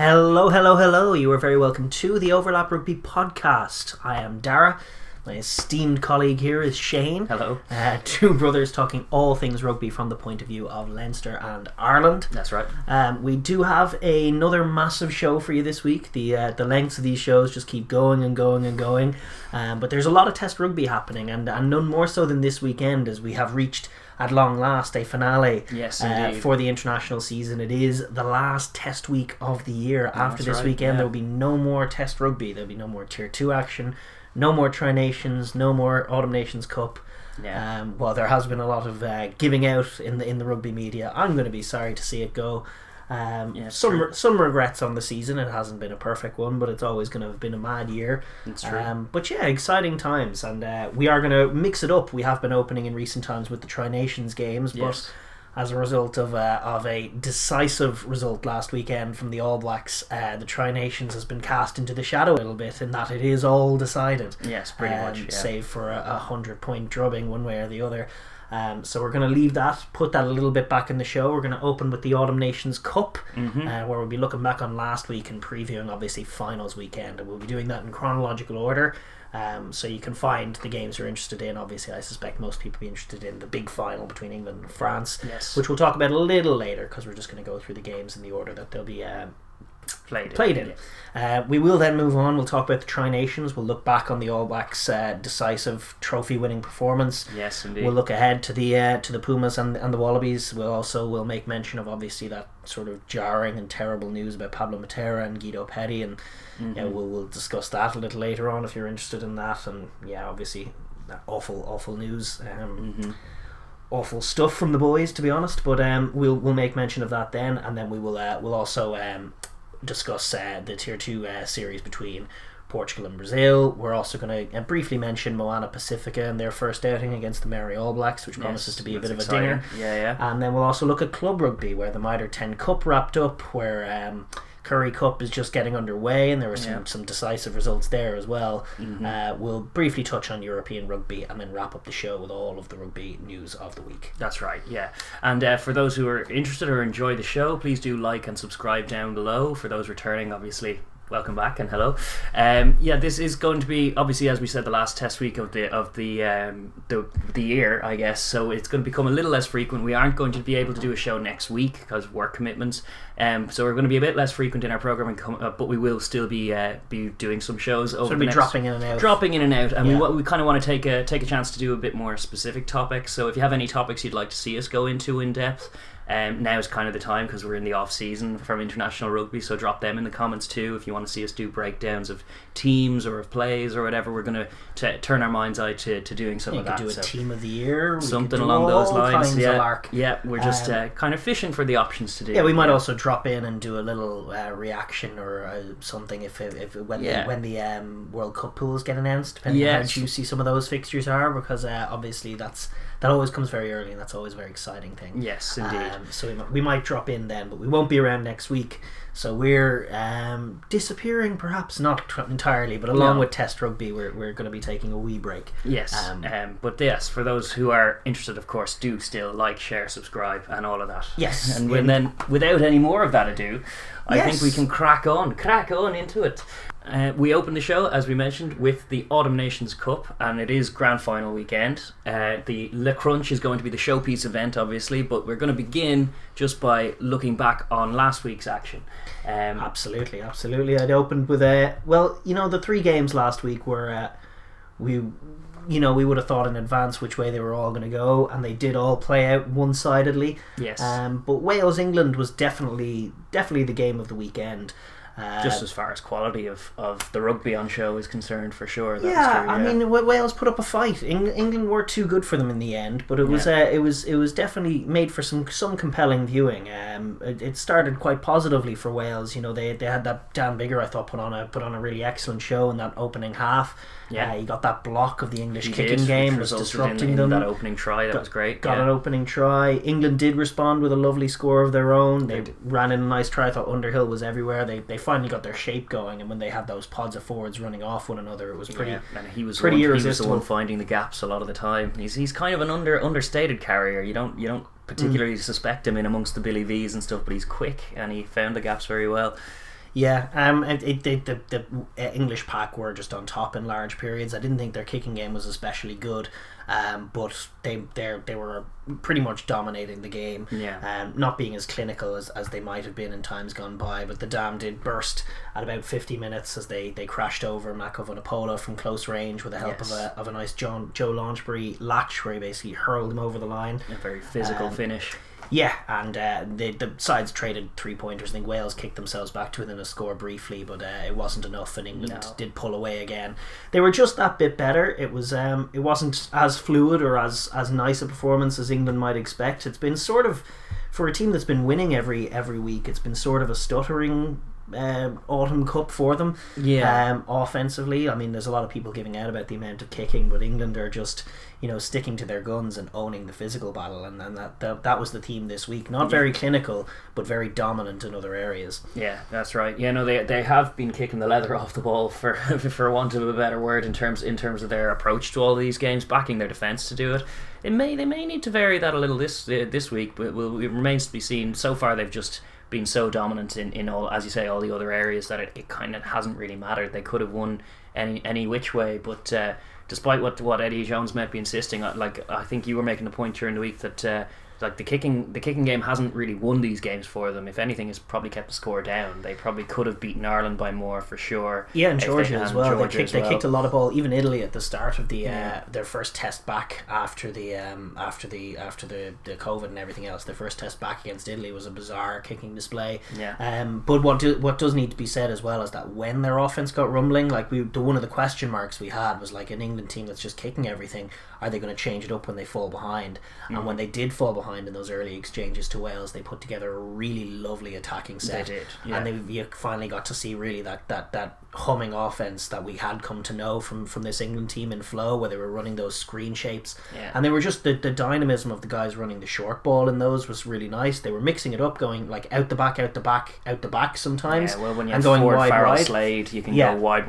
Hello, hello, hello. You are very welcome to the Overlap Rugby podcast. I am Daragh. My esteemed colleague here is Shane. Hello. Two brothers talking all things rugby from the point of view of Leinster and Ireland. That's right. We do have another massive show for you this week. The lengths of these shows just keep going and going and going. But there's a lot of Test rugby happening, and none more so than this weekend, as we have reached at long last a finale for the international season. It is the last Test week of the year. After this weekend, there will be no more Test rugby. There will be no more Tier 2 action, no more Tri-Nations, no more Autumn Nations Cup. Well, there has been a lot of giving out in the rugby media. I'm going to be sorry to see it go. Some regrets on the season. It hasn't been a perfect one, but it's always going to have been a mad year. It's true. But yeah, exciting times, and we are going to mix it up. We have been opening in recent times with the Tri-Nations games, but as a result of a decisive result last weekend from the All Blacks, the Tri-Nations has been cast into the shadow a little bit, in that it is all decided. Yes, pretty much. Yeah. Save for a 100-point drubbing one way or the other. So we're going to leave that, put that a little bit back in the show. We're going to open with the Autumn Nations Cup, where we'll be looking back on last week and previewing, obviously, finals weekend. And we'll be doing that in chronological order. So you can find the games you're interested in. Obviously, I suspect most people will be interested in the big final between England and France, which we'll talk about a little later, because we're just going to go through the games in the order that they'll be played in. We will then move on. We'll talk about the Tri-Nations. We'll look back on the All Blacks' decisive trophy-winning performance. Yes, indeed. We'll look ahead to the Pumas and the Wallabies. We'll make mention of, obviously, that sort of jarring and terrible news about Pablo Matera and Guido Petti, and we'll discuss that a little later on if you're interested in that. And obviously, that awful news. Awful stuff from the boys, to be honest. But we'll make mention of that then, and then we'll also discuss the Tier 2 series between Portugal and Brazil. We're also going to briefly mention Moana Pasifika and their first outing against the Maori All Blacks, which promises to be a bit of a dinger. And then we'll also look at club rugby, where the Mitre 10 Cup wrapped up, where Currie Cup is just getting underway, and there were some decisive results there as well. We'll briefly touch on European rugby and then wrap up the show with all of the rugby news of the week. That's right, yeah. And for those who are interested or enjoy the show, please do like and subscribe down below. For those returning, obviously, welcome back and hello. This is going to be, obviously, as we said, the last test week of the year, I guess. So it's going to become a little less frequent. We aren't going to be able to do a show next week because of work commitments. So we're going to be a bit less frequent in our programming, but we will still be doing some shows over the next, dropping in and out. And we kind of want to take a chance to do a bit more specific topics. So if you have any topics you'd like to see us go into in depth, now is kind of the time, because we're in the off season from international rugby, so drop them in the comments too if you want to see us do breakdowns of teams or of plays or whatever. We're going to turn our minds out to doing some of that. You could do a team of the year, something along those lines. We're just kind of fishing for the options to do. We might also drop in and do a little reaction or something when the World Cup pools get announced, depending on how juicy some of those fixtures are, because obviously that always comes very early, and that's always a very exciting thing. Yes, indeed. So we might drop in then, but we won't be around next week. So we're disappearing, perhaps not entirely, but along with Test rugby, we're going to be taking a wee break. Yes, but yes, for those who are interested, of course, do still like, share, subscribe, and all of that. Yes, and then without any more of that ado, I think we can crack on into it. We open the show, as we mentioned, with the Autumn Nations Cup, and it is grand final weekend. The Le Crunch is going to be the showpiece event, obviously, but we're going to begin just by looking back on last week's action. Absolutely. I'd opened with the three games last week were we would have thought in advance which way they were all going to go, and they did all play out one-sidedly. Yes. But Wales-England was definitely the game of the weekend. Just as far as quality of the rugby on show is concerned, for sure. I mean, Wales put up a fight. England were too good for them in the end, but it was definitely made for some compelling viewing. It started quite positively for Wales. They had that Dan Biggar, I thought, put on a really excellent show in that opening half. He got that block of the English kicking game, was disrupting them. That opening try, that was great. Got an opening try. England did respond with a lovely score of their own. They ran in a nice try. I thought Underhill was everywhere. They finally got their shape going, and when they had those pods of forwards running off one another, it was pretty. And he was pretty irresistible. He was the one finding the gaps a lot of the time. He's kind of an understated carrier. You don't particularly suspect him in amongst the Billy V's and stuff, but he's quick and he found the gaps very well. Yeah, the English pack were just on top in large periods. I didn't think their kicking game was especially good, but they were pretty much dominating the game. Yeah. Not being as clinical as they might have been in times gone by. But the Dam did burst at about 50 minutes as they crashed over Mako Vunipola from close range with the help of a nice Joe Launchbury latch, where he basically hurled him over the line. A very physical finish. Yeah, and the sides traded 3-pointers. I think Wales kicked themselves back to within a score briefly, but it wasn't enough, and England did pull away again. They were just that bit better. It wasn't as fluid or as nice a performance as England might expect. It's been sort of, for a team that's been winning every week, it's been sort of a stuttering autumn cup for them. Offensively, I mean, there's a lot of people giving out about the amount of kicking, but England are just sticking to their guns and owning the physical battle, and that was the theme this week. Not very clinical, but very dominant in other areas. Yeah, that's right. They have been kicking the leather off the ball, for want of a better word, in terms of their approach to all these games, backing their defence to do it. They may need to vary that a little this week, but it remains to be seen. So far, they've just been so dominant in all, as you say, all the other areas that it kind of hasn't really mattered. They could have won any which way, but despite what Eddie Jones might be insisting, I think you were making the point during the week that the kicking game hasn't really won these games for them. If anything, it's probably kept the score down. They probably could have beaten Ireland by more for sure. Yeah, and Georgia as well. They kicked a lot of ball. Even Italy at the start of their first test back after the COVID and everything else. Their first test back against Italy was a bizarre kicking display. Yeah. But what does need to be said as well is that when their offense got rumbling, one of the question marks we had was like an England team that's just kicking everything. Are they going to change it up when they fall behind? And when they did fall behind in those early exchanges to Wales, they put together a really lovely attacking set. They did, yeah. And you finally got to see really that humming offense that we had come to know from this England team in flow, where they were running those screen shapes. Yeah. And they were just the dynamism of the guys running the short ball in those was really nice. They were mixing it up, going like out the back sometimes. Yeah, well, when you and have going Ford, wide, Farrell, wide. Slade, you can go wide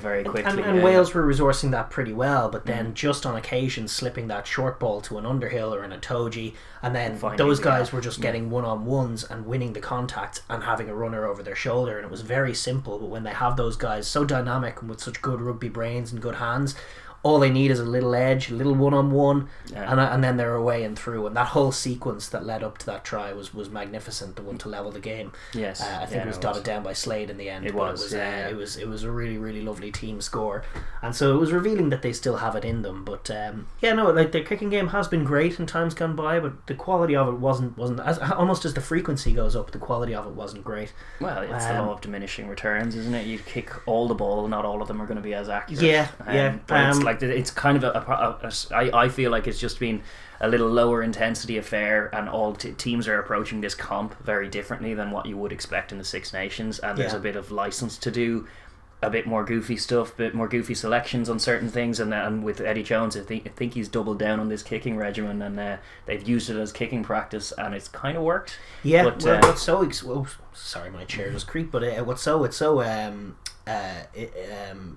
very quickly. And Wales were resourcing that pretty well, but then just on occasion slipping that short ball to an Underhill or an Itoji, and then those guys were just getting one-on-ones and winning the contact and having a runner over their shoulder, and it was very simple. But when they have those guys so dynamic and with such good rugby brains and good hands, all they need is a little edge, a little one-on-one, and then they're away and through. And that whole sequence that led up to that try was magnificent, the one to level the game. Yes, I think it was dotted down by Slade in the end. It was a really, really lovely team score, and so it was revealing that they still have it in them. But their kicking game has been great in times gone by, but the quality of it wasn't almost as the frequency goes up, the quality of it wasn't great. Well, it's the law of diminishing returns, isn't it? You kick all the ball, not all of them are going to be as accurate. But it's like it's kind of I feel like it's just been a little lower intensity affair, and all teams are approaching this comp very differently than what you would expect in the Six Nations, and there's a bit of license to do a bit more goofy stuff, a bit more goofy selections on certain things, and with Eddie Jones, I think he's doubled down on this kicking regimen, and they've used it as kicking practice, and it's kind of worked. Yeah, but what's so sorry, my chair just creaked. But what's so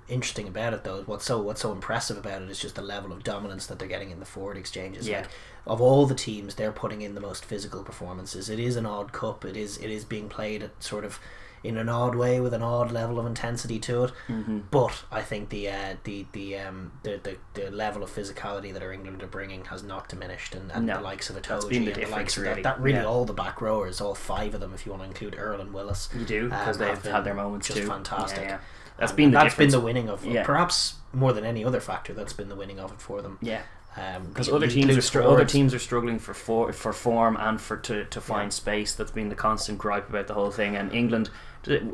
interesting about it, though, what's so impressive about it is just the level of dominance that they're getting in the forward exchanges. Yeah. Like, of all the teams, they're putting in the most physical performances. It is an odd cup. It is being played at sort of in an odd way with an odd level of intensity to it. Mm-hmm. But I think the level of physicality that our England are bringing has not diminished, and the likes of Itoji and the likes of really. that all the back rowers, all five of them, if you want to include Earl and Willis, you do, because they've had their moments just too. Fantastic. Yeah. That's been the winning of perhaps more than any other factor. That's been the winning of it for them. Yeah. Because other teams are struggling for form and to find space. That's been the constant gripe about the whole thing. And England,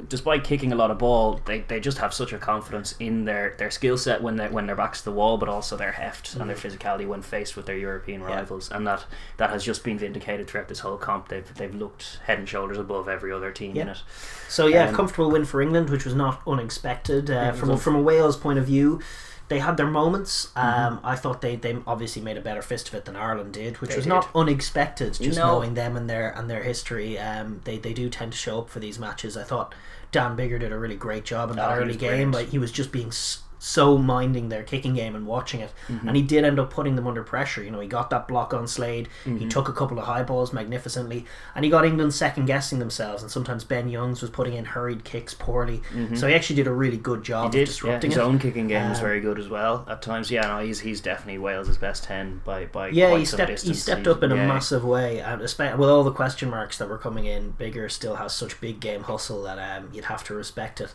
despite kicking a lot of ball, they just have such a confidence in their skill set when their backs to the wall, but also their heft and their physicality when faced with their European rivals. And that has just been vindicated throughout this whole comp. They've looked head and shoulders above every other team in it. So comfortable win for England, which was not unexpected from a Wales point of view. They had their moments. I thought they obviously made a better fist of it than Ireland did, which was not unexpected. Just knowing them and their history, they do tend to show up for these matches. I thought Dan Biggar did a really great job in that early game, but he was just being so minding their kicking game and watching it, and he did end up putting them under pressure. You know, he got that block on Slade, he took a couple of high balls magnificently, and he got England second guessing themselves, and sometimes Ben Youngs was putting in hurried kicks poorly, so he actually did a really good job of disrupting his it. own kicking game was very good as well at times. He's definitely Wales' best 10 by quite some distance. He stepped up in a massive way, and especially with all the question marks that were coming in. Bigger still has such big game hustle that you'd have to respect it.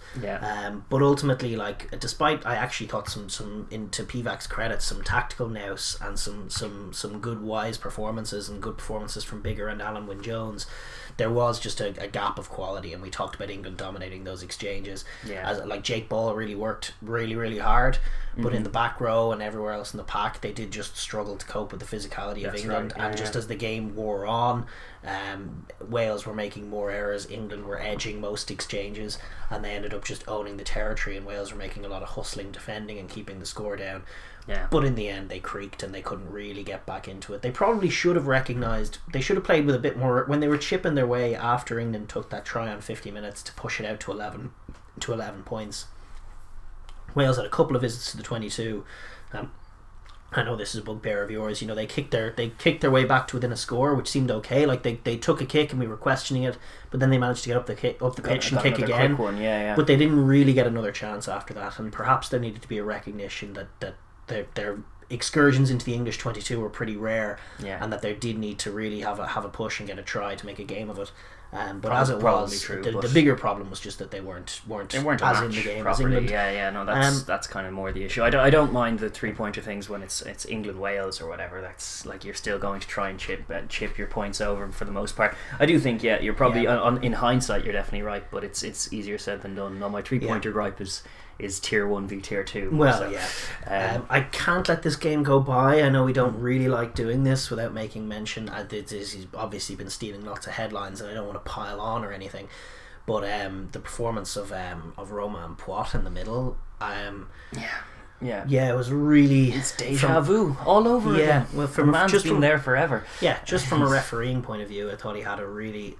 But ultimately, like, despite, I actually thought some into Pivac's credit, some tactical nous and some good wise performances and good performances from Bigger and Alan Wynne-Jones, there was just a gap of quality, and we talked about England dominating those exchanges. As like Jake Ball really worked really hard, but in the back row and everywhere else in the pack, they did just struggle to cope with the physicality of England. And just as the game wore on, Wales were making more errors, England were edging most exchanges, and they ended up just owning the territory, and Wales were making a lot of hustling, defending and keeping the score down. But in the end they creaked and they couldn't really get back into it. They probably should have recognised, they should have played with a bit more when they were chipping their way after England took that try on 50 minutes to push it out to 11 points. Wales had a couple of visits to the 22. I know this is a bugbear of yours. You know, they kicked their way back to within a score, which seemed okay. Like they took a kick and we were questioning it, but then they managed to get up the pitch and kick again. But they didn't really get another chance after that, and perhaps there needed to be a recognition that their excursions into the English 22 were pretty rare, and that they did need to really have a push and get a try to make a game of it. But as it was, the bigger problem was just that they weren't as in the game properly. As England. That's kind of more the issue. I don't mind the 3-pointer things when it's England Wales or whatever. That's like you're still going to try and chip your points over them for the most part. I do think you're probably in hindsight you're definitely right, but it's easier said than done. No, my 3-pointer gripe is tier 1 v tier 2. Well, I can't let this game go by. I know we don't really like doing this without making mention. He's obviously been stealing lots of headlines, and I don't want to pile on or anything. But the performance of Romain Poite in the middle, it was really, it's deja vu all over again. Well, just been there forever. Just from a refereeing point of view, I thought he had a really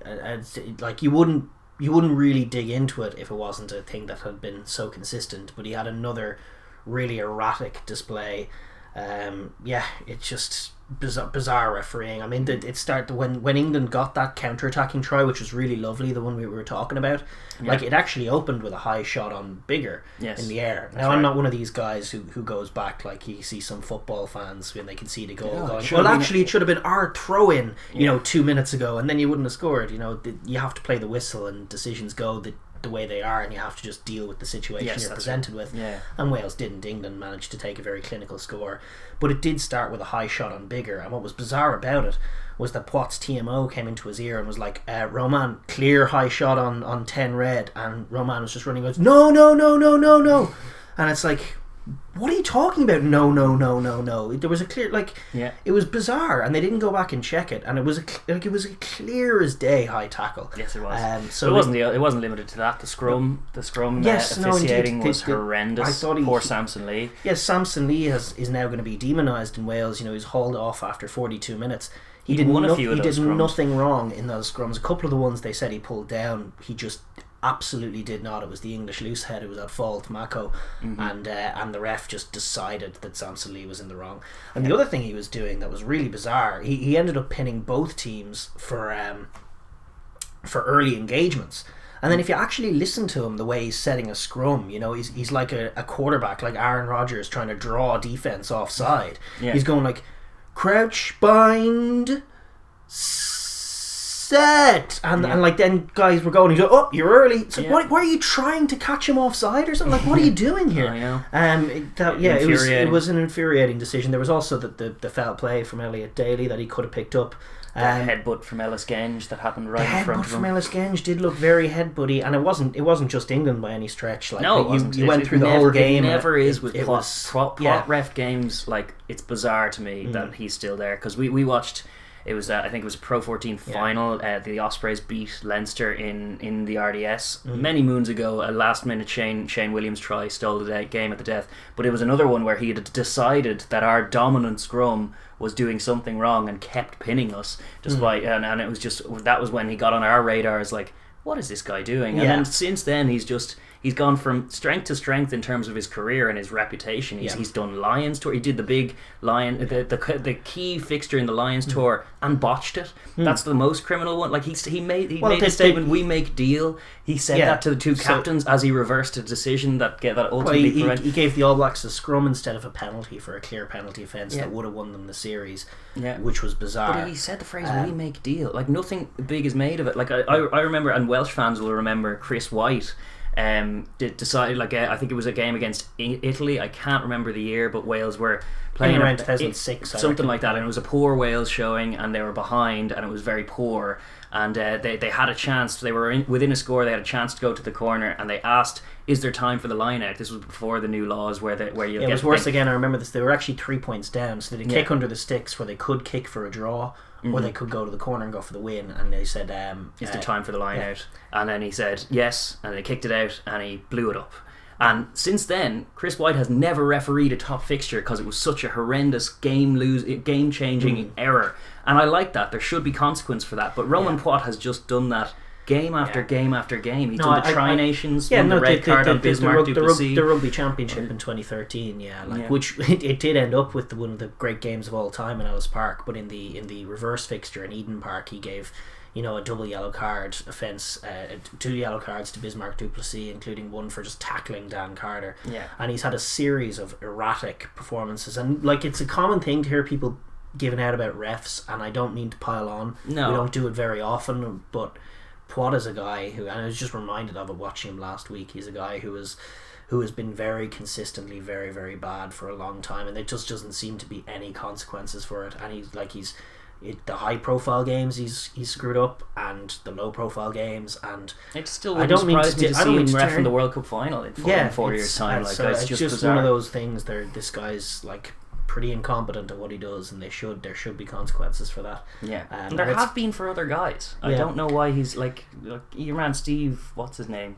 like you wouldn't really dig into it if it wasn't a thing that had been so consistent, but he had another really erratic display. It's just bizarre refereeing. I mean, it started when England got that counter-attacking try, which was really lovely, the one we were talking about. Like, it actually opened with a high shot on Bigger in the air. Now, I'm not one of these guys who goes back like you see some football fans when they can see the goal going, well, actually, it should have been our throw-in, 2 minutes ago, and then you wouldn't have scored. You have to play the whistle, and decisions go the way they are, and you have to just deal with the situation you're presented with. And Wales didn't. England managed to take a very clinical score, but it did start with a high shot on Bigger, and what was bizarre about it was that Poite's TMO came into his ear and was like, Romain, clear high shot on 10 red, and Romain was just running, goes, no, and it's like, what are you talking about? No. There was a clear, it was bizarre, and they didn't go back and check it, and it was a clear as day high tackle. Yes, it was. So it wasn't limited to that. The scrum officiating was horrendous. I thought poor Samson Lee. Yes, Samson Lee is now going to be demonised in Wales. He's hauled off after 42 minutes. He did nothing wrong in those scrums. A couple of the ones they said he pulled down, he just absolutely did not. It was the English loose head who was at fault, Mako, and the ref just decided that Samson Lee was in the wrong. And the other thing he was doing that was really bizarre, he ended up pinning both teams for early engagements. And then if you actually listen to him, the way he's setting a scrum, he's like a quarterback, like Aaron Rodgers trying to draw defense offside. He's going like, crouch, bind, set, and like then guys were going, he's like, oh, you're early. So why are you trying to catch him offside or something? Like, what are you doing here? I know. It was an infuriating decision. There was also the foul play from Elliot Daly that he could have picked up. The headbutt from Ellis Genge that happened right in front of him. The headbutt from Ellis Genge did look very headbutty, and it wasn't just England by any stretch. Like, no, it wasn't. You went through the whole game. It never is with plot ref games. Like, it's bizarre to me that he's still there, because we watched. It was I think it was a Pro 14 final. The Ospreys beat Leinster in the RDS many moons ago. A last minute Shane Williams try stole the game at the death. But it was another one where he had decided that our dominant scrum was doing something wrong and kept pinning us despite and it was just, that was when he got on our radar as like, what is this guy doing? And then since then he's he's gone from strength to strength in terms of his career and his reputation. He's done Lions tour. He did the big the key fixture in the Lions tour and botched it. That's the most criminal one. Like he made a statement. We make deal. He said that to the two captains as he reversed a decision that ultimately he gave the All Blacks a scrum instead of a penalty for a clear penalty offence that would have won them the series, which was bizarre. But he said the phrase "we make deal." Like nothing big is made of it. Like I remember, and Welsh fans will remember Chris White decided, I think it was a game against Italy. I can't remember the year, but Wales were playing around 2006, something like that, and it was a poor Wales showing, and they were behind, and it was very poor. And they had a chance. They were within a score. They had a chance to go to the corner, and they asked, "Is there time for the line out?" This was before the new laws where you. It was worse again. I remember this. They were actually 3 points down, so they did kick under the sticks where they could kick for a draw, or they could go to the corner and go for the win. And they said, "Is there time for the line out?" And then he said yes, and they kicked it out, and he blew it up. And since then, Chris White has never refereed a top fixture because it was such a horrendous game-changing error. And I like that. There should be consequence for that. But Romain Poite has just done that game after game after game. He's done the Tri-Nations, won the red card on Bismarck Duplessis. The Rugby Championship in 2013, which it did end up with one of the great games of all time in Ellis Park. But in the reverse fixture in Eden Park, he gave a double yellow card offence, 2 yellow cards to Bismarck Duplessis, including one for just tackling Dan Carter. And he's had a series of erratic performances, and it's a common thing to hear people giving out about refs, and I don't mean to pile on. No, we don't do it very often, but Poite is a guy who, and I was just reminded of it watching him last week. He's a guy who has been very consistently very, very bad for a long time, and there just doesn't seem to be any consequences for it. And the high profile games he's screwed up, and the low profile games, and it still wouldn't surprise me to see him ref in the World Cup final in 4 years time. It's just one of those things. This guy's pretty incompetent at what he does, and there should be consequences for that. And there have been for other guys. I don't know why he's your man Steve, what's his name,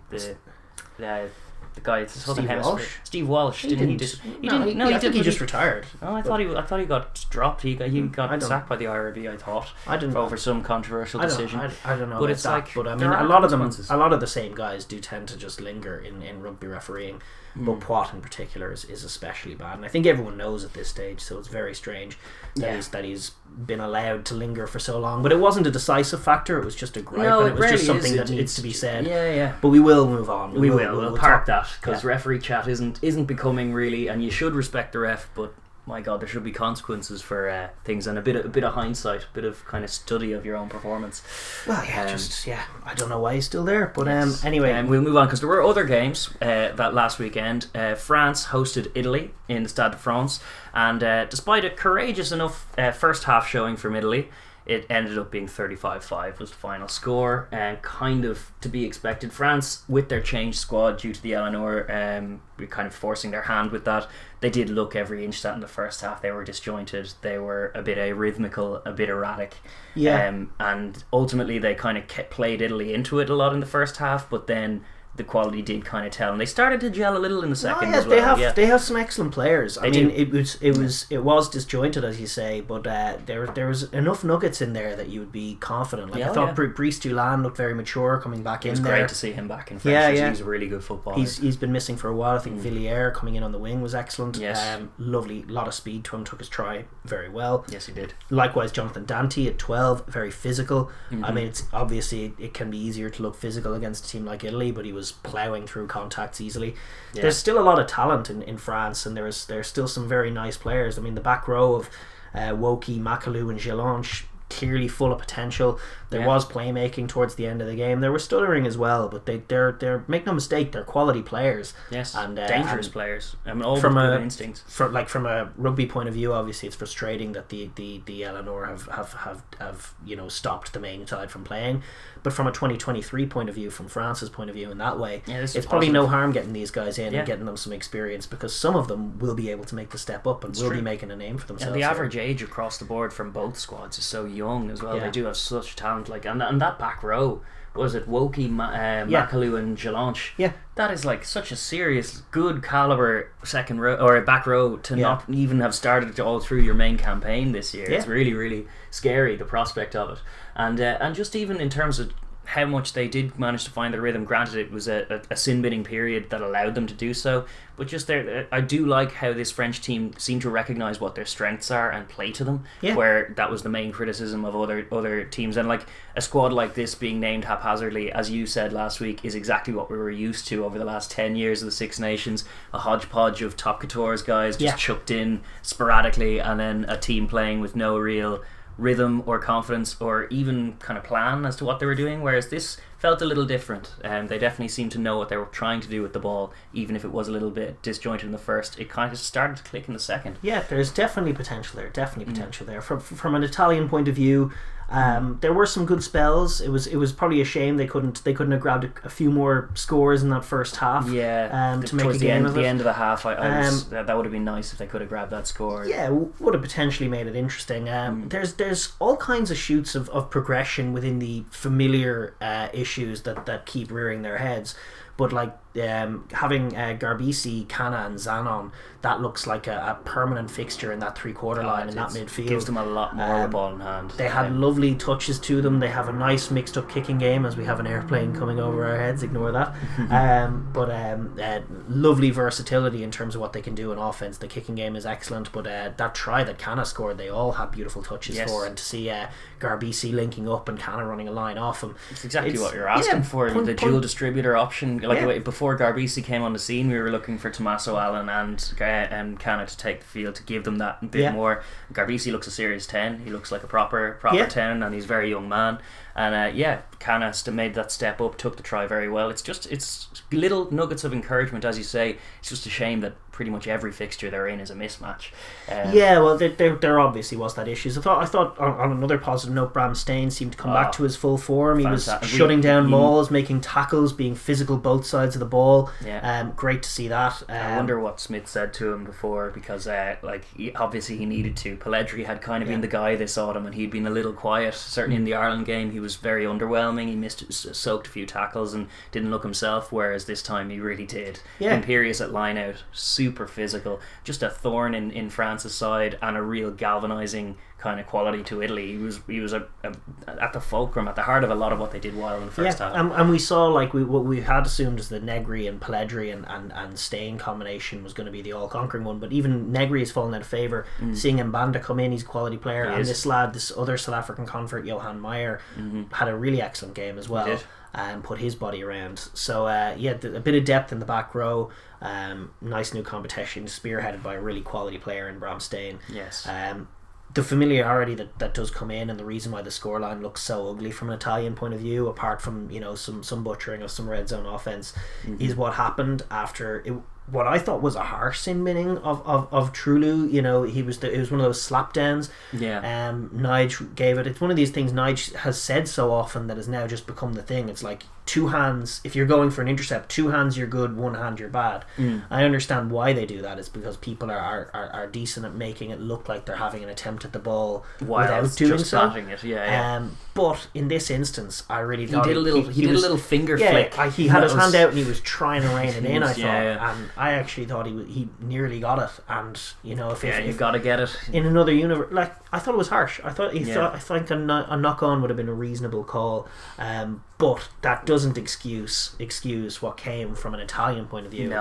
the guy, Steve Walsh. He didn't. I think he just retired. Oh, I thought he got dropped. He got sacked by the IRB. I thought over some controversial decision. I don't know. But it's but I mean, a lot of the same guys do tend to just linger in rugby refereeing. But Poite in particular is especially bad, and I think everyone knows at this stage. So it's very strange that he's been allowed to linger for so long. But it wasn't a decisive factor; it was just a gripe, and it was just something that needs to be said. But we will move on. We'll park that, because referee chat isn't becoming really, and you should respect the ref, but my God, there should be consequences for things, and a bit of hindsight, a bit of kind of study of your own performance. Well, I don't know why he's still there, but anyway, we'll move on, because there were other games that last weekend. France hosted Italy in the Stade de France, and despite a courageous enough first half showing from Italy, it ended up being 35-5 was the final score, and kind of to be expected. France, with their changed squad due to the Eleanor, kind of forcing their hand with that. They did look every inch that in the first half. They were disjointed. They were a bit arrhythmical, a bit erratic. And ultimately they kind of played Italy into it a lot in the first half, but then the quality did kind of tell, and they started to gel a little in the second as well. They have some excellent players. It was disjointed, as you say, but there was enough nuggets in there that you would be confident. I thought Brice Dulin looked very mature coming back in there. It was great to see him back in French. He's a really good footballer. He's been missing for a while. I think Villiers coming in on the wing was excellent. Lovely, lot of speed to him, took his try very well. Yes, he did. Likewise, Jonathan Dante at 12, very physical. I mean, it's obviously it can be easier to look physical against a team like Italy, but he was ploughing through contacts easily. There's still a lot of talent in France, and there's still some very nice players. I mean, the back row of Woki, Makalou and Gelange, clearly full of potential. There was playmaking towards the end of the game. There was stuttering as well, but they're make no mistake, they're quality players. Yes, and dangerous players. I mean, all from with good instincts. From a rugby point of view, obviously it's frustrating that the Eleanor have stopped the main side from playing. But from a 2023 point of view, from France's point of view, in that way, it's probably no harm getting these guys in and getting them some experience, because some of them will be able to make the step up and will be making a name for themselves. And the average age across the board from both squads is so young as well. They do have such talent, and that back row. Was it Woki, Makalou and Gelange? That is such a serious, good caliber second row or back row to not even have started all through your main campaign this year. It's really, really scary, the prospect of it, and just even in terms of how much they did manage to find their rhythm. Granted, it was a sin binning period that allowed them to do so, but just there, I do like how this French team seemed to recognise what their strengths are and play to them. Yeah. Where that was the main criticism of other teams, and like a squad like this being named haphazardly, as you said last week, is exactly what we were used to over the last 10 years of the Six Nations. A hodgepodge of top couture's guys just chucked in sporadically, and then a team playing with no real rhythm or confidence or even kind of plan as to what they were doing, whereas this felt a little different. They definitely seemed to know what they were trying to do with the ball, even if it was a little bit disjointed in the first. It kind of started to click in the second. Yeah, there's definitely potential there. Potential there. From an Italian point of view, there were some good spells. It was probably a shame they couldn't have grabbed a few more scores in that first half. Yeah, to make a game of it. The end of the half, that would have been nice if they could have grabbed that score. Yeah, would have potentially made it interesting. There's all kinds of shoots of progression within the familiar issues that keep rearing their heads. But like having Garbisi, Tana and Zanon, that looks like a permanent fixture in that three-quarter line in that midfield. Gives them a lot more of a ball in hand. They had lovely touches to them. They have a nice mixed-up kicking game, as we have an airplane coming over our heads. Ignore that. But lovely versatility in terms of what they can do in offense. The kicking game is excellent, but that try that Tana scored, they all had beautiful touches for. And to see Garbisi linking up and Tana running a line off him, it's exactly what you're asking for. The dual distributor option. Like before Garbisi came on the scene, we were looking for Tommaso Allen and Tana to take the field to give them that bit more. Garbisi looks a serious 10. He looks like a proper 10, and he's a very young man. And Tana made that step up, took the try very well. It's little nuggets of encouragement, as you say. It's just a shame that pretty much every fixture they're in is a mismatch. Well, there obviously was that issue. I thought on another positive note, Bram Stain seemed to come back to his full form. He was shutting down mauls, making tackles, being physical both sides of the ball. Great to see that. I wonder what Smith said to him before, because obviously he needed to. Pellegrini had kind of been the guy this autumn, and he'd been a little quiet. Certainly in the Ireland game, he was very underwhelming. He soaked a few tackles and didn't look himself, whereas this time he really did. Imperious at line out, super physical, just a thorn in France's side, and a real galvanising kind of quality to Italy. He was at the fulcrum, at the heart of a lot of what they did well in the first half. And we saw what we had assumed is the Negri and Pellegrini and Stain combination was going to be the all-conquering one, but even Negri has fallen out of favour. Seeing Mbanda come in, he's a quality player, and this other South African convert, Johan Meyer, had a really excellent game as well. And put his body around. So a bit of depth in the back row. Nice new competition, spearheaded by a really quality player in Bram Stain. The familiarity that does come in, and the reason why the scoreline looks so ugly from an Italian point of view, apart from some butchering of some red zone offense, is what happened after what I thought was a harsh sin binning of Trulu. It was one of those slap downs. Nige gave it. It's one of these things Nige has said so often that has now just become the thing. It's like two hands, if you're going for an intercept, two hands you're good, one hand you're bad. I understand why they do that. It's because people are decent at making it look like they're having an attempt at the ball without doing so. But in this instance, I really thought he did a little finger flick. He had his hand out and he was trying to rein it in. I thought, and I actually thought he nearly got it. And if you've got to get it in another universe, like I thought it was harsh. I think a knock on would have been a reasonable call. But that doesn't excuse what came from an Italian point of view,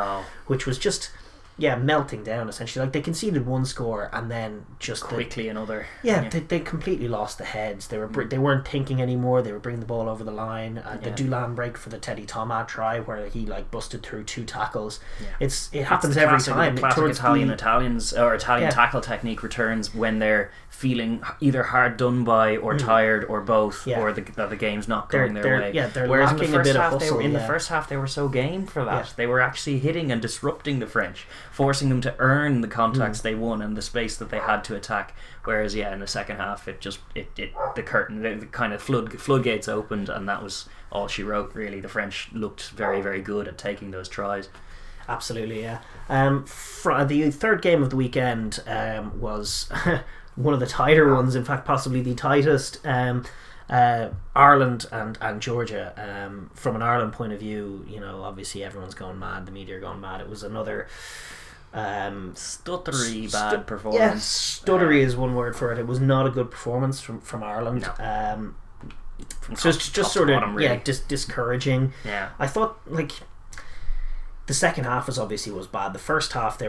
which was just melting down essentially. Like they conceded one score and then just quickly another. They completely lost the heads. They weren't thinking anymore. They were bringing the ball over the line. The Dulan break for the Teddy Thomas try where he busted through two tackles. It happens every time. The classic Italian tackle technique returns when they're feeling either hard done by or tired or both, or the game's not going their way. They're Whereas lacking a bit of hustle. In the first half, they were so game for that. They were actually hitting and disrupting the French, forcing them to earn the contacts they won and the space that they had to attack. Whereas in the second half, the curtain, the kind of floodgates opened, and that was all she wrote. Really, the French looked very, very good at taking those tries. Absolutely, yeah. The third game of the weekend was one of the tighter ones. In fact, possibly the tightest. Ireland and Georgia. From an Ireland point of view, obviously everyone's gone mad. The media are gone mad. It was another stuttery bad performance. Yes, stuttery is one word for it. It was not a good performance from Ireland. No. just sort of really. Discouraging. Yeah, I thought like the second half was bad. The first half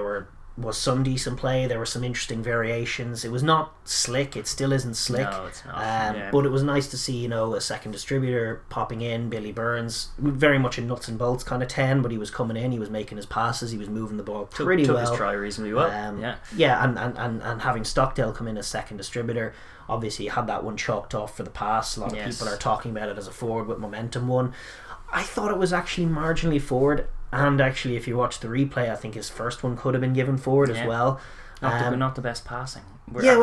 was some decent play. There were some interesting variations. It was not slick. It still isn't slick. No, it's not. But it was nice to see, a second distributor popping in. Billy Burns, very much a nuts and bolts kind of 10, but he was coming in. He was making his passes. He was moving the ball pretty well. Took his try reasonably well. And having Stockdale come in as second distributor, obviously had that one chalked off for the pass. A lot of people are talking about it as a forward with momentum one. I thought it was actually marginally forward. And actually, if you watch the replay, I think his first one could have been given forward as well. Not the best passing. They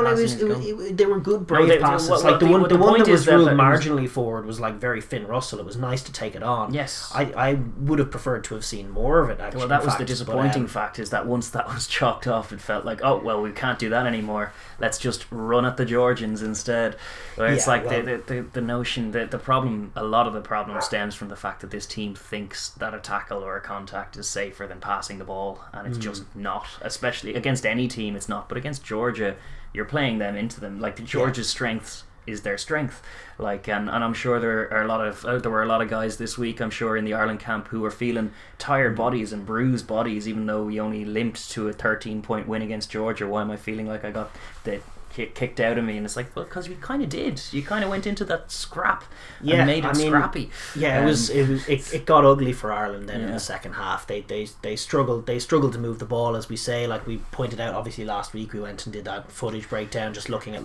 were good brave passes. The one that was ruled marginally forward was like very Finn Russell. It was nice to take it on. Yes, I would have preferred to have seen more of it. Actually, well, that was the disappointing fact, is that once that was chalked off, it felt like, oh well, we can't do that anymore. Let's just run at the Georgians instead. Where it's the notion that a lot of the problem stems from the fact that this team thinks that a tackle or a contact is safer than passing the ball, and it's just not. Especially against any team, it's not. But against Georgia, you're playing them into them. Like, Georgia's strength is their strength. Like, and I'm sure there were a lot of guys this week, I'm sure, in the Ireland camp who were feeling tired bodies and bruised bodies, even though we only limped to a 13-point win against Georgia. Why am I feeling like I got the kicked out of me? And it's like, well, because you kind of did. You kind of went into that scrap and made it scrappy. Yeah, it got ugly for Ireland then in the second half. They struggled to move the ball, as we say. Like we pointed out, obviously last week we went and did that footage breakdown, just looking at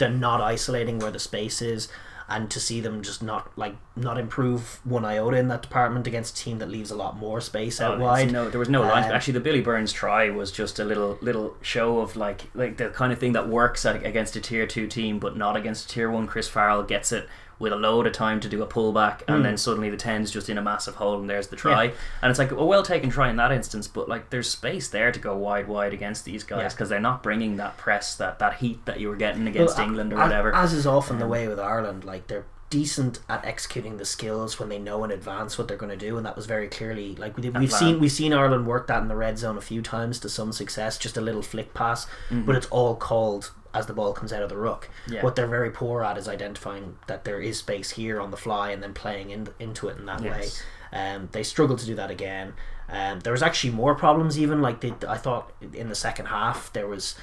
they're not isolating where the space is. And to see them just not improve one iota in that department against a team that leaves a lot more space out wide. There was no line. Actually, the Billy Burns try was just a little show of like the kind of thing that works against a tier 2 team, but not against a tier 1. Chris Farrell gets it with a load of time to do a pullback, and then suddenly the 10's just in a massive hole, and there's the try. And it's like a well taken try in that instance, but like there's space there to go wide against these guys, because they're not bringing that press, that heat that you were getting against England or whatever. As is often the way with Ireland, like they're decent at executing the skills when they know in advance what they're going to do, and that was very clearly like we've seen Ireland work that in the red zone a few times to some success, just a little flick pass, but it's all called as the ball comes out of the ruck. What they're very poor at is identifying that there is space here on the fly and then playing into it in that way. They struggled to do that again. There was actually more problems even, I thought in the second half there was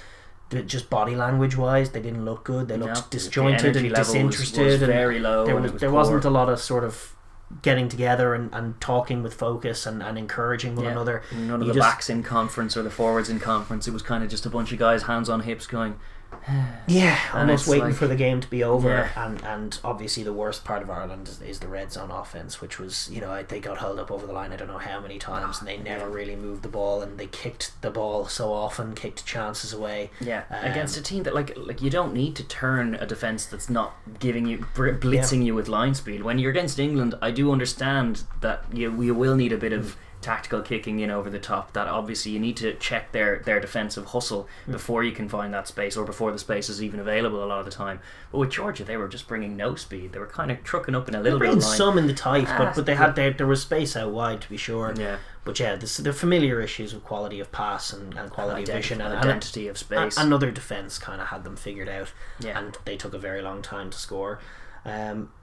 just body language wise, they didn't look good. They looked disjointed and disinterested. Was very low. There wasn't a lot of sort of getting together and talking with focus and encouraging one another. None of the backs in conference or the forwards in conference. It was kind of just a bunch of guys hands on hips going, almost waiting for the game to be over. And obviously the worst part of Ireland is the red zone offense, which was, they got held up over the line I don't know how many times, and they never really moved the ball, and they kicked the ball so often, kicked chances away. Against a team that like you don't need to turn a defence that's not giving you blitzing you with line speed. When you're against England, I do understand that you will need a bit of tactical kicking in over the top, that obviously you need to check their defensive hustle before you can find that space, or before the space is even available a lot of the time. But with Georgia, they were just bringing no speed. They were kind of trucking up in a little bit of line. Some in the tight, but they had there was space out wide, to be sure. But the familiar issues with quality of pass and quality of vision and identity of space. Another defence kind of had them figured out, and they took a very long time to score.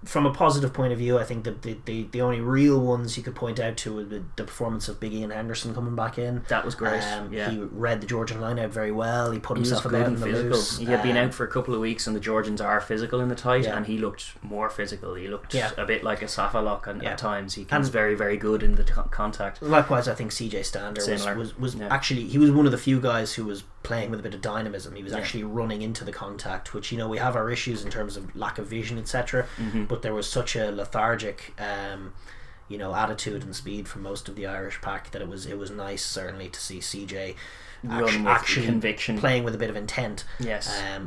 From a positive point of view, I think the only real ones you could point out to were the performance of Big Ian Henderson coming back in. That was great. He read the Georgian line out very well. He put himself about in the loose. He had been out for a couple of weeks, and the Georgians are physical in the tight, and he looked more physical. He looked a bit like a Safalock at times. He was very, very good in the contact. Likewise, I think CJ Stander was actually, he was one of the few guys who was playing with a bit of dynamism. He was actually running into the contact, which we have our issues in terms of lack of vision, etc. But there was such a lethargic attitude and speed from most of the Irish pack that it was nice certainly to see CJ actually conviction, playing with a bit of intent.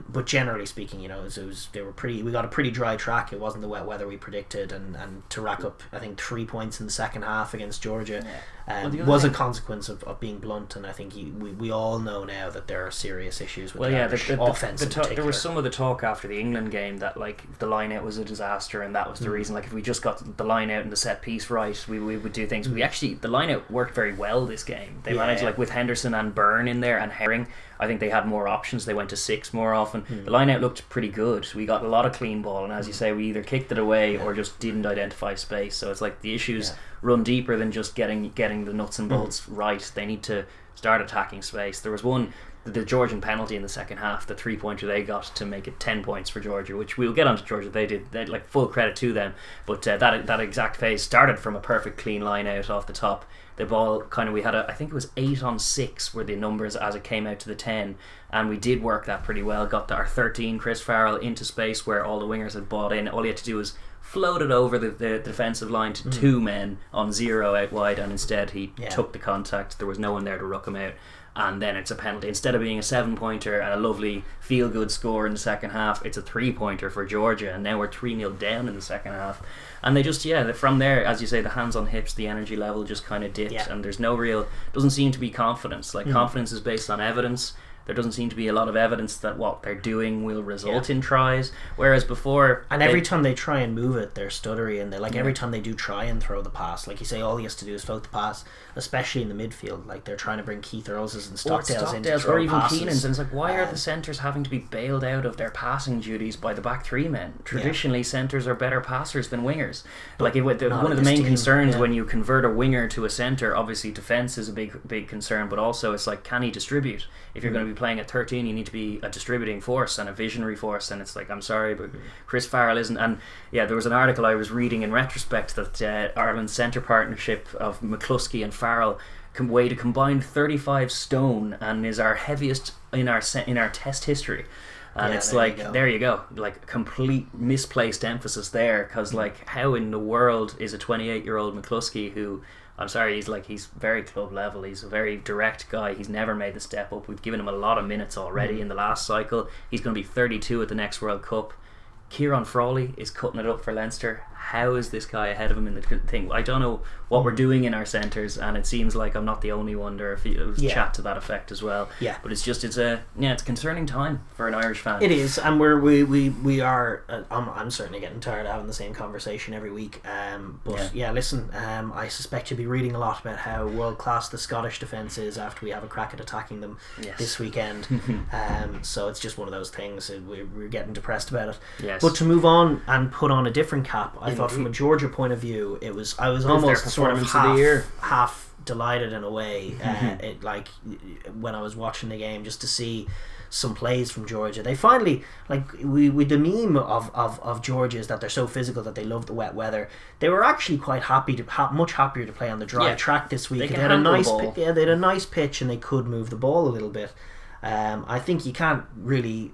But generally speaking, we got a pretty dry track. It wasn't the wet weather we predicted, and to rack up I think 3 points in the second half against Georgia was a consequence of being blunt. And I think we all know now that there are serious issues with the Irish offense in particular. There was some of the talk after the England game that the line out was a disaster, and that was the reason. If we just got the line out and the set piece right, we would do things. We actually, the line-out worked very well this game. They managed, like with Henderson and Byrne in there and Herring, I think they had more options. They went to 6 more often. The line-out looked pretty good. We got a lot of clean ball, and as you say, we either kicked it away or just didn't identify space. So it's like the issues run deeper than just getting the nuts and bolts right. They need to start attacking space. There was one, the Georgian penalty in the second half, the 3-pointer they got to make it 10 points for Georgia, which we'll get onto Georgia. They like full credit to them, but that exact phase started from a perfect clean line out off the top. The ball kind of, we had I think it was 8 on 6 were the numbers as it came out to the 10, and we did work that pretty well. Got our 13 Chris Farrell into space where all the wingers had bought in. All he had to do was float it over the defensive line to 2 men on 0 out wide, and instead he took the contact. There was no one there to ruck him out, and then it's a penalty. Instead of being a 7-pointer and a lovely feel-good score in the second half, it's a 3-pointer for Georgia, and now we're 3-0 down in the second half. And they just, from there, as you say, the hands on hips, the energy level just kind of dipped, and there's no real, doesn't seem to be confidence. Like, confidence is based on evidence. There doesn't seem to be a lot of evidence that what they're doing will result in tries, whereas before... And every time they try and move it, they're stuttery, and every time they do try and throw the pass, like you say, all he has to do is float the pass, especially in the midfield. Like, they're trying to bring Keith Earls's and Stockdale's in to throw or even passes. Keenan's, and it's like, why are the centres having to be bailed out of their passing duties by the back 3 men? Traditionally, centres are better passers than wingers. Like, one of the main concerns when you convert a winger to a centre, obviously defence is a big concern, but also it's like, can he distribute? If you're going to be playing at 13, you need to be a distributing force and a visionary force, and it's like, I'm sorry, but Chris Farrell isn't. And there was an article I was reading in retrospect that Ireland's centre partnership of McCluskey and Farrell can weigh a combined 35 stone and is our heaviest in our test history. And it's like, there you go, like complete misplaced emphasis there, because like, how in the world is a 28-year-old McCluskey who, I'm sorry, he's very club level, he's a very direct guy, he's never made the step up, we've given him a lot of minutes already in the last cycle, he's going to be 32 at the next World Cup. Kieran Frawley is cutting it up for Leinster. How is this guy ahead of him in the thing? I don't know what we're doing in our centres, and it seems like I'm not the only one. There was chat to that effect as well. Yeah, but it's a concerning time for an Irish fan. It is, and we are. I'm certainly getting tired of having the same conversation every week. Listen, I suspect you'll be reading a lot about how world class the Scottish defence is after we have a crack at attacking them this weekend. So it's just one of those things. We're getting depressed about it. Yes. But to move on and put on a different cap, I thought from a Georgia point of view, I was almost sort of half delighted in a way. It like when I was watching the game, just to see some plays from Georgia. They finally, like, we the meme of Georgia is that they're so physical that they love the wet weather. They were actually quite much happier to play on the dry track this week. They had a nice pitch, and they could move the ball a little bit. I think you can't really.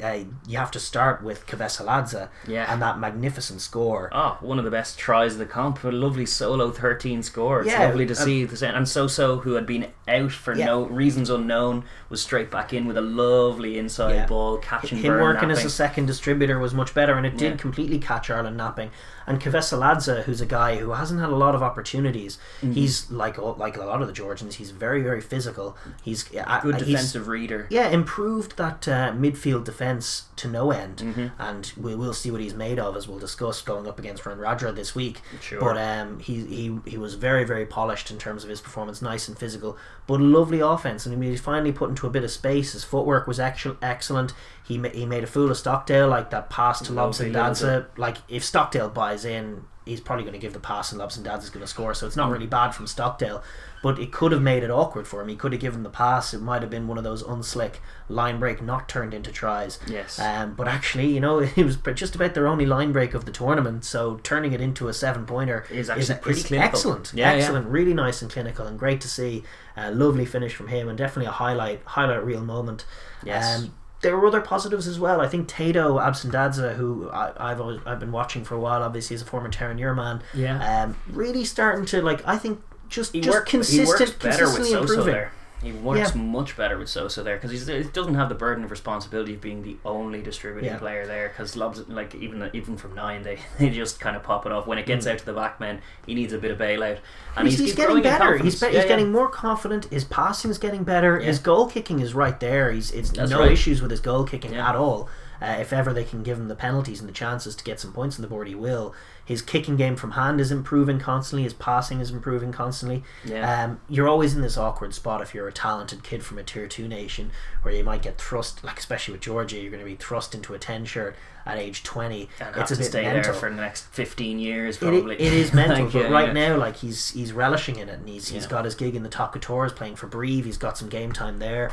You have to start with Kvesaladze and that magnificent score. One of the best tries of the comp. A lovely solo 13 score. It's lovely to see. And Soso, who had been out for no reasons unknown, was straight back in with a lovely inside ball, catching him working as a second distributor was much better, and it did completely catch Ireland napping. And Kvesaladze, who's a guy who hasn't had a lot of opportunities, he's like a lot of the Georgians. He's very, very physical. He's good defensive reader. Improved that midfield defence to no end, and we'll see what he's made of, as we'll discuss, going up against Ranradra this week. Sure. But he was very, very polished in terms of his performance, nice and physical, but lovely offence, and he was finally put into a bit of space. His footwork was excellent. He made a fool of Stockdale, like that pass to Lobson Dadza. Like, if Stockdale buys in, he's probably going to give the pass, and Lobson Dadza is going to score, so it's not really bad from Stockdale. But it could have made it awkward for him. He could have given the pass. It might have been one of those unslick line break not turned into tries. Yes. But actually, it was just about their only line break of the tournament. So turning it into a 7-pointer is excellent. Excellent. Really nice and clinical, and great to see. Lovely finish from him, and definitely a highlight reel moment. Yes. There were other positives as well. I think Tato Absendadze, who I've been watching for a while, obviously is a former Terranure man. Yeah. Really starting to, like, I think consistently improving. There. He works much better with Sosa there, because he doesn't have the burden of responsibility of being the only distributing player there, because Lobs, like, even from 9 they just kind of pop it off. When it gets out to the back men, he needs a bit of bailout, and he's getting better. He's getting more confident. His passing's getting better. His goal kicking is right there. It's no issues with his goal kicking at all. If ever they can give him the penalties and the chances to get some points on the board, he will. His kicking game from hand is improving constantly. His passing is improving constantly. Yeah. You're always in this awkward spot if you're a talented kid from a tier 2 nation, where you might get thrust, like especially with Georgia, you're going to be thrust into a 10 shirt at age 20. And it's have a to bit stay mental. there for the next 15 years probably. It is mental, Like, but right now, like he's relishing in it, and he's got his gig in the top couture, playing for Breve. He's got some game time there.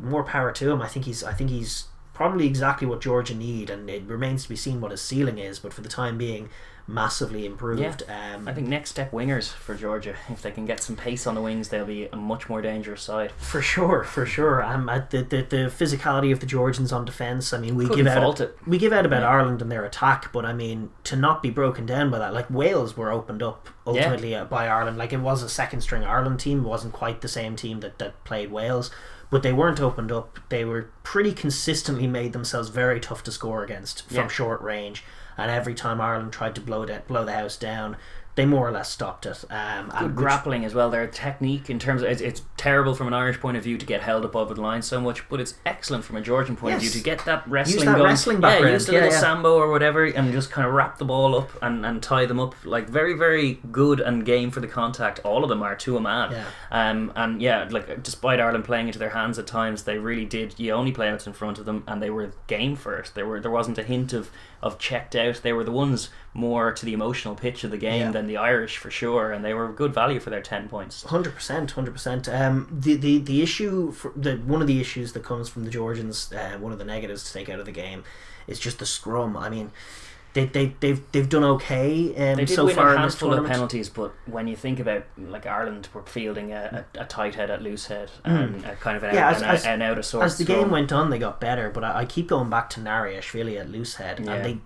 More power to him. I think he's probably exactly what Georgia need, and it remains to be seen what his ceiling is, but for the time being, massively improved. I think next step wingers for Georgia. If they can get some pace on the wings, they'll be a much more dangerous side. For sure. The physicality of the Georgians on defence. I mean, we give out about Ireland and their attack, but I mean, to not be broken down by that, like Wales were opened up ultimately by Ireland. Like, it was a second string Ireland team. It wasn't quite the same team that played Wales, but they weren't opened up. They were pretty consistently made themselves very tough to score against from short range. And every time Ireland tried to blow the house down, they more or less stopped it. Good grappling as well. Their technique in terms of it's terrible from an Irish point of view to get held up over the line so much, but it's excellent from a Georgian point of view to get that wrestling going. Wrestling background. Use the little sambo or whatever, and just kind of wrap the ball up and tie them up. Like, very, very good and game for the contact. All of them are to a man. Like, despite Ireland playing into their hands at times, they really did. You only play outs in front of them, and they were game first. There wasn't a hint of checked out. They were the ones more to the emotional pitch of the game than the Irish, for sure, and they were good value for their 10 points. 100%. The issue, one of the issues that comes from the Georgians, one of the negatives to take out of the game, is just the scrum. I mean, they've done okay they did so win far a in this handful tournament. of penalties, but when you think about, like, Ireland were fielding a tight head at loose head and kind of an out of sorts. As the game went on, they got better, but I keep going back to Nariashvili at loose head, and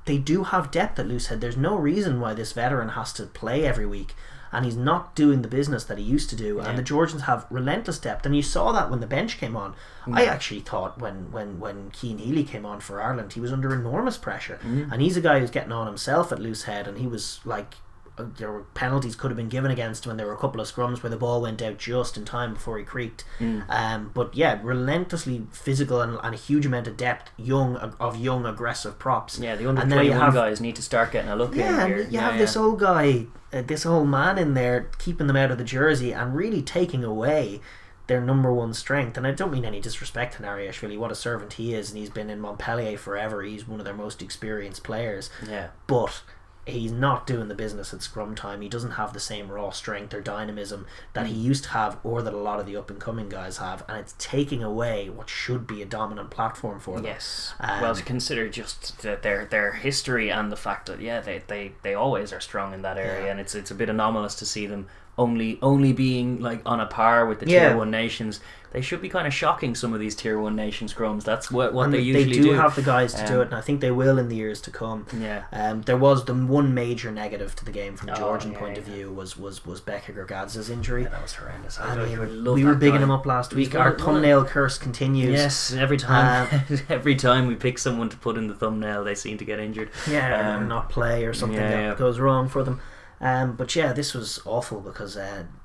they do have depth at loose head. There's no reason why this veteran has to play every week, and he's not doing the business that he used to do. And the Georgians have relentless depth, and you saw that when the bench came on. I actually thought when Cian Healy came on for Ireland, he was under enormous pressure, and he's a guy who's getting on himself at loose head, and he was like, there were penalties could have been given against him, and there were a couple of scrums where the ball went out just in time before he creaked. But relentlessly physical and a huge amount of depth, young aggressive props. The under 21 guys need to start getting a look in here. You have this old guy, this old man in there keeping them out of the jersey and really taking away their number one strength. And I don't mean any disrespect to Nariashvili, what a servant he is, and he's been in Montpellier forever. He's one of their most experienced players. But he's not doing the business at scrum time. He doesn't have the same raw strength or dynamism that he used to have, or that a lot of the up and coming guys have, and it's taking away what should be a dominant platform for them. Well, to consider just their history and the fact that they always are strong in that area, and it's a bit anomalous to see them only being like on a par with the tier 1 nations. They should be kind of shocking some of these tier 1 nation scrums. That's what they usually do. They do have the guys to do it, and I think they will in the years to come. There was the one major negative to the game from a Georgian point of view was Becca Gergadze's injury. That was horrendous. We were bigging him up last week. Our thumbnail curse continues. Yes, every time we pick someone to put in the thumbnail, they seem to get injured. Or not play or something that goes wrong for them. But this was awful because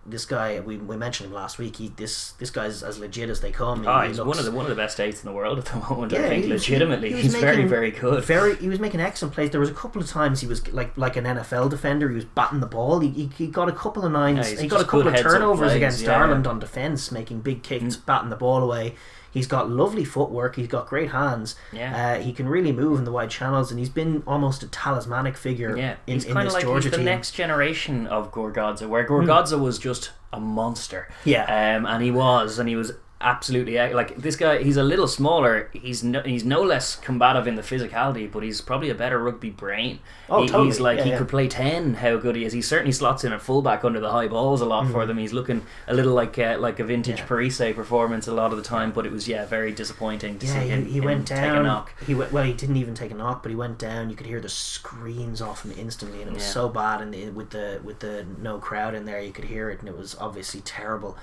this guy, we mentioned him last week. This guy's as legit as they come. He's one of the best eights in the world at the moment. I think legitimately, he's very, very good. He was making excellent plays. There was a couple of times he was like an NFL defender. He was batting the ball. He got a couple of nines. He got a couple of turnovers against Ireland on defence, making big kicks, batting the ball away. He's got lovely footwork. He's got great hands. He can really move in the wide channels, and he's been almost a talismanic figure in this Georgia team. He's the next generation of Gorgadze, where Gorgadze was just a monster. And he was absolutely, like, this guy, he's a little smaller, he's no less combative in the physicality, but he's probably a better rugby brain. Totally. He's like, he could play 10, how good he is. He certainly slots in at fullback under the high balls a lot for them. He's looking a little like a vintage Parise performance a lot of the time, but it was very disappointing to see him. He went down, take a knock. He didn't even take a knock, but he went down. You could hear the screams off him instantly, and it was so bad. And with the no crowd in there, you could hear it, and it was obviously terrible.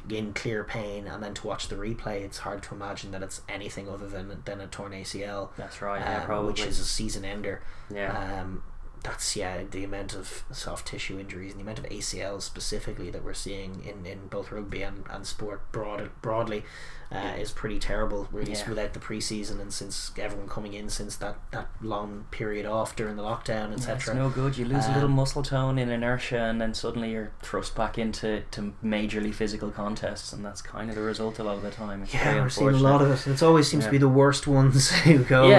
In clear pain, and then to watch the replay, it's hard to imagine that it's anything other than a torn ACL. That's right, probably, which is a season ender. that's the amount of soft tissue injuries and the amount of ACLs specifically that we're seeing in both rugby and sport broadly is pretty terrible, really, without the pre-season and since everyone coming in since that long period off during the lockdown, etc. It's no good. You lose a little muscle tone in inertia and then suddenly you're thrust back into majorly physical contests, and that's kind of the result a lot of the time. It's we're seeing a lot of it. It always seems to be the worst ones who go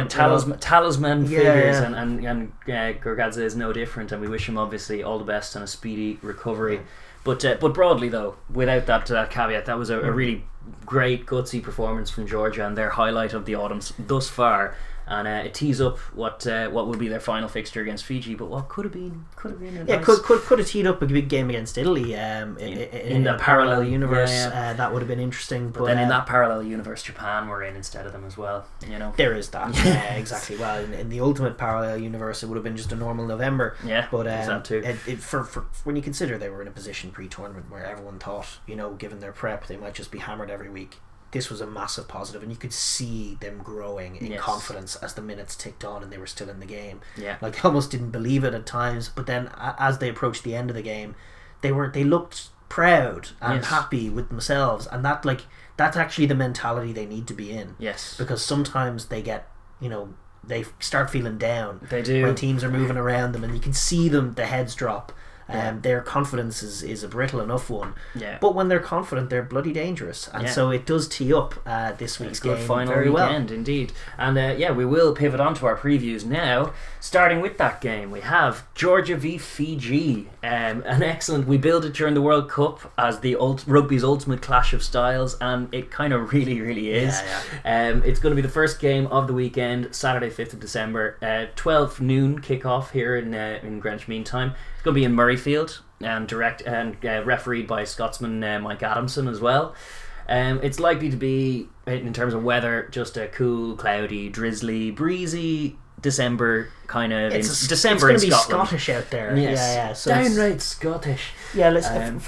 talisman figures, and Gorgadze is no different, and we wish him obviously all the best and a speedy recovery. But broadly though, without that caveat, that was a really great gutsy performance from Georgia and their highlight of the autumn thus far. And it tees up what will be their final fixture against Fiji, but what could have been could have teed up a big game against Italy in the parallel universe. That would have been interesting. But then in that parallel universe, Japan were in instead of them as well. There is that. Exactly. Well, in the ultimate parallel universe, it would have been just a normal November. Yeah, but that too. For when you consider they were in a position pre-tournament where everyone thought, given their prep, they might just be hammered every week. This was a massive positive, and you could see them growing in confidence as the minutes ticked on and they were still in the game. Like, they almost didn't believe it at times, but then as they approached the end of the game, they looked proud and happy with themselves, and that's actually the mentality they need to be in. Because sometimes they get, they start feeling down. They do when teams are moving around them, and you can see them, the heads drop. Their confidence is a brittle enough one, but when they're confident, they're bloody dangerous, and so it does tee up this week's game final very weekend, well. Indeed. And we will pivot on to our previews now, starting with that game. We have Georgia v Fiji, an excellent, we billed it during the World Cup as the rugby's ultimate clash of styles, and it kind of really is. It's going to be the first game of the weekend, Saturday 5th of December, 12 noon kickoff here in Greenwich Mean Time. It's going to be in Murrayfield and refereed by Scotsman Mike Adamson as well. It's likely to be, in terms of weather, just a cool, cloudy, drizzly, breezy December kind of. December in Scotland. It's going to be Scottish out there. So downright Scottish.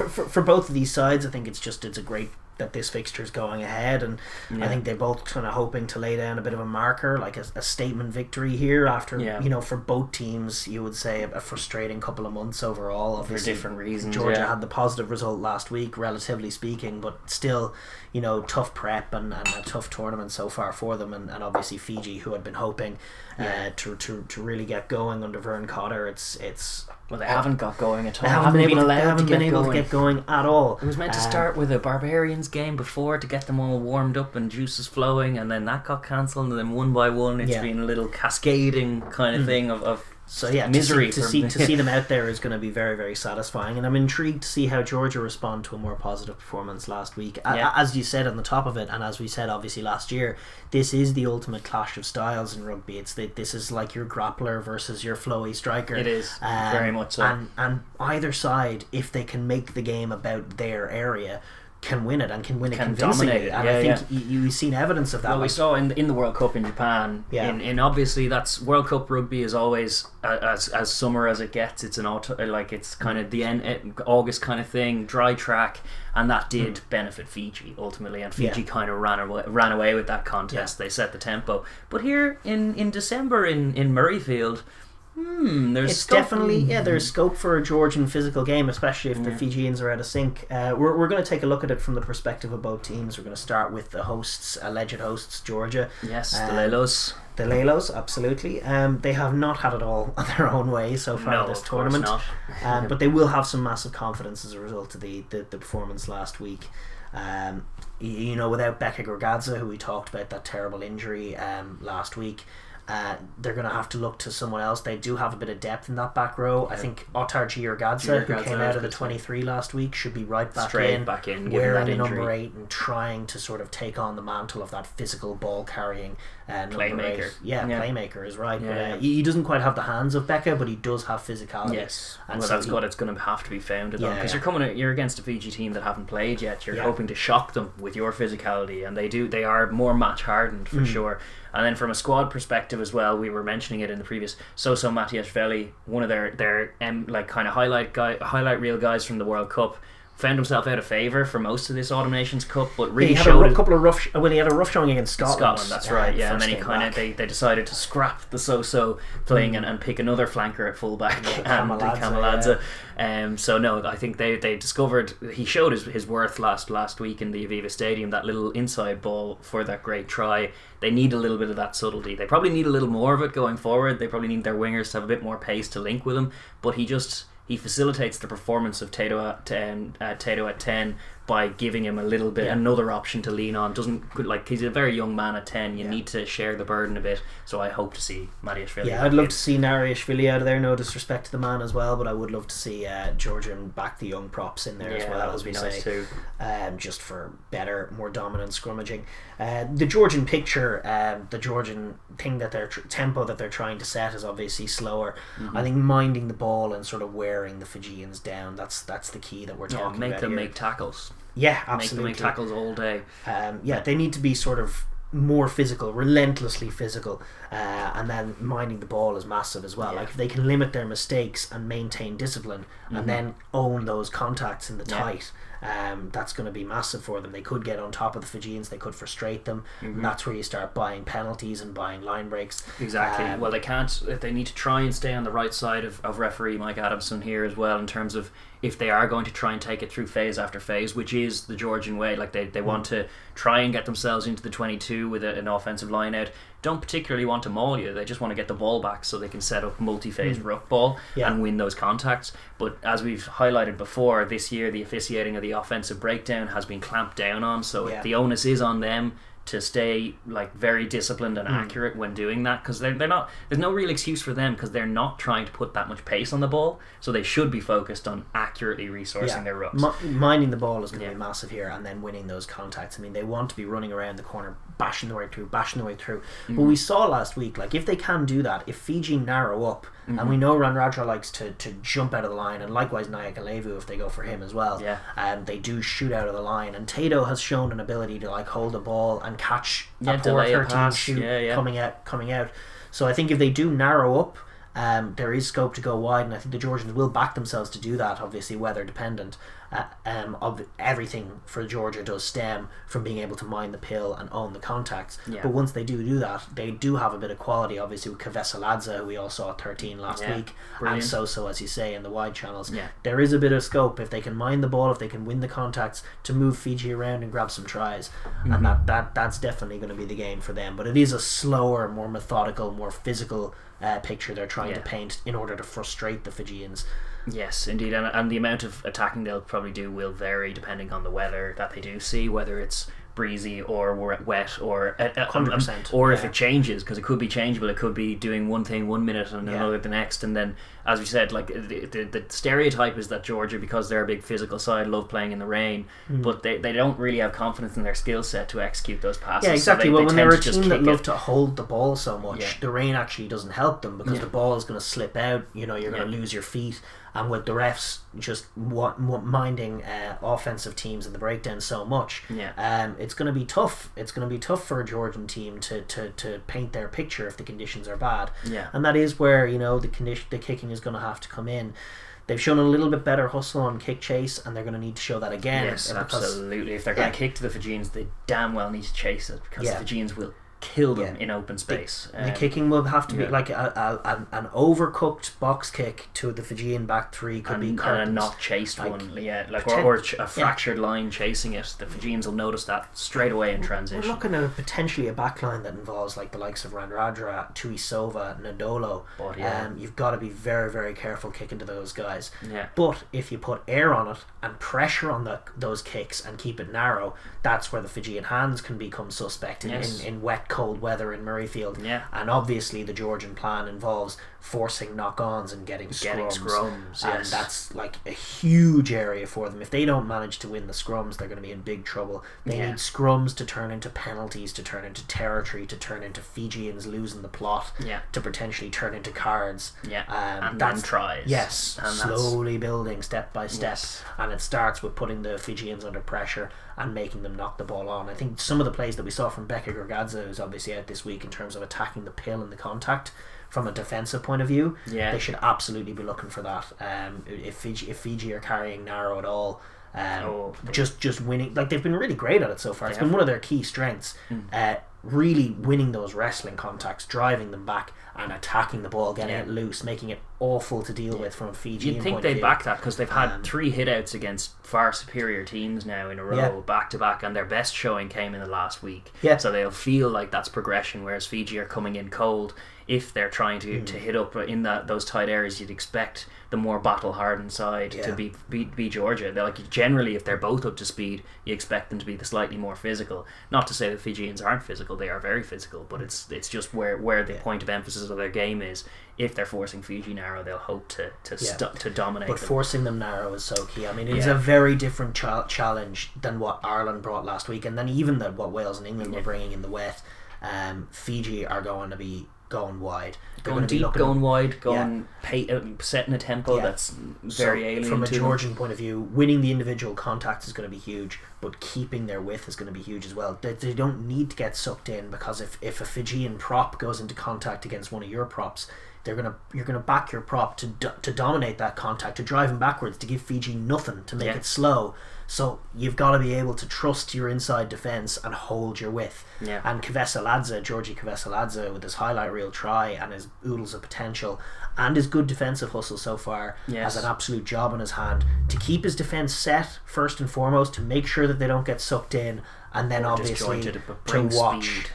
For both of these sides, I think it's a great that this fixture is going ahead, and I think they're both kind of hoping to lay down a bit of a marker, like a statement victory here after for both teams, you would say a frustrating couple of months overall, obviously, for different reasons. Georgia had the positive result last week, relatively speaking, but still tough prep and a tough tournament so far for them, and obviously Fiji, who had been hoping to really get going under Vern Cotter. Well, they haven't got going at all. They haven't been able to get going at all. It was meant to start with a Barbarians game before to get them all warmed up and juices flowing, and then that got cancelled, and then one by one it's been a little cascading kind of thing of misery. To see them out there is going to be very, very satisfying, and I'm intrigued to see how Georgia respond to a more positive performance last week. As you said on the top of it, and as we said obviously last year, this is the ultimate clash of styles in rugby. This is like your grappler versus your flowy striker. It is very much so. And either side, if they can make the game about their area, can win it, and can win it convincingly. And I think you've seen evidence of that. Well, we saw in the World Cup in Japan. In obviously that's World Cup rugby is always as summer as it gets. It's it's kind of the end August kind of thing, dry track, and that did benefit Fiji ultimately. And Fiji kind of ran away with that contest. They set the tempo. But here in December in Murrayfield, there's scope for a Georgian physical game, especially if the Fijians are out of sync. We're going to take a look at it from the perspective of both teams. We're going to start with the alleged hosts, Georgia. Yes, the Lelos. The Lelos, absolutely. They have not had it all their own way so far this tournament. Not. But they will have some massive confidence as a result of the performance last week. Without Becca Gorgadze, who we talked about, that terrible injury last week, they're going to have to look to someone else. They do have a bit of depth in that back row. I think Ottar Giorgadze, who came out of the 23 last week, should be right back in wearing the number 8 and trying to sort of take on the mantle of that physical ball carrying playmaker. Playmaker is right. But, he doesn't quite have the hands of Becca, but he does have physicality. Yes, and so that's what it's going to have to be founded on, because you're against a Fiji team that haven't played yet. You're hoping to shock them with your physicality, and they are more match hardened for sure. And then from a squad perspective as well, we were mentioning it in the previous, Soso Matiashvili, one of their kind of highlight reel guys from the World Cup, found himself out of favour for most of this Autumn Nations Cup, but really he had showed a couple of rough. Well, he had a rough showing against Scotland. That's right. Yeah, and then he kind of they decided to scrap the so-so playing and pick another flanker at fullback and Kamaladze. So no, I think they discovered he showed his worth last week in the Aviva Stadium. That little inside ball for that great try. They need a little bit of that subtlety. They probably need a little more of it going forward. They probably need their wingers to have a bit more pace to link with him. But he facilitates the performance of Tato at 10 by giving him a little bit another option to lean on. He's a very young man at 10. You need to share the burden a bit. So I hope to see Mariashvili. Yeah, I'd love to see Mariashvili out of there. No disrespect to the man as well, but I would love to see Georgian back the young props in there as well. That would be nice too. Just for better, more dominant scrummaging. The Georgian picture, the Georgian thing that tempo that they're trying to set is obviously slower. I think minding the ball and sort of wearing the Fijians down. That's the key that we're talking about. Make them make tackles. Yeah, absolutely. Make them make tackles all day. They need to be sort of more physical, relentlessly physical, and then minding the ball is massive as well. Like if they can limit their mistakes and maintain discipline, and then own those contacts in the tight, that's going to be massive for them. They could get on top of the Fijians, they could frustrate them, and that's where you start buying penalties and buying line breaks. Exactly. Well, they can't. They need to try and stay on the right side of referee Mike Adamson here as well, in terms of if they are going to try and take it through phase after phase, which is the Georgian way. Like they want to try and get themselves into the 22 with an offensive line out. Don't particularly want to maul you. They just want to get the ball back so they can set up multi-phase ruck ball and win those contacts. But as we've highlighted before, this year the officiating of the offensive breakdown has been clamped down on, so the onus is on them to stay like very disciplined and accurate when doing that, because they're not. There's no real excuse for them because they're not trying to put that much pace on the ball, so they should be focused on accurately resourcing their rucks. Minding the ball is going to be massive here, and then winning those contacts. I mean, they want to be running around the corner, bashing their way through. But we saw last week, like if they can do that, if Fiji narrow up, and we know Ranradra likes to jump out of the line, and likewise Nyakalevu if they go for him as well. And they do shoot out of the line, and Tato has shown an ability to like hold the ball and catch a poor 13 shoot coming out. So I think if they do narrow up, there is scope to go wide, and I think the Georgians will back themselves to do that, obviously weather dependent. Of everything for Georgia does stem from being able to mind the pill and own the contacts. But once they do that, they do have a bit of quality, obviously with Kavesaladze, who we all saw at 13 last week, brilliant. And so as you say in the wide channels. There is a bit of scope if they can mind the ball, if they can win the contacts, to move Fiji around and grab some tries, and that's definitely going to be the game for them. But it is a slower, more methodical, more physical picture they're trying to paint in order to frustrate the Fijians. Yes, indeed, and the amount of attacking they'll probably do will vary depending on the weather that they do see, whether it's breezy or wet or 100%, or if it changes, because it could be changeable. It could be doing one thing 1 minute and another the next, and then as we said, like the stereotype is that Georgia, because they're a big physical side, love playing in the rain, but they don't really have confidence in their skill set to execute those passes. Yeah, exactly. So when they're a team that love to hold the ball so much, the rain actually doesn't help them, because the ball is going to slip out. You're going to lose your feet. And with the refs just minding offensive teams in the breakdown so much, it's going to be tough. It's going to be tough for a Georgian team to paint their picture if the conditions are bad. And that is where the kicking is going to have to come in. They've shown a little bit better hustle on kick chase, and they're going to need to show that again. Yes, absolutely. If they're going to kick to the Fijians, they damn well need to chase it, because the Fijians will kill them in open space. The kicking will have to be like an overcooked box kick to the Fijian back three could be curtains. And a not chased one, or a fractured line chasing it. The Fijians will notice that straight away in transition. We're looking at potentially a backline that involves like the likes of Ranradra, Tuisova, Nadolo. You've got to be very, very careful kicking to those guys. But if you put air on it and pressure on those kicks and keep it narrow, that's where the Fijian hands can become suspect in wet, cold weather in Murrayfield. And obviously the Georgian plan involves forcing knock-ons and getting scrums, and that's like a huge area for them. If they don't manage to win the scrums, they're going to be in big trouble. They need scrums to turn into penalties, to turn into territory, to turn into Fijians losing the plot, to potentially turn into cards, and then tries. And slowly building step by step, and it starts with putting the Fijians under pressure and making them knock the ball on. I think some of the plays that we saw from Becca Gorgadze, who's obviously out this week, in terms of attacking the pill and the contact from a defensive point of view, they should absolutely be looking for that. If Fiji are carrying narrow at all, Just winning, like they've been really great at it so far. It's been one of their key strengths. Really winning those wrestling contacts, driving them back and attacking the ball, getting it loose, making it awful to deal with from a Fiji. You'd think they'd back that because they've had 3 hitouts against far superior teams now in a row, back to back, and their best showing came in the last week. So they'll feel like that's progression, whereas Fiji are coming in cold. If they're trying to hit up in those tight areas, you'd expect the more battle hardened side to be Georgia. They're like, generally, if they're both up to speed, you expect them to be the slightly more physical. Not to say that Fijians aren't physical; they are very physical. But it's just where the point of emphasis of their game is. If they're forcing Fiji narrow, they'll hope to dominate. But them. Forcing them narrow is so key. I mean, it's a very different challenge than what Ireland brought last week, and then even what Wales and England were bringing in the wet. Fiji are going to be going wide. They're going deep, going wide, setting a tempo that's very alien. From a Georgian point of view, winning the individual contacts is going to be huge, but keeping their width is going to be huge as well. They don't need to get sucked in, because if a Fijian prop goes into contact against one of your props, you're gonna back your prop to dominate that contact, to drive him backwards, to give Fiji nothing, to make it slow. So you've got to be able to trust your inside defence and hold your width. And Georgie Kvesaladze, with his highlight reel try and his oodles of potential and his good defensive hustle so far, has an absolute job in his hand to keep his defence set first and foremost, to make sure that they don't get sucked in, and then obviously to watch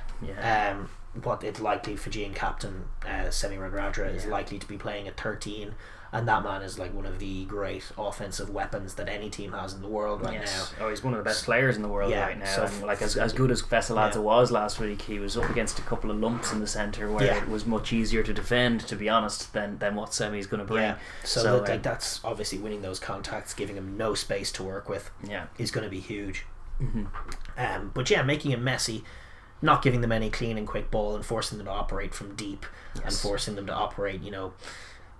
what it's likely Fijian captain Semi Radradra is likely to be playing at 13, and that man is like one of the great offensive weapons that any team has in the world right now. Oh, he's one of the best players in the world right now. So and like as good as Veseladze was last week, he was up against a couple of lumps in the centre where it was much easier to defend, to be honest, than what Semi's going to bring. So that's obviously winning those contacts, giving him no space to work with, is going to be huge. But making it messy, not giving them any clean and quick ball, and forcing them to operate from deep, and forcing them to operate,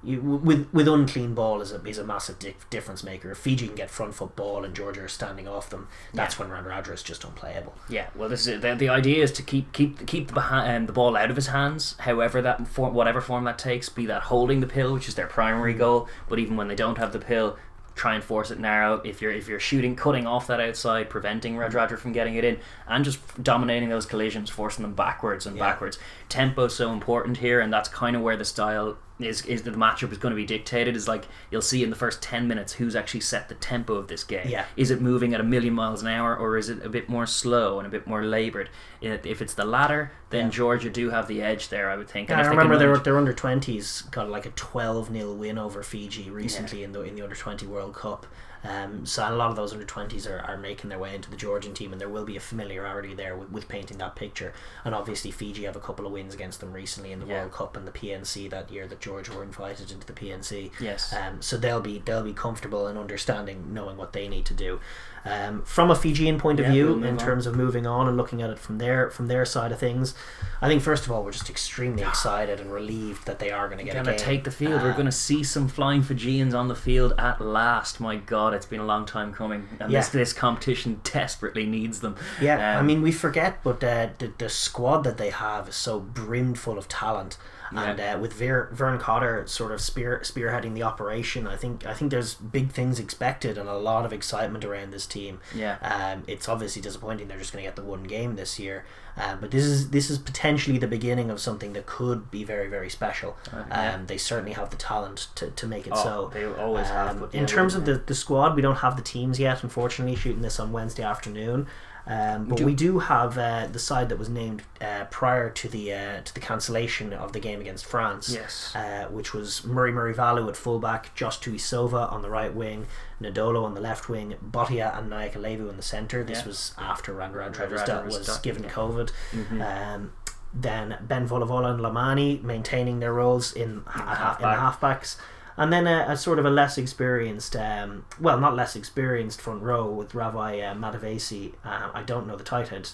with unclean ball is a massive difference maker. If Fiji can get front foot ball and Georgia are standing off them, that's when Radradra is just unplayable. Well, this is the idea is to keep the ball out of his hands, however whatever form that takes, be that holding the pill, which is their primary goal, but even when they don't have the pill, try and force it narrow. If you're shooting, cutting off that outside, preventing Radradra from getting it in, and just dominating those collisions, forcing them backwards and backwards. Tempo is so important here, and that's kind of where the style is the matchup is going to be dictated. Is like you'll see in the first 10 minutes who's actually set the tempo of this game. Is it moving at 1,000,000 miles an hour, or is it a bit more slow and a bit more laboured? If it's the latter, then Georgia do have the edge there, I would think. And I remember their under 20s got like a 12-0 win over Fiji recently in the under 20 World Cup. So a lot of those under 20s are making their way into the Georgian team, and there will be a familiarity there with painting that picture. And obviously Fiji have a couple of wins against them recently in the World Cup and the PNC that year that Georgia were invited into the PNC. So they'll be comfortable and understanding, knowing what they need to do. From a Fijian point of view, in terms of moving on and looking at it from their side of things, I think first of all we're just extremely excited and relieved that they are going to get a game. Take the field. We're going to see some flying Fijians on the field at last. My God, it's been a long time coming, and this competition desperately needs them. I mean, we forget, but the squad that they have is so brimmed full of talent. And with Vern Cotter sort of spearheading the operation, I think there's big things expected and a lot of excitement around this team. It's obviously disappointing they're just going to get the one game this year, but this is potentially the beginning of something that could be very, very special. They certainly have the talent to make it so. They always have. In terms of the squad, we don't have the teams yet, unfortunately, shooting this on Wednesday afternoon. But we do have the side that was named prior to the cancellation of the game against France, which was Murray Valu at fullback, Josh Tuisova on the right wing, Nadolo on the left wing, Botia and Naika Levu in the centre. This was after Radradra was given COVID. Then Ben Volavola and Lamani maintaining their roles in the halfbacks. And then a sort of a less experienced, not less experienced front row with Ravai Matavesi. I don't know the tight head.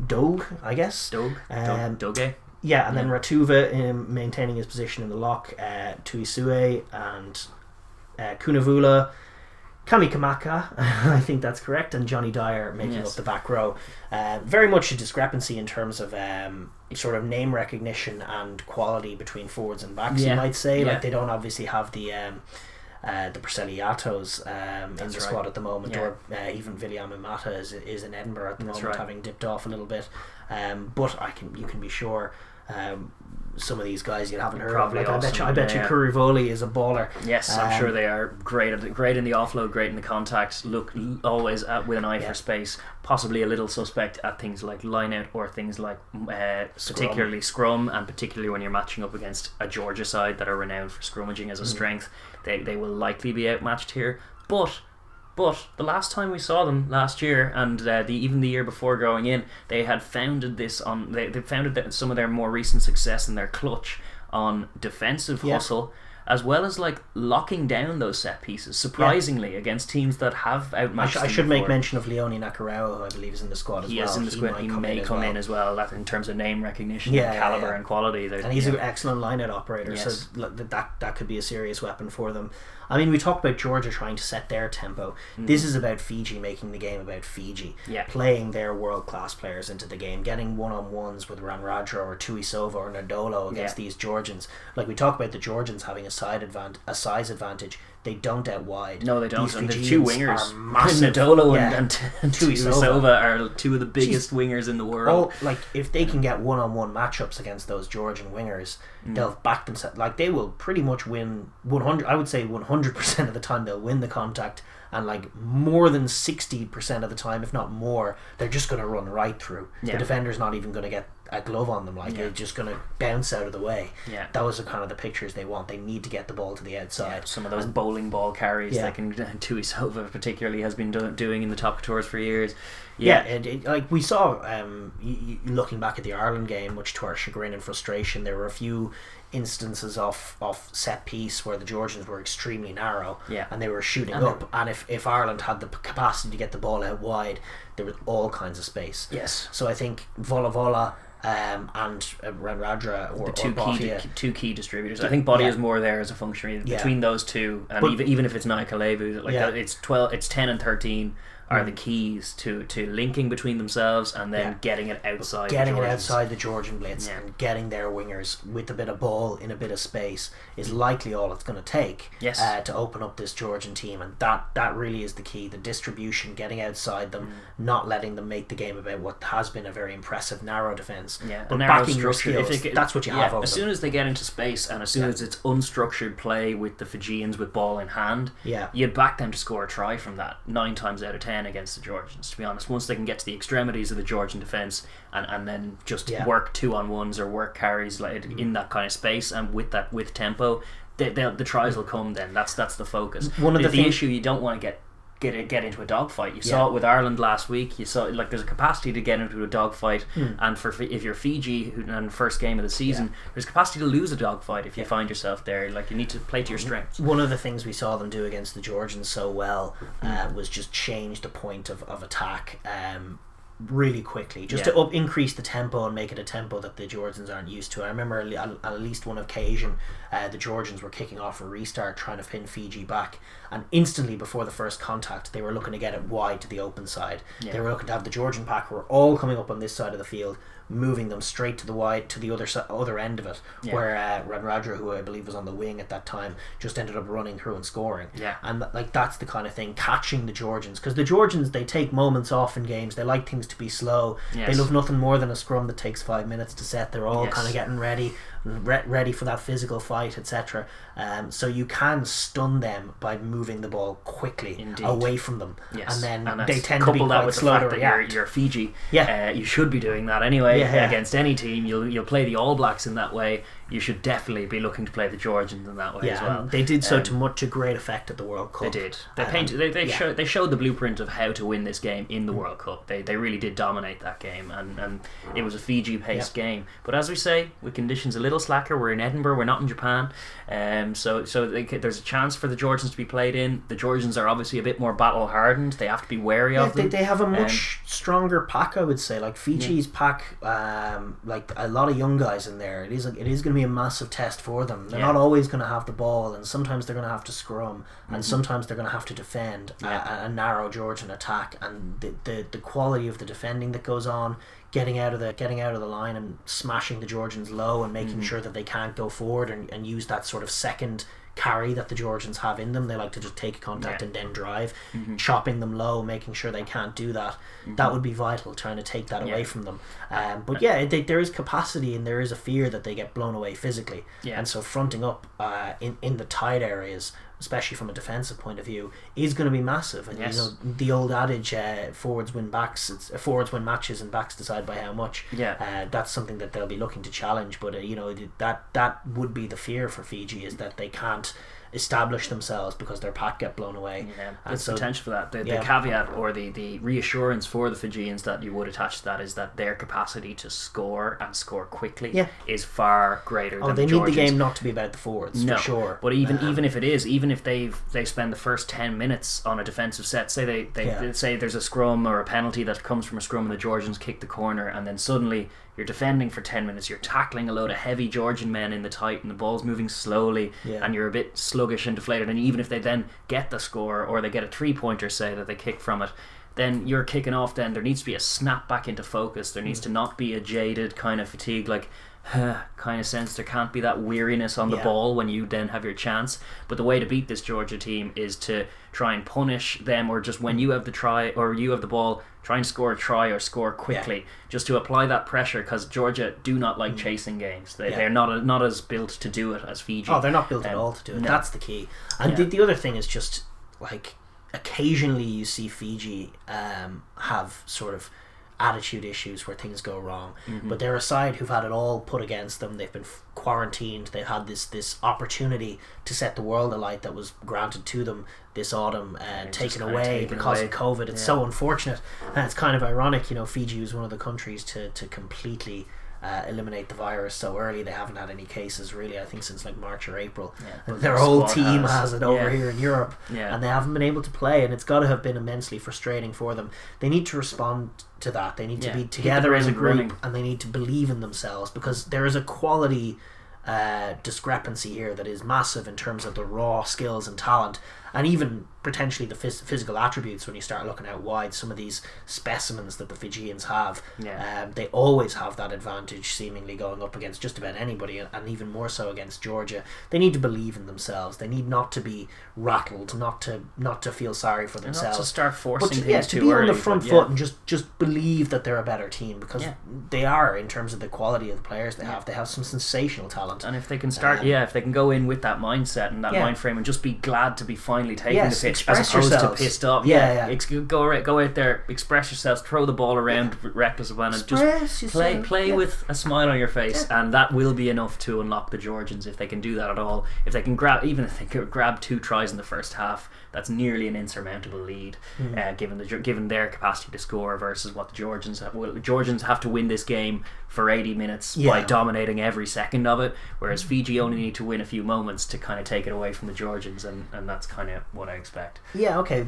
Dogue, I guess. Doge. And then Ratuva maintaining his position in the lock. Tuisue and Kunavula. Kami Kamaka, I think that's correct, and Johnny Dyer making up the back row. Very much a discrepancy in terms of sort of name recognition and quality between forwards and backs, you might say. Like they don't obviously have the the Brasiliatos in the squad at the moment, or even William Mata is in Edinburgh at the moment, having dipped off a little bit. But you can be sure. Some of these guys you haven't heard of. Like, I bet you Currie is a baller. Yes, I'm sure they are great in the offload, great in the contact. Look always with an eye for space. Possibly a little suspect at things like line out or things like particularly scrum, and particularly when you're matching up against a Georgia side that are renowned for scrummaging as a strength. They will likely be outmatched here. But the last time we saw them last year, and even the year before going in, they had founded this on. They founded some of their more recent success in their clutch on defensive hustle, as well as like locking down those set pieces. Surprisingly, against teams that have outmatched. I should make mention of Leone Nakarawa, who I believe is in the squad as well. He is in the squad. He may come in as well. That in terms of name recognition, and caliber, and quality. And he's an excellent line-out operator, so that could be a serious weapon for them. I mean, we talked about Georgia trying to set their tempo. This is about Fiji making the game about Fiji. Playing their world-class players into the game, getting one-on-ones with Ranradra or Tuisova or Nadolo against these Georgians. Like, we talk about the Georgians having a size advantage. They don't out wide. No, they don't. And the two wingers, Nadolo and Tuisova, are two of the biggest wingers in the world. Like, if they can get one-on-one matchups against those Georgian wingers, they'll back themselves. Like, they will pretty much win 100. I would say 100% of the time they'll win the contact, and like more than 60% of the time, if not more, they're just going to run right through. The defender's not even going to get a glove on them. Like, they're just going to bounce out of the way. That was the kind of the pictures they want. They need to get the ball to the outside. Some of those bowling ball carries that Tuisova particularly has been doing in the top tours for years. Like we saw, looking back at the Ireland game, much to our chagrin and frustration, there were a few instances of set piece where the Georgians were extremely narrow and they were shooting up, and if Ireland had the capacity to get the ball out wide, there was all kinds of space. So I think Vola and Ranradra or two key distributors. I think Body is more there as a functionary between those two, and even if it's Naikalevu, like it's 10 and 13 are the keys to linking between themselves and then getting it outside the Georgian blitz and getting their wingers with a bit of ball in a bit of space is likely all it's going to take to open up this Georgian team, and that really is the key. The distribution, getting outside them, not letting them make the game about what has been a very impressive narrow defence, but backing your skills. That's what you have over as soon as they get into space, and as soon as it's unstructured play with the Fijians with ball in hand, you'd back them to score a try from that 9 times out of 10 against the Georgians, to be honest. Once they can get to the extremities of the Georgian defence and then just work 2-on-1s or work carries like in that kind of space, and with tempo, the tries will come. Then that's the focus. One of the issue, you don't want to get into a dogfight. You saw it with Ireland last week. You saw like there's a capacity to get into a dogfight, and if you're Fiji and first game of the season, there's capacity to lose a dogfight if you find yourself there. Like, you need to play to your strengths. One of the things we saw them do against the Georgians so well was just change the point of attack really quickly, just to increase the tempo and make it a tempo that the Georgians aren't used to. I remember at least one occasion the Georgians were kicking off a restart trying to pin Fiji back, and instantly before the first contact they were looking to get it wide to the open side. They were looking to have the Georgian pack who were all coming up on this side of the field, moving them straight to the wide to the other end of it, where Ranradra, who I believe was on the wing at that time, just ended up running through and scoring. And like, that's the kind of thing, catching the Georgians, because the Georgians, they take moments off in games. They like things to be slow. They love nothing more than a scrum that takes 5 minutes to set. They're all kind of getting ready for that physical fight, etc. So you can stun them by moving the ball quickly away from them, and then they tend to be quite slow to react. You're Fiji. You should be doing that anyway. Against any team, you'll play the All Blacks in that way. You should definitely be looking to play the Georgians in that way as well. They did so to great effect at the World Cup. They did. They showed the blueprint of how to win this game in the World Cup. They really did dominate that game, and it was a Fiji-paced game. But as we say, with conditions a little slacker, we're in Edinburgh, we're not in Japan, so there's a chance for the Georgians to be played in. The Georgians are obviously a bit more battle-hardened. They have to be wary of them. They have a much stronger pack, I would say. Like, Fiji's pack, like a lot of young guys in there. It is going to be a massive test for them. They're not always going to have the ball, and sometimes they're going to have to scrum, and sometimes they're going to have to defend a narrow Georgian attack, and the quality of the defending that goes on, getting out of the line and smashing the Georgians low and making sure that they can't go forward and use that sort of second carry that the Georgians have in them. They like to just take contact and then drive, chopping them low, making sure they can't do that. That would be vital, trying to take that away from them. But there is capacity and there is a fear that they get blown away physically. And so fronting up in the tight areas, especially from a defensive point of view, is going to be massive. And you know, the old adage, forwards win matches and backs decide by how much. That's something that they'll be looking to challenge. But you know, that would be the fear for Fiji, is that they can't establish themselves because their pack get blown away. There's potential for that. The caveat or the reassurance for the Fijians that you would attach to that is that their capacity to score and score quickly is far greater than they the need the game not to be about the forwards, for sure. But even if it is, even if they spend the first 10 minutes on a defensive set, say they say there's a scrum or a penalty that comes from a scrum and the Georgians kick the corner, and then suddenly you're defending for 10 minutes, you're tackling a load of heavy Georgian men in the tight and the ball's moving slowly and you're a bit sluggish and deflated, and even if they then get the score or they get a 3-pointer, say, that they kick from it, then you're kicking off. Then there needs to be a snap back into focus. There needs to not be a jaded kind of fatigue, like kind of sense. There can't be that weariness on the ball when you then have your chance. But the way to beat this Georgia team is to try and punish them, or just when you have the try or you have the ball, try and score a try or score quickly, just to apply that pressure, because Georgia do not like chasing games. They're not as built to do it as Fiji. They're not built at all to do it. No. That's the key. And the other thing is just like occasionally you see Fiji have sort of attitude issues where things go wrong, but they're a side who've had it all put against them. They've been quarantined. They've had this opportunity to set the world alight that was granted to them this autumn and taken away because of COVID. It's so unfortunate, and it's kind of ironic. You know, Fiji was one of the countries to completely eliminate the virus so early. They haven't had any cases really, I think, since like March or April. Their whole team has it over here in Europe, and they haven't been able to play, and it's got to have been immensely frustrating for them. They need to respond to that. They need to be together as a group, and they need to believe in themselves, because there is a quality discrepancy here that is massive in terms of the raw skills and talent, and even potentially the physical attributes. When you start looking out wide, some of these specimens that the Fijians have, they always have that advantage seemingly going up against just about anybody, and even more so against Georgia. They need to believe in themselves. They need not to be rattled, not to feel sorry for themselves, not to start forcing things to too be early, on the front foot and just believe that they're a better team, because they are, in terms of the quality of the players they have. They have some sensational talent, and if they can start if they can go in with that mindset and that mind frame and just be glad to be finally taking the pitch, as opposed to pissed off. Go out there, express yourselves, throw the ball around with reckless abandon, just play with a smile on your face, and that will be enough to unlock the Georgians if they can do that at all. If they can if they could grab 2 tries in the first half, that's nearly an insurmountable lead, given their capacity to score versus what the Georgians have. Well, the Georgians have to win this game for 80 minutes by dominating every second of it, whereas Fiji only need to win a few moments to kind of take it away from the Georgians, and that's kind of what I expect. Will we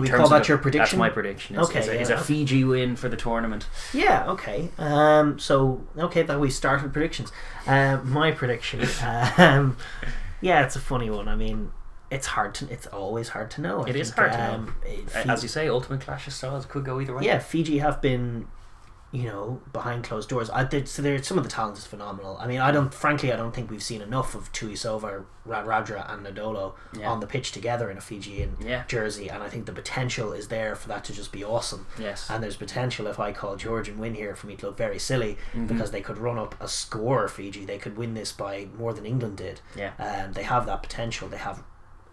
call that your prediction? That's my prediction. Is a Fiji win for the tournament. That we start with predictions. My prediction, it's a funny one. I mean, it's always hard to know. It is hard to know. As you say, ultimate clash of styles could go either way. Yeah, Fiji have been, behind closed doors. Some of the talent is phenomenal. I mean, I don't think we've seen enough of Tuisova, Radradra and Nadolo on the pitch together in a Fijian jersey, and I think the potential is there for that to just be awesome. Yes. And there's potential, if I call Georgian win here, for me to look very silly, because they could run up a score. Fiji, they could win this by more than England did. They have that potential. They have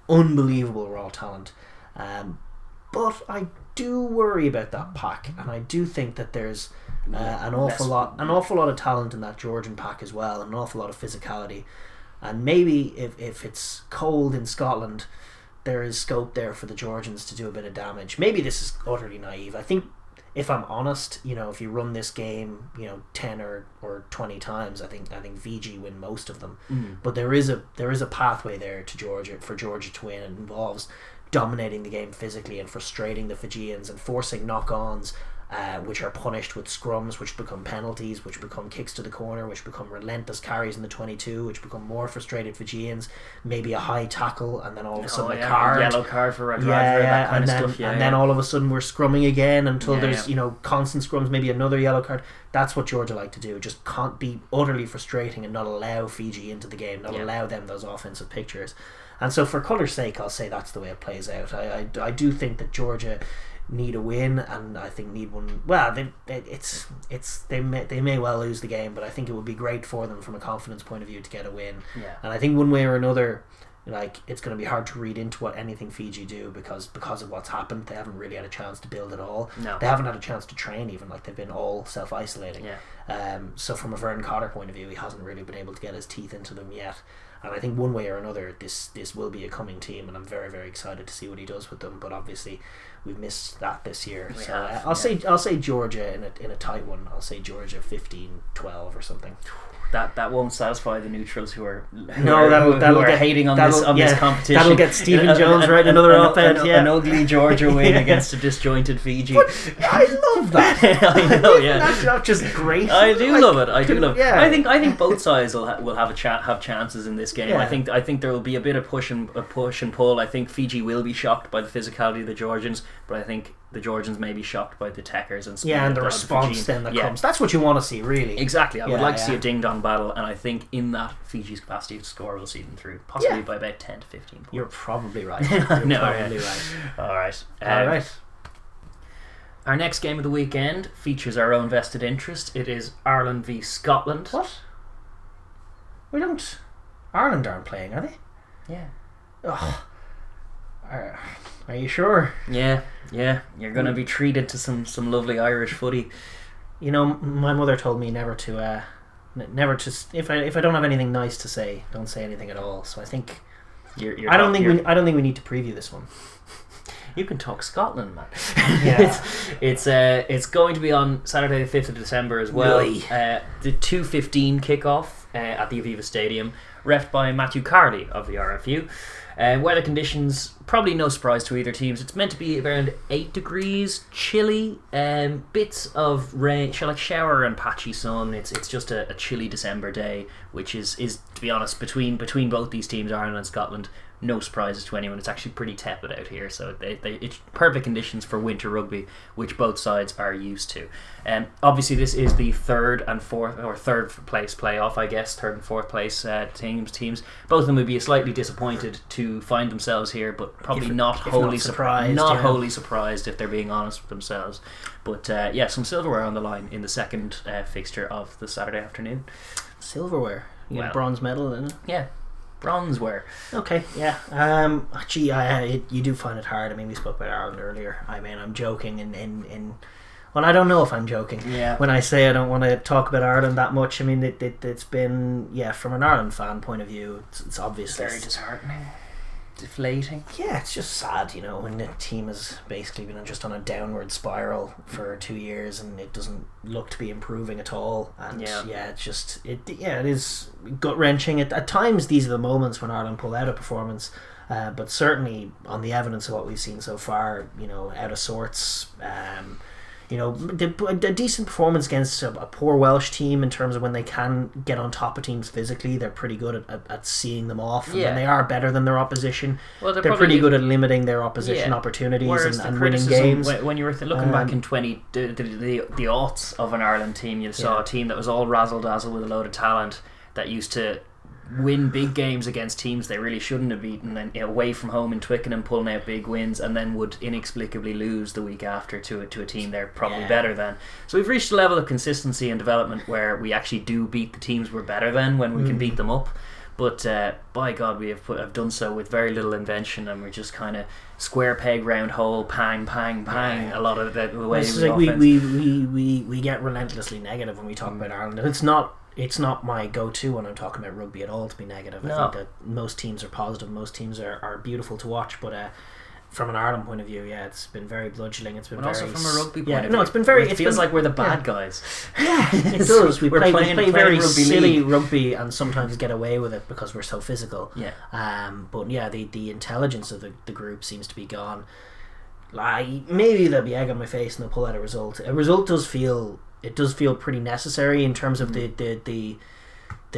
unbelievable raw talent, but I do worry about that pack, and I do think that there's an awful lot of talent in that Georgian pack as well, and an awful lot of physicality. And maybe if it's cold in Scotland, there is scope there for the Georgians to do a bit of damage. Maybe this is utterly naive. I think, if I'm honest, if you run this game, 10 or 20 times, I think Fiji win most of them. But there is a pathway there to Georgia, for Georgia to win. It involves dominating the game physically and frustrating the Fijians and forcing knock-ons which are punished with scrums, which become penalties, which become kicks to the corner, which become relentless carries in the 22, which become more frustrated Fijians, maybe a high tackle, and then all of a sudden a card, yellow card for a driver, that kind of stuff. Then all of a sudden we're scrumming again until there's constant scrums, maybe another yellow card. That's what Georgia like to do. Just can't be utterly frustrating and not allow Fiji into the game, not allow them those offensive pictures. And so for colour's sake, I'll say that's the way it plays out. I do think that Georgia need a win, and I think need one. Well, they may well lose the game, but I think it would be great for them from a confidence point of view to get a win. And I think one way or another, like, it's going to be hard to read into what anything Fiji do because of what's happened. They haven't really had a chance to build at all. They haven't had a chance to train even. Like, they've been all self-isolating. So from a Vern Cotter point of view, he hasn't really been able to get his teeth into them yet. And I think one way or another, this will be a coming team, and I'm very, very excited to see what he does with them. But obviously, we've missed that this year. I'll say Georgia in a tight one. I'll say Georgia 15-12 or something. That won't satisfy the neutrals who are hating on this competition. That'll get Stephen Jones right in another op-ed. An ugly Georgia win against a disjointed Fiji. But I love that. I know, That's not just great. I do love it. I think both sides will have chances in this game. I think there will be a bit of push and pull. I think Fiji will be shocked by the physicality of the Georgians, but I think the Georgians may be shocked by the techers and the response then that comes. That's what you want to see, really. Exactly. I would like to see a ding-dong battle, and I think in that Fiji's capacity to score will see them through, possibly by about 10 to 15 points. You're probably right. Right. All right. Our next game of the weekend features our own vested interest. It is Ireland v Scotland. What? Ireland aren't playing, are they? Yeah. Oh. Are you sure? Yeah. You're going to be treated to some lovely Irish footy. You know, my mother told me never to. If I don't have anything nice to say, don't say anything at all. So I think I don't think we need to preview this one. You can talk Scotland, man. Yeah. It's going to be on Saturday the 5th of December as well. The 2:15 kickoff at the Aviva Stadium, reffed by Matthew Currie of the RFU. Weather conditions, probably no surprise to either teams. It's meant to be around 8 degrees, chilly, bits of rain, like shower and patchy sun. It's just a chilly December day, which is to be honest, between both these teams, Ireland and Scotland, no surprises to anyone. It's actually pretty tepid out here, so it's perfect conditions for winter rugby, which both sides are used to. Obviously, this is the third place playoff, I guess, third and fourth place teams. Both of them would be slightly disappointed to find themselves here, but probably not wholly surprised if they're being honest with themselves. But some silverware on the line in the second fixture of the Saturday afternoon. Silverware? You get a bronze medal, isn't it? Yeah. Bronzeware. Okay, yeah. You do find it hard. I mean, we spoke about Ireland earlier. I mean, I'm joking well, I don't know if I'm joking when I say I don't want to talk about Ireland that much. I mean, it's been, from an Ireland fan point of view, it's obviously very disheartening, deflating. Yeah, it's just sad, when the team has basically been just on a downward spiral for 2 years and it doesn't look to be improving at all. And it is gut wrenching. At times, these are the moments when Ireland pull out a performance. But certainly on the evidence of what we've seen so far, out of sorts. A decent performance against a poor Welsh team in terms of when they can get on top of teams physically. They're pretty good at seeing them off, and when they are better than their opposition, they're pretty good at limiting their opposition opportunities and winning games. When you were looking back in the aughts of an Ireland team, you saw a team that was all razzle-dazzle with a load of talent that used to win big games against teams they really shouldn't have beaten, and away from home in Twickenham pulling out big wins, and then would inexplicably lose the week after to a team they're probably better than. So we've reached a level of consistency and development where we actually do beat the teams we're better than when we can beat them up. But by God, we have done so with very little invention, and we're just kind of square peg round hole, pang pang pang. A lot of the way we get relentlessly negative when we talk about Ireland, and it's not my go-to when I'm talking about rugby at all to be negative. I think that most teams are positive, most teams are beautiful to watch, but from an Ireland point of view, it's been very bludgeoning. It's been also from a rugby point of view. No, it's been very. It feels like we're the bad guys. Yeah, it does. We play very silly rugby and sometimes get away with it because we're so physical. Yeah. But the intelligence of the group seems to be gone. like maybe they'll be egg on my face and they'll pull out a result. A result does feel pretty necessary in terms of the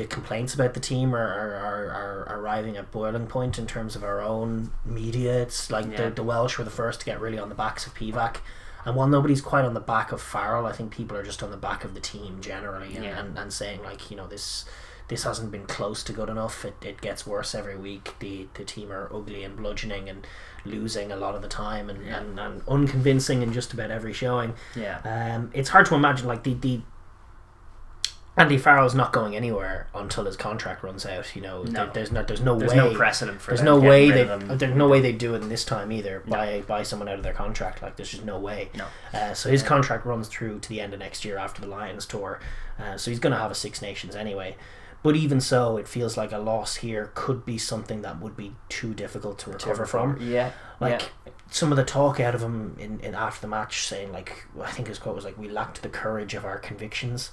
complaints about the team are arriving at boiling point in terms of our own media. It's like the Welsh were the first to get really on the backs of Pivac, and while nobody's quite on the back of Farrell, I think people are just on the back of the team generally, and saying like, you know, this hasn't been close to good enough. It gets worse every week. The team are ugly and bludgeoning and losing a lot of the time and unconvincing in just about every showing. It's hard to imagine like the Andy Farrell's not going anywhere until his contract runs out. You know, there's no precedent for. There's no way they do it in this time either. Buy someone out of their contract. Like, there's just no way. So his contract runs through to the end of next year after the Lions tour. So he's going to have a Six Nations anyway. But even so, it feels like a loss here could be something that would be too difficult to recover from. Some of the talk out of him in after the match, saying like, I think his quote was like, "We lacked the courage of our convictions,"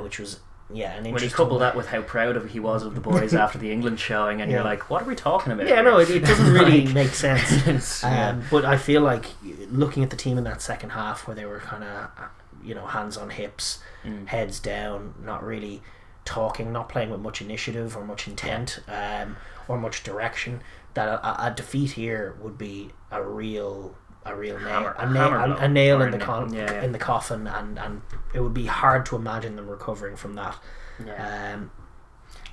which was an interesting. When you couple that with how proud he was of the boys after the England showing, and you're like, what are we talking about? It doesn't really make sense. But I feel like looking at the team in that second half, where they were kind of, you know, hands on hips, heads down, not really talking, not playing with much initiative or much intent, or much direction, that a defeat here would be a real nail in the coffin, and it would be hard to imagine them recovering from that.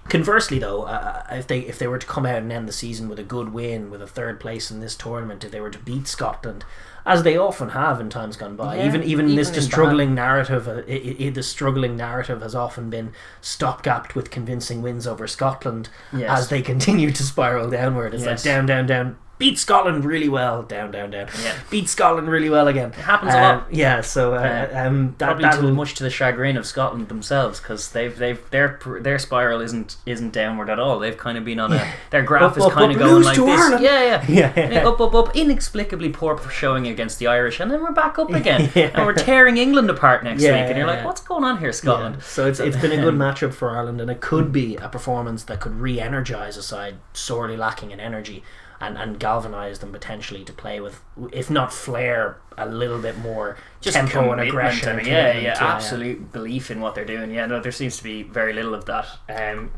Conversely, though, if they were to come out and end the season with a good win, with a third place in this tournament, if they were to beat Scotland, as they often have in times gone by, even this struggling narrative, the struggling narrative has often been stopgapped with convincing wins over Scotland as they continue to spiral downward. It's like down, down, down. Beat Scotland really well, down, down, down. Beat Scotland really well again. It happens a lot. Probably much to the chagrin of Scotland themselves, because their spiral isn't downward at all. They've kind of been on their graph is kind of going like this. Up, inexplicably poor showing against the Irish, and then we're back up again, and we're tearing England apart next week, and you're like, what's going on here, Scotland? So it's been a good matchup for Ireland, and it could be a performance that could re-energise a side sorely lacking in energy. And galvanise them potentially to play with, if not flair, a little bit more just tempo and aggression. Absolute belief in what they're doing. There seems to be very little of that.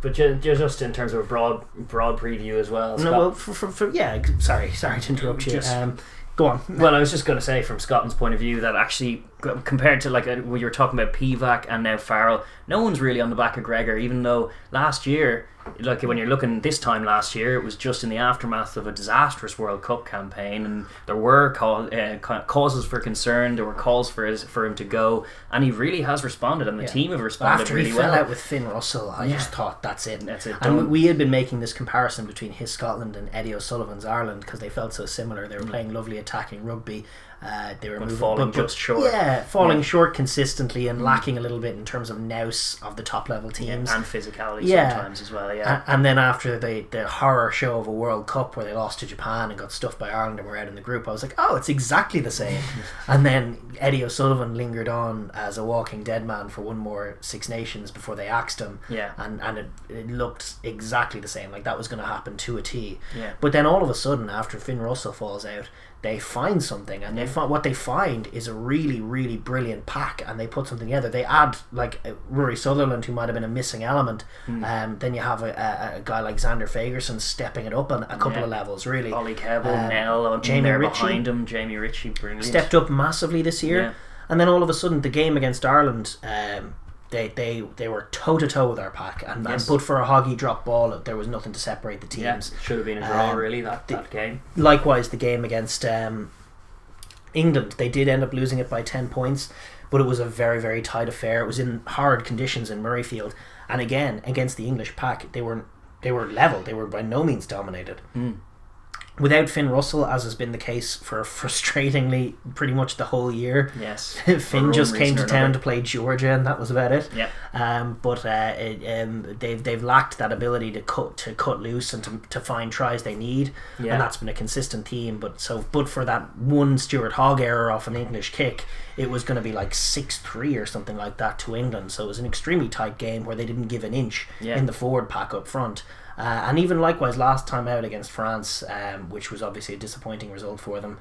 But just in terms of a broad preview as well. Sorry to interrupt you. Go on. Well, I was just going to say, from Scotland's point of view, that actually, compared to like when you were talking about Pivac and now Farrell, no one's really on the back of Gregor, even though last year, like when you're looking this time last year, it was just in the aftermath of a disastrous World Cup campaign, and there were causes for concern, there were calls for him to go, and he really has responded, and the team have responded really well. After he fell out with Finn Russell, I just thought that's it. And we had been making this comparison between his Scotland and Eddie O'Sullivan's Ireland, because they felt so similar. They were playing lovely attacking rugby. They were falling short consistently, and lacking a little bit in terms of nous of the top level teams and physicality sometimes as well. And then after the horror show of a World Cup where they lost to Japan and got stuffed by Ireland and were out in the group, I was like, oh, it's exactly the same. And then Eddie O'Sullivan lingered on as a walking dead man for one more Six Nations before they axed him. And it looked exactly the same, like that was going to happen to a T. But then all of a sudden, after Finn Russell falls out, they find something, and what they find is a really, really brilliant pack, and they put something together. They add like Rory Sutherland, who might have been a missing element. Then you have a guy like Xander Fagerson stepping it up on a couple of levels, really. Ollie Keble, Nell, Jamie Ritchie behind him. Jamie Ritchie, brilliant. Stepped up massively this year. And then all of a sudden, the game against Ireland, they were toe to toe with our pack, and but for a Hoggy drop ball, there was nothing to separate the teams. Should have been a draw, really, that game. Likewise, the game against England, they did end up losing it by 10 points, but it was a very, very tight affair. It was in hard conditions in Murrayfield, and again against the English pack, they were level. They were by no means dominated. Without Finn Russell, as has been the case for frustratingly pretty much the whole year. Finn just came to town to play Georgia, and that was about it. But they've lacked that ability to cut loose and to find tries they need, and that's been a consistent theme. But for that one Stuart Hogg error off an English kick, it was going to be like 6-3 or something like that to England. So it was an extremely tight game where they didn't give an inch in the forward pack up front. And even likewise last time out against France, which was obviously a disappointing result for them,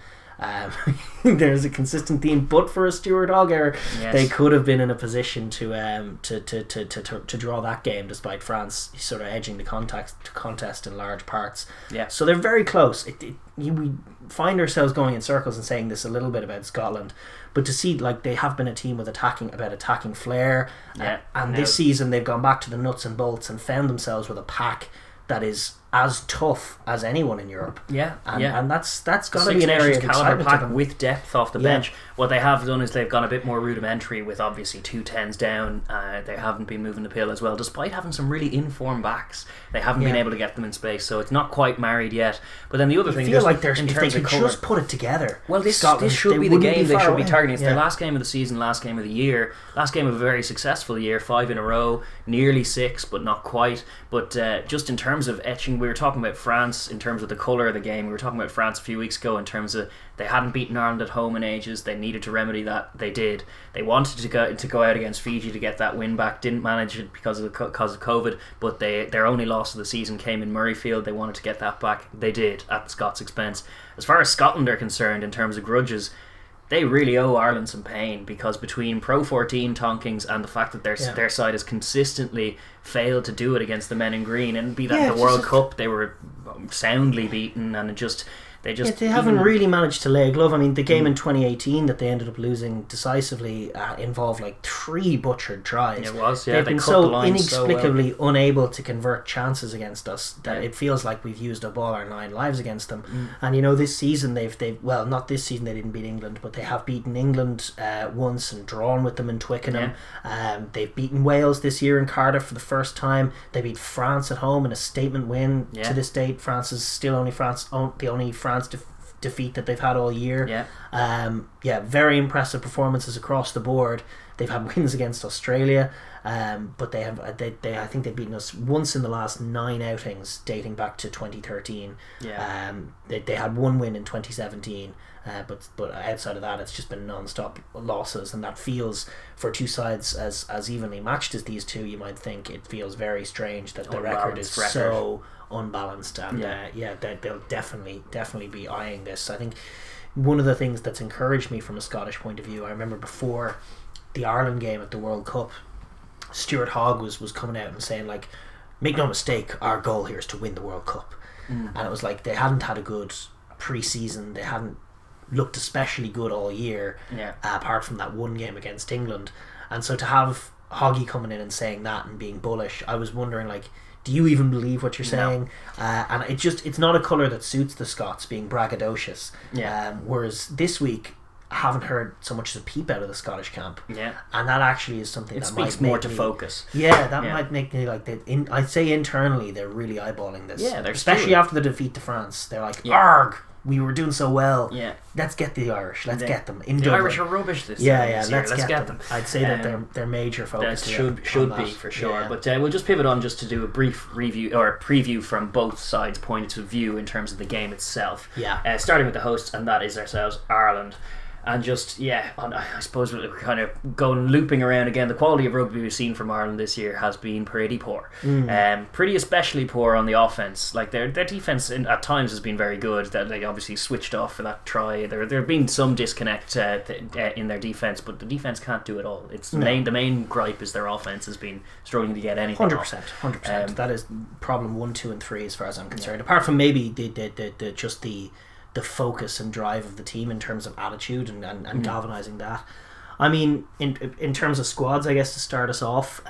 There's a consistent theme, but for a Stuart Hogg error, they could have been in a position to draw that game, despite France sort of edging the contest in large parts. Yeah. So they're very close. We find ourselves going in circles and saying this a little bit about Scotland, but to see like they have been a team with attacking flair, and this season they've gone back to the nuts and bolts and found themselves with a pack that is as tough as anyone in Europe. And that's got to be an area of excitement pack with depth off the bench. What they have done is they've gone a bit more rudimentary with obviously 2 10s down. They haven't been moving the pill as well, despite having some really informed backs. They haven't been able to get them in space, so it's not quite married yet. But then the other thing, feel like if they could just put it together. Well, this should be the game they should be targeting. It's their last game of the season, last game of the year, last game of a very successful year, 5 in a row, nearly 6, but not quite. But just in terms of etching, we were talking about France in terms of the colour of the game. We were talking about France a few weeks ago in terms of they hadn't beaten Ireland at home in ages. They needed to remedy that. They did. They wanted to go out against Fiji to get that win back. Didn't manage it because of COVID. But their only loss of the season came in Murrayfield. They wanted to get that back. They did at the Scots' expense. As far as Scotland are concerned, in terms of grudges, they really owe Ireland some pain, because between Pro 14 tonkings and the fact that their side has consistently failed to do it against the men in green, and be that the World Cup, they were soundly beaten, and they haven't really managed to lay a glove. I mean, the game in 2018 that they ended up losing decisively involved like 3 butchered tries. It was, They've been so inexplicably unable to convert chances against us that it feels like we've used up all our 9 lives against them. And this season they've well, not this season, they didn't beat England, but they have beaten England once and drawn with them in Twickenham. They've beaten Wales this year in Cardiff for the first time. They beat France at home in a statement win. To this date, France is still the only France defeat that they've had all year. Very impressive performances across the board. They've had wins against Australia, but they I think they've beaten us once in the last 9 outings dating back to 2013. They had 1 win in 2017, but outside of that it's just been non-stop losses, and that feels, for 2 sides as evenly matched as these two, you might think it feels very strange that the record is so unbalanced, and they'll definitely be eyeing this. I think one of the things that's encouraged me from a Scottish point of view, I remember before the Ireland game at the World Cup, Stuart Hogg was coming out and saying, like, make no mistake, our goal here is to win the World Cup. And it was like they hadn't had a good pre-season, they hadn't looked especially good all year, apart from that 1 game against England. And so to have Hoggy coming in and saying that and being bullish, I was wondering, like, do you even believe what you're saying? And it's not a colour that suits the Scots, being braggadocious. Whereas this week, I haven't heard so much as a peep out of the Scottish camp. And that actually is something that speaks might more to focus. Might make me like, I'd say internally they're really eyeballing this. Especially after the defeat to France. They're like, arg! We were doing so well. Let's get the Irish. Let's get them. In Dublin. Irish are rubbish this year. Let's get them. I'd say that their major focus should be for sure. But we'll just pivot on just to do a brief review or a preview from both sides' points of view in terms of the game itself. Starting with the hosts, and that is ourselves, Ireland. And just, I suppose we're kind of looping around again. The quality of rugby we've seen from Ireland this year has been pretty poor. Pretty especially poor on the offence. Like their defence at times has been very good. That they obviously switched off for that try. There have been some disconnect in their defence, but the defence can't do it all. The main gripe is their offence has been struggling to get anything. 100%. That is problem 1, 2 and 3 as far as I'm concerned. Apart from maybe the focus and drive of the team in terms of attitude and galvanising that. I mean, in terms of squads, I guess, to start us off,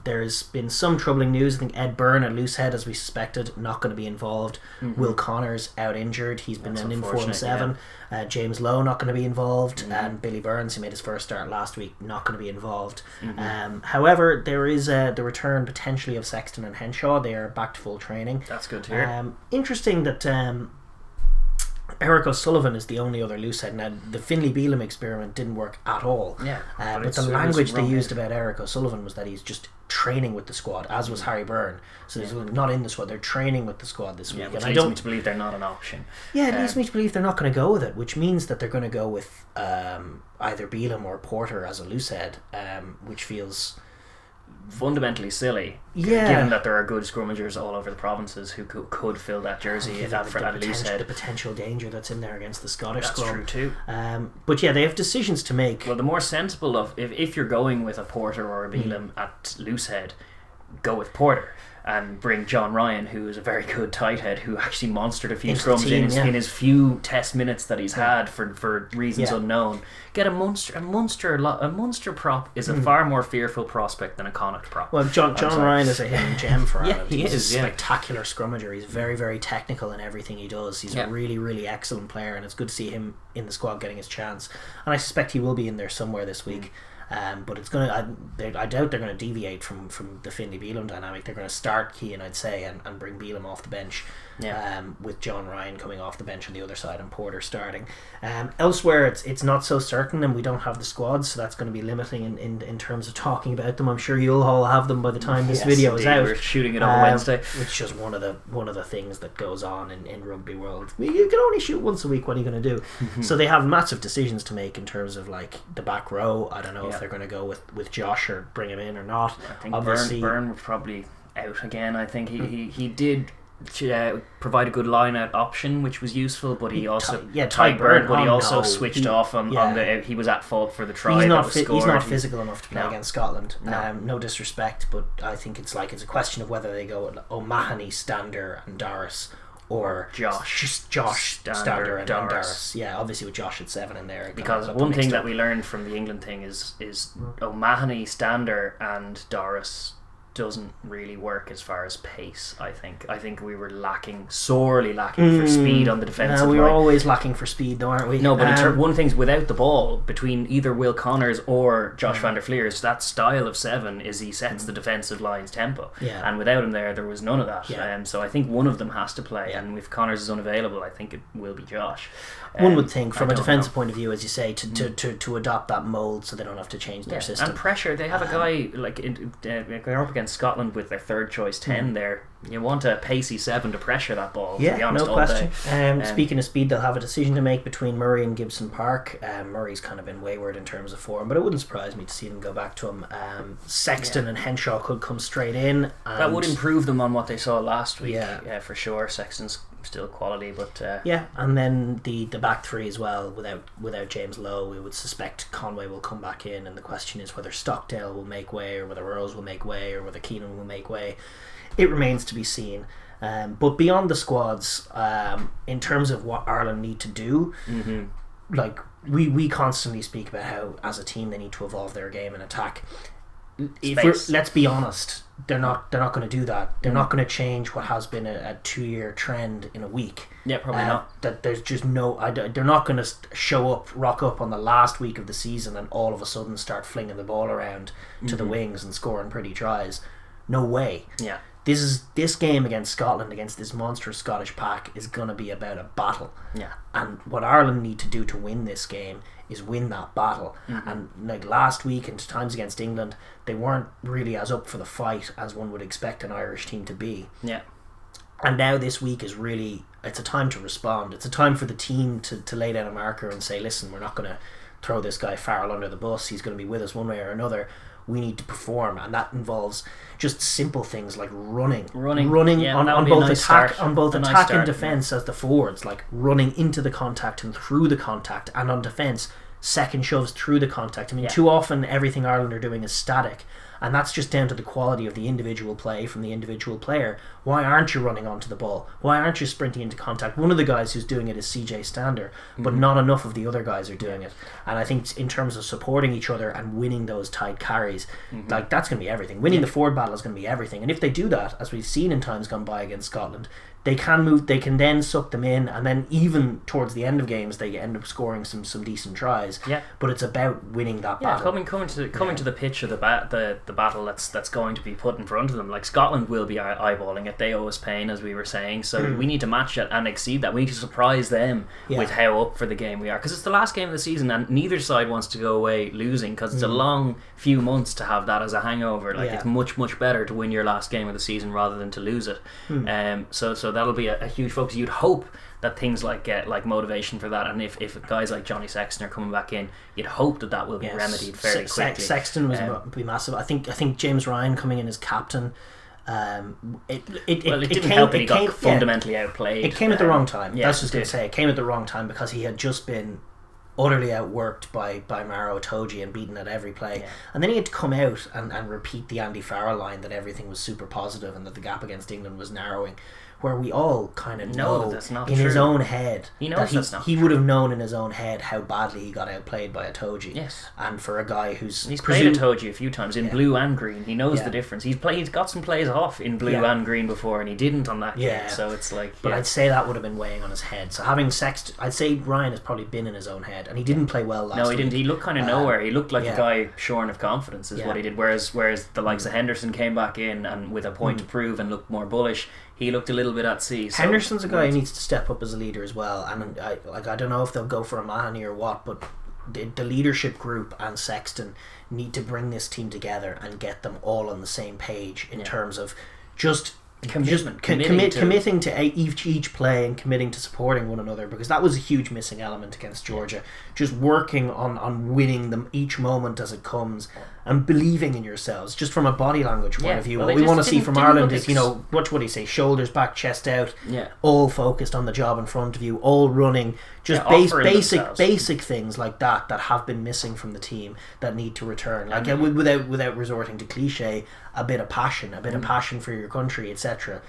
there's been some troubling news. I think Ed Byrne at loosehead, as we suspected, not going to be involved. Will Connors out injured. He's been in Form 7. James Lowe not going to be involved. And Billy Burns, who made his first start last week, not going to be involved. However, there is the return potentially of Sexton and Henshaw. They are back to full training. That's good to hear. Interesting that Eric O'Sullivan is the only other loosehead. Now, the Finlay Beelum experiment didn't work at all. But the language they used about Eric O'Sullivan was that he's just training with the squad, as was Harry Byrne. So he's not in the squad. They're training with the squad this week. Which leads me to believe they're not an option. It leads me to believe they're not going to go with it, which means that they're going to go with either Beelum or Porter as a loosehead, which feels fundamentally silly. Given that there are good scrummagers all over the provinces who could fill that jersey at Loosehead. The potential danger that's in there against the Scottish That's scrum. true too. But yeah, they have decisions to make. Well, the more sensible of if you're going with a Porter or a Beelum at Loosehead, go with Porter. And bring John Ryan, who is a very good tight head, who actually monstered a few scrums in his few test minutes that he's had for reasons unknown. Get a Munster prop is a far more fearful prospect than a Connacht prop. Well, John Ryan is a hidden gem for Ireland. He's a spectacular scrummager. He's very, very technical in everything he does. He's a really, really excellent player, and it's good to see him in the squad getting his chance. And I suspect he will be in there somewhere this week. But it's going to. I doubt they're going to deviate from the Finlay Beelum dynamic. They're going to start Keane, I'd say, and bring Beelum off the bench. With John Ryan coming off the bench on the other side and Porter starting. Elsewhere, it's not so certain, and we don't have the squads, so that's going to be limiting in terms of talking about them. I'm sure you'll all have them by the time this video is out. We're shooting it on Wednesday, which is just one of the things that goes on in rugby world. You can only shoot once a week. What are you going to do? So they have massive decisions to make in terms of like the back row. I don't know if they're going to go with Josh or bring him in or not. I think Byrne was probably out again. I think he did provide a good line out option, which was useful, but he also Ty Byrne, but he also switched off on the. He was at fault for the try. He's not physical enough to play against Scotland. No disrespect, but I think it's a question of whether they go with O'Mahony, Stander, and Daragh, or Josh Stander and Daragh. Yeah, obviously with Josh at 7 in there. Because one thing that we learned from the England thing is O'Mahony, Stander, and Daragh doesn't really work as far as pace. I think we were sorely lacking for speed on the defensive line. We were always lacking for speed though, aren't we? No, but one thing's without the ball, between either Will Connors or Josh van der Vliers, that style of 7 is he sets the defensive line's tempo, and without him there was none of that. So I think one of them has to play, and if Connors is unavailable, I think it will be Josh. One would think from a defensive point of view, as you say, to adopt that mould so they don't have to change their system. And pressure, they have a guy like going up against Scotland with their third choice 10 there. You want a pacey 7 to pressure that ball, to be honest, no question. Speaking of speed, they'll have a decision to make between Murray and Gibson Park. Murray's kind of been wayward in terms of form, but it wouldn't surprise me to see them go back to him. Sexton and Henshaw could come straight in. That would improve them on what they saw last week, for sure. Sexton's still quality, but and then the back three as well. Without James Lowe, we would suspect Conway will come back in, and the question is whether Stockdale will make way, or whether Earls will make way, or whether Keenan will make way. It remains to be seen. But beyond the squads, in terms of what Ireland need to do, like we constantly speak about how as a team they need to evolve their game and attack. Let's be honest, they're not going to do that. They're not going to change what has been a 2-year trend in a week. Yeah, probably not. That there's just they're not going to rock up on the last week of the season and all of a sudden start flinging the ball around to the wings and scoring pretty tries. No way. Yeah. This game against Scotland, against this monstrous Scottish pack, is going to be about a battle. Yeah. And what Ireland need to do to win this game is win that battle. And like last week and times against England, they weren't really as up for the fight as one would expect an Irish team to be. Yeah. And now this week is really, it's a time to respond. It's a time for the team to lay down a marker and say, listen, we're not going to throw this guy Farrell under the bus. He's going to be with us one way or another. We need to perform, and that involves just simple things like running on both attack and defence as the forwards, like running into the contact and through the contact, and on defence, second shoves through the contact. I mean, too often everything Ireland are doing is static, and that's just down to the quality of the individual play from the individual player. Why aren't you running onto the ball? Why aren't you sprinting into contact? One of the guys who's doing it is CJ Stander, but not enough of the other guys are doing it. And I think in terms of supporting each other and winning those tight carries, like that's going to be everything. Winning the forward battle is going to be everything. And if they do that, as we've seen in times gone by against Scotland, they can then suck them in, and then even towards the end of games they end up scoring some decent tries. But it's about winning that battle. Coming to the pitch of the battle that's going to be put in front of them. Like Scotland will be eyeballing it. They owe us pain, as we were saying, so we need to match it and exceed that. We need to surprise them with how up for the game we are, because it's the last game of the season and neither side wants to go away losing, because it's a long few months to have that as a hangover. Like it's much better to win your last game of the season rather than to lose it. So that'll be a huge focus. You'd hope that things like motivation for that, and if guys like Johnny Sexton are coming back in, you'd hope that will be remedied fairly quickly. Sexton would be massive. I think James Ryan coming in as captain. It didn't help that he got fundamentally outplayed. It came at the wrong time. That's what I was going to say. It came at the wrong time because he had just been utterly outworked by Maro Itoje and beaten at every play, and then he had to come out and repeat the Andy Farrell line that everything was super positive and that the gap against England was narrowing, where we all kind of know that's not in true. His own head he knows that he would have known in his own head how badly he got outplayed by Itoje. Yes, and for a guy he's played Itoje a few times in blue and green, he knows the difference. He's got some plays off in blue and green before, and he didn't on that game. So it's like, but I'd say that would have been weighing on his head. So having Sexton, I'd say Ryan has probably been in his own head, and he didn't play well last week. No, he didn't. He looked kind of nowhere. He looked like a guy shorn of confidence, is what he did. Whereas the likes of Henderson came back in and with a point to prove and looked more bullish. He looked a little bit at sea. So Henderson's a guy who needs to step up as a leader as well, and I don't know if they'll go for a Mahoney or what, but the leadership group and Sexton need to bring this team together and get them all on the same page in terms of just committing to each play and committing to supporting one another, because that was a huge missing element against Georgia. Just working on winning them each moment as it comes and believing in yourselves, just from a body language point of view. What we want to see from Ireland is, what do you say, shoulders back, chest out, all focused on the job in front of you, all running, just basic things like that have been missing from the team that need to return. Like without resorting to cliche, a bit of passion for your country, etc.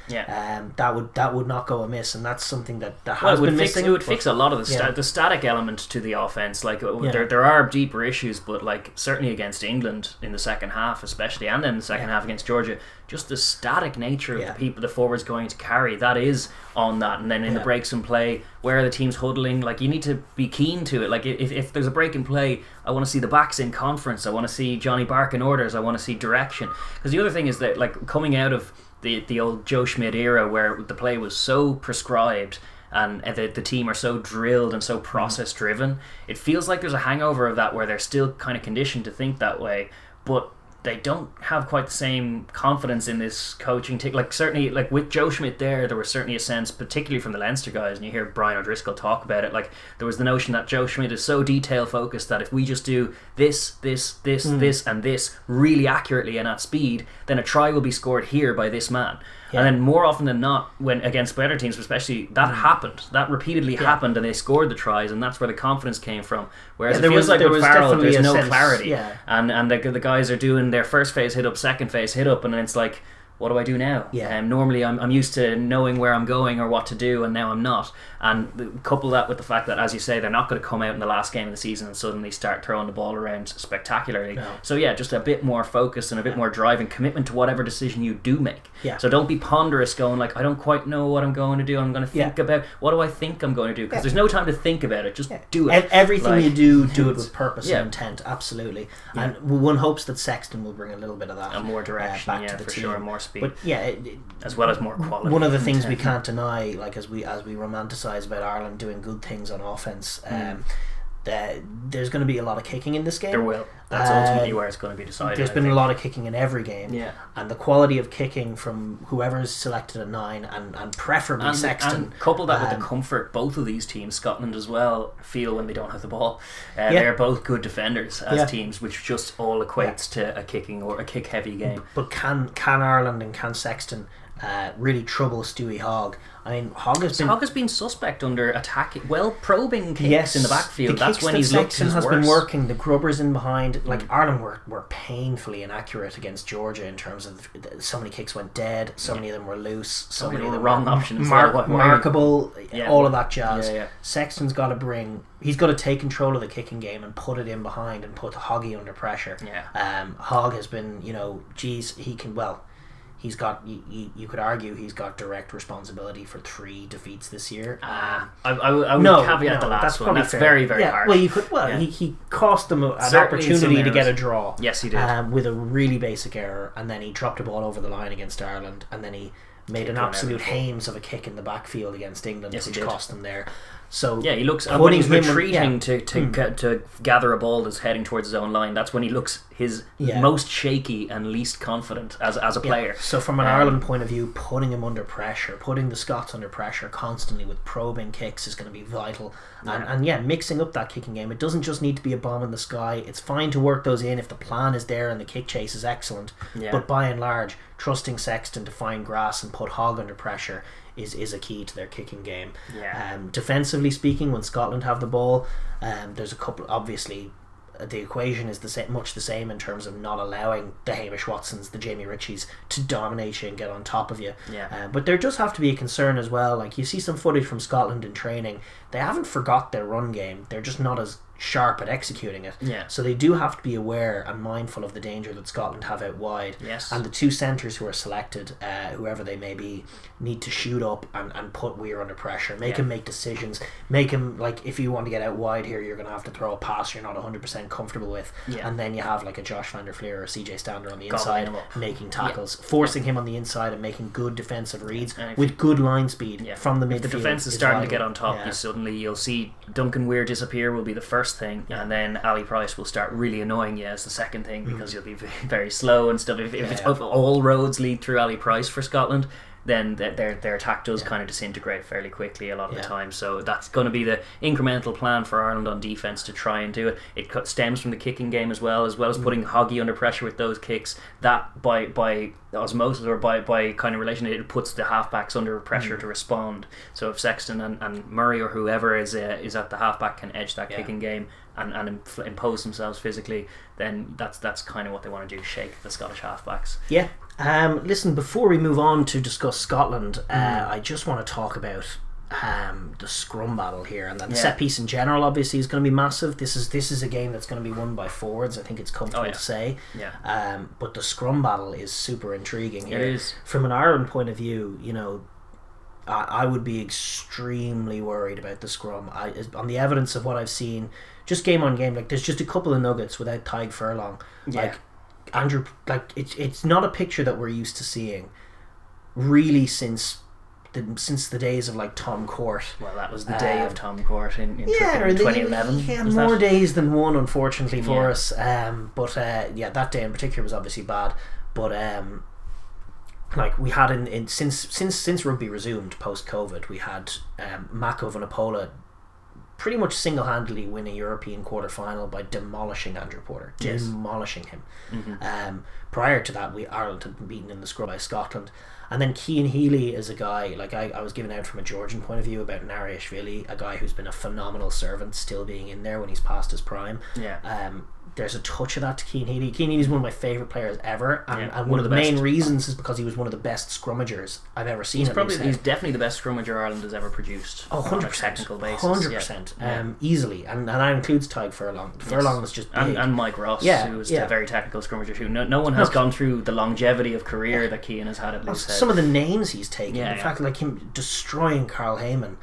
That would not go amiss, and that's something that has been missing. It would fix a lot of the static element to the offense. Like there are deeper issues, but like certainly against England in the second half, especially, and then the second half against Georgia, just the static nature of the forwards going to carry, that is on that. And then in the breaks in play, where are the teams huddling? Like, you need to be keen to it. Like, if there's a break in play, I want to see the backs in conference. I want to see Johnny barking orders. I want to see direction. Because the other thing is that, like, coming out of the old Joe Schmidt era, where the play was so prescribed and the team are so drilled and so process driven, it feels like there's a hangover of that, where they're still kind of conditioned to think that way, but they don't have quite the same confidence in this coaching like certainly, like with Joe Schmidt there was certainly a sense, particularly from the Leinster guys, and you hear Brian O'Driscoll talk about it, like there was the notion that Joe Schmidt is so detail focused that if we just do this and this really accurately and at speed, then a try will be scored here by this man. And then more often than not, when against better teams especially, that repeatedly happened, and they scored the tries, and that's where the confidence came from. Whereas it feels like with Farrell, there's no clarity, and the guys are doing their first phase hit up, second phase hit up, and then it's like, what do I do now? Normally I'm used to knowing where I'm going or what to do, and now I'm not. And couple that with the fact that, as you say, they're not going to come out in the last game of the season and suddenly start throwing the ball around spectacularly. So just a bit more focus and a bit more drive and commitment to whatever decision you do make. So don't be ponderous, going like, I don't quite know what I'm going to do. I'm going to think about, what do I think I'm going to do? Because there's no time to think about it. Just do it. Everything you do it with purpose and intent. Absolutely. And one hopes that Sexton will bring a little bit of that, and more direction, back to the for team. Sure, more speed. But as well as more quality. One of the things we can't deny, like as we romanticize about Ireland doing good things on offense, there's going to be a lot of kicking in this game. There will. That's ultimately where it's going to be decided. There's been a lot of kicking in every game, and the quality of kicking from whoever's selected at 9 and preferably Sexton. And couple that with the comfort both of these teams, Scotland as well, feel when they don't have the ball. They're both good defenders as teams, which just all equates to a kicking or a kick heavy game. But can Ireland and can Sexton really trouble Stewie Hogg? I mean, Hogg has been suspect under attack, probing kicks in the backfield. That's when he's looked his worst. Been working. The grubbers in behind. Like Ireland were painfully inaccurate against Georgia in terms of so many kicks went dead. So many of them were loose. So many of them were wrong options. Markable. All of that jazz. Sexton's got to bring. He's got to take control of the kicking game and put it in behind and put Hoggy under pressure. Hogg has been. He can He's got. You could argue he's got direct responsibility for 3 defeats this year. I would caveat the last one. That's very, very hard. Well, you could. He cost them an opportunity to get a draw. Yes, he did. With a really basic error, and then he dropped a ball over the line against Ireland, and then he made an absolute hames of a kick in the backfield against England, which cost them there. So yeah, he looks when he's retreating to gather a ball that's heading towards his own line. That's when he looks his most shaky and least confident as a player. So from an Ireland point of view, putting him under pressure, putting the Scots under pressure constantly with probing kicks is going to be vital. And mixing up that kicking game. It doesn't just need to be a bomb in the sky. It's fine to work those in if the plan is there and the kick chase is excellent. But by and large, trusting Sexton to find grass and put Hogg under pressure is a key to their kicking game. Defensively speaking, when Scotland have the ball, there's a couple. Obviously, the equation is much the same in terms of not allowing the Hamish Watsons, the Jamie Ritchies to dominate you and get on top of you. But there does have to be a concern as well. Like, you see some footage from Scotland in training, they haven't forgot their run game. They're just not as sharp at executing it. So they do have to be aware and mindful of the danger that Scotland have out wide. And the two centres who are selected, whoever they may be, need to shoot up and put Weir under pressure. Make him make decisions. Make him, like, if you want to get out wide here, you're going to have to throw a pass you're not 100% comfortable with. And then you have like a Josh van der Fleer or a CJ Stander on the inside making tackles, forcing him on the inside and making good defensive reads with good line speed from the midfield. If the defence is starting to get on top, you'll see Duncan Weir disappear will be the first thing, and then Ali Price will start really annoying you as the second thing, because you'll be very slow and stuff. If all roads lead through Ali Price for Scotland, then their attack does kind of disintegrate fairly quickly a lot of the time. So that's going to be the incremental plan for Ireland on defence to try and do it. It stems from the kicking game as well as putting Hoggy under pressure with those kicks. That by osmosis or by kind of relation, it puts the halfbacks under pressure to respond. So if Sexton and Murray or whoever is at the halfback can edge that kicking game and impose themselves physically, then that's kind of what they want to do, shake the Scottish halfbacks. Listen, before we move on to discuss Scotland, I just want to talk about the scrum battle here, and then the set piece in general obviously is going to be massive. This is a game that's going to be won by forwards, I think it's comfortable to say. But the scrum battle is super intriguing here. It is. From an Ireland point of view, you know, I would be extremely worried about the scrum. On the evidence of what I've seen, just game on game, like, there's just a couple of nuggets without Tadhg Furlong. Like, Andrew, like, it's not a picture that we're used to seeing really since the days of like Tom Court. Well, that was the day of Tom Court in 2011. More days than one, unfortunately for us. But that day in particular was obviously bad. But like, we had since rugby resumed post COVID, we had Mako Vunipola pretty much single-handedly win a European quarter-final by demolishing Andrew Porter, demolishing him. Prior to that, Ireland had been beaten in the scrum by Scotland. And then Cian Healy is a guy, like, I was given out from a Georgian point of view about Nariashvili, a guy who's been a phenomenal servant, still being in there when he's past his prime. There's a touch of that to Cian Healy. Cian Healy's one of my favourite players ever, and one of the main reasons is because he was one of the best scrummagers I've ever seen. He's definitely the best scrummager Ireland has ever produced. 100%, on a technical basis. 100%, easily, and that includes Tadhg Furlong. Furlong was just big. And Mike Ross, who was a very technical scrummager too. No one has gone through the longevity of career that Cian has had at Loosehead. Some of the names he's taken, in fact, like him destroying Carl Heyman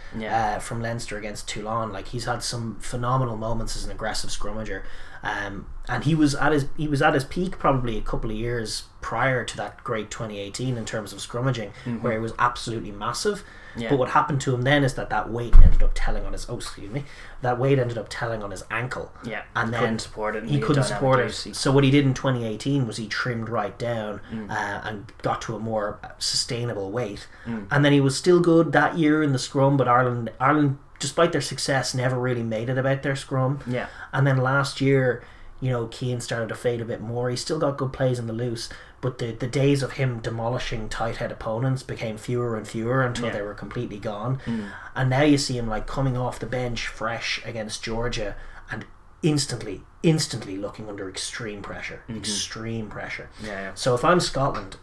from Leinster against Toulon, like, he's had some phenomenal moments as an aggressive scrummager. And he was at his peak probably a couple of years prior to that great 2018 in terms of scrummaging, where he was absolutely massive. But what happened to him then is that weight ended up telling on his ankle. And then he couldn't support it. So what he did in 2018 was he trimmed right down and got to a more sustainable weight. And then he was still good that year in the scrum, but Ireland, despite their success, never really made it about their scrum. And then last year, you know, Cian started to fade a bit more. He still got good plays in the loose, but the days of him demolishing tight head opponents became fewer and fewer until they were completely gone. And now you see him, like, coming off the bench fresh against Georgia and instantly looking under extreme pressure. So if I'm Scotland,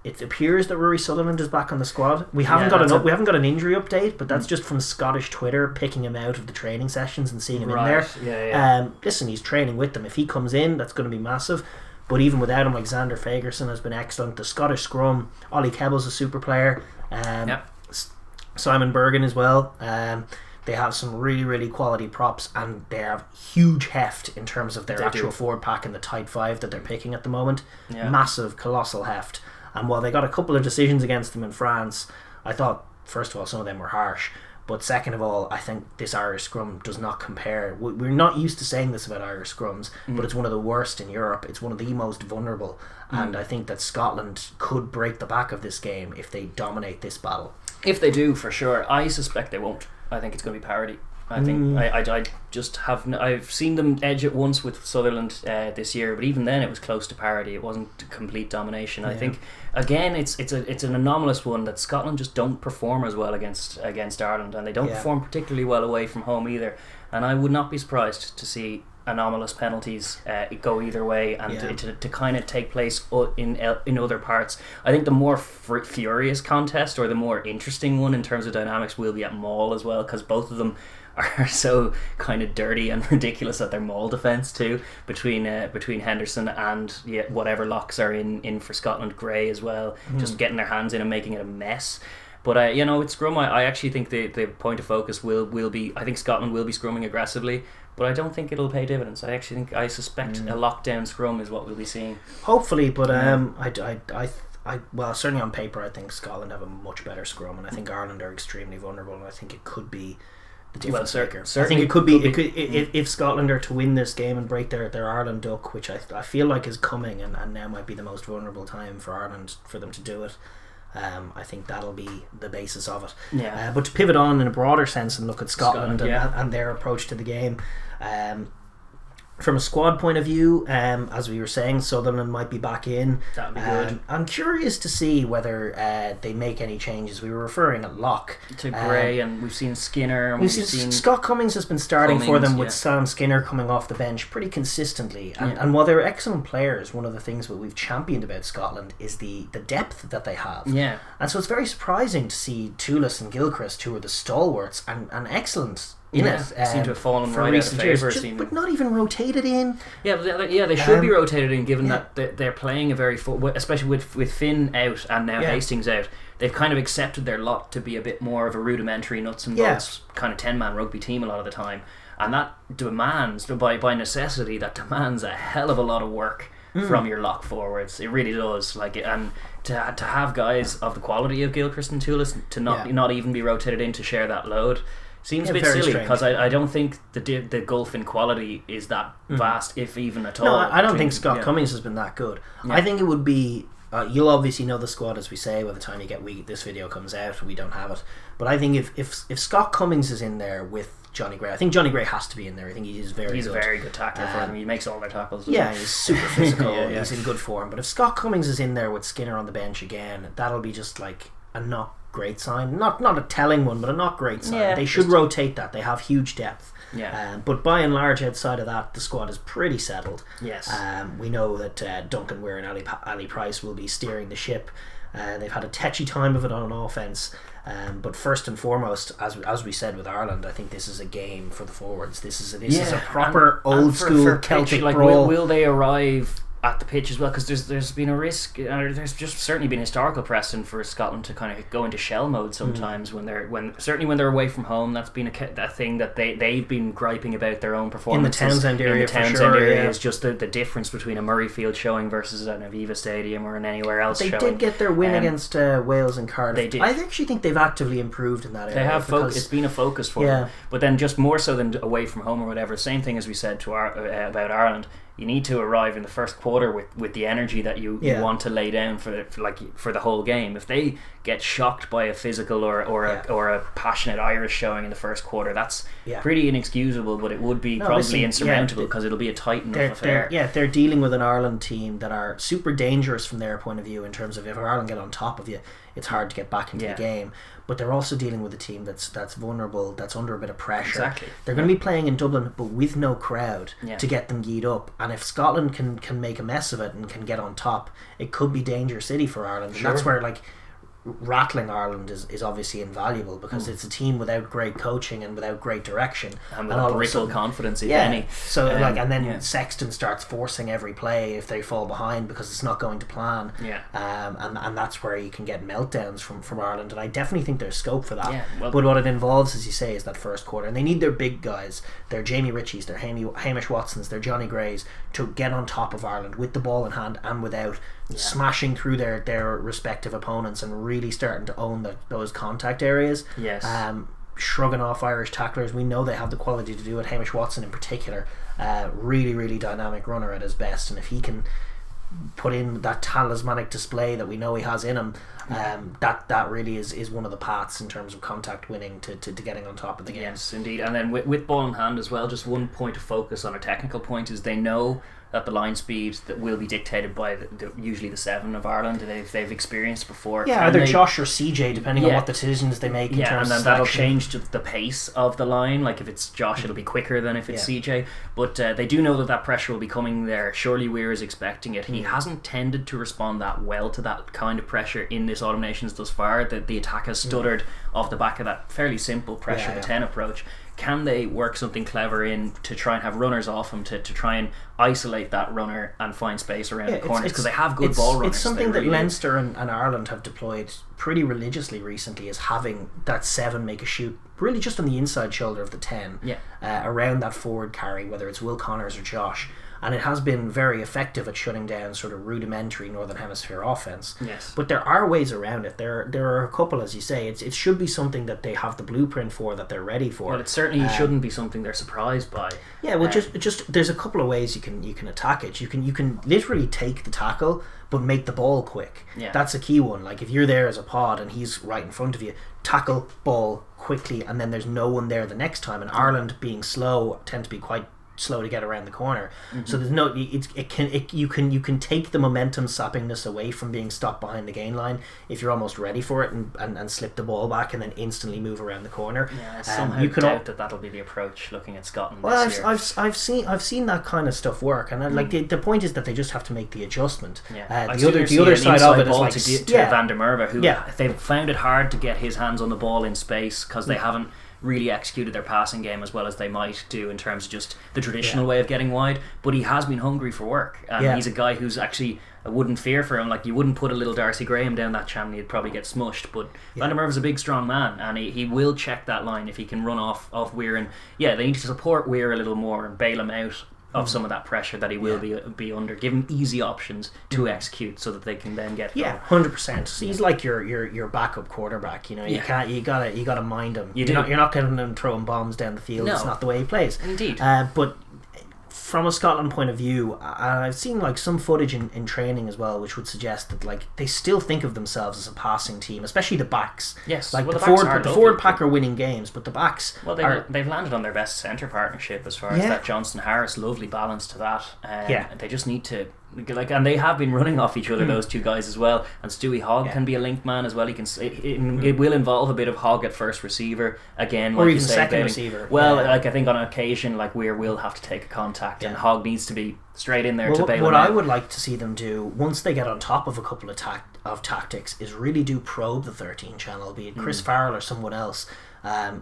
it appears that Rory Sutherland is back on the squad. We haven't got an injury update, but that's just from Scottish Twitter picking him out of the training sessions and seeing him in there. Listen, he's training with them. If he comes in, that's going to be massive. But even without him, like, Xander Fagerson has been excellent. The Scottish scrum, Ollie Kebble's a super player. Simon Bergen as well. They have some really, really quality props, and they have huge heft in terms of their actual forward pack in the tight five that they're picking at the moment. Massive, colossal heft. And while they got a couple of decisions against them in France, I thought, first of all, some of them were harsh. But second of all, I think this Irish scrum does not compare. We're not used to saying this about Irish scrums, but it's one of the worst in Europe. It's one of the most vulnerable, and I think that Scotland could break the back of this game if they dominate this battle. If they do, for sure. I suspect they won't. I think it's going to be parity. I think I just have I've seen them edge it once with Sutherland this year, but even then it was close to parity. It wasn't complete domination. I think again it's an anomalous one that Scotland just don't perform as well against Ireland, and they don't perform particularly well away from home either. And I would not be surprised to see anomalous penalties go either way, and to kind of take place in other parts. I think the more furious contest, or the more interesting one in terms of dynamics, will be at Maul as well, because both of them are so kind of dirty and ridiculous at their maul defence too, between Henderson and whatever locks are in for Scotland, Gray as well, just getting their hands in and making it a mess. But with Scrum, I actually think the point of focus will be, I think Scotland will be scrumming aggressively, but I don't think it'll pay dividends. I suspect a lockdown scrum is what we'll be seeing. Hopefully, but well, certainly on paper, I think Scotland have a much better scrum, and I think Ireland are extremely vulnerable, and I think it could be the difference maker. I think it could be if Scotland are to win this game and break their Ireland duck, which I feel like is coming, and now might be the most vulnerable time for Ireland for them to do it. I think that'll be the basis of it. But to pivot on in a broader sense and look at Scotland and their approach to the game, from a squad point of view, as we were saying, Sutherland might be back in. That'd be good. I'm curious to see whether they make any changes. We were referring at lock to Gray, and we've seen Skinner, and we've seen Scott Cummings has been starting for them with Sam Skinner coming off the bench pretty consistently, and while they're excellent players, one of the things that we've championed about Scotland is the depth that they have, and so it's very surprising to see Toulis and Gilchrist, who are the stalwarts and excellent in it, seem to have fallen for right recent out of favour, but not even rotated in. They should be rotated in, given that they're playing a very especially with Finn out and now Hastings out. They've kind of accepted their lot to be a bit more of a rudimentary nuts and bolts kind of 10-man rugby team a lot of the time, and that demands by necessity a hell of a lot of work from your lock forwards. It really does. And to have guys of the quality of Gilchrist and Toulis to not even be rotated in to share that load seems a bit silly, because I don't think the gulf in quality is that vast, if even at all. No, I don't think Scott Cummings has been that good. I think it would be you'll obviously know the squad, as we say, by the time this video comes out. We don't have it, but I think if Scott Cummings is in there with Johnny Gray, I think Johnny Gray has to be in there. I think he's good. He's a very good tackler for them. He makes all their tackles. He's super physical. He's in good form. But if Scott Cummings is in there with Skinner on the bench again, that'll be just like a not great sign. Not a telling one, but a not great sign. They should rotate that. They have huge depth. But by and large, outside of that, the squad is pretty settled. We know that Duncan Weir and Ali Price will be steering the ship. They've had a tetchy time of it on an offence. But first and foremost, as we said with Ireland, I think this is a game for the forwards. This is a proper old school Celtic brawl. Will they arrive at the pitch as well? Because there's been a risk, there's just certainly been historical precedent for Scotland to kind of go into shell mode sometimes when they're away from home. That's been a thing that they've been griping about their own performances in the Townsend area. Is just the difference between a Murrayfield showing versus an Aviva Stadium or an anywhere else. They did get their win against Wales and Cardiff. They did. I actually think they've actively improved in that area. They have it's been a focus for them. But then just more so than away from home or whatever. Same thing as we said about Ireland. You need to arrive in the first quarter with the energy that you want to lay down for the whole game. If they get shocked by a physical or a passionate Irish showing in the first quarter, that's pretty inexcusable. But it would be probably insurmountable, because it'll be a tight enough affair. They're dealing with an Ireland team that are super dangerous from their point of view, in terms of if Ireland get on top of you, it's hard to get back into the game. But they're also dealing with a team that's vulnerable, that's under a bit of pressure. Exactly. They're going to be playing in Dublin, but with no crowd to get them geared up. And if Scotland can make a mess of it and can get on top, it could be danger city for Ireland. And that's where rattling Ireland is obviously invaluable, because it's a team without great coaching and without great direction, and with brittle confidence, if any. So and then Sexton starts forcing every play if they fall behind, because it's not going to plan. And that's where you can get meltdowns from Ireland, and I definitely think there's scope for that. But what it involves, as you say, is that first quarter, and they need their big guys, their Jamie Ritchies, their Hamish Watsons, their Johnny Grays, to get on top of Ireland with the ball in hand and without, smashing through their respective opponents and really starting to own those contact areas. shrugging off Irish tacklers. We know they have the quality to do it. Hamish Watson in particular, really, really dynamic runner at his best, and if he can put in that talismanic display that we know he has in him, that really is one of the paths in terms of contact winning to getting on top of the game. Yes, indeed. And then with ball in hand as well, just one point of focus on a technical point is they know that the line speed that will be dictated by usually the 7 of Ireland they've experienced before. Yeah, either Josh or CJ, depending on what decisions they make in terms and then of that'll selection. change to the pace of the line. Like if it's Josh, it'll be quicker than if it's CJ. But they do know that pressure will be coming there. Surely Weir is expecting it. He hasn't tended to respond that well to that kind of pressure in this Autumn Nations thus far. That the attack has stuttered off the back of that fairly simple pressure to 10 approach. Can they work something clever in to try and have runners off him to try and isolate that runner and find space around the corners, because they have good ball runners. It's something that Leinster and Ireland have deployed pretty religiously recently, is having that 7 make a shoot really just on the inside shoulder of the 10 around that forward carry, whether it's Will Connors or Josh. And it has been very effective at shutting down sort of rudimentary Northern Hemisphere offense. Yes. But there are ways around it. There are a couple, as you say. It should be something that they have the blueprint for, that they're ready for. Well, it certainly shouldn't be something they're surprised by. Yeah, well, just there's a couple of ways you can attack it. You can literally take the tackle, but make the ball quick. Yeah. That's a key one. Like if you're there as a pod and he's right in front of you, tackle, ball quickly, and then there's no one there the next time. And Ireland, being slow, tend to be quite slow to get around the corner, so there's no you can take the momentum sappingness away from being stopped behind the gain line if you're almost ready for it and slip the ball back and then instantly move around the corner. I somehow doubt that'll be the approach looking at Scotland this year. I've seen that kind of stuff work, and like the point is that they just have to make the adjustment. The other side of it is like to Van der Merwe, who they've found it hard to get his hands on the ball in space because they haven't really executed their passing game as well as they might do in terms of just the traditional way of getting wide, but he has been hungry for work, and he's a guy who's actually, I wouldn't fear for him. Like you wouldn't put a little Darcy Graham down that channel, he'd probably get smushed, but Van der Merwe's a big strong man, and he will check that line if he can run off Weir, and they need to support Weir a little more and bail him out of some of that pressure that he will be under. Give him easy options to execute so that they can then get 100%. So he's like your backup quarterback. You know, you gotta mind him. You're not getting him throwing bombs down the field. No. It's not the way he plays. Indeed. But from a Scotland point of view, I've seen like some footage in training as well, which would suggest that like they still think of themselves as a passing team, especially the backs. Yes, like the forward pack are winning games, but the backs. Well, they've landed on their best centre partnership as far as that Johnson Harris, lovely balance to that. They just need to. And they have been running off each other, those two guys as well. And Stewie Hogg can be a link man as well. He can. It will involve a bit of Hogg at first receiver again, or like even second receiver. Well, like I think on occasion, like Weir will have to take a contact, and Hogg needs to be straight in there to bail him out. What I would like to see them do once they get on top of a couple of tactics is really do probe the 13 channel, be it Chris Farrell or someone else.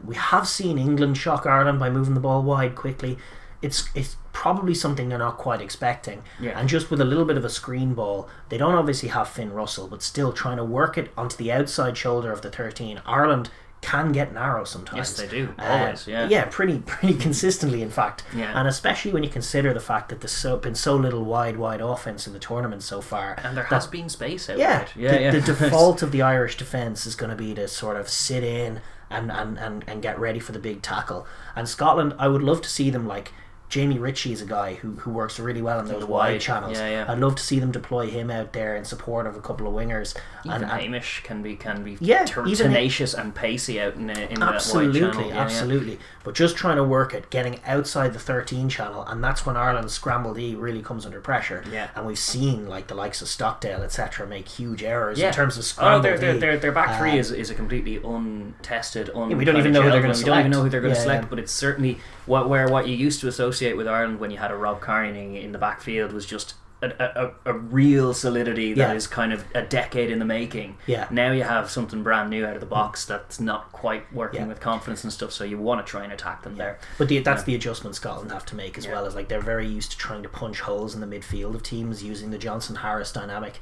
We have seen England shock Ireland by moving the ball wide quickly. It's probably something they're not quite expecting, and just with a little bit of a screen ball, they don't obviously have Finn Russell, but still trying to work it onto the outside shoulder of the 13. Ireland can get narrow sometimes. Yes, they do. Always, pretty consistently, in fact. And especially when you consider the fact that there's been so little wide offense in the tournament so far, and there has been space out The default of the Irish defence is going to be to sort of sit in and get ready for the big tackle. And Scotland, I would love to see them like. Jamie Ritchie is a guy who works really well in those wide channels. I'd love to see them deploy him out there in support of a couple of wingers. Even Hamish can be tenacious and pacey out in that wide channel. Absolutely. But just trying to work at getting outside the 13 channel, and that's when Ireland's scrambled E really comes under pressure. And we've seen like the likes of Stockdale, etc., make huge errors in terms of scrambled E. Their back three is a completely untested, we don't even know who they're going to select. We don't even know who they're going to select, but it's certainly what you used to associate with Ireland when you had a Rob Kearney in the backfield was just a real solidity that is kind of a decade in the making. Now you have something brand new out of the box that's not quite working with confidence and stuff, so you want to try and attack them there. But that's the adjustment Scotland have to make as well, as like they're very used to trying to punch holes in the midfield of teams using the Johnson Harris dynamic.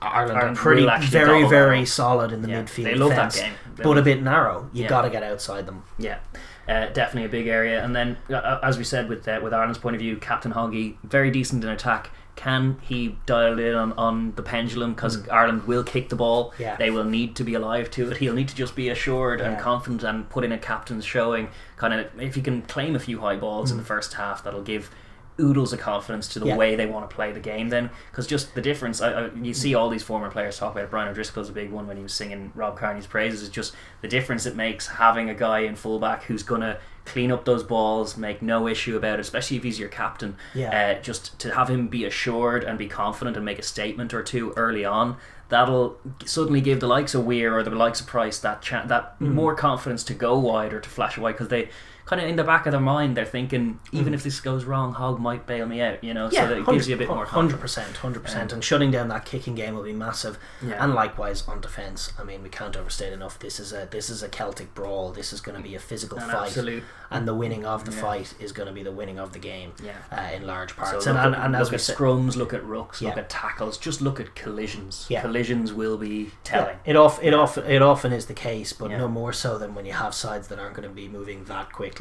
Ireland are pretty very solid in the midfield. They love that game, but a bit narrow. You got to get outside them. Definitely a big area. And then, as we said, with Ireland's point of view, Captain Hoggy, very decent in attack. can he dial it in on the pendulum, because Ireland will kick the ball. They will need to be alive to it. He'll need to just be assured and confident and put in a captain's showing. Kind of, if he can claim a few high balls in the first half, that'll give oodles of confidence to the way they want to play the game then, because just the difference, you see all these former players talk about it. Brian O'Driscoll's a big one when he was singing Rob Kearney's praises. Is just the difference it makes having a guy in fullback who's going to clean up those balls, make no issue about it, especially if he's your captain. Just to have him be assured and be confident and make a statement or two early on, that'll suddenly give the likes of Weir or the likes of Price that more confidence to go wide or to flash wide, because they kind of in the back of their mind they're thinking, even if this goes wrong, Hogg might bail me out, so that it gives you a bit more confidence. 100%, and shutting down that kicking game will be massive. And likewise on defence, I mean, we can't overstate enough, this is a Celtic brawl. This is going to be a physical fight, and the winning of the fight is going to be the winning of the game in large parts. So and as we said, scrums, look at rucks, look at tackles, just look at collisions. Collisions will be telling. It often is the case, but no more so than when you have sides that aren't going to be moving that quickly.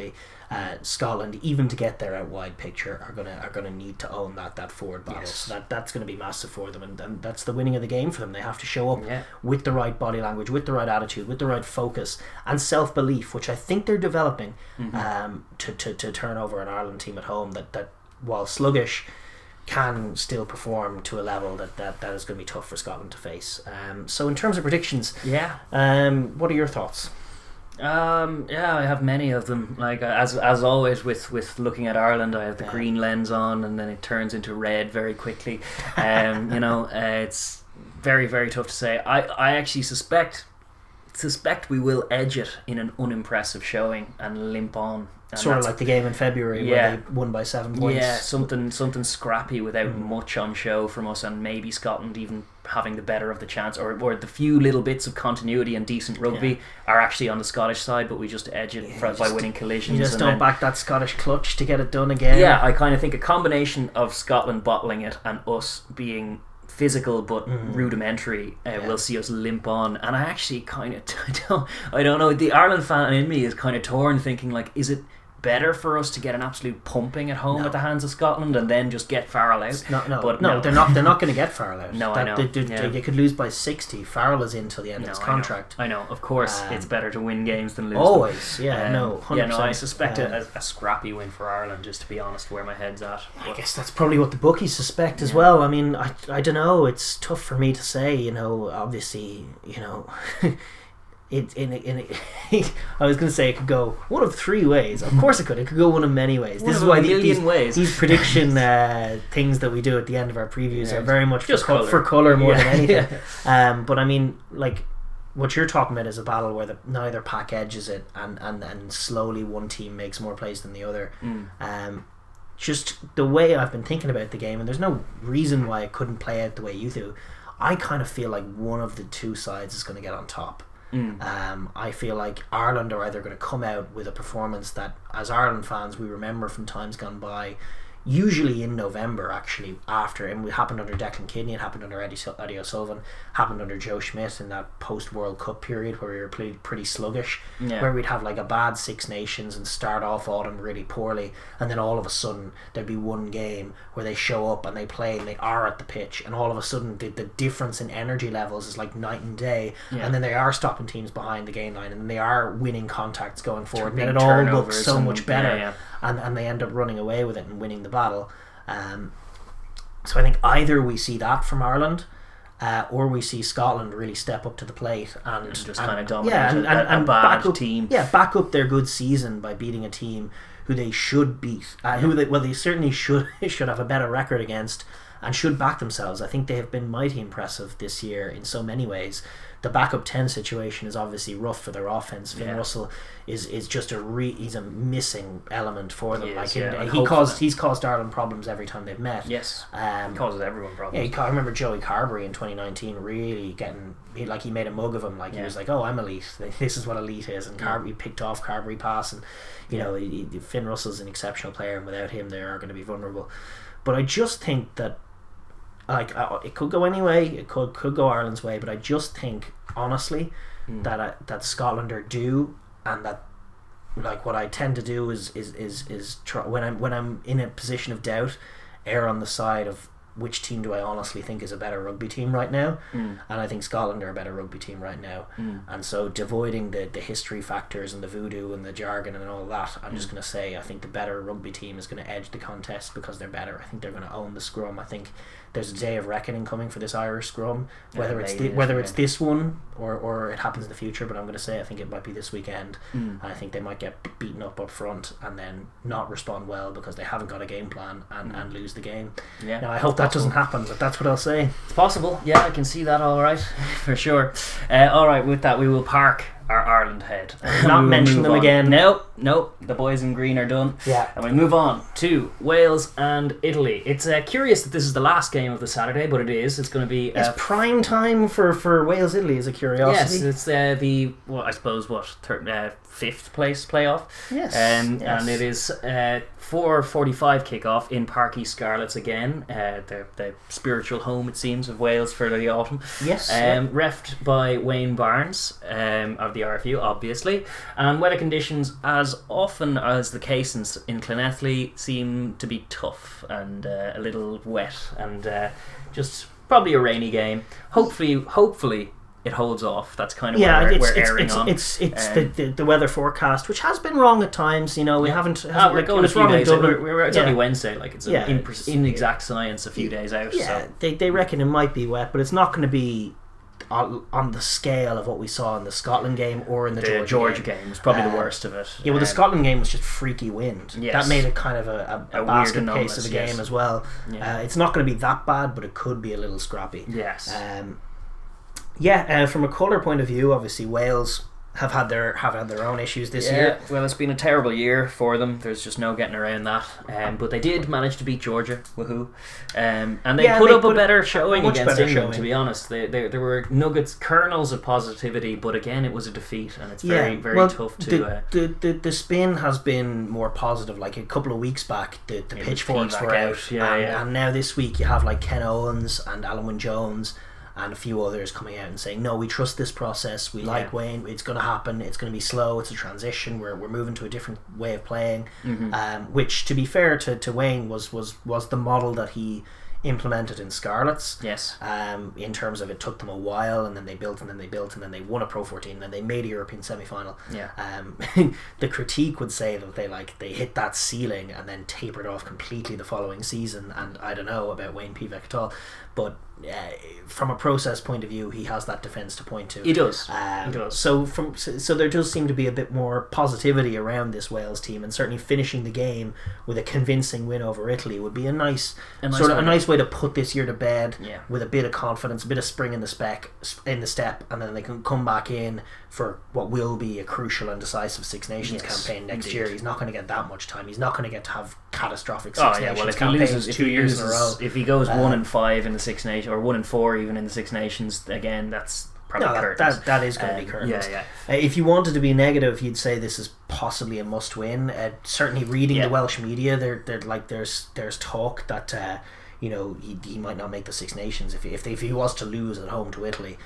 Scotland, even to get their out wide picture, are gonna need to own that forward battle. So that's going to be massive for them, and that's the winning of the game for them. They have to show up with the right body language, with the right attitude, with the right focus and self belief, which I think they're developing to turn over an Ireland team at home that while sluggish can still perform to a level that is going to be tough for Scotland to face. So in terms of predictions, what are your thoughts? I have many of them. Like as always with looking at Ireland, I have the green lens on, and then it turns into red very quickly. It's very, very tough to say. I actually suspect we will edge it in an unimpressive showing and limp on. And sort of like the game in February where they won by 7 points. Yeah, something scrappy without much on show from us, and maybe Scotland even having the better of the chance, or the few little bits of continuity and decent rugby are actually on the Scottish side, but we just edge it by winning collisions. You just don't back that Scottish clutch to get it done again. Yeah, I kind of think a combination of Scotland bottling it and us being physical but rudimentary will see us limp on. And I actually kind of I don't know, the Ireland fan in me is kind of torn, thinking like, is it better for us to get an absolute pumping at home at the hands of Scotland and then just get Farrell out? No, they're not going to get Farrell out. I know. They could lose by 60. Farrell is in till the end of his contract. I know. Of course, it's better to win games than lose always them. 100%. I suspect a scrappy win for Ireland, just to be honest, where my head's at. I guess that's probably what the bookies suspect as well. I mean, I don't know, it's tough for me to say, obviously, I was going to say it could go one of 3 ways. Of course it could. It could go one of many ways. This is why these prediction things that we do at the end of our previews are very much just for colour more than anything. But I mean, like, what you're talking about is a battle where neither pack edges it, and slowly one team makes more plays than the other. Just the way I've been thinking about the game, and there's no reason why it couldn't play out the way you do, I kind of feel like one of the 2 sides is going to get on top. I feel like Ireland are either going to come out with a performance that, as Ireland fans, we remember from times gone by, usually in November, actually, after, and it happened under Declan Kidney, it happened under Eddie O'Sullivan, happened under Joe Schmidt in that post-World Cup period where we were pretty sluggish, where we'd have like a bad Six Nations and start off autumn really poorly, and then all of a sudden there'd be one game where they show up and they play and they are at the pitch, and all of a sudden the difference in energy levels is like night and day, and then they are stopping teams behind the gain line, and they are winning contacts going forward, and it all looks so much better. And they end up running away with it and winning the battle. So I think either we see that from Ireland, or we see Scotland really step up to the plate and just kind of dominate a bad team. Yeah, back up their good season by beating a team who they should beat. They certainly should have a better record against and should back themselves. I think they have been mighty impressive this year in so many ways. The backup 10 situation is obviously rough for their offense. Finn Russell is just he's a missing element for them. He's caused Ireland problems every time they've met. He causes everyone problems. I remember Joey Carberry in 2019 really he made a mug of him. He was like, "Oh, I'm elite. This is what elite is." And Carberry picked off Carberry pass, and Finn Russell's an exceptional player, and without him, they are going to be vulnerable. But I just think that, it could go anyway. It could go Ireland's way, but I just think, honestly, that Scotland are due, and that what I tend to do is try, when I'm in a position of doubt, err on the side of which team do I honestly think is a better rugby team right now, and I think Scotland are a better rugby team right now, and so devoiding the history factors and the voodoo and the jargon and all that, I'm just going to say I think the better rugby team is going to edge the contest because they're better. I think they're going to own the scrum. I think there's a day of reckoning coming for this Irish scrum, whether it's this one or it happens in the future, but I'm going to say I think it might be this weekend, and I think they might get beaten up front and then not respond well because they haven't got a game plan and lose the game. Now I hope that doesn't happen, but that's what I'll say. It's possible, yeah, I can see that all right, for sure. All right, with that we will park our Ireland head. Not mention them again. Nope, the boys in green are done. Yeah. And we move on to Wales and Italy. It's curious that this is the last game of the Saturday, but it is. It's going to be... it's prime time for Wales-Italy is a curiosity. Yes, it's the, well, I suppose, fifth place playoff. Yes. And it is 4:45 kickoff in Parc y Scarlets again, the spiritual home, it seems, of Wales for the autumn. Yes. Refed by Wayne Barnes of the RFU, obviously. And weather conditions, as often as the case in Llanelli, seem to be tough and a little wet and just probably a rainy game. Hopefully it holds off. That's kind of what we're erring on. It's the weather forecast, which has been wrong at times. You know, we haven't. We're going a few days. It's only Wednesday. Like it's an inexact science a few days out. Yeah, so. they reckon it might be wet, but it's not going to be on the scale of what we saw in the Scotland game or in the Georgia game. Was probably the worst of it. Yeah, well, the Scotland game was just freaky wind. Yes. That made it kind of a basket case of the game as well. Yeah. It's not going to be that bad, but it could be a little scrappy. Yes. From a colour point of view, obviously Wales have had their own issues this year. Well, it's been a terrible year for them. There's just no getting around that. But they did manage to beat Georgia. Woohoo! And they put up a better showing against England. To be honest, there were kernels of positivity, but again, it was a defeat, and it's very tough to. The spin has been more positive. Like a couple of weeks back, the pitchforks were out, and now this week you have like Ken Owens and Alan Wynne-Jones and a few others coming out and saying, no, we trust this process, we like Wayne, it's going to happen, it's going to be slow, it's a transition, we're moving to a different way of playing, which, to be fair to Wayne, was the model that he implemented in Scarlets. Yes. In terms of it took them a while, and then they built, and then they won a Pro 14, and then they made a European semi-final. The critique would say that they hit that ceiling and then tapered off completely the following season, and I don't know about Wayne Pivek at all, but from a process point of view, he has that defence to point to. He does. So there does seem to be a bit more positivity around this Wales team, and certainly finishing the game with a convincing win over Italy would be a nice way to put this year to bed, with a bit of confidence, a bit of spring in the step, and then they can come back in for what will be a crucial and decisive Six Nations campaign next year. He's not going to get that much time. He's not going to get to have catastrophic Six Nations campaigns 2 years in a row. If he goes 1-5 in the Six Nations, or 1-4 even in the Six Nations, again, that's probably curtains. That is going to be curtains. If you wanted to be negative, you'd say this is possibly a must-win. Certainly, reading the Welsh media, there's talk that he might not make the Six Nations if he was to lose at home to Italy.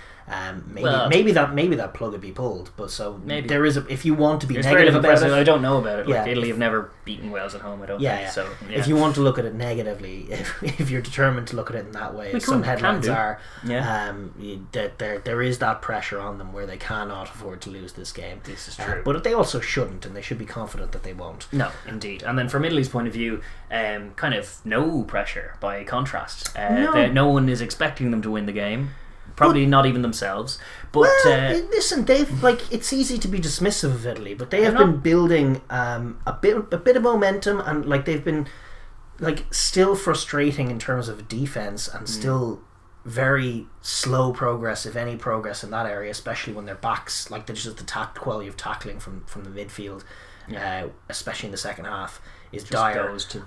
Maybe that plug would be pulled, but so maybe there is if you want to be negative about it. I don't know about it. Italy have never beaten Wales at home. I don't think so. If you want to look at it negatively, if you're determined to look at it in that way, some headlines are that there is that pressure on them where they cannot afford to lose this game. This is true, but they also shouldn't, and they should be confident that they won't. No, indeed. And then from Italy's point of view, kind of no pressure by contrast. No one is expecting them to win the game. Probably not even themselves. But listen, they've it's easy to be dismissive of Italy, but they have been building a bit of momentum, and they've been still frustrating in terms of defense, and still very slow progress, if any progress in that area, especially when their backs just the quality of tackling from the midfield, especially in the second half, is just dire. Goes to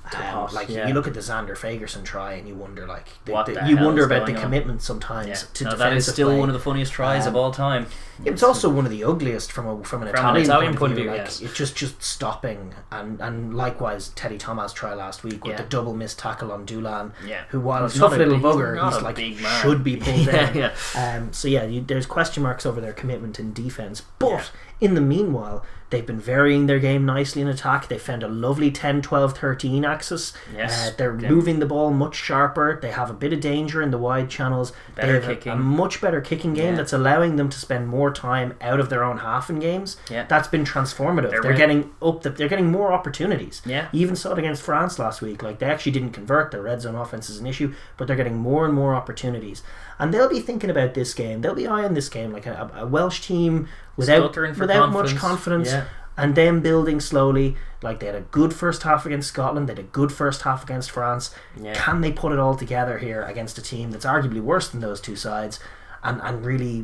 you look at the Xander Fagerson try and you wonder about the commitment sometimes to defensive that is still play. One of the funniest tries of all time. It's also one of the ugliest from an Italian point of view. Yes. It's just stopping, and likewise Teddy Thomas' try last week with the double missed tackle on Doolan, who, while a tough little bugger, he's should be pulled down. There's question marks over their commitment in defence, but in the meanwhile they've been varying their game nicely in attack. They found a lovely 10 10, 12, 13 axis. Yes. They're moving the ball much sharper. They have a bit of danger in the wide channels. They have a much better kicking game that's allowing them to spend more time out of their own half in games. That's been transformative. They're getting more opportunities. You even saw it against France last week. Like, they actually didn't convert. Their red zone offense is an issue, but they're getting more and more opportunities. And they'll be thinking about this game. They'll be eyeing this game like a Welsh team without much confidence. And then building slowly. Like, they had a good first half against Scotland. They had a good first half against France. Can they put it all together here against a team that's arguably worse than those two sides, and really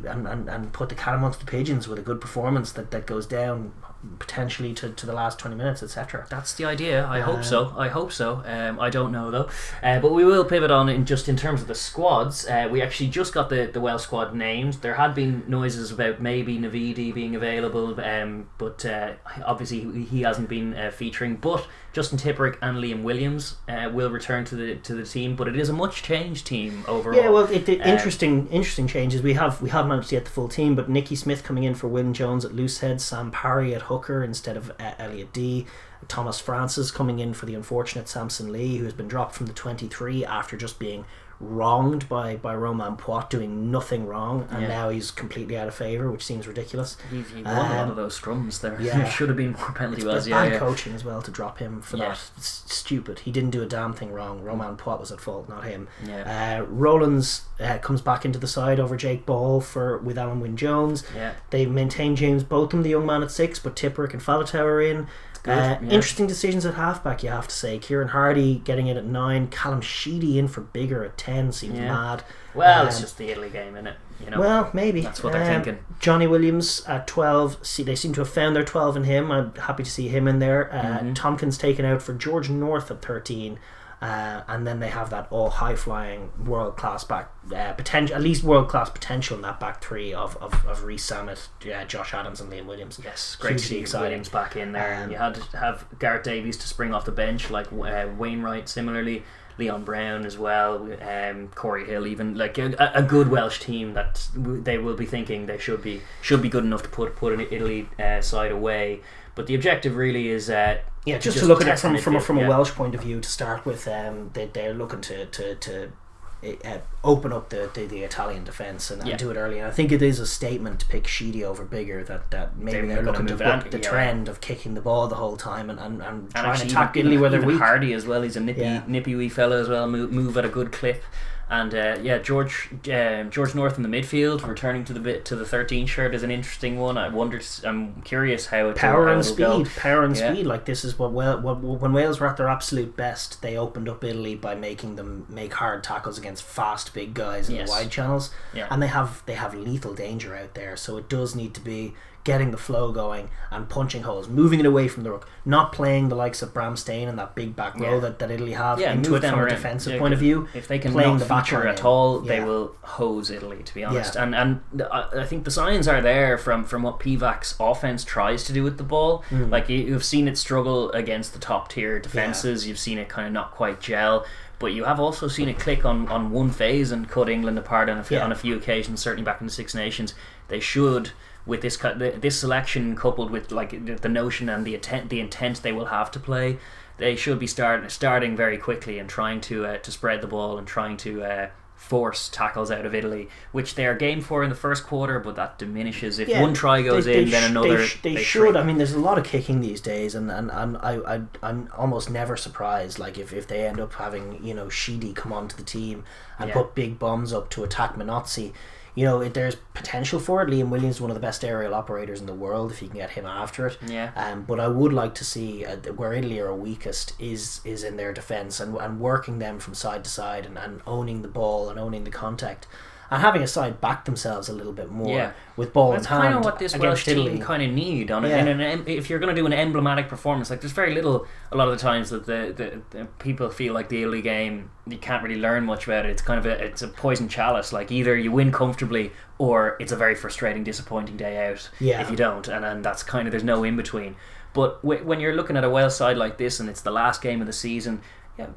put the cat amongst the pigeons with a good performance that goes down potentially to the last 20 minutes, etc. That's the idea. I hope so. I don't know though, but we will pivot on in terms of the squads. We actually just got the Welsh squad named. There had been noises about maybe Navidi being available, but obviously he hasn't been featuring. But Justin Tipperick and Liam Williams will return to the team, but it is a much changed team overall. Yeah, well, interesting changes. We have managed to get the full team, but Nicky Smith coming in for Wyn Jones at loosehead, Sam Parry at hooker instead of Elliot D. Thomas Francis coming in for the unfortunate Samson Lee, who has been dropped from the 23 after just being wronged by Romain Poite, doing nothing wrong, and now he's completely out of favour, which seems ridiculous. He won a lot of those scrums there. There should have been more penalty wells. Bad coaching as well to drop him for that. It's stupid. He didn't do a damn thing wrong. Romain Poite was at fault, not him. Rowlands comes back into the side over Jake Ball with Alan Wyn Jones. They maintain James Botham, the young man, at 6, but Tipperick and Faletau are in. Interesting decisions at halfback, you have to say. Kieran Hardy getting it at 9, Callum Sheedy in for Bigger at 10 seems mad. Well, it's just the Italy game, isn't it? Well, maybe that's what they're thinking. Johnny Williams at 12. They seem to have found their 12 in him. I'm happy to see him in there. Tompkins taken out for George North at 13. And then they have that all high flying world class back potential, at least world class potential in that back three of Rhys Sammet, Josh Adams, and Liam Williams. Yes, great to see Williams back in there. You had to have Gareth Davies to spring off the bench, like Wainwright similarly, Leon Brown as well, Corey Hill, even like a good Welsh team that they will be thinking they should be good enough to put an Italy side away. But the objective really is just to look at it from a Welsh point of view to start with. They're looking to open up the Italian defence and do it early. And I think it is a statement to pick Sheedy over Bigger that maybe they're looking to buck the trend of kicking the ball the whole time and trying to attack Italy where they're weak. Hardy as well, he's a nippy wee fella as well, move at a good clip. And George North in the midfield, returning to the 13 shirt, is an interesting one. I'm curious how it power and speed. Like, this is what when Wales were at their absolute best, they opened up Italy by making them make hard tackles against fast big guys in the wide channels. And they have lethal danger out there. So it does need to be getting the flow going and punching holes, moving it away from the ruck, not playing the likes of Bram Stain and that big back row that Italy have into it from a defensive point of view. If they can not feature at all, they will hose Italy, to be honest. And I think the signs are there from what Pivac's offense tries to do with the ball. Like, you've seen it struggle against the top tier defenses, you've seen it kind of not quite gel, but you have also seen it click on one phase and cut England apart on a few occasions, certainly back in the Six Nations. They should, with this selection coupled with like the notion and the intent they will have to play, they should be starting very quickly and trying to spread the ball and trying to force tackles out of Italy, which they are game for in the first quarter, but that diminishes if one try goes in, then another. They should. Shrink. I mean, there's a lot of kicking these days, and I'm almost never surprised. Like, if they end up having Sheedy come onto the team and put big bombs up to attack Minozzi. There's potential for it. Liam Williams is one of the best aerial operators in the world if you can get him after it. But I would like to see where Italy are weakest is in their defence and working them from side to side and owning the ball and owning the contact. And having a side back themselves a little bit more with ball in hand. That's kind of what this Welsh team kind of need. If you're going to do an emblematic performance, like, there's very little, a lot of the times, that the people feel like the Italy game, you can't really learn much about it. It's kind of it's a poison chalice. Like, either you win comfortably or it's a very frustrating, disappointing day out if you don't. And that's kind of, there's no in between. But when you're looking at a Wales side like this and it's the last game of the season,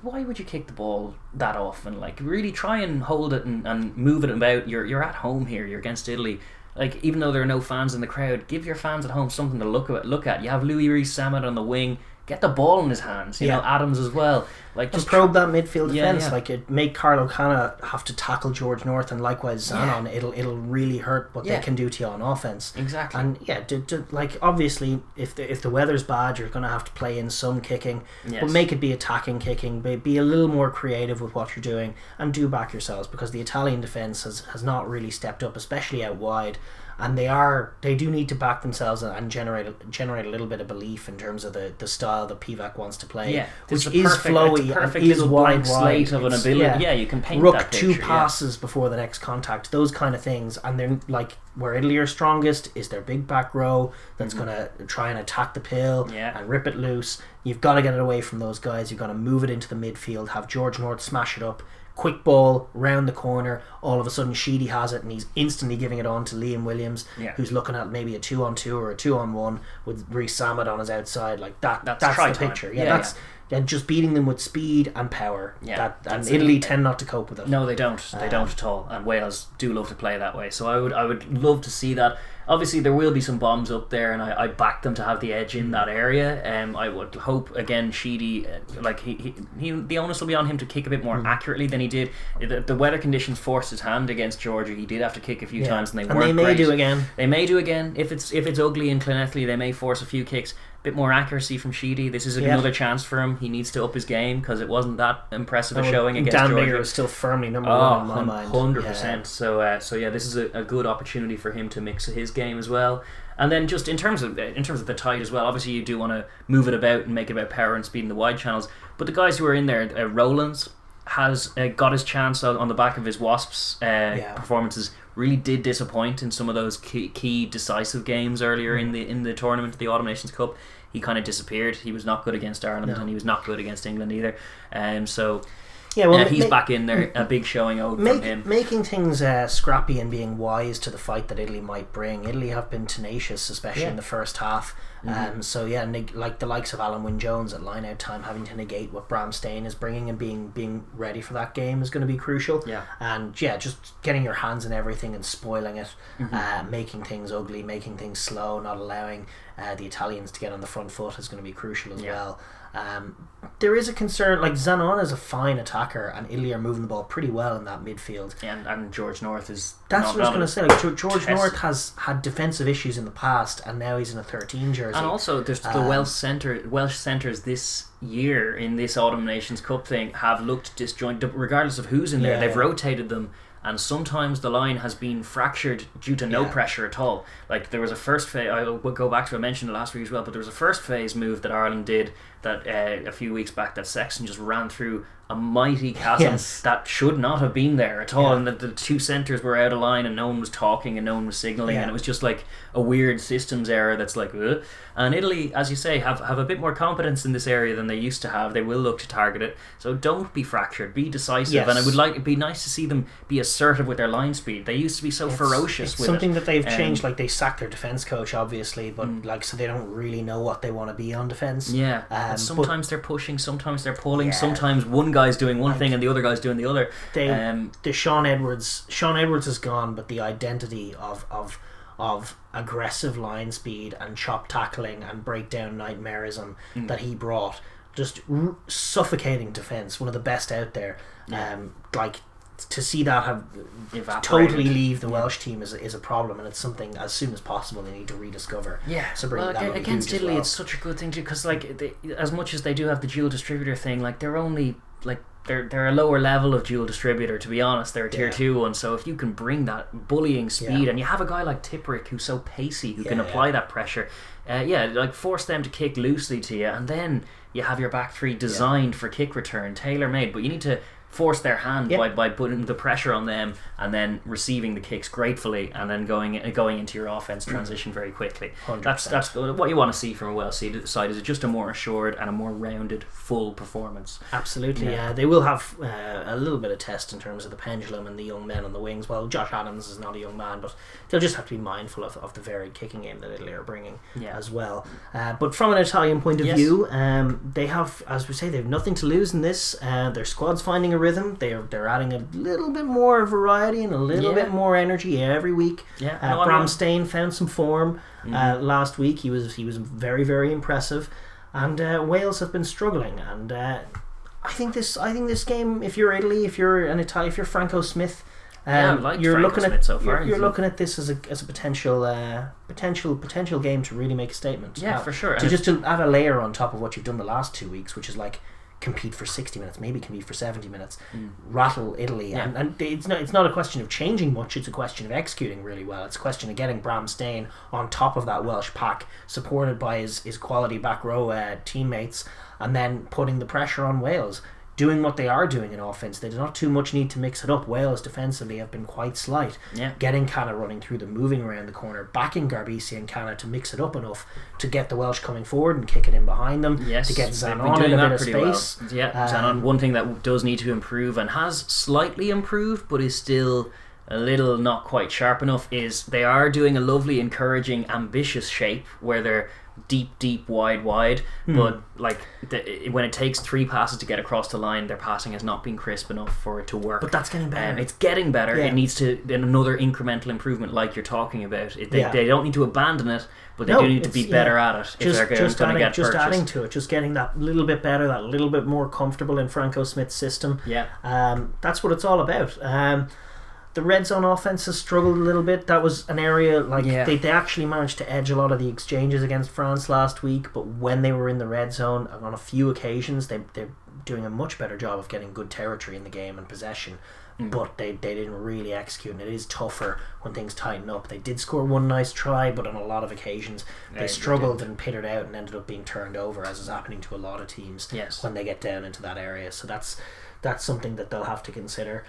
why would you kick the ball that often? Like, really try and hold it and move it about. You're at home here. You're against Italy. Like, even though there are no fans in the crowd, give your fans at home something to look at. You have Louis Rhys Sammet on the wing. get the ball in his hands. You know, Adams as well. Like just probe that midfield defence. Yeah. Like it make Carlo Canna have to tackle George North, and likewise Zanon. It'll really hurt what they can do to you on offence. Exactly. And like obviously if the weather's bad, you're going to have to play in some kicking, but make it be attacking kicking. Be a little more creative with what you're doing, and do back yourselves, because the Italian defence has not really stepped up, especially out wide. And they do need to back themselves and generate a little bit of belief in terms of the style that Pivac wants to play, which is flowy and is wide slate of an ability. You can paint Rook that picture, 2 passes before the next contact, those kind of things. And they're like, where Italy are strongest is their big back row that's going to try and attack the pill and rip it loose. You've got to get it away from those guys. You've got to move it into the midfield, have George North smash it up. Quick ball round the corner, all of a sudden Sheedy has it and he's instantly giving it on to Liam Williams, who's looking at maybe a 2-on-2 or a 2-on-1 with Rhys Samad on his outside. Like that's the picture. And just beating them with speed and power. And Italy tend not to cope with it. No, they don't. They don't at all. And Wales do love to play that way. So I would love to see that. Obviously, there will be some bombs up there, and I back them to have the edge in that area. I would hope again, Sheedy, like he the onus will be on him to kick a bit more accurately than he did. The weather conditions forced his hand against Georgia. He did have to kick a few times, and they weren't. They may great. do again. They may do again if it's ugly in Llanelli. They may force a few kicks. Bit more accuracy from Sheedy. This is another chance for him. He needs to up his game, because it wasn't that impressive a showing against Dan Georgia. Bigger is still firmly number one in my mind. 100%. So this is a good opportunity for him to mix his game as well. And then just in terms of the tide as well, obviously you do want to move it about and make it about power and speed in the wide channels. But the guys who are in there, Rowlands has got his chance on the back of his Wasps performances. Really did disappoint in some of those key decisive games earlier in the tournament, the Autumn Nations Cup. He kind of disappeared. He was not good against Ireland, and he was not good against England either. He's back in there. A big showing owed from him. Making things scrappy and being wise to the fight that Italy might bring. Italy have been tenacious, especially in the first half. Like the likes of Alan Wynne-Jones at line-out time, having to negate what Bram Stein is bringing and being ready for that game is going to be crucial. And just getting your hands in everything and spoiling it, making things ugly, making things slow, not allowing the Italians to get on the front foot is going to be crucial as well. There is a concern, like Zanon is a fine attacker, and Italy are moving the ball pretty well in that midfield. And George North is. That's what I was going to say. Like, George North has had defensive issues in the past, and now he's in a 13 jersey. And also, there's the Welsh centres this year in this Autumn Nations Cup thing have looked disjointed, regardless of who's in there. They've rotated them. And sometimes the line has been fractured due to no pressure at all. Like there was a first phase, I will go back to, I mentioned it last week as well, but there was a first phase move that Ireland did that a few weeks back that Sexton just ran through a mighty chasm that should not have been there at all, and the two centres were out of line and no one was talking and no one was signalling, and it was just like a weird systems error that's like ugh. And Italy, as you say, have a bit more competence in this area than they used to have. They will look to target it, so don't be fractured, be decisive. And it'd be nice to see them be assertive with their line speed. They used to be so ferocious it's with something it. That they've changed. Like they sacked their defence coach obviously, but like so they don't really know what they want to be on defence. Sometimes they're pushing, sometimes they're pulling, sometimes one guy's doing one thing and the other guy's doing the other. The Sean Edwards is gone, but the identity of aggressive line speed and chop tackling and breakdown nightmarism that he brought, just suffocating defence, one of the best out there. To see that have totally leave the Welsh team is a problem, and it's something as soon as possible they need to rediscover. Against Italy, it's such a good thing too, because as much as they do have the dual distributor thing, like they're only like they're a lower level of dual distributor, to be honest. They're a tier 2 one, so if you can bring that bullying speed and you have a guy like Tipperick who's so pacey who can apply that pressure, force them to kick loosely to you, and then you have your back three designed for kick return, tailor made, but you need to force their hand by putting the pressure on them and then receiving the kicks gratefully and then going into your offense transition very quickly. 100%. That's what you want to see from a Welsh side, is just a more assured and a more rounded full performance. Absolutely. They will have a little bit of test in terms of the pendulum and the young men on the wings. Well, Josh Adams is not a young man, but they'll just have to be mindful of the varied kicking game that Italy are bringing as well. But from an Italian point of view, they have, as we say, they have nothing to lose in this. Their squad's finding a rhythm. They're adding a little bit more variety and a little bit more energy every week. Bram Stein found some form last week. He was very, very impressive. and Wales have been struggling. And I think this game, if you're Italy, if you're Franco Smith, you're looking at so far. You're looking at this as a potential game to really make a statement. Yeah, for sure. To add a layer on top of what you've done the last 2 weeks, which is like compete for 60 minutes, maybe compete for 70 minutes, rattle Italy, and it's not a question of changing much. It's a question of executing really well. It's a question of getting Bram Stein on top of that Welsh pack, supported by his quality back row teammates, and then putting the pressure on Wales. Doing what they are doing in offence. They do not too much need to mix it up. Wales defensively have been quite slight. Yeah. Getting Tana running through them, moving around the corner, backing Garbisi and Tana to mix it up enough to get the Welsh coming forward and kick it in behind them. Yes, to get Zanon in a bit of space. Well. Yeah, Zanon, one thing that does need to improve and has slightly improved but is still a little not quite sharp enough is they are doing a lovely, encouraging, ambitious shape where they're deep, wide, but like when it takes 3 passes to get across the line, their passing has not been crisp enough for it to work. But that's getting better. It's getting better. Yeah. It needs to another incremental improvement, like you're talking about. They don't need to abandon it, but they do need to be better at it if they're going to get purchased. Adding to it, just getting that little bit better, that little bit more comfortable in Franco Smith's system. Yeah, that's what it's all about. The red zone offense has struggled a little bit. That was an area they actually managed to edge a lot of the exchanges against France last week, but when they were in the red zone on a few occasions they're doing a much better job of getting good territory in the game and possession, but they didn't really execute, and it is tougher when things tighten up. They did score one nice try, but on a lot of occasions they struggled and pittered out and ended up being turned over, as is happening to a lot of teams when they get down into that area. So that's something that they'll have to consider.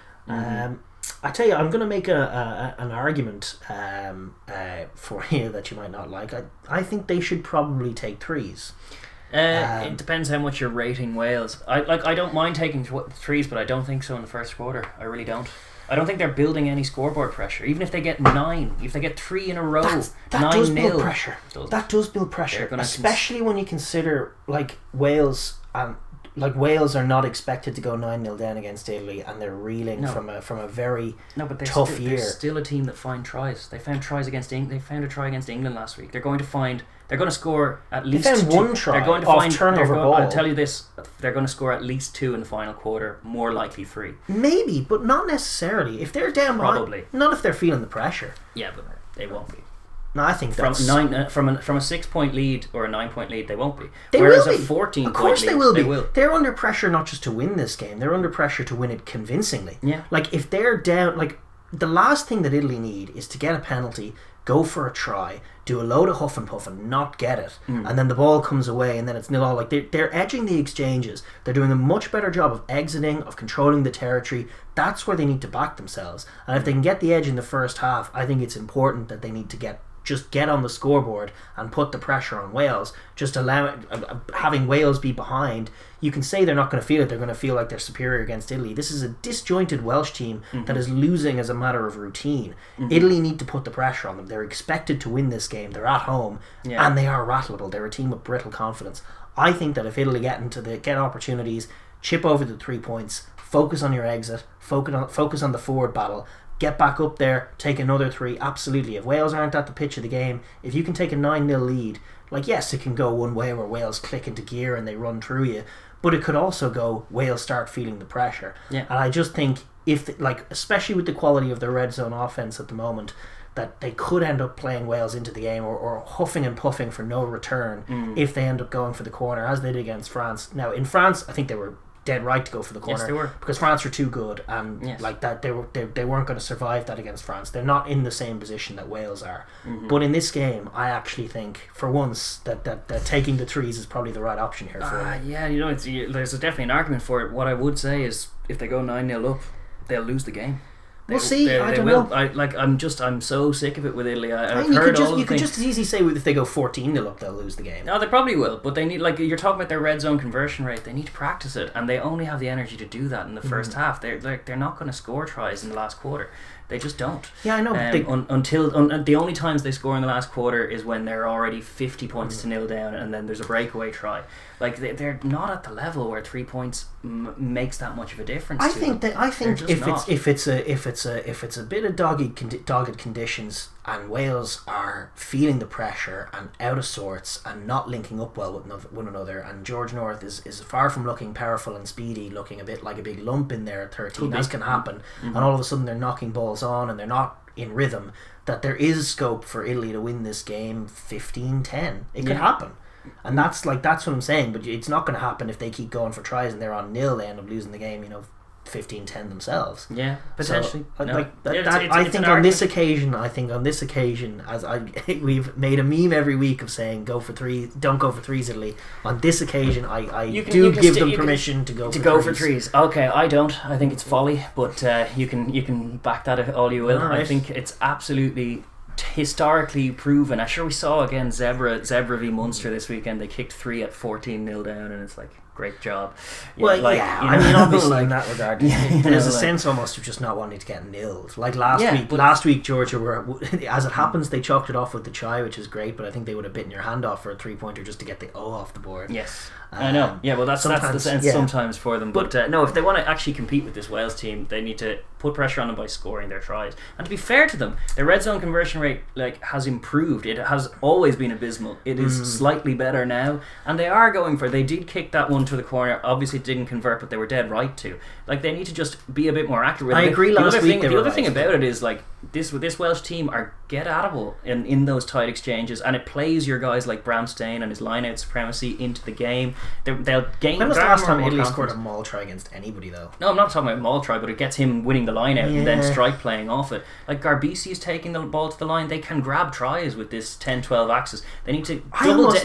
I tell you, I'm going to make an argument for you that you might not like. I think they should probably take threes. It depends how much you're rating Wales. I don't mind taking threes, but I don't think so in the first quarter. I really don't. I don't think they're building any scoreboard pressure. Even if they get 9, if they get 3 in a row, that 9-0, does build pressure. That does build pressure, especially when you consider Wales and. Wales are not expected to go 9-0 down against Italy, and they're reeling from a very tough year. They're still a team that find tries. They found tries against They found a try against England last week. They're going to score at least. They found 1 try. They're going to find turnover ball. I'll tell you this: they're going to score at least 2 in the final quarter. More likely 3. Maybe, but not necessarily. If they're down, probably not if they're feeling the pressure. Yeah, but they won't be. No, I think from a 6-point lead or a 9-point lead, they won't be. They Whereas will be. A 14-point of course lead, they will be. They will. They're under pressure not just to win this game. They're under pressure to win it convincingly. Yeah. If they're down, the last thing that Italy need is to get a penalty, go for a try, do a load of huff and puff and not get it, and then the ball comes away and then it's 0-all. They're edging the exchanges. They're doing a much better job of exiting, of controlling the territory. That's where they need to back themselves. And if they can get the edge in the first half, I think it's important that they need to get on the scoreboard and put the pressure on Wales. Just having Wales be behind, you can say they're not going to feel it. They're going to feel like they're superior against Italy. This is a disjointed Welsh team that is losing as a matter of routine. Italy need to put the pressure on them. They're expected to win this game. They're at home, and they are rattleable. They're a team with brittle confidence. I think that if Italy get opportunities, chip over the 3 points, focus on your exit, focus on the forward battle, get back up there, take another 3, absolutely. If Wales aren't at the pitch of the game, if you can take a 9-0 lead, yes, it can go one way where Wales click into gear and they run through you, but it could also go Wales start feeling the pressure. Yeah. And I just think, especially with the quality of their red zone offense at the moment, that they could end up playing Wales into the game or huffing and puffing for no return if they end up going for the corner, as they did against France. Now, in France, I think they were dead right to go for the corner. Yes, they were. Because France were too good, and they weren't going to survive that against France. They're not in the same position that Wales are. But in this game, I actually think for once that taking the threes is probably the right option here for them. Yeah, there's definitely an argument for it. What I would say is if they go 9-0 up, they'll lose the game. We'll see. I don't know. I'm so sick of it with Italy. You could just as easily say if they go 14-0 up, they'll lose the game. No, they probably will. But they need, you're talking about their red zone conversion rate. They need to practice it, and they only have the energy to do that in the first half. They're not going to score tries in the last quarter. They just don't. Yeah, I know. Until the only times they score in the last quarter is when they're already 50 points to 0 down, and then there's a breakaway try. They're not at the level where 3 points makes that much of a difference. I think if it's a bit of dogged conditions and Wales are feeling the pressure and out of sorts and not linking up well with one another, and George North is far from looking powerful and speedy, looking a bit like a big lump in there at 13, as can happen, and all of a sudden they're knocking balls on and they're not in rhythm, that there is scope for Italy to win this game 15-10. It could happen. And that's what I'm saying, but it's not going to happen if they keep going for tries and they're on nil. They end up losing the game, 15-10 themselves. Yeah, potentially. So, I think on this occasion, as we've made a meme every week of saying don't go for threes, Italy. On this occasion, I do give them permission to go for threes. Okay, I don't. I think it's folly, but you can back that all you will. Right. I think it's absolutely historically proven. I'm sure we saw again Zebra v Munster this weekend. They kicked 3 at 14-0 down, and it's like, great job. Obviously in that regard, there's a sense almost of just not wanting to get nilled. Like last week Georgia were, as it happens, they chalked it off with the try, which is great, but I think they would have bitten your hand off for a 3-pointer just to get the O off the board. Yes. I know. Yeah, well, that's the sense sometimes for them. But no, if they want to actually compete with this Wales team, they need to put pressure on them by scoring their tries. And to be fair to them, their red zone conversion rate has improved. It has always been abysmal. It is slightly better now, and they are going for. They did kick that one to the corner. Obviously, it didn't convert, but they were dead right to. They need to just be a bit more accurate. I agree. The other thing about it is this Welsh team are get-at-able in those tight exchanges, and it plays your guys like Bramstein and his line-out supremacy into the game. They'll gain. When was the last time Italy scored a maul try against anybody, though? No, I'm not talking about maul try, but it gets him winning the line out and then strike playing off it. Like Garbisi's taking the ball to the line. They can grab tries with this 10-12 axis. They need to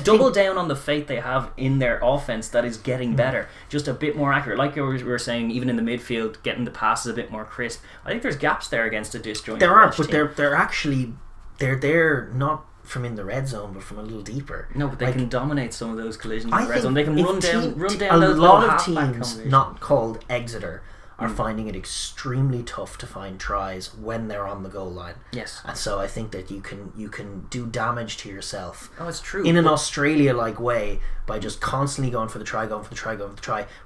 double down on the faith they have in their offense that is getting better, just a bit more accurate. Like we were saying, even in the midfield, getting the passes a bit more crisp. I think there's gaps there against a disjointed. There are, but they're there not from in the red zone, but from a little deeper. No, but they can dominate some of those collisions in the red zone. They can run down a those lot of teams not called Exeter are finding it extremely tough to find tries when they're on the goal line. Yes. And so I think that you can do damage to yourself. Oh, it's true. In an Australia-like way by just constantly going for the try,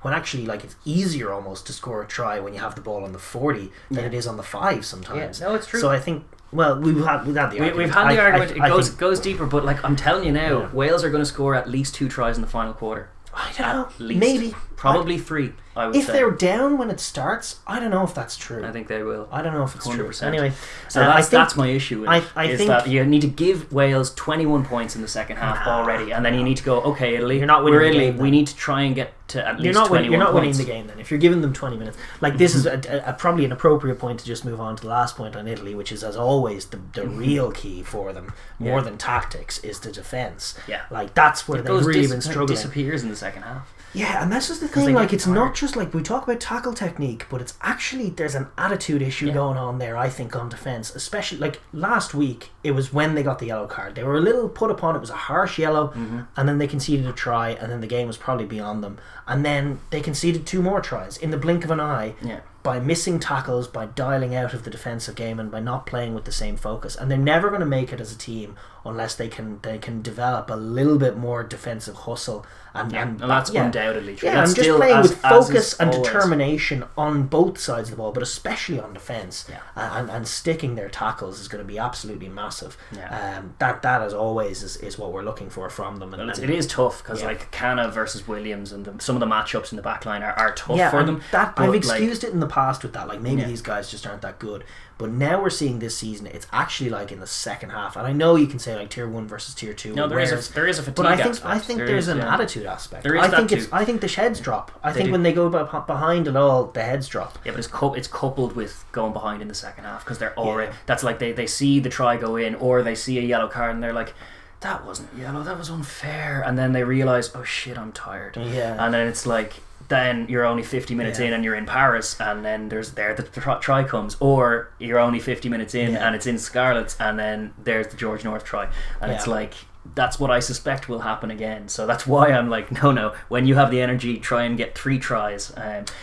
when actually it's easier almost to score a try when you have the ball on the 40 than it is on the 5 sometimes. Yeah. No, it's true. So I think we've had the argument. We've had the argument. It goes deeper, but I'm telling you now, Wales are going to score at least 2 tries in the final quarter. I don't know. Maybe. Probably 3, I would say. If they're down when it starts, I don't know if that's true. I think they will. I don't know if it's 100%. true. Anyway, so that's my issue with it. I think that you need to give Wales 21 points in the second half already, and then you need to go, okay, Italy, you're not winning the game, we need to try and get to at least 21 points. You're not winning the game then. If you're giving them 20 minutes. This is probably an appropriate point to just move on to the last point on Italy, which is, as always, the real key for them, more than tactics, is the defence. Yeah. That's where they've really been struggling. It disappears in the second half. Yeah, and that's just the thing, it's not just we talk about tackle technique, but it's actually, there's an attitude issue going on there, I think, on defence. Especially, last week, it was when they got the yellow card. They were a little put upon, it was a harsh yellow, and then they conceded a try, and then the game was probably beyond them. And then they conceded 2 more tries in the blink of an eye. Yeah. By missing tackles, by dialing out of the defensive game, and by not playing with the same focus. And they're never going to make it as a team unless they can develop a little bit more defensive hustle. And that's undoubtedly true. Yeah, that's and just still playing with focus and always determination on both sides of the ball, but especially on defence. Yeah. And sticking their tackles is going to be absolutely massive. Yeah. That as always is what we're looking for from them. And it is tough because Cana versus Williams and some of the matchups in the back line are tough for them. I've excused it in the past with that. Maybe these guys just aren't that good. But now we're seeing this season, it's actually in the second half. And I know you can say Tier 1 versus Tier 2. No, there is a fatigue but aspect. I think there's an attitude aspect. There is I think the heads drop. I think when they go behind and all, the heads drop. Yeah, but it's coupled with going behind in the second half because they're already... That's they see the try go in, or they see a yellow card and they're like, that wasn't yellow, that was unfair. And then they realise, oh shit, I'm tired. Yeah. And then it's then you're only 50 minutes in and you're in Paris, and then the try comes, or you're only 50 minutes in and it's in Scarlets, and then there's the George North try, and it's that's what I suspect will happen again. So that's why I'm no, when you have the energy, try and get 3 tries.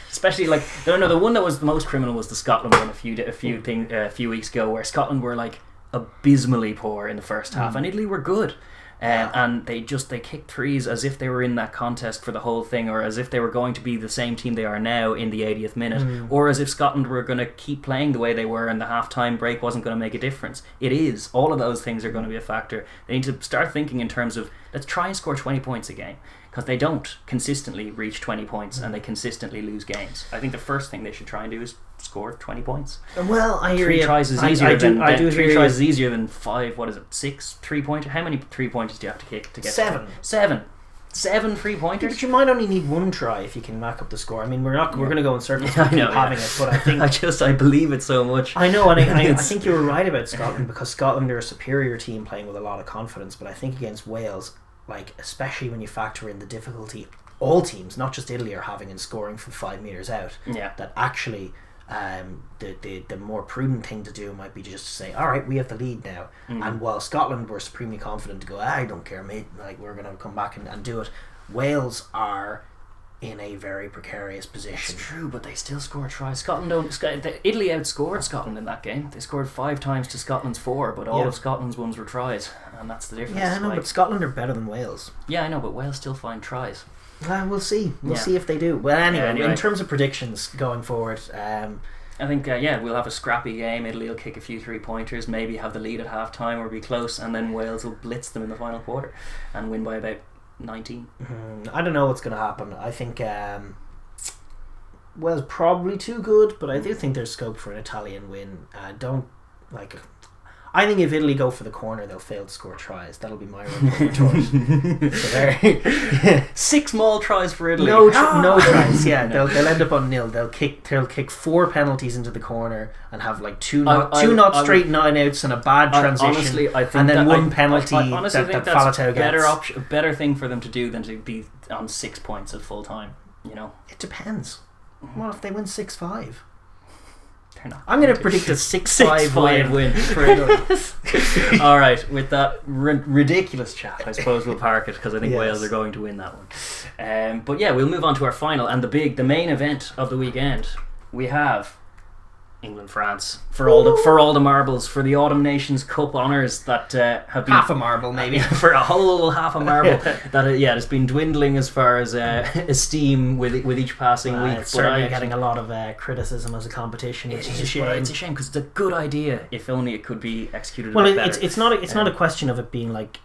Especially the one that was the most criminal was the Scotland one a few weeks ago, where Scotland were abysmally poor in the first half, and Italy were good. And they kicked threes as if they were in that contest for the whole thing, or as if they were going to be the same team they are now in the 80th minute, or as if Scotland were going to keep playing the way they were and the half-time break wasn't going to make a difference. It is. All of those things are going to be a factor. They need to start thinking in terms of, let's try and score 20 points a game, because they don't consistently reach 20 points and they consistently lose games. I think the first thing they should try and do is score 20 points. Well, I hear three you. tries is easier three tries is easier than 5. What is it? 6 3-pointers. How many 3-pointers do you have to kick to get 7? 7 3-pointers. But you might only need 1 try if you can rack up the score. I mean, we're going to go in circles to keep having it, but I think I believe it so much. I know, and I think you were right about Scotland, because Scotland are a superior team playing with a lot of confidence. But I think against Wales, like, especially when you factor in the difficulty all teams, not just Italy, are having in scoring from 5 metres out, that actually the more prudent thing to do might be just to say, alright, we have the lead now, and while Scotland were supremely confident to go, I don't care mate, like, we're going to come back and do it, Wales are in a very precarious position. It's true, but they still score tries. Italy outscored Scotland in that game. They scored 5 times to Scotland's 4, but all of Scotland's ones were tries, and that's the difference. Yeah, I know, but Scotland are better than Wales. Yeah, I know, but Wales still find tries. We'll see. We'll see if they do. Well, anyway, in terms of predictions going forward, I think we'll have a scrappy game. Italy will kick a few 3-pointers, maybe have the lead at half time or be close, and then Wales will blitz them in the final quarter and win by about 19. I don't know what's going to happen. I think Wales probably too good, but I do think there's scope for an Italian win. I think if Italy go for the corner, they'll fail to score tries. That'll be my retort. So 6 small tries for Italy. No tries. Yeah, they'll end up on nil. They'll kick 4 penalties into the corner and have like two not straight 9-outs and a bad transition. Honestly, I think and then one penalty I honestly think that's Faletau gets. A better thing for them to do than to be on 6 points at full time. You know, it depends. What if they win 6-5? I'm going to predict a 6-5 win for Italy. Alright, with that ridiculous chat, I suppose we'll park it, because I think Wales are going to win that one. But yeah, we'll move on to our final and the main event of the weekend. We have England-France for all the marbles, for the Autumn Nations Cup honours that have been half a marble, maybe for a whole half a marble that has been dwindling as far as esteem with each passing week. It's certainly getting a lot of criticism as a competition, which is a shame. It's a shame, because it's a good idea if only it could be executed. Well, better. it's not a question of it being like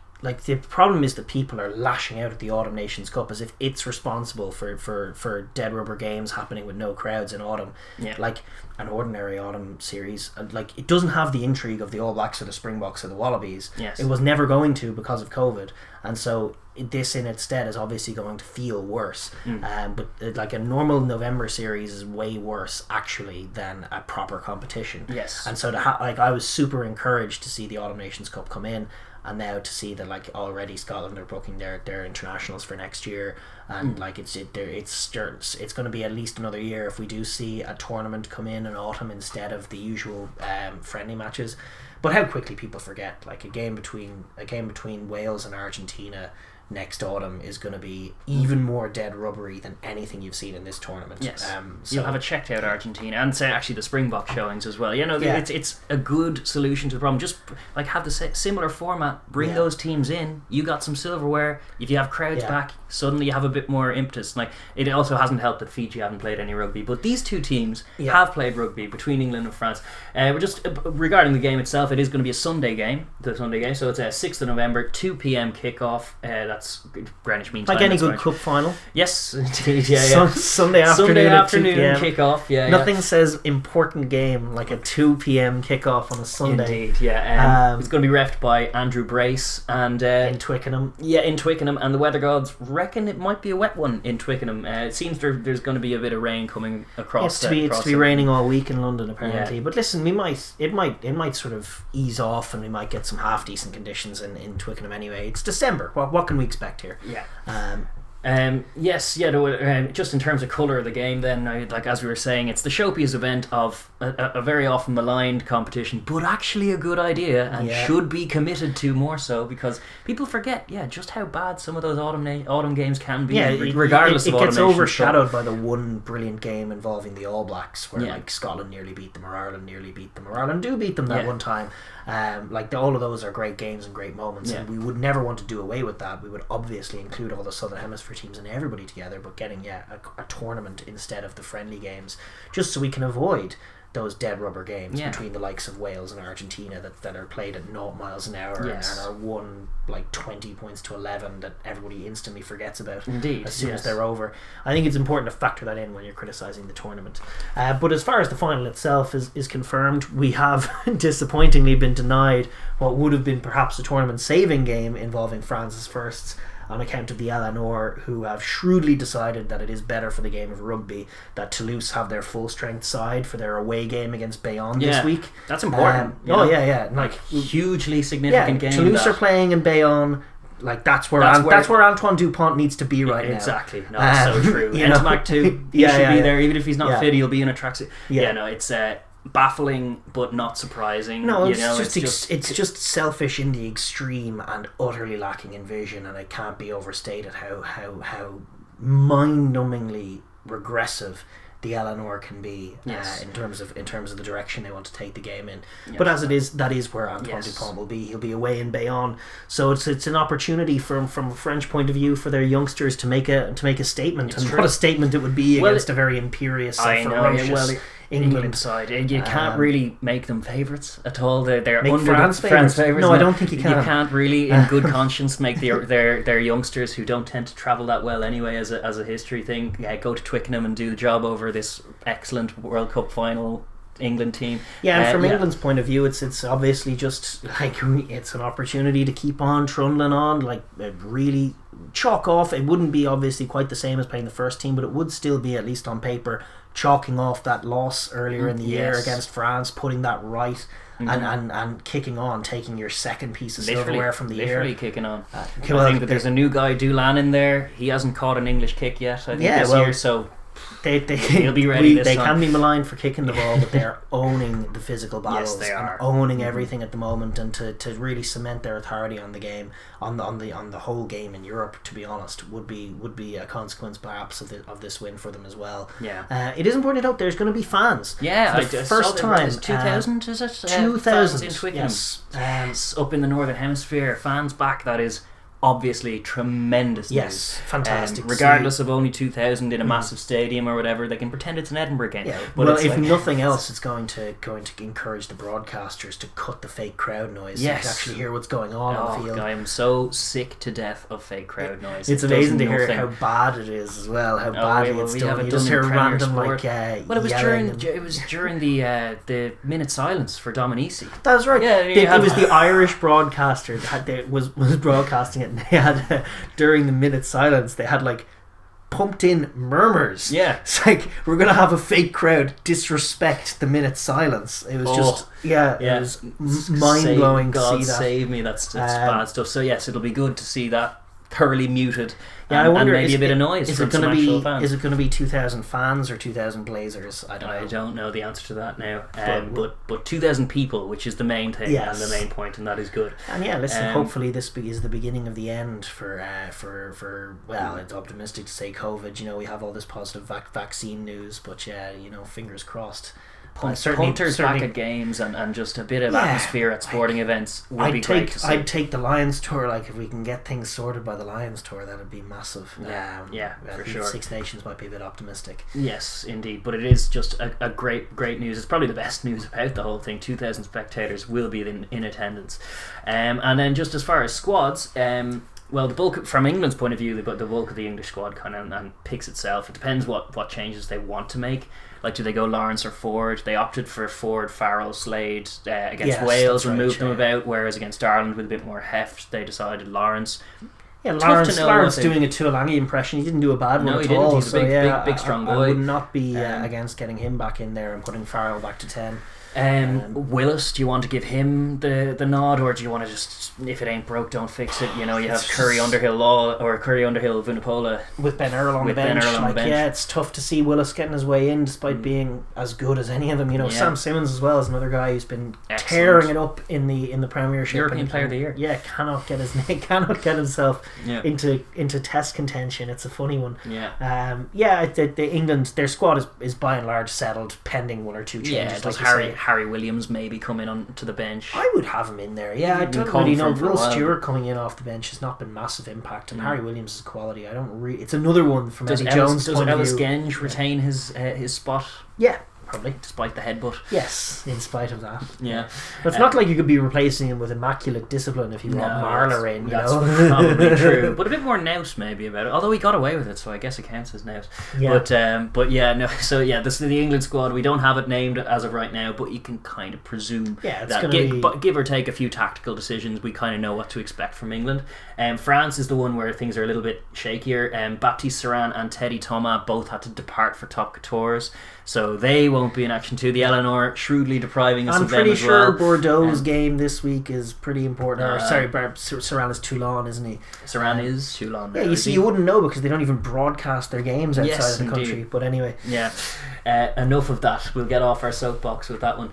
the problem is that people are lashing out at the Autumn Nations Cup as if it's responsible for dead rubber games happening with no crowds in autumn. Like an ordinary autumn series, like, it doesn't have the intrigue of the All Blacks or the Springboks or the Wallabies. It was never going to, because of COVID, and so this in its stead is obviously going to feel worse. But like a normal November series is way worse actually than a proper competition. And so I was super encouraged to see the Autumn Nations Cup come in, and now to see that like already Scotland are booking their internationals for next year, and like it's going to be at least another year if we do see a tournament come in autumn instead of the usual friendly matches. But how quickly people forget, like a game between Wales and Argentina next autumn is going to be even more dead rubbery than anything you've seen in this tournament. So you'll have a checked out Argentina, and say actually the Springbok showings as well. It's a good solution to the problem. Just like have the similar format, bring those teams in. You got some silverware. If you have crowds back, suddenly you have a bit more impetus. Like, it also hasn't helped that Fiji haven't played any rugby, but these two teams have played rugby between England and France. We're just regarding the game itself, it is going to be a Sunday game. So it's a 6th of November, 2 p.m. kickoff. That's Greenwich Mean Time. Like any good cup final. Yes, indeed. Sunday afternoon kickoff. Nothing says important game like a 2 p.m. kickoff on a Sunday. Indeed, it's going to be reffed by Andrew Brace and in Twickenham. In Twickenham, and the weather gods reckon it might be a wet one in Twickenham. It seems there's going to be a bit of rain coming across. It's to be raining all week in London apparently. But listen, it might sort of ease off, and we might get some half decent conditions in Twickenham anyway. It's December. What can we expect here? Just in terms of colour of the game, then, like as we were saying, it's the showpiece event of a very often maligned competition, but actually a good idea, and should be committed to more so, because people forget just how bad some of those autumn games can be, regardless of it gets overshadowed by the one brilliant game involving the All Blacks, where like Scotland nearly beat them, or Ireland nearly beat them, or Ireland do beat them that one time. Like all of those are great games and great moments, and we would never want to do away with that. We would obviously include all the Southern Hemisphere teams and everybody together, but getting a tournament instead of the friendly games, just so we can avoid those dead rubber games between the likes of Wales and Argentina that are played at 0 miles an hour and are won like 20 points to 11 that everybody instantly forgets about as soon as they're over. I think it's important to factor that in when you're criticising the tournament. But as far as the final itself is confirmed, we have disappointingly been denied what would have been perhaps a tournament saving game involving France's firsts, on account of the Eleanor, who have shrewdly decided that it is better for the game of rugby that Toulouse have their full strength side for their away game against Bayonne this week. That's important. Like hugely significant game. Toulouse are playing in Bayonne. Like that's where Antoine Dupont needs to be right now. Exactly. No, it's so true. Ntamack too. He should be there, even if he's not fit. He'll be in a tracksuit. It's baffling but not surprising. No, it's just selfish in the extreme and utterly lacking in vision, and it can't be overstated how mind-numbingly regressive the Eleanor can be in terms of the direction they want to take the game in. But as it is, that is where Antoine Dupont will be. He'll be away in Bayonne, so it's an opportunity from a French point of view for their youngsters to make a statement. And what a statement it would be against a very imperious and ferocious England side. You can't really make them favourites at all. They're make under France favourites. No, I don't think you can. You can't really, in good conscience, make their youngsters, who don't tend to travel that well anyway as a history thing, go to Twickenham and do the job over this excellent World Cup final England team. And from England's point of view, it's obviously just like it's an opportunity to keep on trundling on, like really chalk off. It wouldn't be obviously quite the same as playing the first team, but it would still be, at least on paper, chalking off that loss earlier in the year against France, putting that right, and kicking on, taking your second piece of silverware from the year. Literally kicking on. I think that there's a new guy, Doolan, in there. He hasn't caught an English kick yet, I think, this year, so he'll be ready this time. Can be maligned for kicking the ball, but they're owning the physical battles. Yes, they are. And owning everything at the moment, and to really cement their authority on the game, on the whole game in Europe, to be honest, would be a consequence perhaps of this win for them as well. It is important to note there's going to be fans. The first time 2000 is it? 2000 in Twickenham. Yes, up in the Northern Hemisphere, fans back. That is obviously tremendous news. Fantastic. Regardless of only 2,000 in a massive stadium or whatever, they can pretend it's an Edinburgh game. But if nothing else, it's going to encourage the broadcasters to cut the fake crowd noise. You can actually hear what's going on the field. I am so sick to death of fake crowd noise. It's amazing to hear how bad it is as well. How badly it's done. You just hear random it was during the minute silence for Dominici. That's right. It was the Irish broadcaster that was broadcasting it. And they had during the minute silence, they had like pumped in murmurs. It's like, we're gonna have a fake crowd disrespect the minute silence. It was it was mind blowing. God save me, that's bad stuff. So yes, it'll be good to see that thoroughly muted. I wonder, and maybe a bit of noise. Is it going to be 2,000 fans or 2,000 Blazers? I don't know the answer to that now. But 2,000 people, which is the main thing and the main point, and that is good. And listen, hopefully this is the beginning of the end for well, it's optimistic to say COVID. We have all this positive vaccine news, but fingers crossed. Punters back at games and just a bit of atmosphere at sporting events would be great to see. I'd take the Lions tour. Like, if we can get things sorted by the Lions tour, that would be massive. For sure. Six Nations might be a bit optimistic. Yes, indeed. But it is just a great news. It's probably the best news about the whole thing. 2,000 spectators will be in attendance. And then just as far as squads, well, the bulk, from England's point of view, the bulk of the English squad kind of picks itself. It depends what changes they want to make. Like, do they go Lawrence or Ford? They opted for Ford, Farrell, Slade against Wales and moved them about, whereas against Ireland with a bit more heft, they decided Lawrence. Lawrence doing a Tuolangi impression. He didn't do a bad one at all. He's a big strong boy. I would not be against getting him back in there and putting Farrell back to 10. Willis, do you want to give him the nod, or do you want to just, if it ain't broke, don't fix it? You have Currie, Underhill, Vunipola with Ben Earl on the bench. It's tough to see Willis getting his way in despite being as good as any of them. Sam Simmons as well is another guy who's been tearing it up in the Premiership. European Player of the Year. Cannot get himself into Test contention. It's a funny one. The England, their squad is by and large settled, pending one or two changes. Does Harry Williams maybe coming on to the bench. I would have him in there. Yeah, I don't really know. Will Stewart coming in off the bench has not been massive impact, and Harry Williams' quality. I don't really. It's another one from Eddie Jones' point of view. Does Ellis Genge retain his spot? Yeah. Probably. Despite the headbutt. Yes, in spite of that. Yeah. But it's not like you could be replacing him with immaculate discipline if you want Marler in, that's probably true. But a bit more nous maybe about it. Although he got away with it, so I guess it counts as nous. Yeah. But yeah, no. So yeah, this is the England squad. We don't have it named as of right now, but you can kind of presume that give or take a few tactical decisions, we kind of know what to expect from England. France is the one where things are a little bit shakier. Baptiste Serin and Teddy Thomas both had to depart for top couture, so they won't be in action too. The Eleanor shrewdly depriving us of them as well. I'm pretty sure Bordeaux's game this week is pretty important. Serin is Toulon, isn't he? Serin is Toulon. Yeah, you wouldn't know because they don't even broadcast their games outside of the country. But anyway. Yeah. Enough of that. We'll get off our soapbox with that one.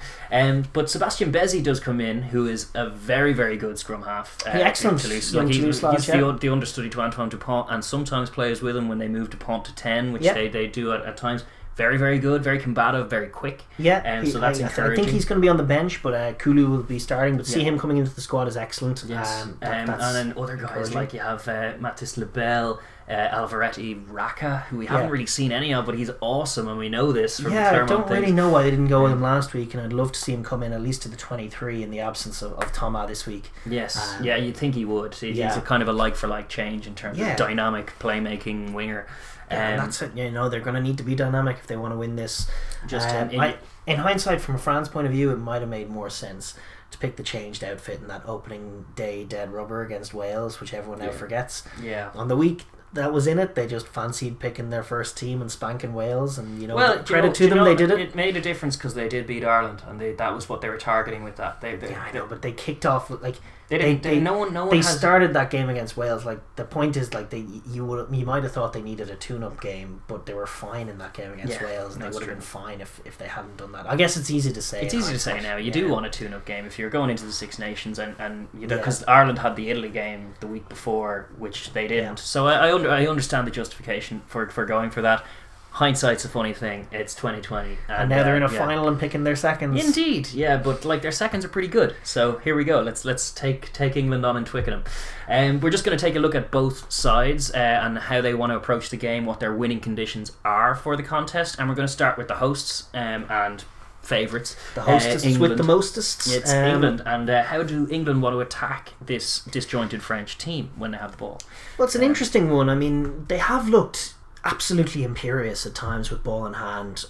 But Sebastian Bezzi does come in, who is a very, very good scrum half. Excellent. He's the understudy to Antoine Dupont, and sometimes plays with him when they move Dupont to 10, which they do at times. Very, very good, very combative, very quick. Yeah, so that's encouraging. I think he's going to be on the bench, but Kulu will be starting. But see him coming into the squad is excellent. Yes. And then other guys like you have Mathis Lebel, Alvaretti Raka, who we haven't really seen any of, but he's awesome, and we know this from the Clermont I don't really know why they didn't go with him last week, and I'd love to see him come in at least to the 23 in the absence of Thomas this week. Yes, you'd think he would. He's a kind of a like-for-like change in terms of dynamic playmaking winger. And that's it. They're going to need to be dynamic if they want to win this. In hindsight, from a France point of view, it might have made more sense to pick the changed outfit in that opening day dead rubber against Wales, which everyone now forgets. Yeah. On the week that was in it, they just fancied picking their first team and spanking Wales, and credit to them, they did it. It made a difference because they did beat Ireland, and that was what they were targeting with that. I know, but they kicked off like. They started that game against Wales. Like, the point is, like, you might have thought they needed a tune-up game, but they were fine in that game against Wales, and they would have been fine if they hadn't done that. I guess it's easy to say. It's easy to say now. You do want a tune-up game if you're going into the Six Nations, and because Ireland had the Italy game the week before, which they didn't. So I understand the justification for going for that. Hindsight's a funny thing. It's 2020, and now they're in a final and picking their seconds. Indeed, but like their seconds are pretty good. So here we go. Let's take England on in Twickenham. We're just going to take a look at both sides and how they want to approach the game, what their winning conditions are for the contest, and we're going to start with the hosts and favourites. The hostess with the mostest. It's England, and how do England want to attack this disjointed French team when they have the ball? Well, it's an interesting one. I mean, they have looked absolutely imperious at times with ball in hand,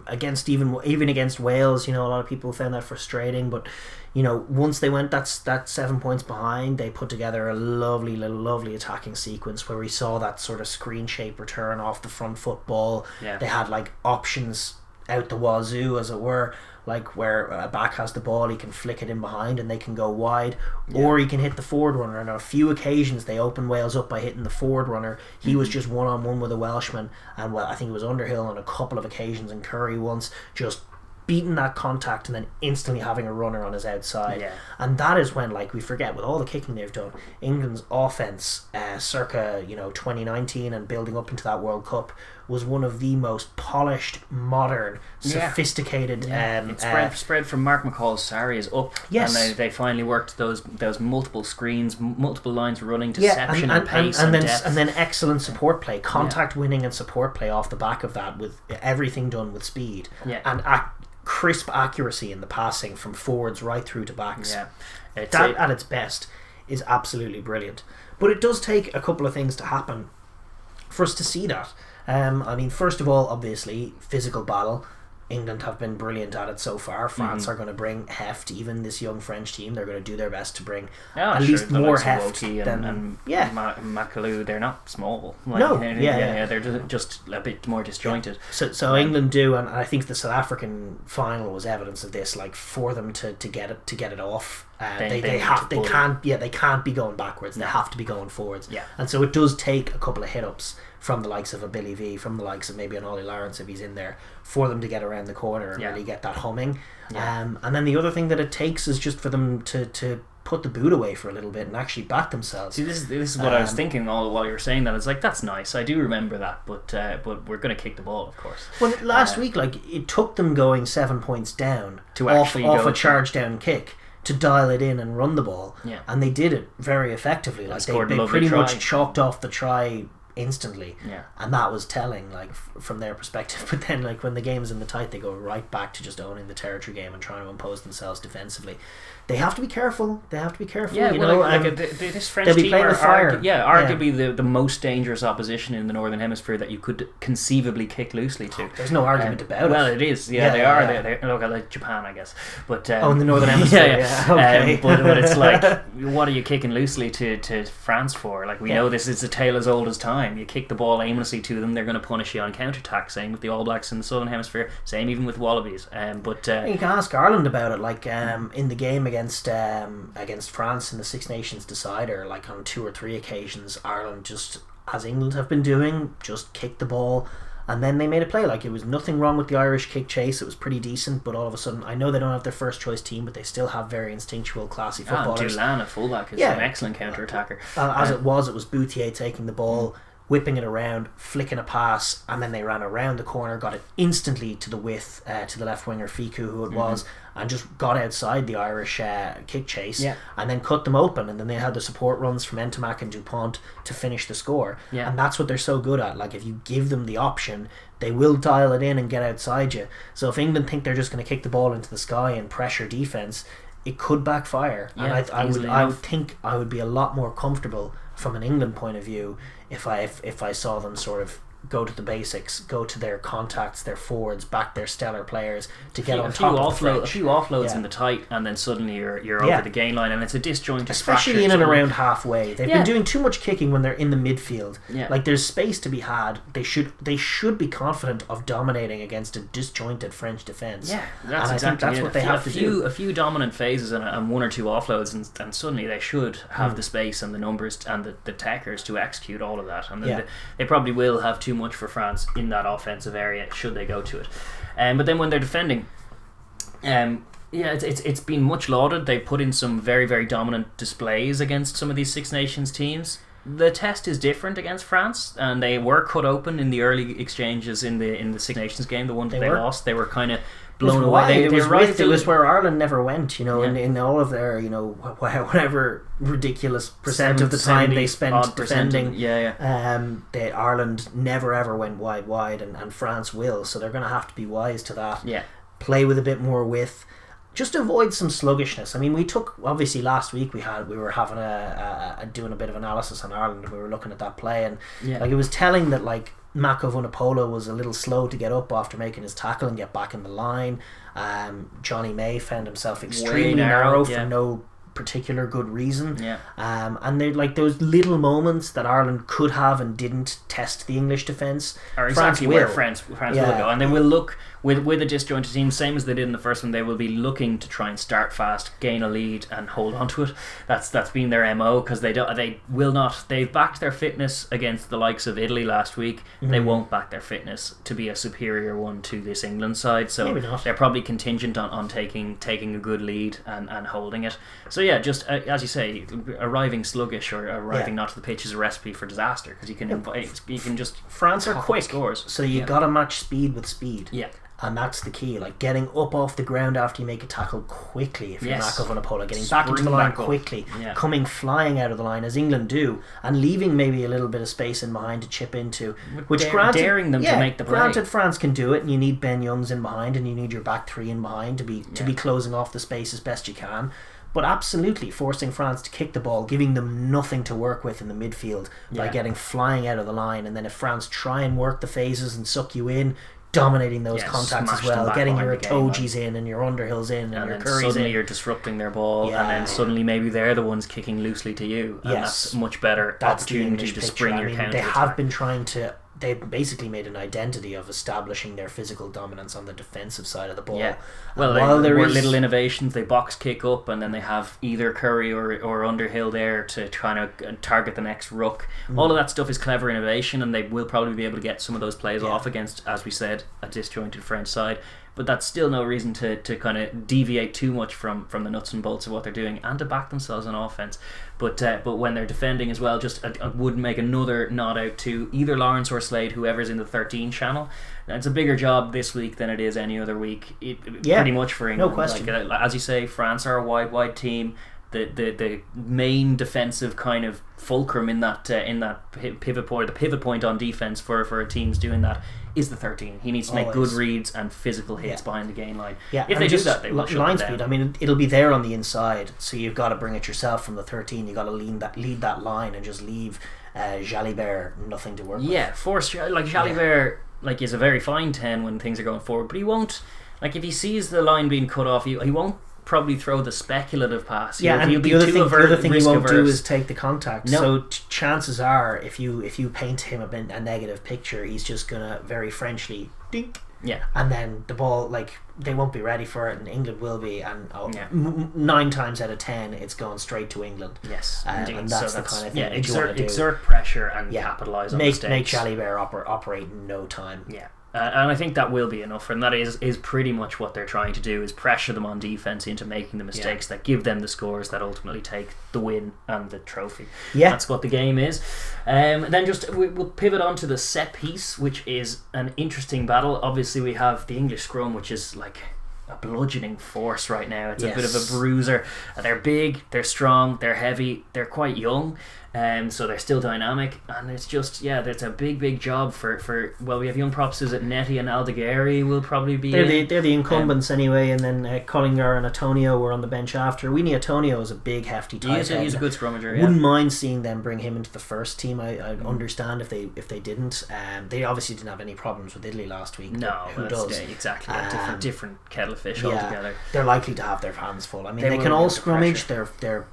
against even against Wales. A lot of people found that frustrating, but once they went that 7 points behind, they put together a lovely attacking sequence where we saw that sort of screen shape return off the front foot ball. They had like options out the wazoo, as it were, like where a back has the ball, he can flick it in behind and they can go wide, or he can hit the forward runner. And on a few occasions they opened Wales up by hitting the forward runner. He was just one-on-one with a Welshman, and I think it was Underhill on a couple of occasions, and Currie once, just beating that contact and then instantly having a runner on his outside. And that is when, like, we forget, with all the kicking they've done, England's offence circa 2019 and building up into that World Cup was one of the most polished, modern, sophisticated. It spread from Mark McCall's Sarries up, and they finally worked those multiple screens, multiple lines running, deception and pace and depth. And then excellent support play, contact winning and support play off the back of that, with everything done with speed and crisp accuracy in the passing from forwards right through to backs. That at its best is absolutely brilliant. But it does take a couple of things to happen for us to see that. I mean, first of all, obviously, physical battle. England have been brilliant at it so far. France are going to bring heft. Even this young French team, they're going to do their best to bring at least more heft than Macalou. They're not small. They're just a bit more disjointed. So England do, and I think the South African final was evidence of this. Like, for them to get it off, they can't be going backwards. They have to be going forwards. And so it does take a couple of hit ups from the likes of a Billy V, from the likes of maybe an Ollie Lawrence if he's in there, for them to get around the corner and really get that humming. And then the other thing that it takes is just for them to put the boot away for a little bit and actually back themselves. See, this is what I was thinking all while you were saying that. It's like, that's nice. I do remember that, but we're going to kick the ball, of course. Well, last week, like, it took them going 7 points down to off actually a charge down kick to dial it in and run the ball. Yeah. And they did it very effectively. Like, they a pretty try. much chalked off the try instantly. Yeah. And that was telling, like, from their perspective. But then, like, when the game's in the tight, they go right back to just owning the territory game and trying to impose themselves defensively. They have to be careful. Yeah, you well, know, like this French they'll be team playing with fire. Arguably the most dangerous opposition in the Northern Hemisphere that you could conceively kick loosely to. There's no argument about it. Well, it is. Yeah, they are. They're look, like Japan, I guess. But in the Northern Hemisphere. Yeah. Okay. But it's like, what are you kicking loosely to France for? Like, we know this is a tale as old as time. You kick the ball aimlessly to them, they're going to punish you on counter-attack. Same with the All Blacks in the Southern Hemisphere. Same even with Wallabies. But you can ask Ireland about it. Like, in the game against France in the Six Nations decider, like on 2 or 3 occasions, Ireland, just as England have been doing, just kicked the ball and then they made a play. Like, it was nothing wrong with the Irish kick chase, it was pretty decent, but all of a sudden, I know they don't have their first choice team, but they still have very instinctual, classy footballers. Doolan at fullback is an excellent counter-attacker. As it was Boutier taking the ball, whipping it around, flicking a pass, and then they ran around the corner, got it instantly to the width, to the left winger Fiku, who it was, and just got outside the Irish kick chase, and then cut them open, and then they had the support runs from Entamac and Dupont to finish the score. And that's what they're so good at. Like, if you give them the option, they will dial it in and get outside you. So if England think they're just going to kick the ball into the sky and pressure defence, it could backfire. And I would think I would be a lot more comfortable from an England point of view if I saw them sort of go to the basics, go to their contacts, their forwards, back their stellar players to get on top of the French. A few offloads in the tight, and then suddenly you're over the gain line, and it's a disjointed, especially in and around halfway. They've been doing too much kicking when they're in the midfield. Like, there's space to be had. They should be confident of dominating against a disjointed French defence. Yeah, that's what they have to do. A few dominant phases and 1 or 2 offloads, and suddenly they should have the space and the numbers and the techers to execute all of that. And then they probably will have too much for France in that offensive area should they go to it. But then when they're defending, it's been much lauded. They put in some very, very dominant displays against some of these Six Nations teams. The test is different against France, and they were cut open in the early exchanges in the Six Nations game. The one that they lost, they were kind of blown away. It was where Ireland never went, you know, in all of their, you know, whatever ridiculous percent of the time they spent defending. Ireland never ever went wide, and France will, so they're going to have to be wise to that. Play with a bit more width, just avoid some sluggishness. I mean, we took, obviously last week we were having doing a bit of analysis on Ireland, and we were looking at that play, and like, it was telling that, like, Mako Vunipola was a little slow to get up after making his tackle and get back in the line. Johnny May found himself extremely narrow for no particular good reason. And they're like those little moments that Ireland could have and didn't test the English defence. Or exactly where France will go, and they will look with a disjointed team, same as they did in the first one. They will be looking to try and start fast, gain a lead, and hold on to it. That's been their MO, because they will not. They've backed their fitness against the likes of Italy last week. They won't back their fitness to be a superior one to this England side. So they're probably contingent on taking a good lead and holding it. So just as you say, arriving sluggish or arriving not to the pitch is a recipe for disaster, because you can just France are quick scores. So you got to match speed with speed. And that's the key, like getting up off the ground after you make a tackle quickly. If you're Mako Vunipola, getting back into the line quickly, coming flying out of the line as England do, and leaving maybe a little bit of space in behind to chip into, which daring them to make the play. Granted, France can do it, and you need Ben Youngs in behind, and you need your back three in behind to be closing off the space as best you can. But absolutely forcing France to kick the ball, giving them nothing to work with in the midfield by getting flying out of the line, and then if France try and work the phases and suck you in, dominating those contacts as well, getting your Atogis in and your Underhills in and your Curries in. Suddenly you're disrupting their ball, and then suddenly maybe they're the ones kicking loosely to you, and that's much better opportunity to spring your counter. They have been trying to. They basically made an identity of establishing their physical dominance on the defensive side of the ball. Well, there were little innovations. They box kick up, and then they have either Currie or Underhill there to try to target the next ruck. All of that stuff is clever innovation, and they will probably be able to get some of those plays off against, as we said, a disjointed French side. but that's still no reason to kind of deviate too much from the nuts and bolts of what they're doing and to back themselves on offense. But when they're defending as well, just I would make another nod out to either Lawrence or Slade, whoever's in the 13 channel. It's a bigger job this week than it is any other week. Pretty much for England. No question. As you say, France are a wide team. The main defensive kind of fulcrum in that pivot point, the pivot point on defense for a team's doing that is the 13. He needs to make good reads and physical hits behind the gain line. Yeah, if they do that, they will shut line them speed. down. I mean, it'll be there on the inside, so you've got to bring it yourself from the 13. You've got to lead that line and just leave Jalibert nothing to work with. Yeah, force like Jalibert is a very fine 10 when things are going forward, but he won't, like, if he sees the line being cut off, he won't probably throw the speculative pass. And he'll be the other thing he won't do is take the contact. No. So chances are, if you paint him a negative picture, he's just gonna very Frenchly dink. Yeah. And then the ball, like, they won't be ready for it, and England will be, and 9 times out of 10 it's going straight to England. Yes, indeed. And that's the kind of thing that exert, you want to do. Exert pressure and capitalise on mistakes. Make Jalibert operate in no time. Yeah. And I think that will be enough, and that is pretty much what they're trying to do, is pressure them on defence into making the mistakes that give them the scores that ultimately take the win and the trophy. Yeah. That's what the game is. Then just we'll pivot on to the set piece, which is an interesting battle. Obviously we have the English scrum, which is like a bludgeoning force right now. It's a bit of a bruiser. They're big, they're strong, they're heavy, they're quite young. So they're still dynamic, and it's just there's a big job for we have young props. Is it Nettie and Aldegheri will probably be they're the incumbents anyway, and then Collinger and Antonio were on the bench after. Weenie Antonio is a big hefty tight end. He's a good scrummager. Wouldn't mind seeing them bring him into the first team. I'd understand if they didn't. They obviously didn't have any problems with Italy last week. No, who does? Exactly. A different kettle of fish altogether. They're likely to have their hands full. I mean, they can all scrummage. They're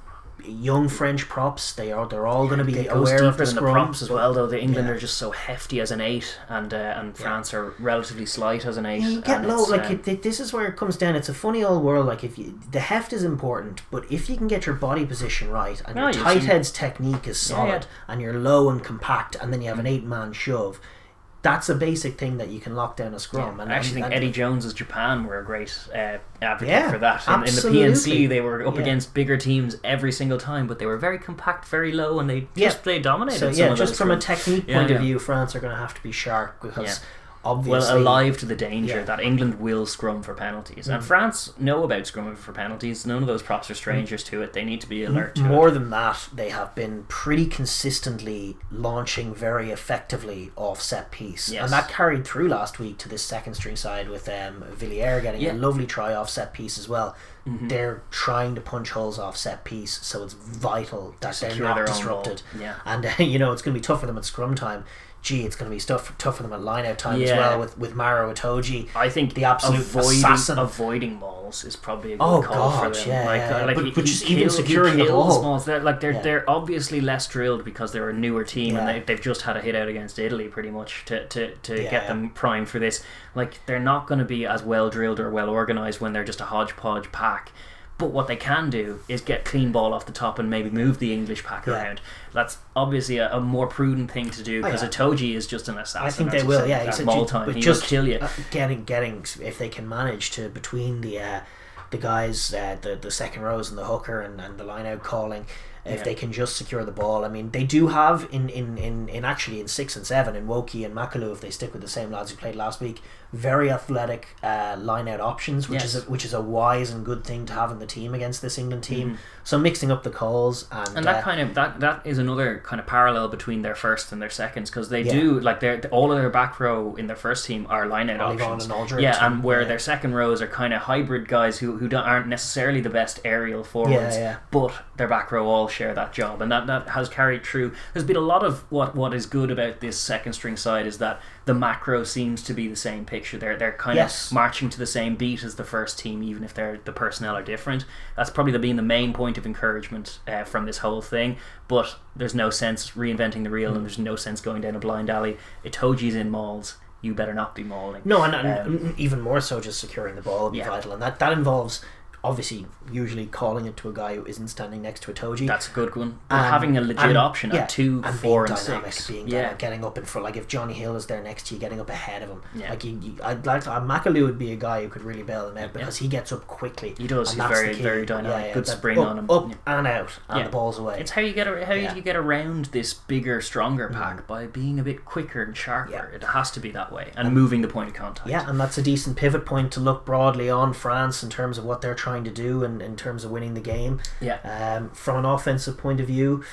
young French props. They're all going to be aware of the scrum. The props as well, though. The England are just so hefty as an 8, and France are relatively slight as an 8. You get low. This is where it comes down. It's a funny old world. Like, the heft is important, but if you can get your body position right and your tight head's technique is solid and you're low and compact, and then you have an 8-man shove. That's a basic thing that you can lock down a scrum. And I actually think Eddie Jones's Japan were a great advocate for that. In the PNC, they were up against bigger teams every single time, but they were very compact, very low, and they dominated. So just from a technique point of view, France are going to have to be sharp because obviously alive to the danger that England will scrum for penalties, and France know about scrumming for penalties. None of those props are strangers to it. They need to be alert to it. More than that, they have been pretty consistently launching very effectively off set piece, and that carried through last week to this second string side with Villiers getting a lovely try off set piece as well. They're trying to punch holes off set piece, so it's vital that they're not disrupted. And it's going to be tough for them at scrum time. It's going to be tough for them at line-out time as well with Maro Itoje. I think the absolute assassin. Avoiding mauls is probably a good call for them. But just even securing the ball. Mauls. They're obviously less drilled because they're a newer team and they've just had a hit out against Italy pretty much to get them primed for this. Like, they're not going to be as well drilled or well organised when they're just a hodgepodge pack. But what they can do is get clean ball off the top and maybe move the English pack around. That's obviously a more prudent thing to do because Itoje is just an assassin. I think they will. At ball time, he will kill you. Getting if they can manage to between the guys, the second rows and the hooker and the line out calling. If they can just secure the ball. I mean, they do have in actually in 6 and 7 in Woki and Makalu, if they stick with the same lads who played last week, very athletic line out options, which is a wise and good thing to have in the team against this England team. So mixing up the calls and that is another kind of parallel between their first and their seconds, because they do all of their back row in their first team are line out options. And where their second rows are kind of hybrid guys who aren't necessarily the best aerial forwards, but their back row all share that job, and that has carried through. There's been a lot of what is good about this second string side is that the macro seems to be the same picture. They're kind of marching to the same beat as the first team, even if the personnel are different. That's probably been the main point of encouragement from this whole thing. But there's no sense reinventing the wheel, and there's no sense going down a blind alley. Itoje's in mauls. You better not be mauling. No, and even more so, just securing the ball would be vital, and that involves obviously usually calling it to a guy who isn't standing next to a Toji. That's a good one. Having a legit option at 2, 4 and 6. Getting up in front, like if Johnny Hill is there next to you, getting up ahead of him. Like I'd like to, McAlew would be a guy who could really bail them out because he gets up quickly. He does. He's very, very dynamic. Good spring on him. Up and out, and the ball's away. It's how you get you get around this bigger, stronger pack by being a bit quicker and sharper. It has to be that way, and moving the point of contact. Yeah, and that's a decent pivot point to look broadly on France in terms of what they're trying to do and in terms of winning the game. From an offensive point of view,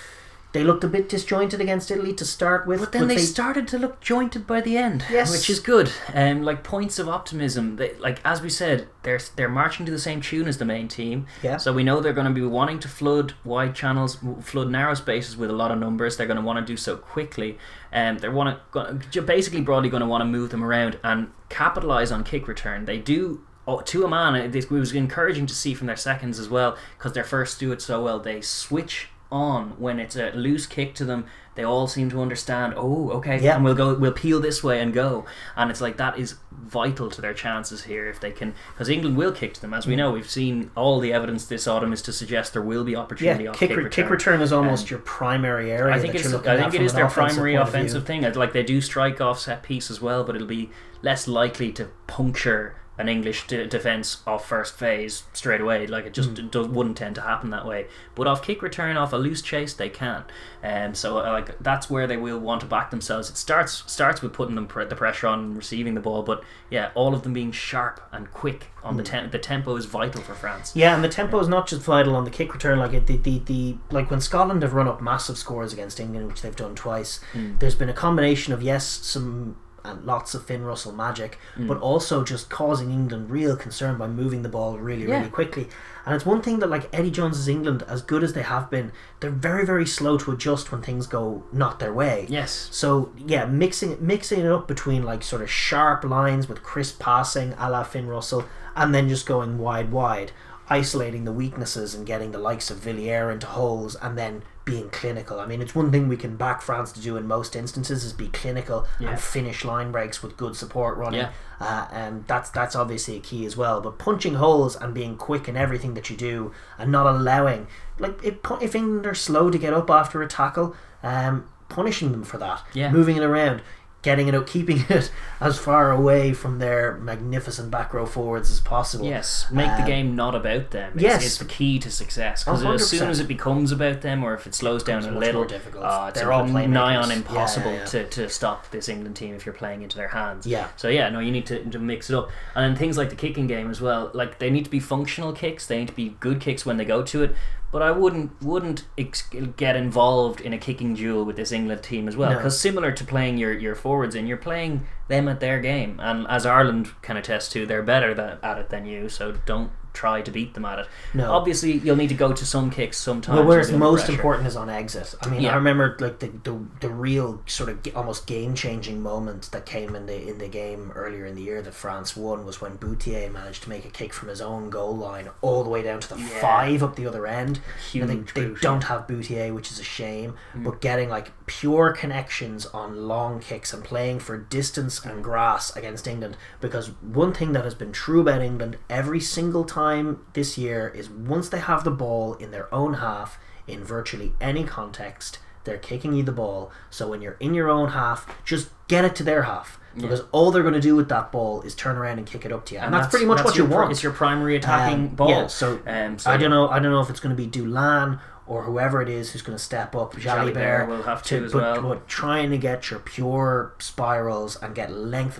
they looked a bit disjointed against Italy to start with, but then they started to look jointed by the end, which is good. Like points of optimism. Like as we said, they're marching to the same tune as the main team. So we know they're going to be wanting to flood wide channels, flood narrow spaces with a lot of numbers. They're going to want to do so quickly. They're basically broadly going to want to move them around and capitalise on kick return. They do. To a man, it was encouraging to see from their seconds as well, because their first do it so well. They switch on when it's a loose kick to them. They all seem to understand. And we'll peel this way and go. And it's like that is vital to their chances here if they can, because England will kick to them, as we know. We've seen all the evidence this autumn is to suggest there will be opportunity off kick return. Kick return is almost your primary area. I think it is their primary offensive thing. Like they do strike off set piece as well, but it'll be less likely to puncture an English defence off first phase straight away. Like it just wouldn't tend to happen that way. But off kick return, off a loose chase, they can. So like that's where they will want to back themselves. It starts with putting them the pressure on and receiving the ball. But all of them being sharp and quick on the tempo is vital for France. Yeah, and the tempo is not just vital on the kick return. Like like when Scotland have run up massive scores against England, which they've done twice, there's been a combination of some. And lots of Finn Russell magic, but also just causing England real concern by moving the ball really quickly. And it's one thing that, like, Eddie Jones's England, as good as they have been, they're very, very slow to adjust when things go not their way. So mixing it up between like sort of sharp lines with crisp passing a la Finn Russell, and then just going wide, isolating the weaknesses and getting the likes of Villiers into holes, and then being clinical. I mean, it's one thing we can back France to do in most instances is be clinical and finish line breaks with good support running. And that's obviously a key as well. But punching holes and being quick in everything that you do, and not allowing, like if England are slow to get up after a tackle, punishing them for that, moving it around, getting it out, keeping it as far away from their magnificent back row forwards as possible. Make the game not about them. It's the key to success, because as soon as it becomes about them, or if it slows down a little, it's all nigh on impossible to stop this England team if you're playing into their hands. You need to mix it up. And then things like the kicking game as well, like they need to be functional kicks, they need to be good kicks when they go to it. But I wouldn't get involved in a kicking duel with this England team as well, because similar to playing your forwards in, you're playing them at their game, and as Ireland can attest to, they're better at it than you, so don't try to beat them at it. Obviously you'll need to go to some kicks sometimes. Well, whereas most important is on exit. I mean, I remember like the real sort of almost game changing moment that came in the game earlier in the year that France won was when Boutier managed to make a kick from his own goal line all the way down to the 5 up the other end. They don't have Boutier, which is a shame, but getting like pure connections on long kicks and playing for distance and grass against England, because one thing that has been true about England every single time this year is once they have the ball in their own half in virtually any context, they're kicking you the ball. So when you're in your own half, just get it to their half, because all they're going to do with that ball is turn around and kick it up to you, and that's pretty much what you want. It's your primary attacking ball. So I don't know if it's going to be Dulin or whoever it is who's going to step up. Jalibert will have to as well. But trying to get your pure spirals and get length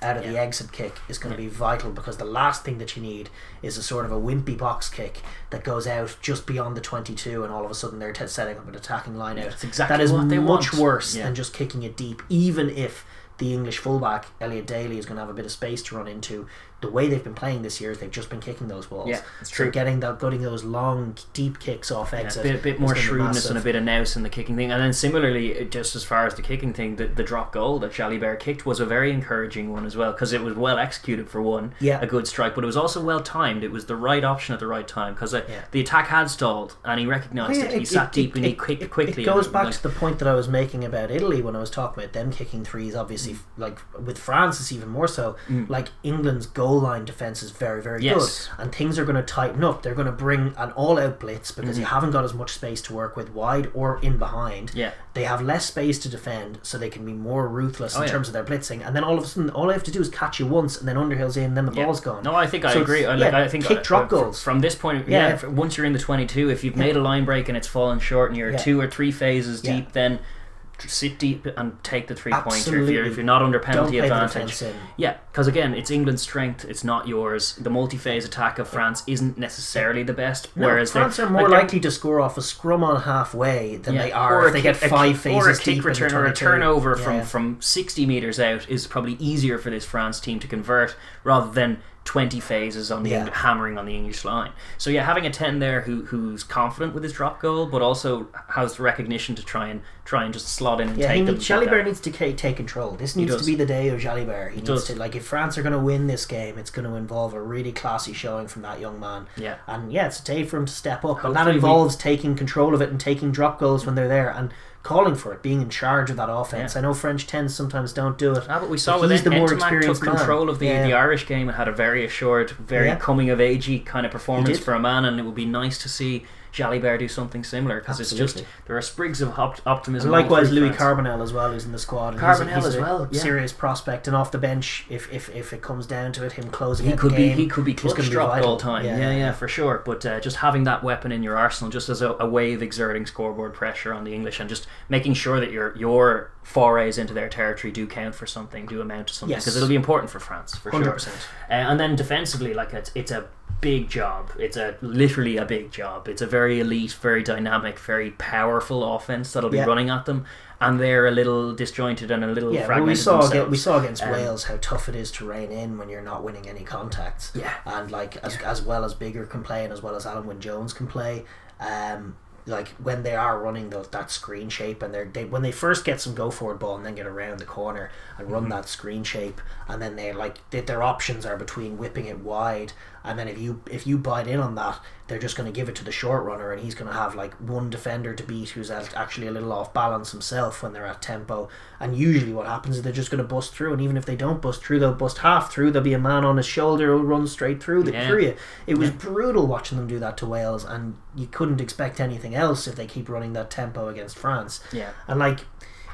out of the exit kick is going to be vital, because the last thing that you need is a sort of a wimpy box kick that goes out just beyond the 22, and all of a sudden they're setting up an attacking line out. That's exactly that is what they much want. Worse than just kicking it deep, even if the English fullback Elliot Daly is going to have a bit of space to run into. The way they've been playing this year is they've just been kicking those balls. It's true. So getting those long, deep kicks off exit. A bit more shrewdness and a bit of nous in the kicking thing. And then similarly, just as far as the kicking thing, the drop goal that Jalibert kicked was a very encouraging one as well, because it was well executed for one, a good strike, but it was also well timed. It was the right option at the right time, because the attack had stalled and he recognised it. He sat deep and he kicked quickly. It goes back to the point that I was making about Italy when I was talking about them kicking threes. Obviously, like with France, it's even more so. Like England's goal goal line defence is very, very Yes. good, and things are going to tighten up. They're going to bring an all-out blitz because you haven't got as much space to work with wide or in behind. Yeah. They have less space to defend, so they can be more ruthless in terms of their blitzing. And then all of a sudden, all I have to do is catch you once, and then Underhill's in, and then the ball's gone. No, I think I agree. I think kick drop goals from this point. Once you're in the 22, if you've made a line break and it's fallen short, and you're 2 or 3 phases deep, then sit deep and take the 3-pointer if you're not under penalty advantage. Yeah, because again, it's England's strength, it's not yours. The multi-phase attack of France isn't necessarily the best. Whereas France are more likely to score off a scrum on halfway than they are if they get 5 phases or a kick deep return or a turnover from 60 metres out is probably easier for this France team to convert rather than 20 phases on the hammering on the English line. So having a 10 there who's confident with his drop goal, but also has the recognition to try and just slot in and take them. Jalibert needs to take control. This needs to be the day of Jalibert. He needs to, like, if France are going to win this game, it's going to involve a really classy showing from that young man. Yeah. And it's a day for him to step up, and that involves taking control of it and taking drop goals when they're there and calling for it, being in charge of that offense. I know French 10s sometimes don't do it. But we saw with he's the more experienced took control of the Irish game and had a very assured, very coming of agey kind of performance for a man, and it would be nice to see Jalibert do something similar, because it's just there are sprigs of optimism. And likewise, Louis Carbonell as well, who's in the squad. Carbonell he's a serious prospect, and off the bench, if it comes down to it, him closing the game, he could be clutch drop all time. Yeah, for sure. But just having that weapon in your arsenal, just as a way of exerting scoreboard pressure on the English, and just making sure that your forays into their territory do count for something, do amount to something, because it'll be important for France for 100%. Sure. And then defensively, like it's a big job. It's literally a big job. It's a very elite, very dynamic, very powerful offense that'll be running at them, and they're a little disjointed and a little fragmented themselves. We saw against Wales how tough it is to rein in when you're not winning any contacts. And like as well as Biggar can play, and as well as Alan Wynne-Jones can play. Like when they are running that screen shape, and when they first get some go forward ball and then get around the corner and run that screen shape, and then their options are between whipping it wide, and then if you bite in on that, they're just going to give it to the short runner, and he's going to have like one defender to beat who's actually a little off balance himself when they're at tempo. And usually what happens is they're just going to bust through, and even if they don't bust through, they'll bust half through. There'll be a man on his shoulder who'll run straight through you. It was brutal watching them do that to Wales, and you couldn't expect anything else if they keep running that tempo against France. And like,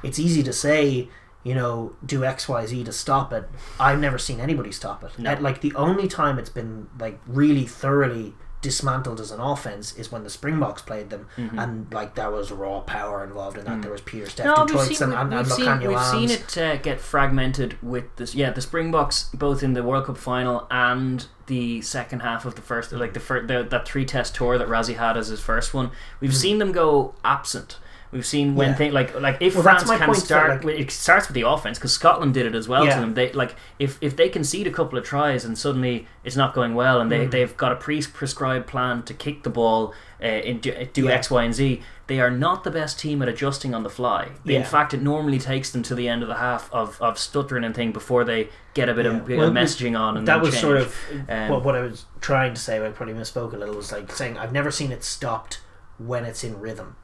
it's easy to say, do XYZ to stop it. I've never seen anybody stop it. Like, the only time it's been like really thoroughly dismantled as an offense is when the Springboks played them, and like there was raw power involved in that. There was Peter Stephen-Toits and Locania Lambs. We've seen it get fragmented with this. The Springboks, both in the World Cup final and the second half of the first, like that 3-test tour that Razzie had as his first one. We've seen them go absent. We've seen when like if France can start, it starts with the offense, because Scotland did it as well to them. They if they concede a couple of tries and suddenly it's not going well, and they've got a prescribed plan to kick the ball, do X, Y, and Z. They are not the best team at adjusting on the fly. In fact, it normally takes them to the end of the half of stuttering and thing before they get a bit of messaging on. And that was change. Sort of what I was trying to say. I probably misspoke a little. Was like saying I've never seen it stopped when it's in rhythm.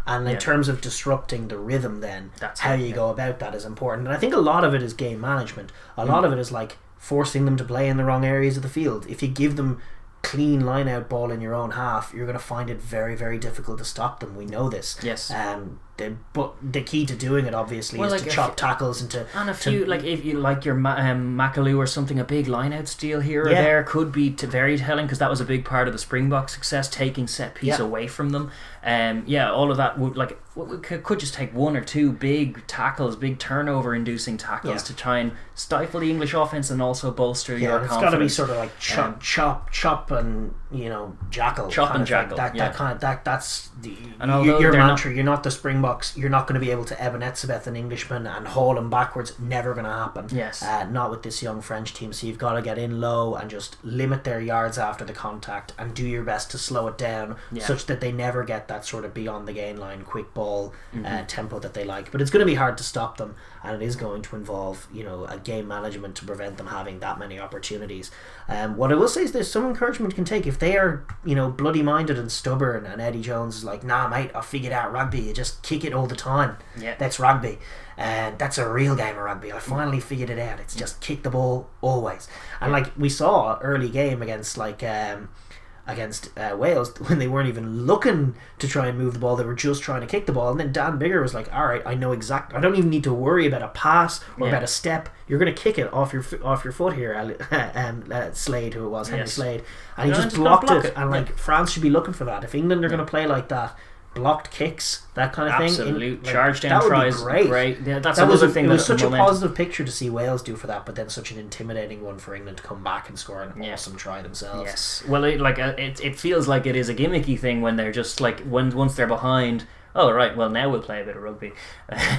And in terms of disrupting the rhythm, then that's how you go about that is important. And I think a lot of it is game management. A lot of it is like forcing them to play in the wrong areas of the field. If you give them clean line out ball in your own half, you're going to find it very, very difficult to stop them. We know this. But the key to doing it obviously is to chop tackles and a few like if you like your Macalou or something, a big line out steal here or there could be very telling, because that was a big part of the Springbok success, taking set piece away from them. All of that would could just take one or two big tackles, big turnover inducing tackles to try and stifle the English offense and also bolster your confidence. It's got to be sort of like chop and jackal. Chop and jackal. That's your mantra. You're not the Springboks. You're not going to be able to Eben Etzebeth, an Englishman, and haul him backwards. Never going to happen. Not with this young French team. So you've got to get in low and just limit their yards after the contact and do your best to slow it down such that they never get that sort of beyond the gain line quick ball football tempo that they like. But it's going to be hard to stop them, and it is going to involve, a game management to prevent them having that many opportunities. What I will say is there's some encouragement you can take if they are, bloody minded and stubborn, and Eddie Jones is like, nah mate, I figured out rugby, you just kick it all the time. Yeah. That's rugby. And that's a real game of rugby. I finally figured it out. It's just kick the ball always. And like we saw early game against Wales, when they weren't even looking to try and move the ball, they were just trying to kick the ball. And then Dan Biggar was like, all right, I know exactly, I don't even need to worry about a pass or about a step. You're going to kick it off your foot here, Slade, who it was, Henry Slade, and he just blocked it. And like France should be looking for that. If England are going to play like that, blocked kicks, that kind of thing. Absolute charge down tries. Great. Yeah, that's another thing. It was such a positive picture to see Wales do for that, but then such an intimidating one for England to come back and score an awesome try themselves. Yes. Well, it feels like it is a gimmicky thing when they're just like once they're behind. Oh right, well now we'll play a bit of rugby,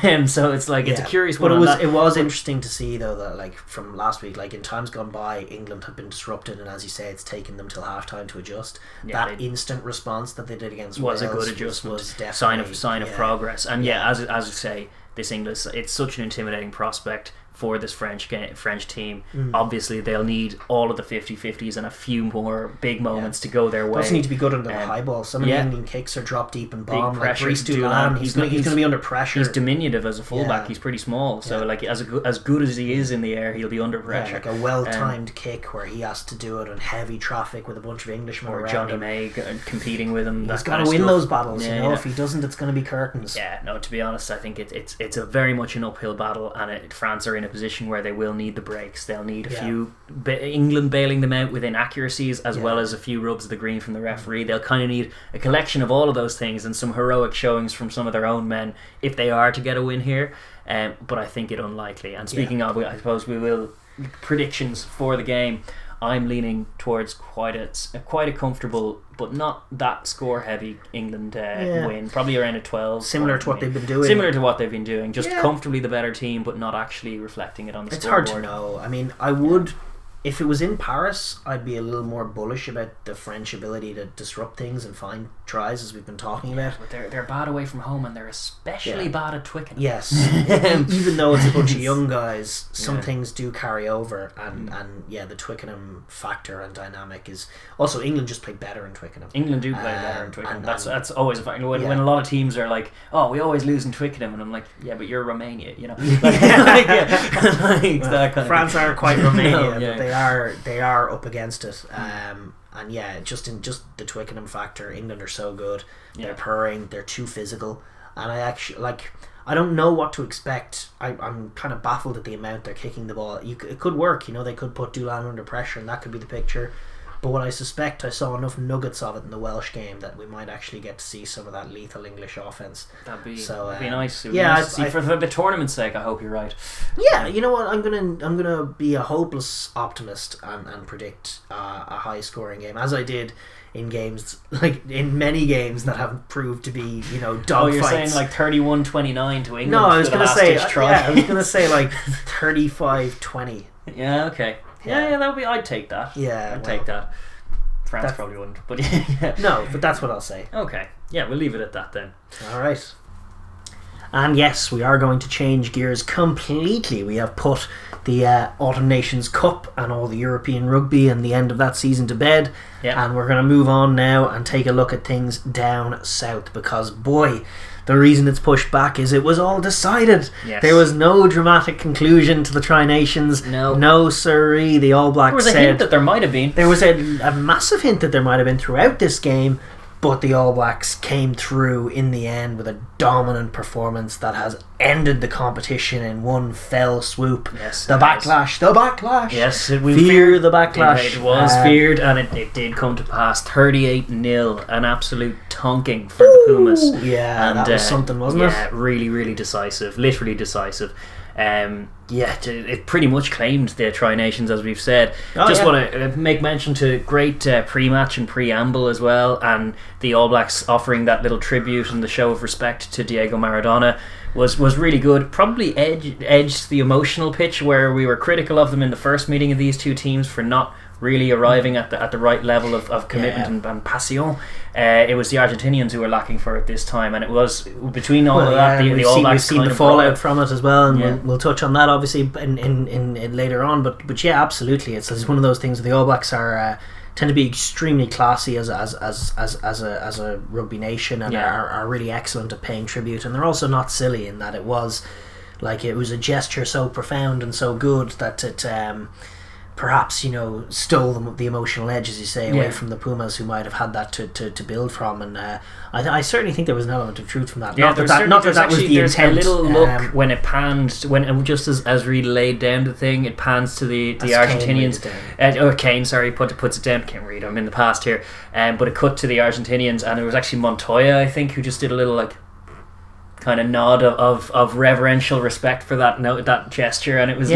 and so it's like it's a curious one. But it was interesting to see though that like from last week, like in times gone by, England have been disrupted, and as you say, it's taken them till half time to adjust. That instant response that they did against Wales was a good adjustment, was sign of progress, and as you say, this English, it's such an intimidating prospect for this French team. Obviously they'll need all of the 50-50s and a few more big moments to go their way. Doesn't need to be good under the high ball. Some of the Indian kicks are drop deep and bomb. Like Brice Doolan, he's going to be under pressure. He's diminutive as a fullback. He's pretty small, so like as good as he is in the air, he'll be under pressure. Like a well-timed kick where he has to do it on heavy traffic with a bunch of Englishmen or around Johnny him. May competing with him. He's got to win those battles. If he doesn't, it's going to be curtains. Yeah, no. To be honest, I think it's a very much an uphill battle, and France are in a position where they will need the breaks. They'll need a few England bailing them out with inaccuracies, as well as a few rubs of the green from the referee. They'll kind of need a collection of all of those things and some heroic showings from some of their own men if they are to get a win here. But I think it unlikely. And speaking of, I suppose we will predictions for the game. I'm leaning towards quite a comfortable but not that score heavy England win, probably around a 12. Similar to what they've been doing. Just comfortably the better team, but not actually reflecting it on the scoreboard. It's hard to know. I mean, I would, if it was in Paris, I'd be a little more bullish about the French ability to disrupt things and find tries, as we've been talking about. But they're bad away from home, and they're especially bad at Twickenham. Yes. Even though it's a bunch of young guys, some things do carry over, and the Twickenham factor and dynamic is also, England just play better in Twickenham. England do play better in Twickenham. That's always a fact. When a lot of teams are like, oh, we always lose in Twickenham, and I'm like, yeah, but you're Romania, that kind France aren't quite Romania, but they are up against it. And just the Twickenham factor, England are so good. They're purring, they're too physical, and I don't know what to expect. I'm kind of baffled at the amount they're kicking the ball. It could work, they could put Doolan under pressure, and that could be the picture. But what I suspect, I saw enough nuggets of it in the Welsh game that we might actually get to see some of that lethal English offense. That'd be nice. For the tournament's sake, I hope you're right. Yeah, you know what? I'm gonna be a hopeless optimist and predict a high scoring game, as I did in games, like in many games that have proved to be, dogfights. Oh, you're saying like 31-29 to England? No, I was gonna say like 35-20. Yeah. Okay. Yeah, that would be. I'd take that. Yeah, take that. France probably wouldn't, but no, but that's what I'll say. Okay, yeah, we'll leave it at that then. All right. And yes, we are going to change gears completely. We have put the Autumn Nations Cup and all the European rugby and the end of that season to bed, and we're going to move on now and take a look at things down south, because boy, the reason it's pushed back is it was all decided. Yes. There was no dramatic conclusion to the Tri-Nations. No sirree. The All Blacks said... There was a hint that there might have been. There was a massive hint that there might have been throughout this game, but the All Blacks came through in the end with a dominant performance that has ended the competition in one fell swoop. Yes, the backlash. Yes, we fear the backlash. It was feared, and it did come to pass. 38-0, an absolute tonking for the Pumas. Yeah, and that was something, wasn't it? Yeah, really, really decisive. Literally decisive. It pretty much claimed the Tri-Nations, as we've said. Want to make mention to great pre-match and preamble as well, and the All Blacks offering that little tribute and the show of respect to Diego Maradona was really good. Probably edged the emotional pitch, where we were critical of them in the first meeting of these two teams for not really arriving at the right level of commitment and passion. It was the Argentinians who were lacking for it this time, and it was between all of that. The All Blacks we've seen the fallout from it as well, and we'll touch on that obviously in later on. But yeah, absolutely, it's one of those things where the All Blacks are. Tend to be extremely classy as a rugby nation, and are really excellent at paying tribute, and they're also not silly in that it was a gesture so profound and so good that it perhaps stole the emotional edge, as you say, away from the Pumas, who might have had that to build from, and I certainly think there was an element of truth from that. Not that was the intent. A little look when it panned, just as Reid laid down the thing, it pans to the Argentinians. Kane, sorry, puts it down. Can't read. I'm in the past here, but it cut to the Argentinians, and it was actually Montoya, I think, who just did a little kind of nod of reverential respect for that gesture, and it was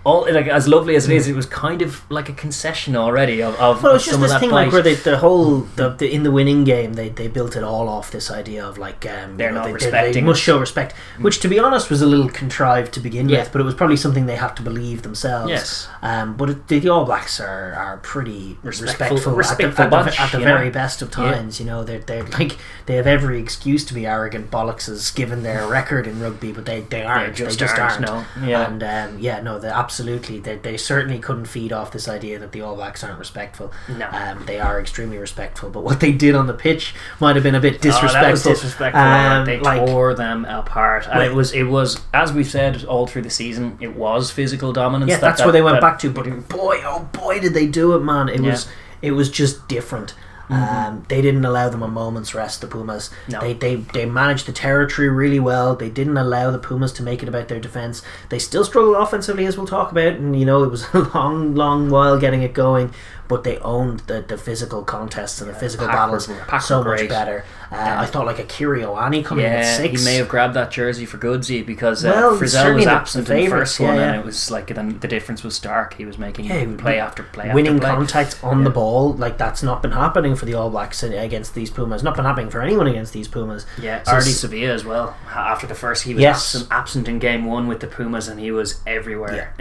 all as lovely as it is, it was kind of like a concession already of well, it's just some this of that thing bite. where the in the winning game they built it all off this idea of they're not respecting they must show respect, which to be honest was a little contrived to begin with, but it was probably something they had to believe themselves. But the All Blacks are pretty respectful at the very best of times. They have every excuse to be arrogant bollockses given their record in rugby, but they aren't. They just aren't. No. And absolutely, they certainly couldn't feed off this idea that the All Blacks aren't respectful. No. They are extremely respectful, but what they did on the pitch might have been a bit disrespectful. That was disrespectful. They tore them apart, and it was as we've said all through the season, it was physical dominance. Yeah, that's where they went back to. But boy, did they do it, man! It was just different. They didn't allow them a moment's rest, the Pumas. No. They managed the territory really well. They didn't allow the Pumas to make it about their defence. They still struggled offensively, as we'll talk about, and it was a long while getting it going, but they owned the physical contests and the physical battles so much better. I thought a Currie coming in at 6. He may have grabbed that jersey for goodsy because Frizzell was absent in the first one, and it was then the difference was stark. He was making play after play winning after play. contacts on the ball, that's not been happening for the All Blacks against these Pumas. Not been happening for anyone against these Pumas. Artie Sevilla as well. After the first, he was absent in game 1 with the Pumas, and he was everywhere.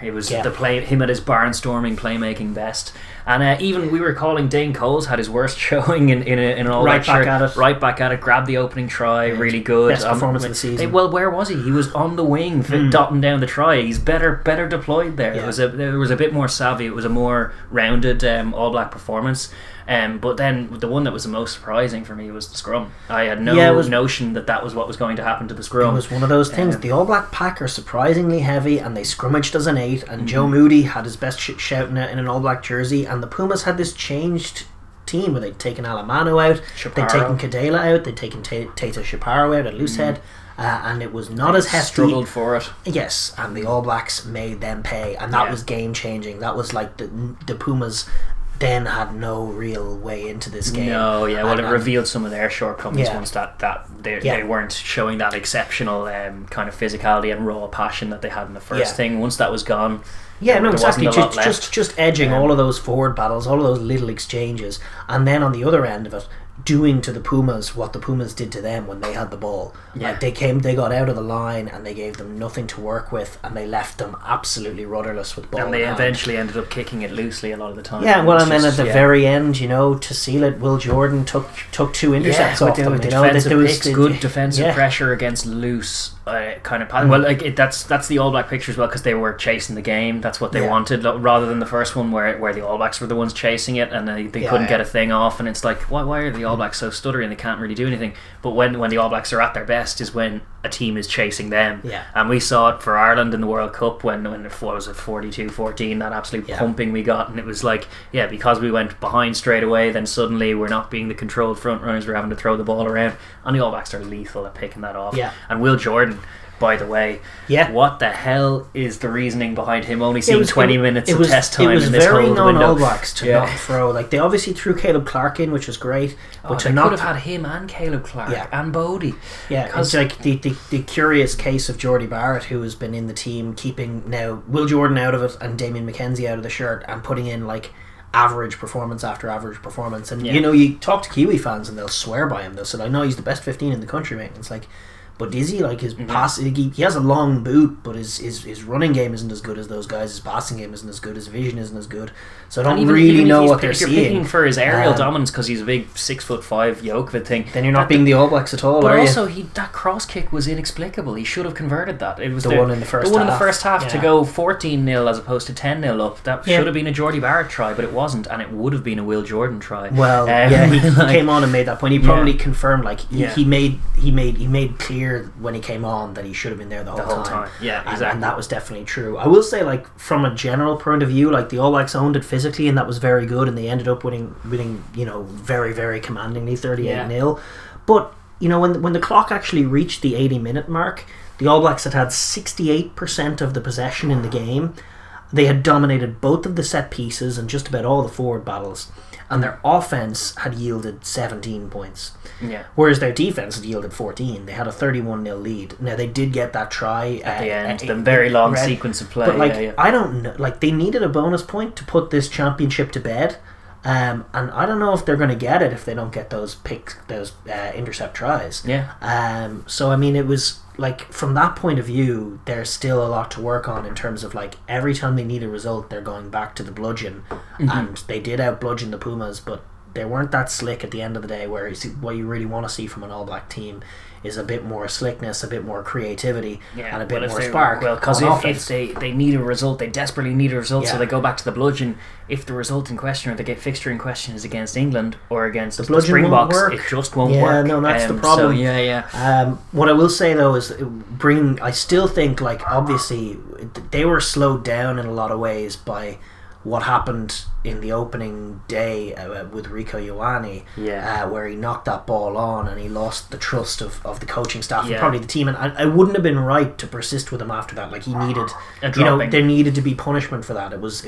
It was the play, him at his barnstorming playmaking best. And even we were calling Dane Coles had his worst showing in an All Black shirt. Right back at it, grabbed the opening try, really good. Best performance of the season. Where was he? He was on the wing, dotting down the try. He's better deployed there. There was a bit more savvy. It was a more rounded All Black performance. But then the one that was the most surprising for me was the scrum. I had no notion that was what was going to happen to the scrum. It was one of those things. The All Black pack are surprisingly heavy, and they scrummaged as an 8, and Joe Moody had his best shout in an All Black jersey, and the Pumas had this changed team where they'd taken Alamano out, they'd taken Cadela out, they'd taken Tata Shaparo out at Loosehead, and it was not as hefty. Struggled for it. Yes, and the All Blacks made them pay, and that was game changing. That was the Pumas then had no real way into this game. It revealed some of their shortcomings once that they weren't showing that exceptional kind of physicality and raw passion that they had in the first thing. Once that was gone, exactly. Just edging all of those forward battles, all of those little exchanges, and then on the other end of it, doing to the Pumas what the Pumas did to them when they had the ball. They got out of the line, and they gave them nothing to work with, and they left them absolutely rudderless with ball. And they eventually ended up kicking it loosely a lot of the time. And then at the very end, to seal it, Will Jordan took 2 intercepts off them. Good defensive pressure against loose kind of pattern. That's the All Black picture as well, because they were chasing the game. That's what they wanted, rather than the first one where the All Blacks were the ones chasing it, and they couldn't get a thing off, and it's like, why are the All Blacks so stuttery and they can't really do anything? But when the All Blacks are at their best is when a team is chasing them. And we saw it for Ireland in the World Cup when it was 42-14, that absolute pumping we got, and it was because we went behind straight away, then suddenly we're not being the controlled front runners, we're having to throw the ball around, and the All Blacks are lethal at picking that off. And Will Jordan, by the way, what the hell is the reasoning behind him only seeing 20 minutes of test time in this whole window? It was very non-All Blacks to not throw. They obviously threw Caleb Clark in, which was great, but they could have had him and Caleb Clark and Bodie. It's like the curious case of Jordy Barrett, who has been in the team keeping now Will Jordan out of it and Damien McKenzie out of the shirt, and putting in average performance after average performance. And you talk to Kiwi fans and they'll swear by him. They'll say, I know he's the best 15 in the country, mate. And it's like, But is he like his pass? He has a long boot, but his running game isn't as good as those guys. His passing game isn't as good. His vision isn't as good. So I don't really know what they're seeing. If you're picking for his aerial dominance because he's a big 6'5" yoke of a thing, then you're not being the All Blacks at all. But also, that cross kick was inexplicable. He should have converted that. It was the one in the first half. The one in the first half to go 14-0 as opposed to 10-0 up. That should have been a Jordy Barrett try, but it wasn't, and it would have been a Will Jordan try. Well, he came on and made that point. He probably confirmed, like he made clear when he came on that he should have been there the whole time. Yeah, exactly. And that was definitely true. I will say, like, from a general point of view, like, the All Blacks owned it physically, and that was very good, and they ended up winning, very, very commandingly, 38-0. But, when the clock actually reached the 80-minute mark, the All Blacks had 68% of the possession in the game. They had dominated both of the set pieces and just about all the forward battles, and their offense had yielded 17 points. Yeah. Whereas their defense had yielded 14. They had a 31-0 lead. Now, they did get that try at the end, the very long sequence of play. But I don't know. Like, they needed a bonus point to put this championship to bed. And I don't know if they're going to get it if they don't get those intercept tries. Yeah. So I mean, it was like, from that point of view, there's still a lot to work on in terms of, like, every time they need a result, they're going back to the bludgeon, and they did out bludgeon the Pumas, but they weren't that slick at the end of the day. Where what you really want to see from an All Black team is a bit more slickness, a bit more creativity, and a bit more spark. Well, because if they need a result, they desperately need a result, so they go back to the bludgeon. If the result in question, or the fixture in question, is against England or against the Springboks, it just won't work. Yeah, no, that's the problem. So, what I will say, though, is I still think, like, obviously they were slowed down in a lot of ways by what happened in the opening day with Rieko Ioane, where he knocked that ball on and he lost the trust of the coaching staff and probably the team, and I wouldn't have been right to persist with him after that. Like, he needed, there needed to be punishment for that. It was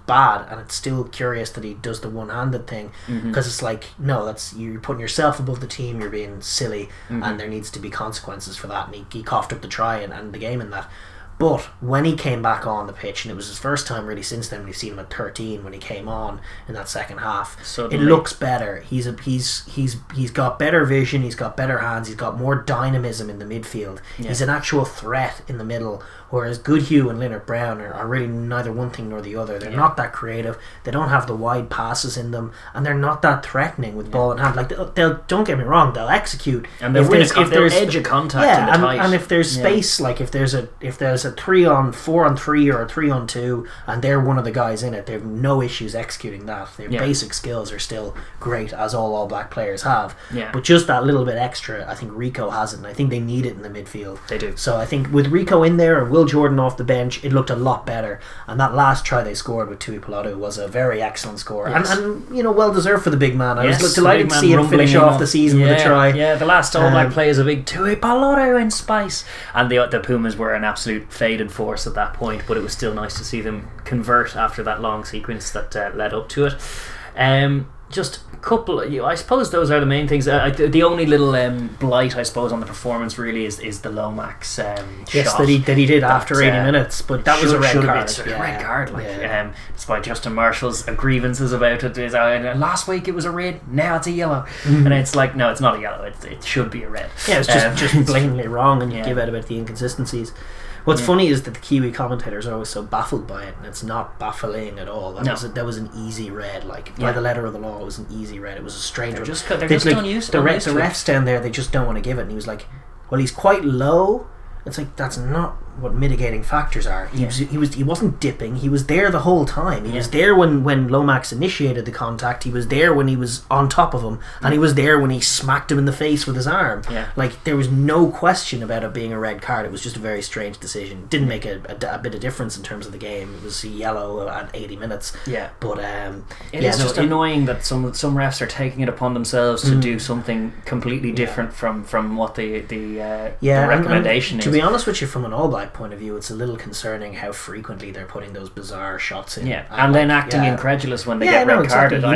bad, and it's still curious that he does the one-handed thing, because it's like, no, you're putting yourself above the team, you're being silly, and there needs to be consequences for that, and he coughed up the try and the game in that. But when he came back on the pitch, and it was his first time really since then, we've seen him at 13 when he came on in that second half. Suddenly, it looks better. He's got better vision. He's got better hands. He's got more dynamism in the midfield. Yeah. He's an actual threat in the middle. Whereas Goodhue and Leonard Brown are really neither one thing nor the other. They're not that creative. They don't have the wide passes in them, and they're not that threatening with ball in hand. Like, they'll don't get me wrong, they'll execute. And they'll edge of contact in the tight. And if there's space, like if there's a 3-on-4-on-3 or a 3-on-2, and they're one of the guys in it, they have no issues executing that. Their basic skills are still great, as all Black players have. Yeah. But just that little bit extra, I think Rieko has it, and I think they need it in the midfield. They do. So I think with Rieko in there, or Will Jordan off the bench, it looked a lot better. And that last try they scored with Tui Pilotu was a very excellent score, and well deserved for the big man. I was delighted to see him finish off the season with a try. Yeah, the last All Black play is a big Tui Pilotu in space, and the Pumas were an absolute faded force at that point. But it was still nice to see them convert after that long sequence that led up to it. Just a couple, I suppose those are the main things. The only little blight, I suppose, on the performance really is the Lomax shot that he did after 80 minutes, but that was a red card. It's a red card, despite Justin Marshall's grievances about it. Last week it was a red, now it's a yellow, and it's like, no, it's not a yellow. It should be a red. Yeah, it's just blatantly wrong, and you give out about the inconsistencies. What's funny is that the Kiwi commentators are always so baffled by it, and it's not baffling at all. That was an easy red, by the letter of the law. It was an easy red. It was a strange one. They're just unused. The refs down there, they just don't want to give it. And he was like, "Well, he's quite low." It's like, that's not what mitigating factors are. He wasn't dipping. He was there the whole time. He was there when Lomax initiated the contact. He was there when he was on top of him, and he was there when he smacked him in the face with his arm. Like, there was no question about it being a red card. It was just a very strange decision. It didn't make a bit of difference in terms of the game. It was yellow at 80 minutes. But it's just annoying that some refs are taking it upon themselves to do something completely different from what the recommendation is. To be honest with you, from an All Black like point of view, it's a little concerning how frequently they're putting those bizarre shots in. Yeah, and then acting incredulous when they get red carded. They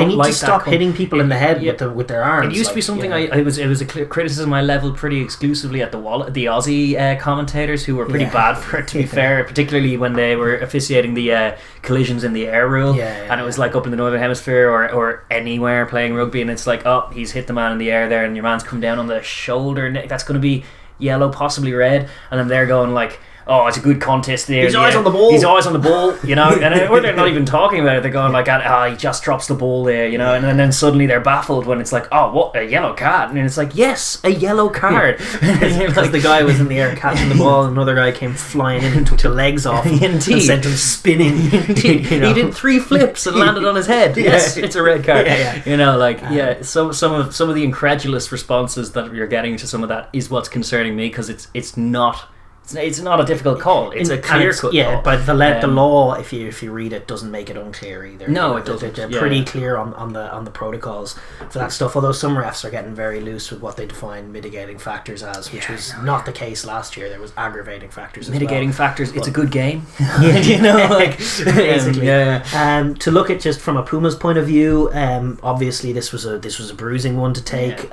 need to stop hitting people in the head with their arms. It used to be something it was a criticism I levelled pretty exclusively at the Aussie commentators, who were pretty bad for it, to be fair, particularly when they were officiating the collisions in the air rule, and it was like up in the Northern Hemisphere or anywhere playing rugby, and it's like, oh, he's hit the man in the air there, and your man's come down on the shoulder, that's going to be yellow, possibly red, and then they're going like, oh, it's a good contest there. He's always on the ball. He's always on the ball, you know. Or they're not even talking about it. They're going like, he just drops the ball there, you know. And then suddenly they're baffled when it's like, oh, what, a yellow card? And it's like, yes, a yellow card. Because the guy was in the air catching the ball, and another guy came flying in and took the legs off and sent him spinning. You know? He did 3 flips and landed on his head. Yes, it's a red card. You know, like, some of the incredulous responses that you're getting to some of that is what's concerning me, because it's not a difficult call. It's a clear cut call. But the law, if you read it, doesn't make it unclear either. No, it doesn't. They're pretty clear on the protocols for that stuff. Although some refs are getting very loose with what they define mitigating factors as, which was not the case last year. There was aggravating factors. Mitigating factors. It's a good game. You know, like basically. To look at just from a Pumas point of view, obviously this was a bruising one to take.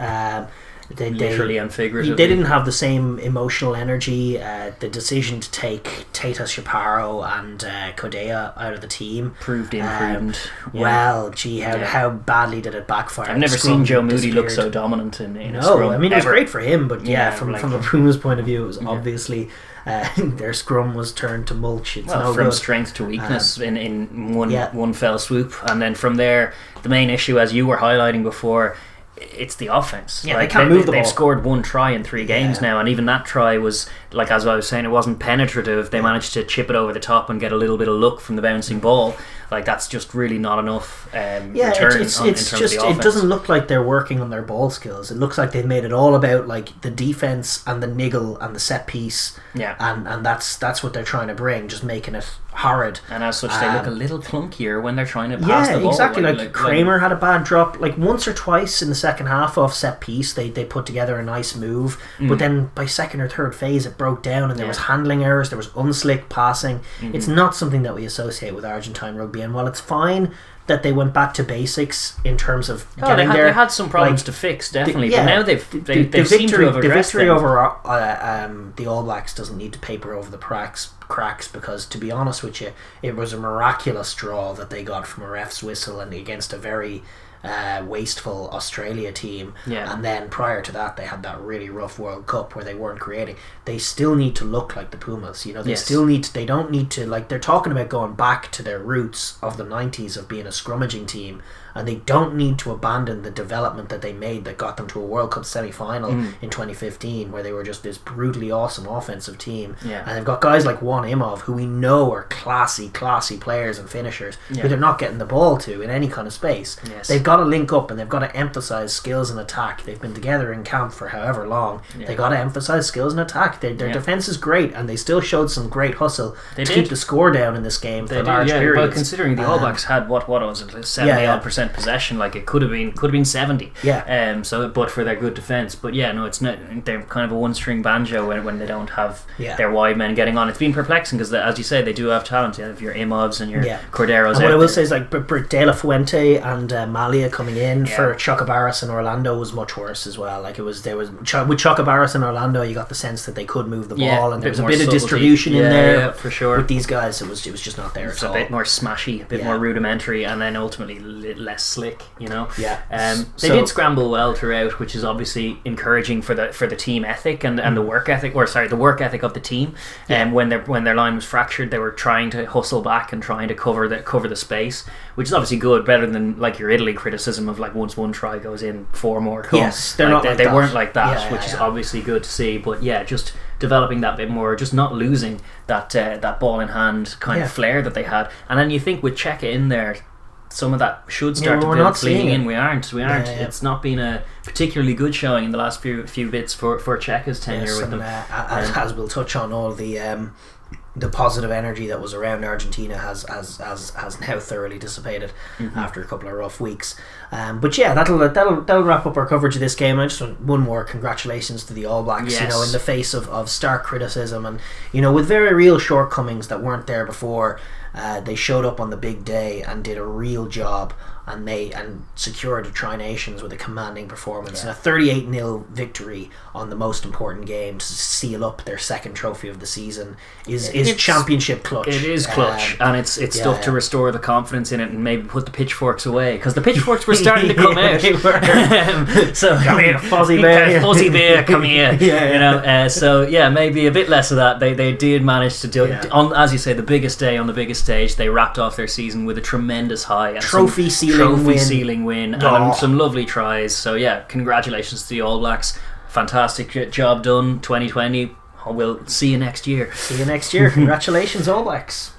Literally and figuratively. They didn't have the same emotional energy. The decision to take Tata Chaparro and Kodea out of the team proved imprudent. Well, gee, how badly did it backfire? I've never seen Joe Moody look so dominant in a scrum. I mean, it was great for him, but from a Pumas point of view, it was obviously their scrum was turned to mulch. It's no from good. Strength to weakness in one fell swoop, and then from there, the main issue, as you were highlighting before, it's the offense. They can't move the ball. They've scored 1 try in 3 games now, and even that try was, like as I was saying, it wasn't penetrative. They managed to chip it over the top and get a little bit of luck from the bouncing ball. Like, that's just really not enough return in terms of the offense. It doesn't look like they're working on their ball skills. It looks like they've made it all about like the defense and the niggle and the set piece. And that's what they're trying to bring, just making it horrid. And as such, they look a little clunkier when they're trying to pass the ball. Exactly. Like Kramer had a bad drop. Like once or twice in the second half off set piece, they put together a nice move. But then by second or third phase, it broke down, and there was handling errors. There was unslick passing. It's not something that we associate with Argentine rugby. And while it's fine that they went back to basics in terms of getting there, they had some problems to fix, definitely. But now they've seemed to have addressed the victory over the All Blacks doesn't need to paper over the cracks, because to be honest with you, it was a miraculous draw that they got from a ref's whistle and against a very wasteful Australia team. And then prior to that, they had that really rough World Cup where they weren't creating. They still need to look like the Pumas, you know. They still need to, they don't need to, like, they're talking about going back to their roots of the 90s of being a scrummaging team, and they don't need to abandon the development that they made that got them to a World Cup semi-final in 2015, where they were just this brutally awesome offensive team. And they've got guys like Juan Imov, who we know are classy players and finishers, who they're not getting the ball to in any kind of space. They've got to link up, and they've got to emphasise skills and attack. They've been together in camp for however long. They've got to emphasise skills and attack. Their defence is great, and they still showed some great hustle to keep the score down in this game for large periods. Well, considering the All Blacks had what was it, 70% possession, like it could have been 70. So but for their good defence. But it's not. They're kind of a one-string banjo when they don't have their wide men getting on. It's been perplexing because, as you say, they do have talent. You have your Imovs and your Corderos. And what I will say is, like, De La Fuente and Malia coming in for Chocobaras and Orlando was much worse as well. Like, with Chocobaras and Orlando, you got the sense that they could move the ball, and there was a bit of distribution in there. For sure. With these guys, it was just not there at all. A bit more smashy, a bit more rudimentary, and then ultimately less slick, you know. They did scramble well throughout, which is obviously encouraging for the team ethic and the work ethic, the work ethic of the team. When their line was fractured, they were trying to hustle back and trying to cover the space, which is obviously good, better than like your Italy criticism of like once one try goes in, 4 more come. They weren't like that, which is obviously good to see. But just developing that bit more, just not losing that ball in hand kind of flair that they had. And then you think with Checa in there, some of that should start to build bleeding in. We aren't. It's not been a particularly good showing in the last few bits for Checa's tenure with them. As we'll touch on all the the positive energy that was around Argentina has now thoroughly dissipated after a couple of rough weeks. But yeah, that'll wrap up our coverage of this game. I just want one more congratulations to the All Blacks. Yes. You know, in the face of stark criticism and, you know, with very real shortcomings that weren't there before, they showed up on the big day and did a real job, and secured the Tri Nations with a commanding performance, and a 38-0 victory on the most important game to seal up their second trophy of the season is championship clutch. It is clutch, and it's stuff to restore the confidence in it and maybe put the pitchforks away, because the pitchforks were starting to come out. So come here, Fuzzy Bear. Fuzzy Bear, come here. You know. So yeah, maybe a bit less of that. They did manage to do it on, as you say, the biggest day on the biggest stage. They wrapped off their season with a tremendous high and trophy sealing win and some lovely tries. So yeah, congratulations to the All Blacks. Fantastic job done. 2020. We'll see you next year. Congratulations, All Blacks.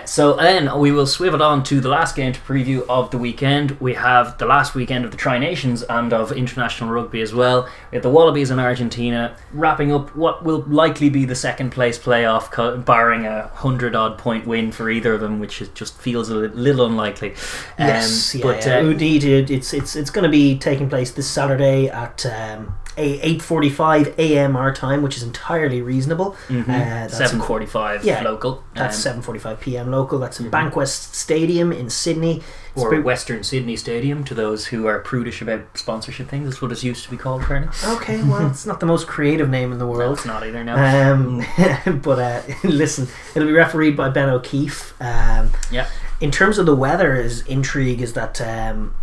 So then we will swivel on to the last game to preview of the weekend. We have the last weekend of the Tri Nations and of international rugby as well. We have the Wallabies and Argentina wrapping up what will likely be the second place playoff, barring a 100-odd point win for either of them, which just feels a little unlikely. Indeed, it's going to be taking place this Saturday at 8:45 a.m. our time, which is entirely reasonable. 7:45 local. That's 7:45 p.m. local. That's in Bankwest Stadium in Sydney. Or Western Sydney Stadium, to those who are prudish about sponsorship things. That's what it used to be called, apparently. Okay, well, it's not the most creative name in the world. No, it's not either, no. But listen, it'll be refereed by Ben O'Keefe. In terms of the weather, intrigue is that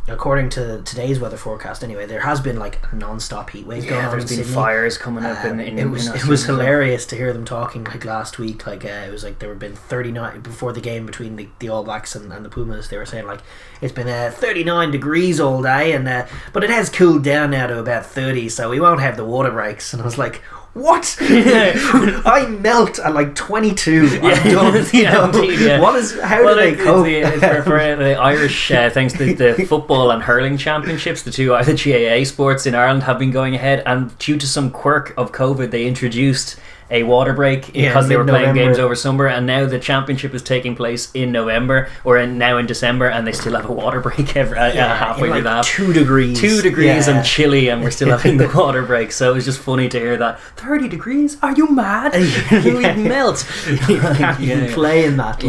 according to today's weather forecast anyway, there has been like a non-stop heat wave going on. There's been Sydney. Fires coming up it was hilarious to hear them talking like last week. Like it was like there had been 39 before the game between the All Blacks and the Pumas. They were saying like it's been 39 degrees all day, and but it has cooled down now to about 30, so we won't have the water breaks. And I was like, what? I melt at like 22. I'm done. How do they cope? For the Irish, thanks to the football and hurling championships, the GAA sports in Ireland have been going ahead, and due to some quirk of COVID, they introduced a water break because they were playing games over summer, and now the championship is taking place in November now in December, and they still have a water break halfway through that. 2 degrees. 2 degrees and chilly, and we're still having the water break. So it was just funny to hear that. 30 degrees? Are you mad? We'd melt. You can't even play in that,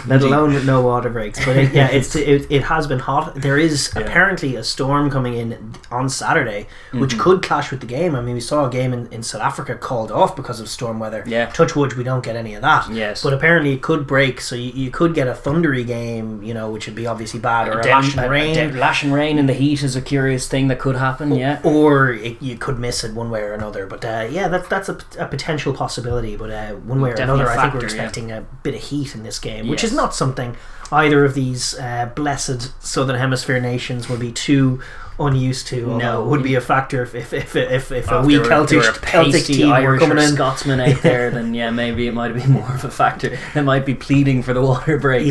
let alone with no water breaks. But it has been hot. There is apparently a storm coming in on Saturday, which could clash with the game. I mean, we saw a game in South Africa called off because of storm weather. Touch wood, we don't get any of that. Yes. But apparently it could break, so you could get a thundery game, you know, which would be obviously bad, or a lash and rain. Lash and rain in the heat is a curious thing that could happen, Or you could miss it one way or another. But that's a potential possibility. But one way or another, I think we're expecting a bit of heat in this game, which is not something either of these blessed Southern Hemisphere nations will be too unused to. Although it would be a factor if a wee Celtic team Irish were coming in. Scotsman out there, then maybe it might have been more of a factor. They might be pleading for the water break.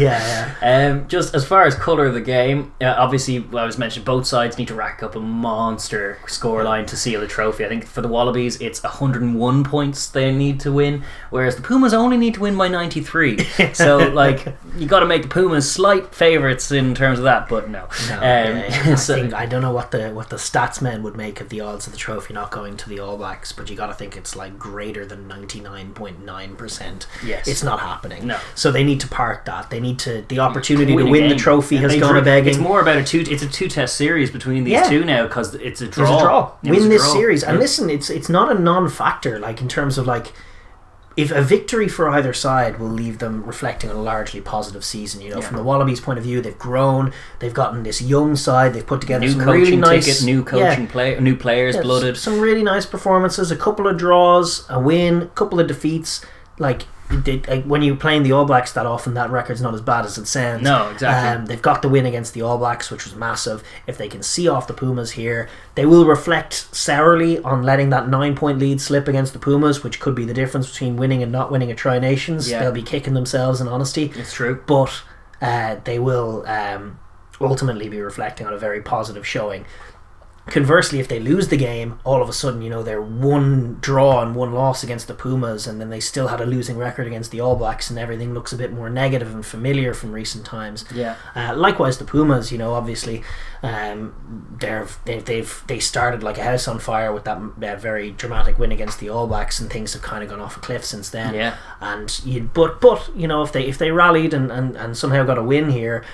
Just as far as colour of the game, obviously I was mentioning both sides need to rack up a monster scoreline to seal the trophy. I think for the Wallabies it's 101 points they need to win, whereas the Pumas only need to win by 93. So like you got to make the Pumas slight favourites in terms of that, but no. I don't know what the stats men would make of the odds of the trophy not going to the All Blacks, but you got to think it's like greater than 99.9%. Yes, it's not happening. No, so they need to park that. They need to. The opportunity to win the trophy has gone a begging. It's more about it's a 2-test series between these two now, because it's a draw. There's a draw. Win this series, and listen, it's not a non-factor. Like in terms of like, if a victory for either side will leave them reflecting on a largely positive season, you know, from the Wallabies' point of view, they've grown, they've gotten this young side, they've put together some really nice new coaching new players blooded, some really nice performances, a couple of draws, a win, a couple of defeats. Like when you're playing the All Blacks that often, that record's not as bad as it sounds. No, exactly. They've got the win against the All Blacks, which was massive. If they can see off the Pumas here, they will reflect sourly on letting that 9-point lead slip against the Pumas, which could be the difference between winning and not winning a Tri Nations. They'll be kicking themselves in honesty. It's true. But they will ultimately be reflecting on a very positive showing. conversely, if they lose the game, all of a sudden, they're one draw and one loss against the Pumas, and then they still had a losing record against the All Blacks, and everything looks a bit more negative and familiar from recent times. Yeah. Likewise, the Pumas, obviously, they started like a house on fire with that very dramatic win against the All Blacks, and things have kind of gone off a cliff since then. Yeah. And if they rallied and somehow got a win here,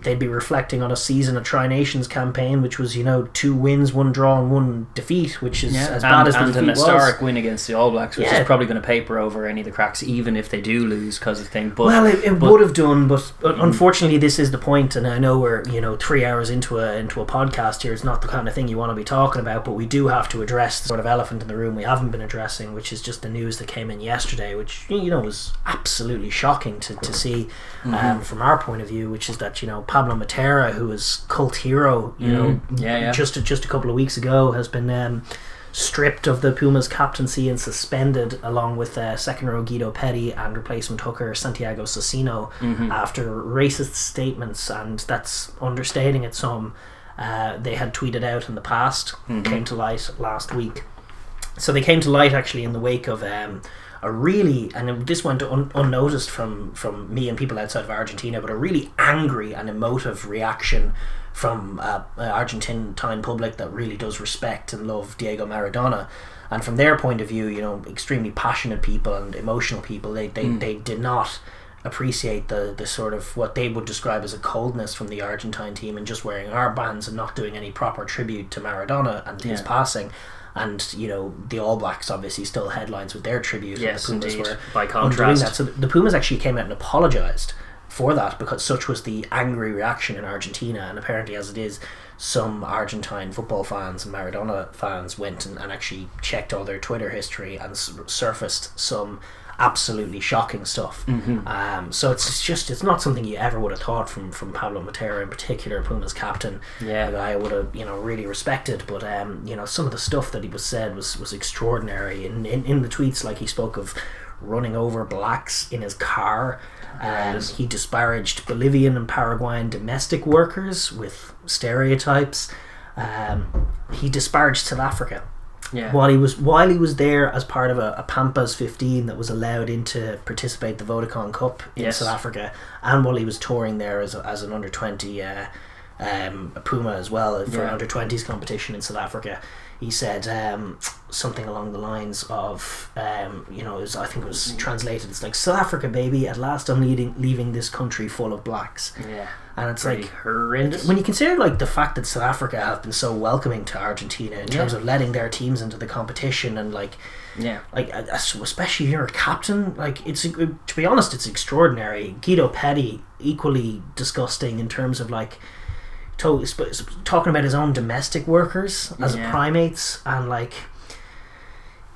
they'd be reflecting on a season of Tri-Nations campaign, which was 2 wins, 1 draw and 1 defeat, which is as bad as the defeat was. And an historic win against the All Blacks, which is probably going to paper over any of the cracks, even if they do lose, because of thing. But it would have done, but unfortunately, this is the point. And I know we're 3 hours into a podcast here. It's not the kind of thing you want to be talking about, but we do have to address the sort of elephant in the room we haven't been addressing, which is just the news that came in yesterday, which was absolutely shocking to see from our point of view, which is that Pablo Matera, who is cult hero, just a couple of weeks ago, has been stripped of the Pumas captaincy and suspended, along with second row Guido Petti and replacement hooker Santiago Socino, after racist statements, and that's understating it some. They had tweeted out in the past, came to light last week. So they came to light actually in the wake of a really, and this went unnoticed from me and people outside of Argentina, but a really angry and emotive reaction from Argentine public that really does respect and love Diego Maradona. And from their point of view, extremely passionate people and emotional people, they did not appreciate the sort of what they would describe as a coldness from the Argentine team and just wearing armbands and not doing any proper tribute to Maradona and his passing. And the All Blacks obviously still headlines with their tribute. Yes, and the Pumas indeed. were By contrast, that. So the Pumas actually came out and apologised for that, because such was the angry reaction in Argentina. And apparently, as it is, some Argentine football fans and Maradona fans went and actually checked all their Twitter history and surfaced some absolutely shocking stuff. So it's not something you ever would have thought from Pablo Matera in particular, Pumas captain, a guy I would have really respected. But some of the stuff that he said was extraordinary. In the tweets, like, he spoke of running over blacks in his car. He disparaged Bolivian and Paraguayan domestic workers with stereotypes. He disparaged South Africa. Yeah. While he was there as part of a Pampas 15 that was allowed in to participate the Vodacom Cup in South Africa, and while he was touring there as an under 20 Puma as well for an under 20s competition in South Africa, he said something along the lines of I think it was translated, it's like, "South Africa, baby, at last I'm leaving this country full of blacks." And it's pretty like horrendous when you consider like the fact that South Africa have been so welcoming to Argentina in terms of letting their teams into the competition, and especially if you're a captain, like, it's, to be honest, it's extraordinary. Guido Petti, equally disgusting in terms of like talking about his own domestic workers as primates, and like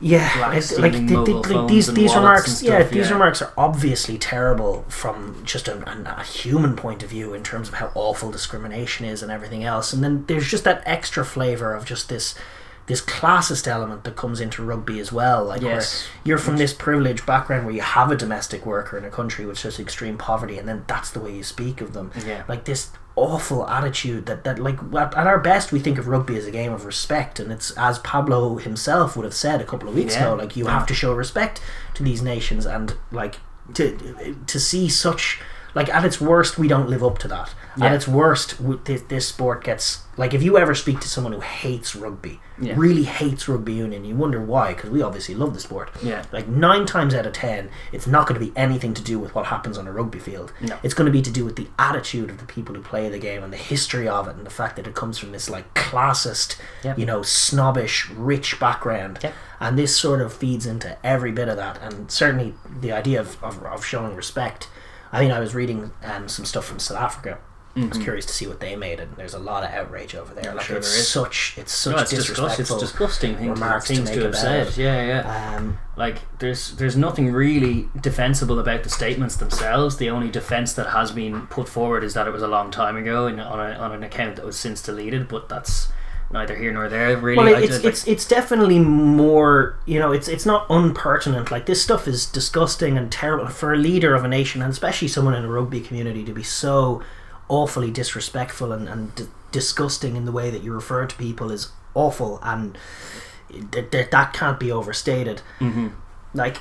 these remarks. These remarks are obviously terrible from just a human point of view in terms of how awful discrimination is and everything else. And then there's just that extra flavour of just this classist element that comes into rugby as well. Like, where you're from this privileged background where you have a domestic worker in a country with such extreme poverty, and then that's the way you speak of them. Like this awful attitude that like, at our best, we think of rugby as a game of respect, and it's, as Pablo himself would have said a couple of weeks ago, like, you have to show respect to these nations, and like to see such, like, at its worst, we don't live up to that. At its worst, this sport gets, like, if you ever speak to someone who hates rugby, really hates rugby union, you wonder why, because we obviously love the sport. Like, 9 times out of 10, it's not going to be anything to do with what happens on a rugby field. It's going to be to do with the attitude of the people who play the game and the history of it, and the fact that it comes from this like classist, snobbish, rich background. And this sort of feeds into every bit of that, and certainly the idea of showing respect. I mean, I was reading some stuff from South Africa. I was curious to see what they made, and there's a lot of outrage over there. Like, it's such disrespectful. It's disgusting things to have said. Like, there's nothing really defensible about the statements themselves. The only defense that has been put forward is that it was a long time ago on an account that was since deleted. But that's neither here nor there, really. Well, it's definitely more, it's not unpertinent. Like, this stuff is disgusting and terrible for a leader of a nation, and especially someone in a rugby community, to be so awfully disrespectful and disgusting in the way that you refer to people is awful, and that can't be overstated. Like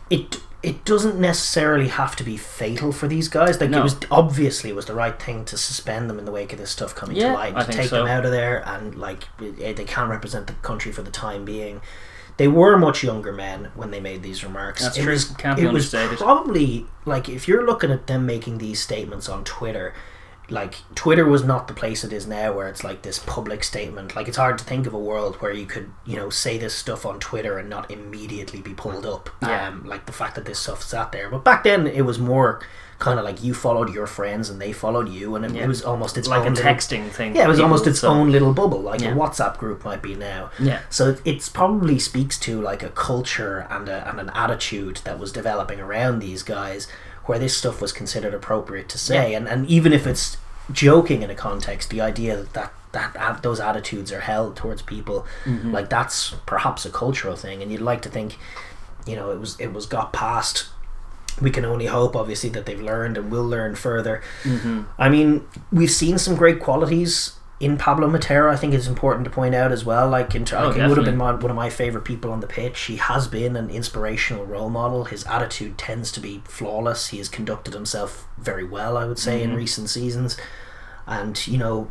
it doesn't necessarily have to be fatal for these guys. Like, it was the right thing to suspend them in the wake of this stuff coming to light, to take them out of there, and like they can't represent the country for the time being. They were much younger men when they made these remarks. That's true. Can't be understated. It was probably, like, if you're looking at them making these statements on Twitter, like, Twitter was not the place it is now where it's like this public statement. Like, it's hard to think of a world where you could, you know, say this stuff on Twitter and not immediately be pulled up. Like the fact that this stuff's out there. But back then it was more kind of like you followed your friends and they followed you, and it was almost its like own a texting thing. Yeah, it was almost its own little bubble, like a WhatsApp group might be now. Yeah. So it's probably speaks to like a culture and an attitude that was developing around these guys, where this stuff was considered appropriate to say, and even if it's joking in a context, the idea that those attitudes are held towards people, like, that's perhaps a cultural thing, and you'd like to think, you know, it was got past. We can only hope, obviously, that they've learned and will learn further. I mean, we've seen some great qualities in Pablo Matera. I think it's important to point out as well. Like, he would have been one of my favourite people on the pitch. He has been an inspirational role model. His attitude tends to be flawless. He has conducted himself very well, I would say, in recent seasons. And, you know,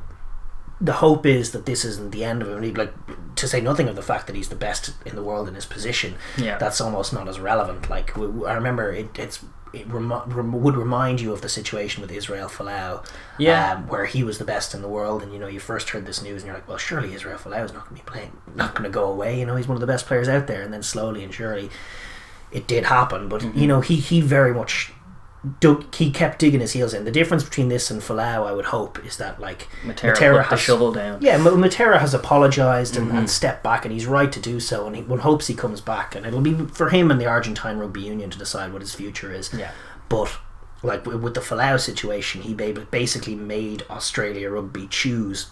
the hope is that this isn't the end of him. Like, to say nothing of the fact that he's the best in the world in his position, that's almost not as relevant. Like, I remember it would remind you of the situation with Israel Folau, where he was the best in the world, and, you know, you first heard this news and you're like, well, surely Israel Folau is not going to be playing, not going to go away, you know, he's one of the best players out there. And then slowly and surely it did happen. But you know, he very much he kept digging his heels in. The difference between this and Folau, I would hope, is that, like, Matera put the shovel down. Yeah, Matera has apologised and stepped back, and he's right to do so, and one hopes he comes back, and it'll be for him and the Argentine Rugby Union to decide what his future is. But, like, with the Folau situation, he basically made Australia Rugby choose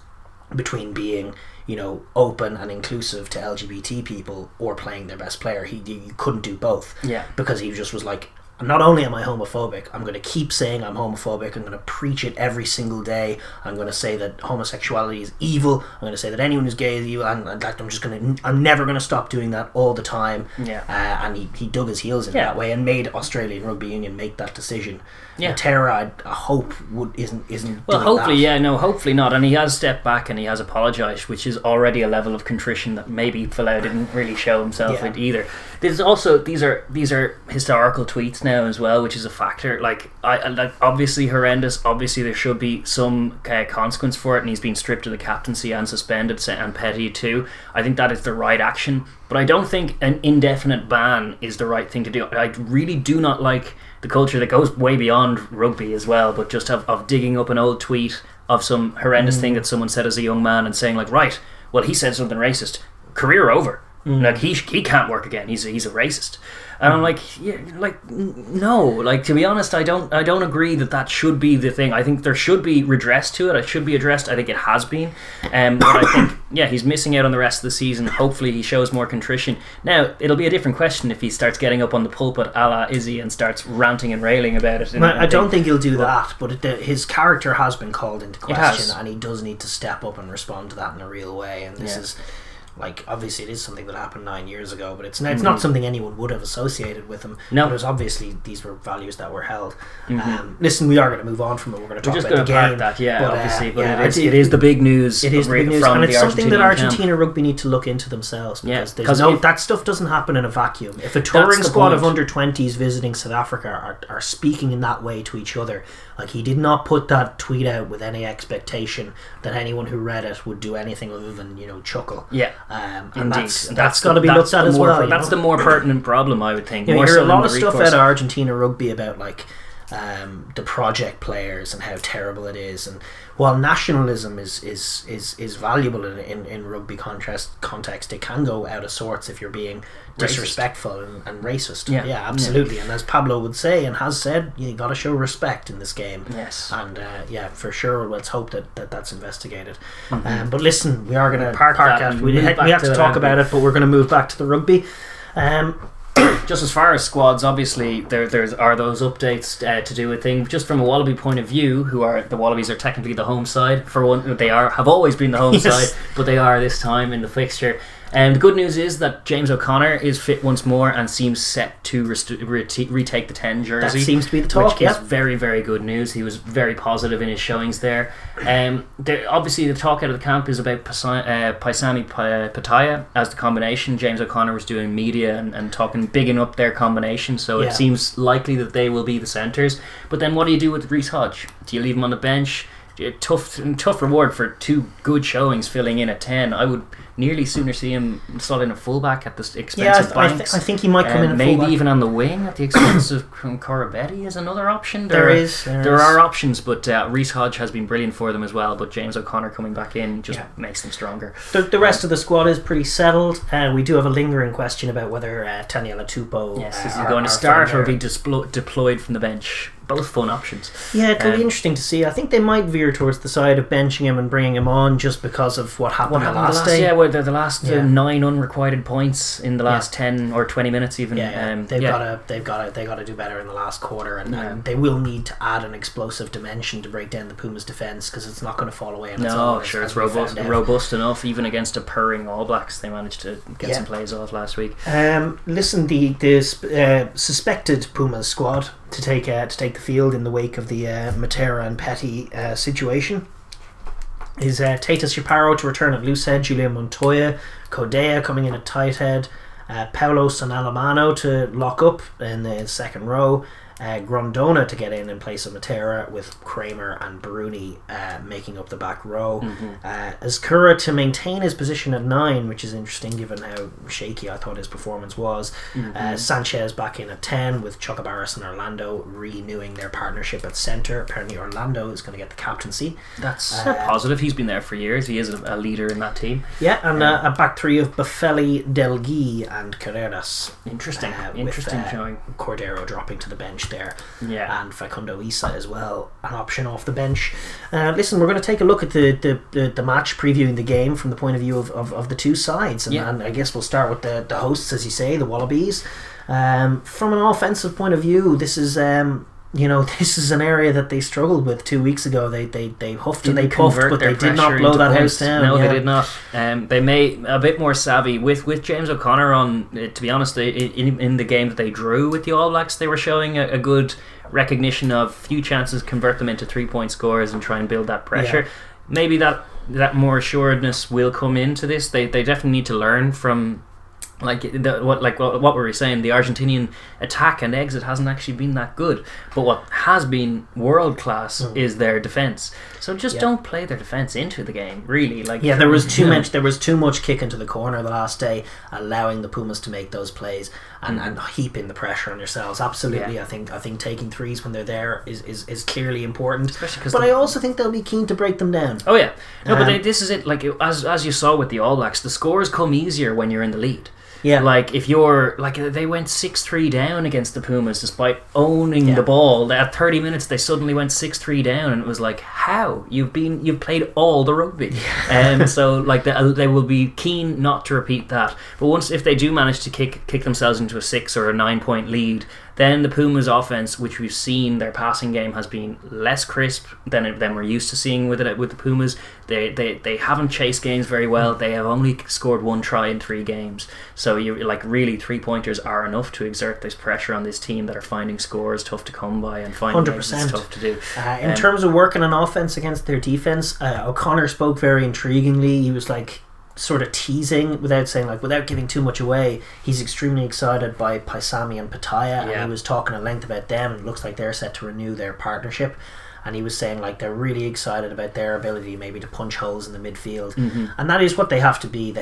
between being, you know, open and inclusive to LGBT people or playing their best player. You couldn't do both. Because he just was like, not only am I homophobic, I'm going to keep saying I'm homophobic. I'm going to preach it every single day. I'm going to say that homosexuality is evil. I'm going to say that anyone who's gay is evil, and I'm never going to stop doing that all the time. And he dug his heels in that way and made Australian Rugby Union make that decision. Matera, I hope isn't. Well, hopefully, that. hopefully not. And he has stepped back and he has apologised, which is already a level of contrition that maybe Folau didn't really show himself with either. There's also these are historical tweets now as well, which is a factor. Like, obviously horrendous. Obviously there should be some consequence for it, and he's been stripped of the captaincy and suspended, and Petti too. I think that is the right action, but I don't think an indefinite ban is the right thing to do. I really do not like the culture that goes way beyond rugby as well, but just of digging up an old tweet of some horrendous thing that someone said as a young man and saying, like, right, well, he said something racist, career over. Like, he can't work again. He's a racist. And I'm like, no. Like, to be honest, I don't agree that should be the thing. I think there should be redress to it. It should be addressed. I think it has been. But I think, he's missing out on the rest of the season. Hopefully he shows more contrition. Now, it'll be a different question if he starts getting up on the pulpit a la Izzy and starts ranting and railing about it. I don't think he'll do that, but his character has been called into question, and he does need to step up and respond to that in a real way. And this is... Like, obviously it is something that happened 9 years ago, but it's not something anyone would have associated with him. No. But it was obviously, these were values that were held. Listen, we are going to move on from it. We're going to talk about the game. It is the big news. It is the big news, and it's something that Argentina Rugby need to look into themselves, because that stuff doesn't happen in a vacuum. If a touring squad of under-20s visiting South Africa are speaking in that way to each other, like, he did not put that tweet out with any expectation that anyone who read it would do anything other than, you know, chuckle. And that's got to be looked at as well. That's the more pertinent problem, I would think. You hear a lot of stuff out of Argentina Rugby about, like, the project players and how terrible it is, and while nationalism is valuable in rugby context, it can go out of sorts if you're being disrespectful and racist. Absolutely. And as Pablo would say and has said, you got to show respect in this game. And for sure, let's hope that's investigated. But listen, we are going to park that. We have to talk about it, but we're going to move back to the rugby. Just as far as squads, obviously there are those updates to do with things. Just from a Wallaby point of view, the Wallabies are technically the home side. For one, they have always been the home side, but they are this time in the fixture. And the good news is that James O'Connor is fit once more and seems set to retake the 10 jersey. That seems to be the talk, which is very, very good news. He was very positive in his showings there. Obviously, the talk out of the camp is about Paisami Pataya as the combination. James O'Connor was doing media and talking, bigging up their combination, so it seems likely that they will be the centres. But then what do you do with Reece Hodge? Do you leave him on the bench? Tough reward for 2 good showings filling in at 10. I would nearly sooner see him slot in a fullback at the expense of Banks. I think he might come in a maybe fullback. even on the wing at the expense of Corabetti is another option. There are options, but Reece Hodge has been brilliant for them as well, but James O'Connor coming back in just makes them stronger. The rest of the squad is pretty settled. We do have a lingering question about whether Taniela Tupou is he going to start or be deployed from the bench. Both fun options. Yeah, it'll be interesting to see. I think they might veer towards the side of benching him and bringing him on just because of what happened the last day. Yeah, well, the last 9 unrequited points in the last 10 or 20 minutes even. They've got to do better in the last quarter, and they will need to add an explosive dimension to break down the Pumas' defence, because it's not going to fall away on its own. It's robust enough. Even against a purring All Blacks, they managed to get some plays off last week. Listen, the suspected Pumas squad to take the field in the wake of the Matera and Petti situation is Tata Shaparo to return at loosehead, Julian Montoya, Kodea coming in at tight head, Paulo Sanalamano to lock up in the second row, Grondona to get in place of Matera, with Kramer and Bruni making up the back row. Azcura to maintain his position at 9, which is interesting given how shaky I thought his performance was. Sanchez back in at 10, with Chocobaris and Orlando renewing their partnership at centre. Apparently Orlando is going to get the captaincy. That's positive. He's been there for years. He is a leader in that team. Yeah, and a back 3 of Buffelli, Delgui and Carreras. Interesting showing. Cordero dropping to the bench there, and Facundo Isa as well, an option off the bench. Listen, we're going to take a look at the match, previewing the game from the point of view of the two sides, and I guess we'll start with the hosts, as you say, the Wallabies. From an offensive point of view, this is this is an area that they struggled with 2 weeks ago. They huffed and they puffed, but they did not blow that house down. No, they did not. They may a bit more savvy with James O'Connor on. To be honest, in the game that they drew with the All Blacks, they were showing a good recognition of few chances, convert them into 3-point scores, and try and build that pressure. Maybe that more assuredness will come into this. They definitely need to learn from. What were we saying? The Argentinian attack and exit hasn't actually been that good, but what has been world class is their defense. So just don't play their defense into the game, really. There was too much. There was too much kick into the corner the last day, allowing the Pumas to make those plays and heaping the pressure on yourselves. Absolutely, I think taking threes when they're there is clearly important. But I also think they'll be keen to break them down. Oh yeah, no, but this is it. Like as you saw with the All Blacks, the scores come easier when you're in the lead. Yeah, like if you're they went 6-3 down against the Pumas despite owning the ball. At 30 minutes they suddenly went 6-3 down, and it was like, how you've played all the rugby, so they will be keen not to repeat that. But if they do manage to kick themselves into a 6 or a 9-point lead, then the Pumas offense, which we've seen their passing game has been less crisp than we're used to seeing with the Pumas. They haven't chased games very well. They have only scored 1 try in 3 games. So you really 3-pointers are enough to exert this pressure on this team that are finding scores tough to come by and finding games tough to do. In terms of working on offense against their defense, O'Connor spoke very intriguingly. He was sort of teasing without giving too much away. He's extremely excited by Paisami and Pataya, and he was talking at length about them. It looks like they're set to renew their partnership, and he was saying they're really excited about their ability maybe to punch holes in the midfield, and that is what they have to be.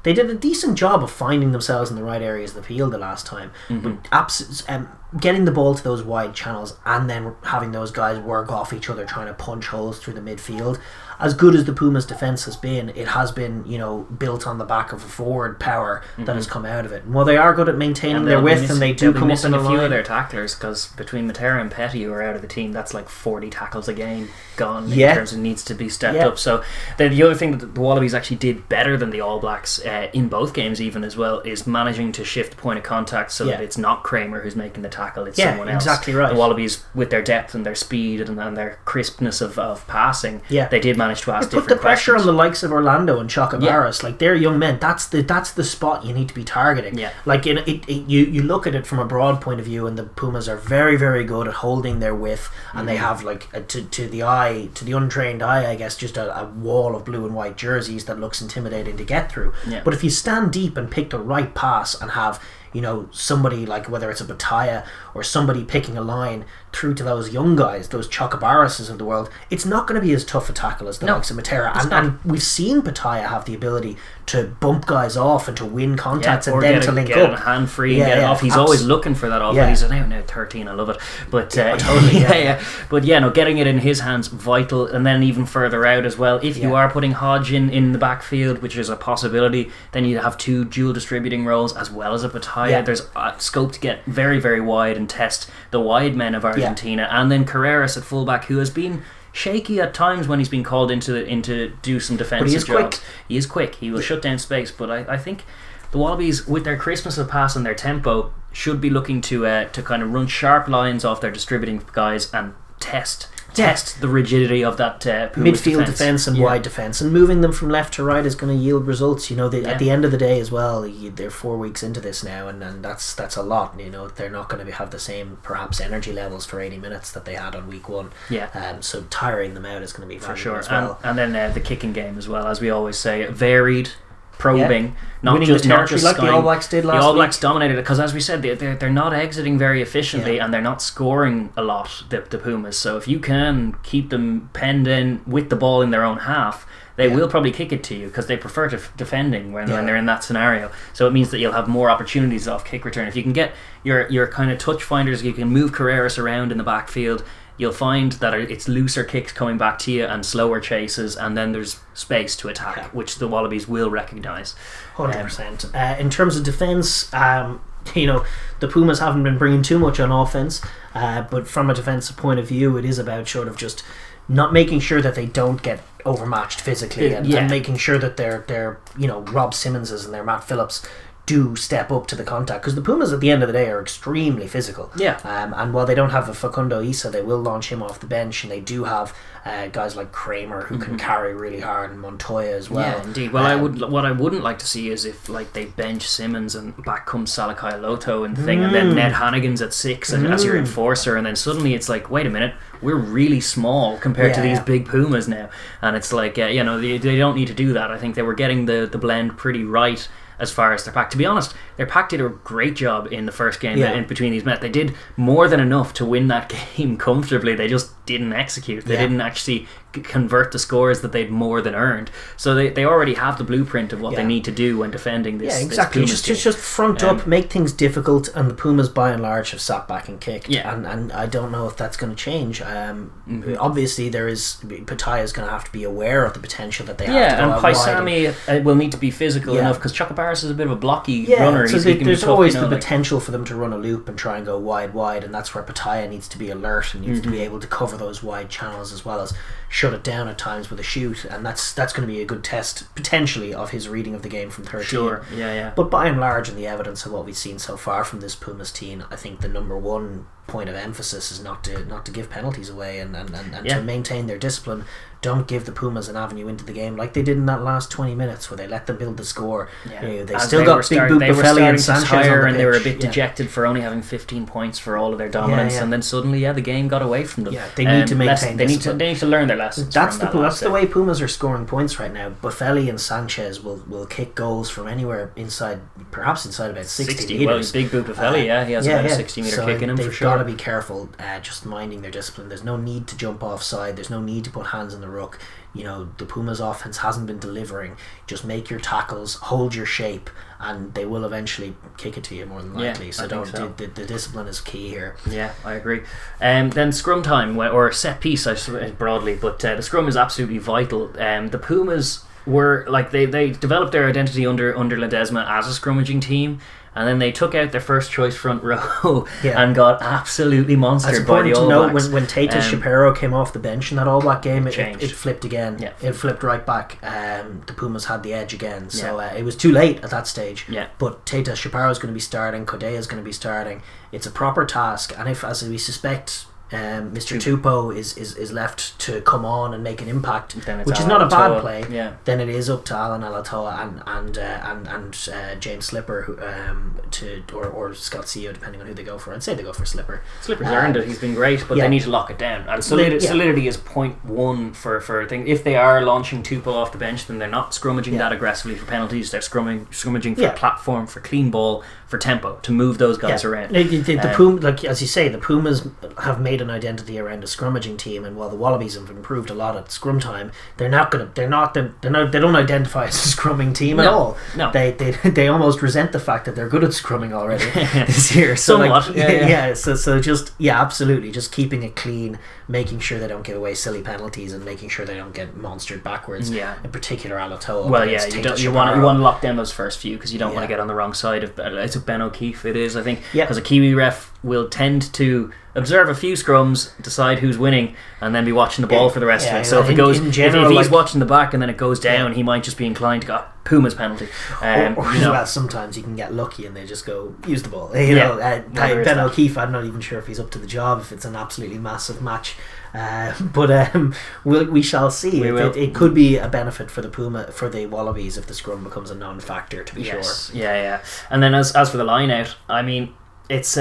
They did a decent job of finding themselves in the right areas of the field the last time, but getting the ball to those wide channels and then having those guys work off each other trying to punch holes through the midfield. As good as the Pumas defence has been, it has been, built on the back of a forward power that has come out of it. And while they are good at maintaining their width and they do come up in a the few line, of their tacklers, because between Matera and Petti, who are out of the team, that's like 40 tackles a game gone in terms of needs to be stepped up. So the other thing that the Wallabies actually did better than the All Blacks in both games even as well is managing to shift the point of contact so that it's not Kramer who's making the tackle, it's someone else. Exactly right. The Wallabies, with their depth and their speed and their crispness of passing, they did manage to ask different put the pressure questions on the likes of Orlando and Chocobaras. Like, they're young men. That's the spot you need to be targeting. Like, you look at it from a broad point of view, and the Pumas are very, very good at holding their width, and they have, like, to the untrained eye, I guess, just a wall of blue and white jerseys that looks intimidating to get through. But if you stand deep and pick the right pass and have somebody like, whether it's a Poite or somebody picking a line through to those young guys, those Chocobarases of the world, it's not going to be as tough a tackle as the likes of Matera. And we've seen Poite have the ability to bump guys off and to win contacts and then to link get up. A hand free and get it off. He's always looking for that off. He's now 13, I love it. But totally, But getting it in his hands, vital. And then even further out as well, if you are putting Hodge in the backfield, which is a possibility, then you have two dual distributing roles as well as a Poite. There's scope to get very, very wide and test the wide men of Argentina, and then Carreras at fullback, who has been shaky at times when he's been called into do some defensive jobs. Quick. He is quick. He will shut down space. But I think the Wallabies, with their crispness of pass and their tempo, should be looking to kind of run sharp lines off their distributing guys and test the rigidity of that midfield defence and wide defence, and moving them from left to right is going to yield results. At the end of the day as well, they're 4 weeks into this now, and that's a lot. They're not going to have the same perhaps energy levels for 80 minutes that they had on week 1. So tiring them out is going to be for sure as well. And then the kicking game as well, as we always say, varied, probing, not winning just the territory like the All Blacks did last week. The All Blacks dominated it because, as we said, they're not exiting very efficiently, and they're not scoring a lot, the Pumas. So if you can keep them penned in with the ball in their own half, they will probably kick it to you, because they prefer to defending when they're in that scenario. So it means that you'll have more opportunities off kick return. If you can get your kind of touch finders, you can move Carreras around in the backfield, you'll find that it's looser kicks coming back to you and slower chases, and then there's space to attack, which the Wallabies will recognise. 100%. In terms of defence, the Pumas haven't been bringing too much on offence, but from a defensive point of view, it is about sort of just not making sure that they don't get overmatched physically, and making sure that their Rob Simmonses and their Matt Phillips do step up to the contact, because the Pumas at the end of the day are extremely physical. And while they don't have a Facundo Issa, they will launch him off the bench, and they do have guys like Kramer who can carry really hard, and Montoya as well. Yeah, indeed. Well, what I wouldn't like to see is if they bench Simmons and back comes Salakai Loto and thing, and then Ned Hannigan's at 6 as your enforcer, and then suddenly it's like, wait a minute, we're really small compared to these big Pumas now, and it's like they don't need to do that. I think they were getting the blend pretty right as far as their pack. To be honest, their pack did a great job in the first game in between these met. They did more than enough to win that game comfortably. They just didn't execute. They didn't actually convert the scores that they'd more than earned. So they already have the blueprint of what they need to do when defending this. Yeah, exactly. This just front up, make things difficult, and the Pumas by and large have sat back and kicked. And I don't know if that's going to change. Obviously, Poite is going to have to be aware of the potential that they have. Yeah, and Paisami will need to be physical enough, because Chocobaras is a bit of a blocky runner. So there's always the potential for them to run a loop and try and go wide, and that's where Poite needs to be alert and needs to be able to cover those wide channels as well as shut it down at times with a shoot, and that's going to be a good test potentially of his reading of the game from 13. Sure, yeah. But by and large, in the evidence of what we've seen so far from this Pumas team, I think the number one point of emphasis is not to give penalties away and to maintain their discipline. Don't give the Pumas an avenue into the game like they did in that last 20 minutes where they let them build the score. They still got Big Boot Buffelli and Sanchez on the pitch. And they were a bit dejected for only having 15 points for all of their dominance, and then suddenly the game got away from them. They need to maintain they need to learn their lessons. That's the way Pumas are scoring points right now. Buffelli and Sanchez will kick goals from anywhere inside perhaps inside about 60 metres. Well, he's big boot of Feli, he has about a 60 metre kick in him for sure. They've got to be careful, just minding their discipline. There's no need to jump offside. There's no need to put hands in the ruck. You know, the Pumas offense hasn't been delivering. Just make your tackles, hold your shape, and they will eventually kick it to you more than likely. So the discipline is key here. Yeah, I agree. Then scrum time, or set piece, I suppose, broadly, but the scrum is absolutely vital. The Pumas were like they developed their identity under Ledesma as a scrummaging team. And then they took out their first choice front row and got absolutely monstered by the All Blacks. When Tata Shapiro came off the bench in that All Black game, it flipped again. Yeah. It flipped right back. The Pumas had the edge again. So it was too late at that stage. Yeah. But Tata Shapiro is going to be starting. Kodea is going to be starting. It's a proper task. And if, as we suspect, Mr. Tupou is left to come on and make an impact, which is not a bad play. Then it is up to Alan Alatoa and James Slipper or Scott Seo, depending on who they go for. I'd say they go for Slipper. Slipper's earned it. He's been great, but they need to lock it down. And solidity is 0.1 for things. If they are launching Tupou off the bench, then they're not scrummaging that aggressively for penalties. They're scrummaging for platform, for clean ball, for tempo, to move those guys around. Like as you say, the Pumas have made an identity around a scrummaging team, and while the Wallabies have improved a lot at scrum time, they don't identify as a scrumming team at all. No. They almost resent the fact that they're good at scrumming already this year. So somewhat. So just absolutely, just keeping it clean, making sure they don't give away silly penalties, and making sure they don't get monstered backwards. Yeah. In particular, Alatoa. Well, you want to lock down those first few, because you don't want to get on the wrong side of. It's a Ben O'Keefe. It is, I think, because a Kiwi ref will tend to observe a few scrums, decide who's winning, and then be watching the ball for the rest of it. So if it goes, if he's watching the back and then it goes down, he might just be inclined to go Pumas penalty. Well, sometimes you can get lucky and they just go use the ball. Ben O'Keefe, I'm not even sure if he's up to the job if it's an absolutely massive match. But we shall see. It could be a benefit for the Wallabies if the scrum becomes a non-factor, to be sure. Yeah. And then as for the line out, I mean, it's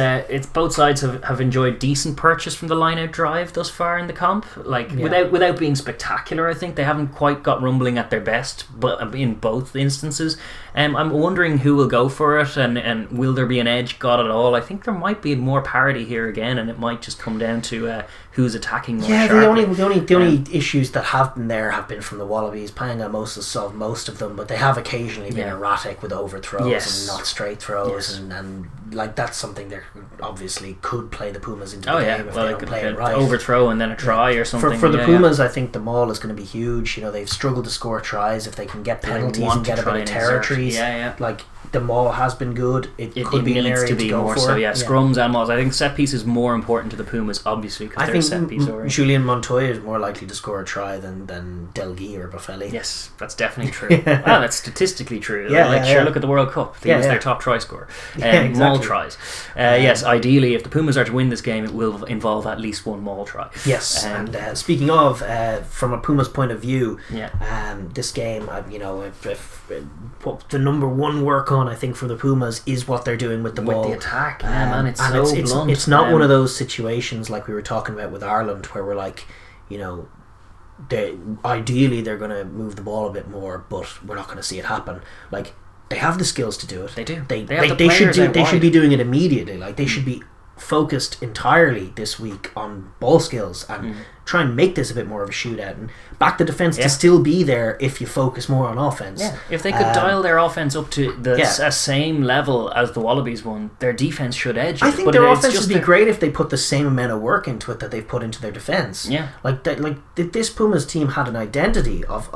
both sides have enjoyed decent purchase from the line-out drive thus far in the comp. Without being spectacular, I think they haven't quite got rumbling at their best, but in both instances. I'm wondering who will go for it, and will there be an edge got at all? I think there might be more parity here again, and it might just come down to who's attacking more sharply. The only issues that have been there have been from the Wallabies. Paenga Moses solved most of them, but they have occasionally been erratic with overthrows and not straight throws, and like that's something that obviously could play the Pumas into the game if they don't play it right. Overthrow and then a try or something. For the Pumas, I think the maul is going to be huge. You know, they've struggled to score tries. If they can get penalties and get a bit of territories, like the maul has been good. It could be an area to go more for. So scrums and mauls. I think set piece is more important to the Pumas, obviously, because they're set piece oriented. Julien Montoya is more likely to score a try than Delguy or Boffelli. Yes, that's definitely true. That's statistically true. Look at the World Cup. They use their top try scorer. Maul tries. Yes, ideally, if the Pumas are to win this game, it will involve at least one maul try. Yes, and speaking of, from a Pumas point of view, this game, the number one work on, I think, for the Pumas is what they're doing with the ball. With the attack, man, it's so blunt. It's not one of those situations like we were talking about with Ireland, where we're like, ideally they're going to move the ball a bit more, but we're not going to see it happen. Like, they have the skills to do it. They do. They should be doing it immediately. Like, they should be focused entirely this week on ball skills and try and make this a bit more of a shootout and back the defence to still be there if you focus more on offence. Yeah. If they could dial their offence up to the same level as the Wallabies one, their defence should edge it. I think their offence would be great if they put the same amount of work into it that they've put into their defence. Yeah. This Pumas team had an identity of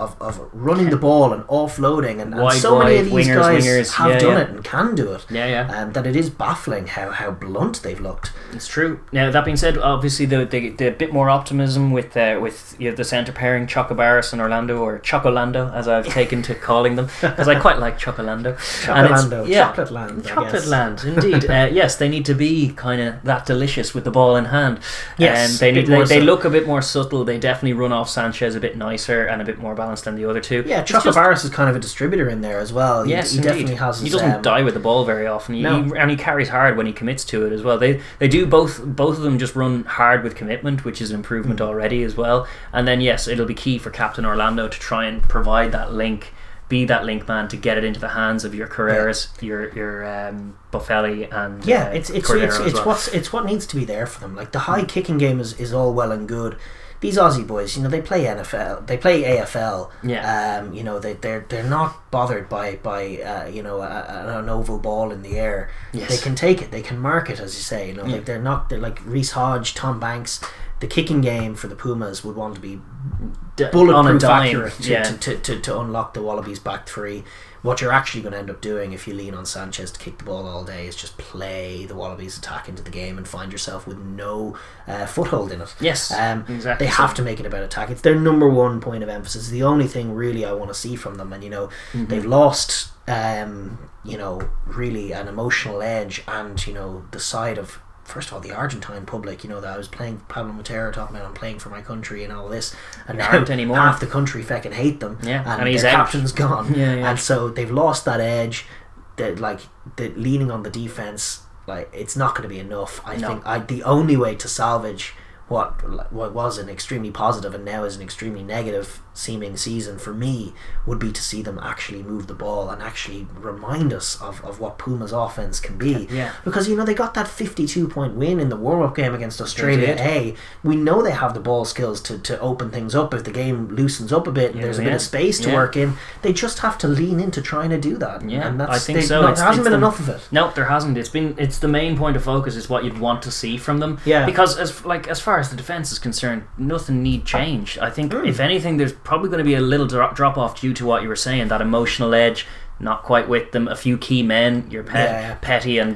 running the ball and offloading, and wide, so many of these wingers have done it and can do it. That it is baffling how blunt they've looked. It's true. Now, that being said, obviously the bit more optimism with the centre pairing, Chocobaris and Orlando, or Chocolando as I've taken to calling them, because I quite like Chocolando. Chocolate Land. Chocolate Land, indeed. Yes, they need to be kind of that delicious with the ball in hand. Yes, they look a bit more subtle. They definitely run off Sanchez a bit nicer and a bit more balanced than the other two. Yeah, Chocobaris is kind of a distributor in there as well. Yes, he definitely has. He doesn't die with the ball very often. And he carries hard when he commits to it as well. They do both of them just run hard with commitment, which is an improvement already as well. And then yes, it'll be key for Captain Orlando to try and provide that link be that link man to get it into the hands of your Carreras, your Boffelli, and it's what needs to be there for them. Like the high kicking game is all well and good. These Aussie boys, they play NFL, they play AFL. They're not bothered by an oval ball in the air. Yes. They can take it, they can mark it, as you say. Like they're like Reece Hodge, Tom Banks. The kicking game for the Pumas would want to be bulletproof accurate to unlock the Wallabies back three. What you're actually going to end up doing if you lean on Sanchez to kick the ball all day is just play the Wallabies attack into the game and find yourself with no foothold in it. Yes, exactly. They have to make it about attack. It's their number one point of emphasis. It's the only thing really I want to see from them. And they've lost really an emotional edge and the side of, first of all, the Argentine public, that I was playing Pablo Matera talking about I'm playing for my country and all this, and now anymore. Half the country fucking hate them, and he's their out. captain's gone, and so they've lost that edge. That leaning on the defense, it's not going to be enough. I think the only way to salvage what was an extremely positive and now is an extremely negative seeming season for me would be to see them actually move the ball and actually remind us of what Puma's offense can be. Because they got that 52-point win in the warm-up game against Australia A. We know they have the ball skills to open things up if the game loosens up a bit and there's a bit of space to work in. They just have to lean into trying to do that. And I think so. There hasn't been enough of it. No, there hasn't. It's the main point of focus is what you'd want to see from them. Because as far as the defence is concerned, nothing need change. I think if anything, there's probably going to be a little drop off due to what you were saying, that emotional edge not quite with them. A few key men, your Petti and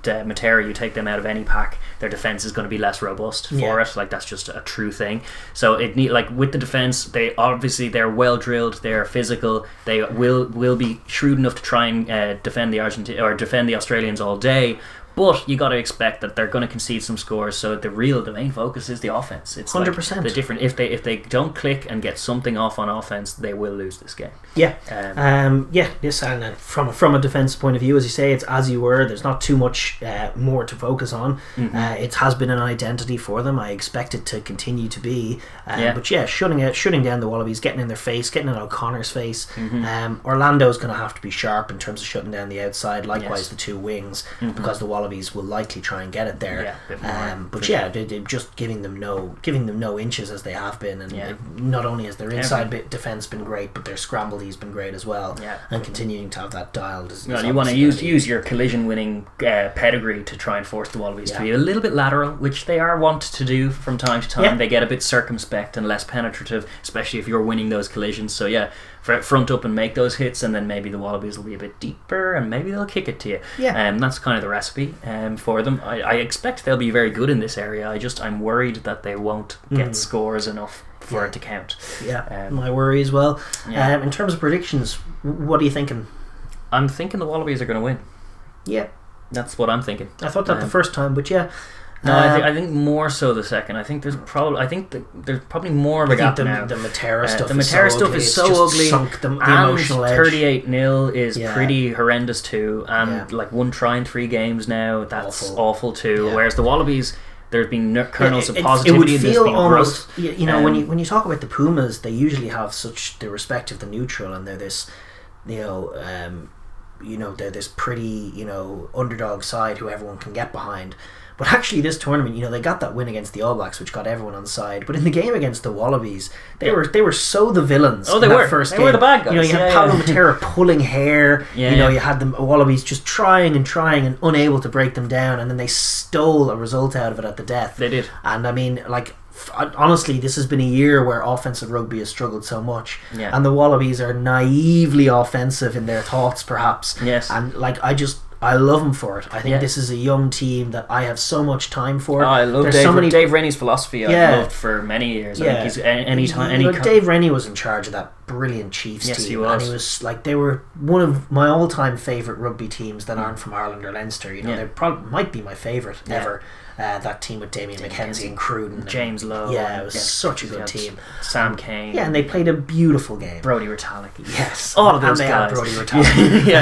Matera, you take them out of any pack, their defence is going to be less robust for it. That's just a true thing. So it with the defence, they're well drilled, they're physical, they will be shrewd enough to try and defend the Australians all day. But you got to expect that they're going to concede some scores. So the main focus is the offense. It's 100%. The different. If they don't click and get something off on offense, they will lose this game. Yes, and from a defense point of view, as you say, it's as you were. There's not too much more to focus on. It has been an identity for them. I expect it to continue to be. But shutting down the Wallabies, getting in their face, getting in O'Connor's face. Orlando's going to have to be sharp in terms of shutting down the outside. Likewise, the two wings, because the Wallabies will likely try and get it there. They're just giving them no inches as they have been, and not only has their inside defence been great, but their scrambledy's been great as well. And continuing to have that dialed. You want to use your collision-winning pedigree to try and force the Wallabies to be a little bit lateral, which they are wont to do from time to time. They get a bit circumspect and less penetrative, especially if you're winning those collisions. So front up and make those hits, and then maybe the Wallabies will be a bit deeper and maybe they'll kick it to you. That's kind of the recipe for them. I expect they'll be very good in this area. I'm worried that they won't get scores enough for it to count. My worry as well. In terms of predictions, what are you thinking? I'm thinking the Wallabies are going to win. That's what I'm thinking. I thought that the first time, but no, I think more so the second. I think there's probably more of a gap now. The Matera stuff. The Matera stuff is so ugly. Sunk the and emotional edge. 38-0 is pretty horrendous too. And 1 try in 3 games now. That's awful too. Whereas the Wallabies, there's been kernels of positivity. It would feel almost, when you talk about the Pumas, they usually have such the respect of the neutral, and they're this, they're this pretty, underdog side who everyone can get behind. But actually, this tournament, they got that win against the All Blacks, which got everyone on side. But in the game against the Wallabies, they were so the villains. Oh, they were. First game. They were the bad guys. You had Pablo Matera pulling hair. You had the Wallabies just trying and unable to break them down, and then they stole a result out of it at the death. They did. And I mean, honestly, this has been a year where offensive rugby has struggled so much, and the Wallabies are naively offensive in their thoughts, perhaps. Yes. And I love them for it. I think this is a young team that I have so much time for. I love Dave Rennie's philosophy. I've loved for many years. I think he's Dave Rennie was in charge of that brilliant Chiefs team. He was. And he was they were one of my all-time favourite rugby teams that aren't from Ireland or Leinster. They probably might be my favourite ever. That team with Damien McKenzie and Cruden, James Lowe. It was such a good team. Sam Kane. And they played a beautiful game. Brody Retallick. Yes, all of those guys. Had Brody Retallick.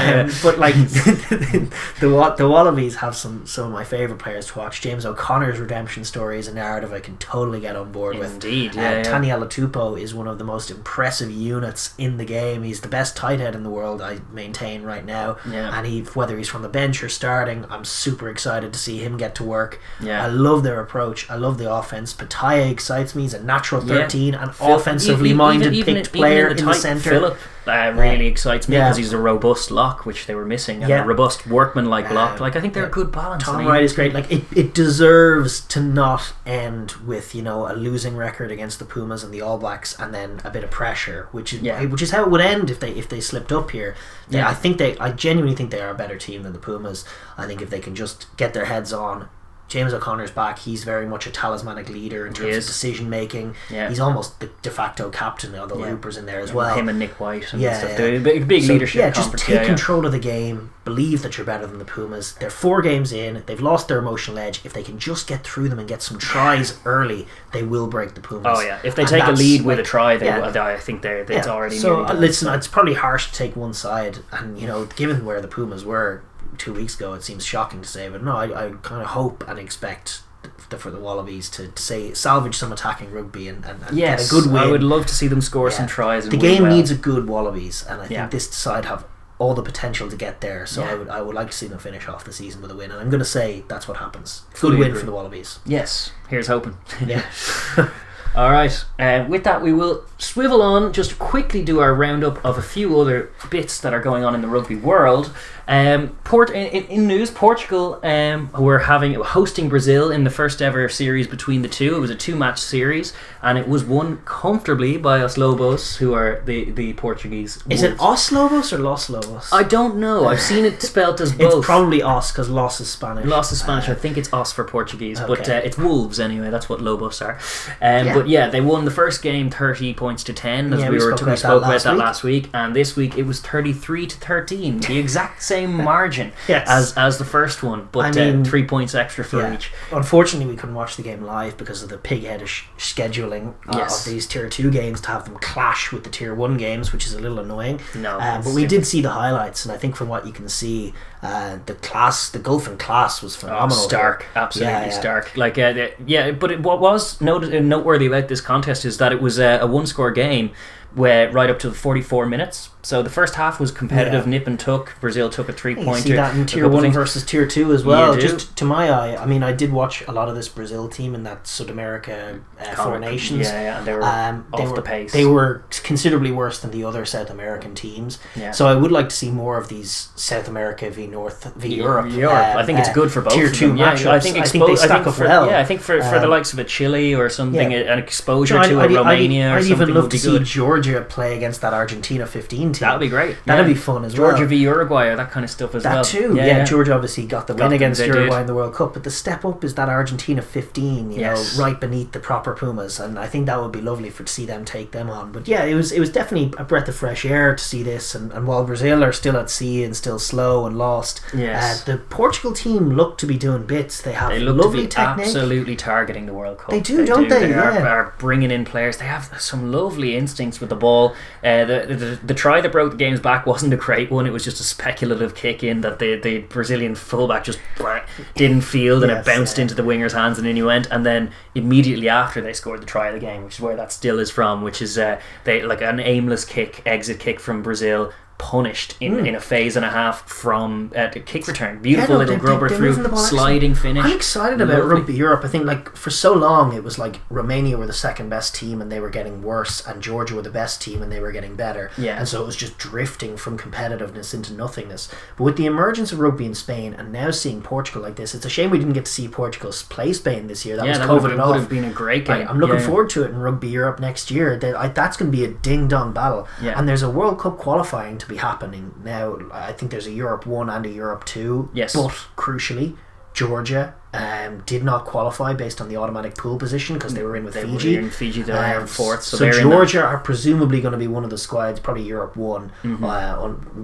But the Wallabies have some of my favourite players to watch. James O'Connor's redemption story is a narrative I can totally get on board with. Indeed. Tani Alatupo is one of the most impressive units units in the game. He's the best tight head in the world, I maintain right now. Yeah. And whether he's from the bench or starting, I'm super excited to see him get to work. Yeah. I love their approach. I love the offense. Poite excites me. He's a natural 13 and offensively minded, picked player in the centre. Philip really excites me because he's a robust lock, which they were missing, and a robust workman-like lock. Like, I think they're a good balance. Tom Wright is great. Like, it deserves to not end with, you know, a losing record against the Pumas and the All Blacks, and then a bit of pressure, which is how it would end if they slipped up here. I genuinely think they are a better team than the Pumas. I think if they can just get their heads on. James O'Connor's back. He's very much a talismanic leader in terms of decision making. He's almost the de facto captain, although Hooper's in there as well. Him and Nick White and stuff. Big leadership. Just take control of the game. Believe that you're better than the Pumas. They're 4 games in. They've lost their emotional edge. If they can just get through them and get some tries early, they will break the Pumas. Oh yeah, if they take a lead with a try, I think it's already. So listen, it's probably harsh to take one side, and you know, given where the Pumas were 2 weeks ago, it seems shocking to say, but no, I kind of hope and expect for the Wallabies to say salvage some attacking rugby and get a good win. I would love to see them score some tries. And the game needs a good Wallabies, and I think this side have all the potential to get there. So I would like to see them finish off the season with a win, and I'm going to say that's what happens. Good win for the Wallabies. Yes, here's hoping. Alright, with that we will swivel on, just quickly do our roundup of a few other bits that are going on in the rugby world. In news, Portugal were hosting Brazil in the first ever series between the two. It was a 2-match series, and it was won comfortably by Os Lobos, who are the Portuguese Is Wolves. it Os Lobos or Los Lobos? I don't know. I've seen it spelt as both. It's probably Os, because Los is Spanish. Los is Spanish. I think it's Os for Portuguese, but it's Wolves anyway. That's what Lobos are. But they won the first game 30 points to 10, as we spoke about that last week, and this week it was 33-13, the exact same margin as the first one, but 3 points extra for each. Unfortunately, we couldn't watch the game live because of the pig-headed scheduling of these Tier 2 games, to have them clash with the Tier 1 games, which is a little annoying. But we did see the highlights, and I think from what you can see, the gulf in class was phenomenal. Stark, absolutely stark. Like, but what was noteworthy about this contest is that it was a 1-score game, where right up to 44 minutes. So the first half was competitive, nip and tuck. Brazil took a 3-pointer. You see that in Tier 1 versus Tier 2 as well. Just to my eye, I mean, I did watch a lot of this Brazil team in that South America 4 Nations. And they were off the pace. They were considerably worse than the other South American teams. So I would like to see more of these South America v Europe. I think it's good for both Tier 2 matchups. I think they stack up well. Yeah, I think for the likes of a Chile or something, an exposure to a Romania or something would be good. I'd even love to see Georgia play against that Argentina 15 team. That would be great. That'd be fun as well. Georgia v Uruguay or that kind of stuff as well. That too. Georgia obviously got the win against Uruguay in the World Cup, but the step up is that Argentina 15, you know, right beneath the proper Pumas, and I think that would be lovely to see them take them on. But it was definitely a breath of fresh air to see this, and while Brazil are still at sea and still slow and lost, the Portugal team look to be doing bits. They have lovely technique. Absolutely targeting the World Cup. They do, don't they? They are bringing in players. They have some lovely instincts with the ball. The try that broke the games back wasn't a great one. It was just a speculative kick in that the Brazilian fullback just didn't field, and it bounced into the winger's hands, and in he went. And then immediately after, they scored the try of the game, which is where that still is from, which is they like an aimless exit kick from Brazil, punished in a phase and a half from the kick return. Beautiful little grubber through, sliding finish. I'm excited about Rugby Europe. I think, like, for so long it was like Romania were the second best team and they were getting worse, and Georgia were the best team and they were getting better, and so it was just drifting from competitiveness into nothingness. But with the emergence of rugby in Spain, and now seeing Portugal like this, it's a shame we didn't get to see Portugal play Spain this year. That would have been a great game. I'm looking forward to it in Rugby Europe next year. That's going to be a ding-dong battle, and there's a World Cup qualifying to be happening now. I think there's a Europe 1 and a Europe 2, but crucially Georgia did not qualify based on the automatic pool position because they were in with Fiji. Fiji, they were in fourth. So Georgia are presumably going to be one of the squads, probably Europe 1,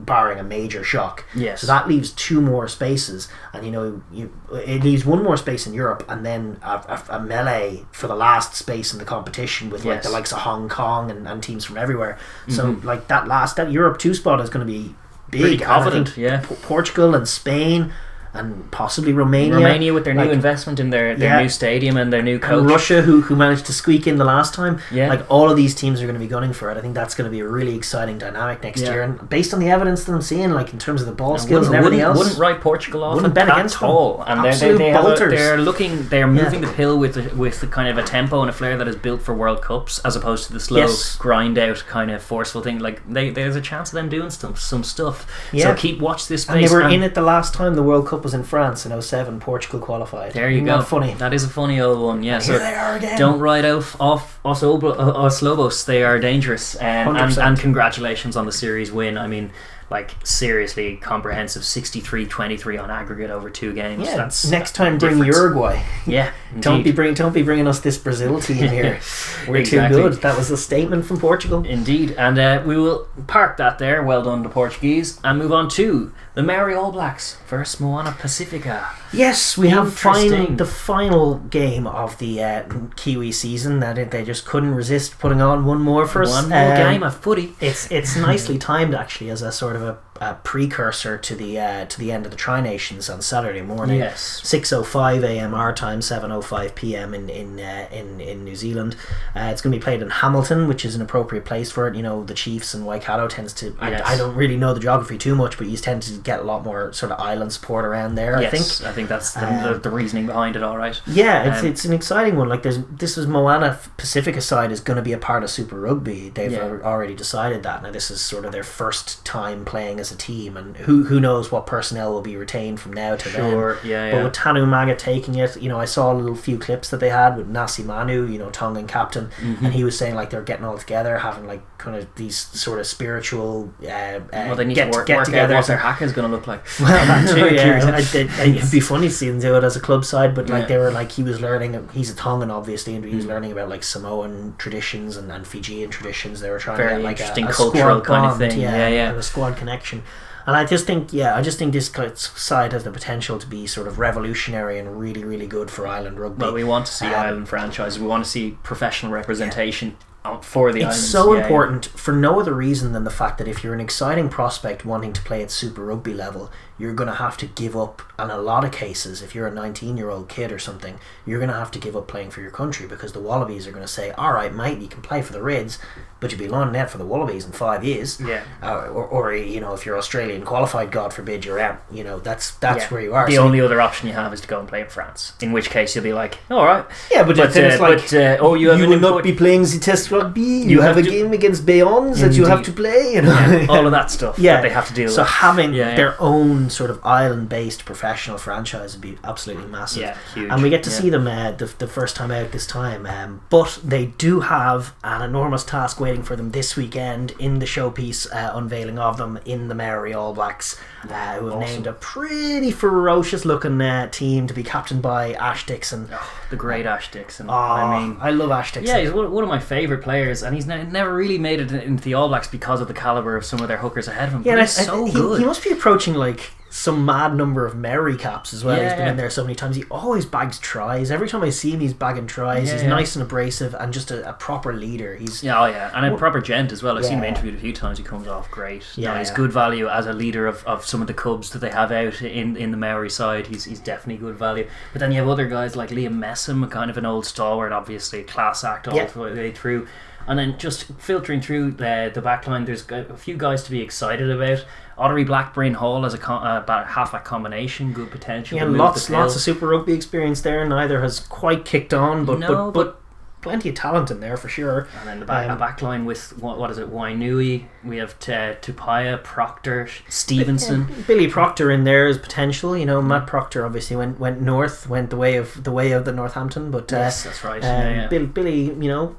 barring a major shock. So that leaves 2 more spaces, and it leaves 1 more space in Europe, and then a melee for the last space in the competition with like the likes of Hong Kong and teams from everywhere. So like that Europe 2 spot is going to be big. Pretty confident. Portugal and Spain and possibly Romania. Romania with their new investment in their new stadium and their new coach. And Russia, who managed to squeak in the last time. Yeah. Like, all of these teams are going to be gunning for it. I think that's going to be a really exciting dynamic next year. And based on the evidence that I'm seeing, like in terms of the ball skills and everything else, wouldn't write Portugal off wouldn't bet against them. all. And they're moving the pill with the kind of a tempo and a flair that is built for World Cups, as opposed to the slow grind out kind of forceful thing. Like there's a chance of them doing some stuff. So watch this space. And they were in it the last time the World Cup was in France in 2007. Portugal qualified. There you go. Funny. That is a funny old one. Yeah. So here they are again. Don't write off Os Lobos. They are dangerous. And congratulations on the series win. I mean, like, seriously comprehensive 63-23 on aggregate over 2 games. Yeah, next time bring Uruguay. Yeah, don't be bringing us this Brazil team here. We're too good. That was a statement from Portugal. Indeed, and we will park that there. Well done, the Portuguese, and move on to the Maori All Blacks versus Moana Pasifika. Yes, we have the final game of the Kiwi season that they just couldn't resist putting on one more for us. One more game of footy. It's nicely timed, actually, as a sort of a precursor to the end of the Tri Nations on Saturday morning. Yes, 6:05 a.m. our time, 7:05 p.m. in New Zealand. It's going to be played in Hamilton, which is an appropriate place for it. You know, the Chiefs and Waikato tends to. I don't really know the geography too much, but you tend to get a lot more sort of island support around there. Yes, I think that's the reasoning behind it. All right. Yeah, it's an exciting one. Like this was Moana Pasifika side is going to be a part of Super Rugby. They've already decided that. Now this is sort of their first time playing as a team, and who knows what personnel will be retained from now to then. But with Tana Umaga taking it, you know, I saw a few clips that they had with Nasi Manu, you know, Tongan captain, and he was saying like they're getting all together, having like kind of these sort of spiritual well, they need to work out what their hack is going to look like. Well, that too, it'd be funny seeing them do it as a club side, but like they were like, he was learning, he's a Tongan obviously, and he was learning about like Samoan traditions and Fijian traditions. They were trying to get like interesting a cultural squad kind of bond, thing. A squad connection. And I just think this side has the potential to be sort of revolutionary and really, really good for Ireland rugby. Well, we want to see Ireland franchise. We want to see professional representation for the Islands. It's so important for no other reason than the fact that if you're an exciting prospect wanting to play at Super Rugby level, you're going to have to give up, in a lot of cases, if you're a 19-year-old kid or something, you're going to have to give up playing for your country, because the Wallabies are going to say, alright mate, you can play for the Rids, but you'll be lining out for the Wallabies in 5 years. Or you know, if you're Australian qualified, God forbid, you're out. You know, that's where you are. The only other option you have is to go and play in France, in which case you'll be like, alright. Yeah, but it's like, you will not be playing the test rugby, you have a game against Bayonne that you have to play, you know. All of that stuff that they have to deal with. So having their own sort of island-based professional franchise would be absolutely massive. Yeah, huge. And we get to see them the first time out this time. But they do have an enormous task waiting for them this weekend in the showpiece unveiling of them in the Maori All Blacks, who have named a pretty ferocious-looking team to be captained by Ash Dixon. The great Ash Dixon. I love Ash Dixon. Yeah, he's one of my favourite players, and he's never really made it into the All Blacks because of the calibre of some of their hookers ahead of him. Yeah, he's so good. He must be approaching like some mad number of Maori caps as well. He's been in there so many times. He always bags tries. Every time I see him, he's bagging tries. He's nice and abrasive and just a proper leader. He's and a proper gent as well. I've seen him interviewed a few times. He comes off great. He's good value as a leader of some of the cubs that they have out in the Maori side. He's definitely good value. But then you have other guys like Liam Messam, kind of an old stalwart, obviously class act all the way through. And then just filtering through the back line, there's a few guys to be excited about. Ottery Blackburn Hall as about half-back combination, good potential. Yeah, lots of Super Rugby experience there. Neither has quite kicked on, but plenty of talent in there for sure. And then the back line with what is it? Wainui. We have Tupaya, Proctor, Stevenson. Billy Proctor in there is potential. You know, Matt Proctor obviously went north, went the way of the Northampton. But yes, that's right. Billy, you know,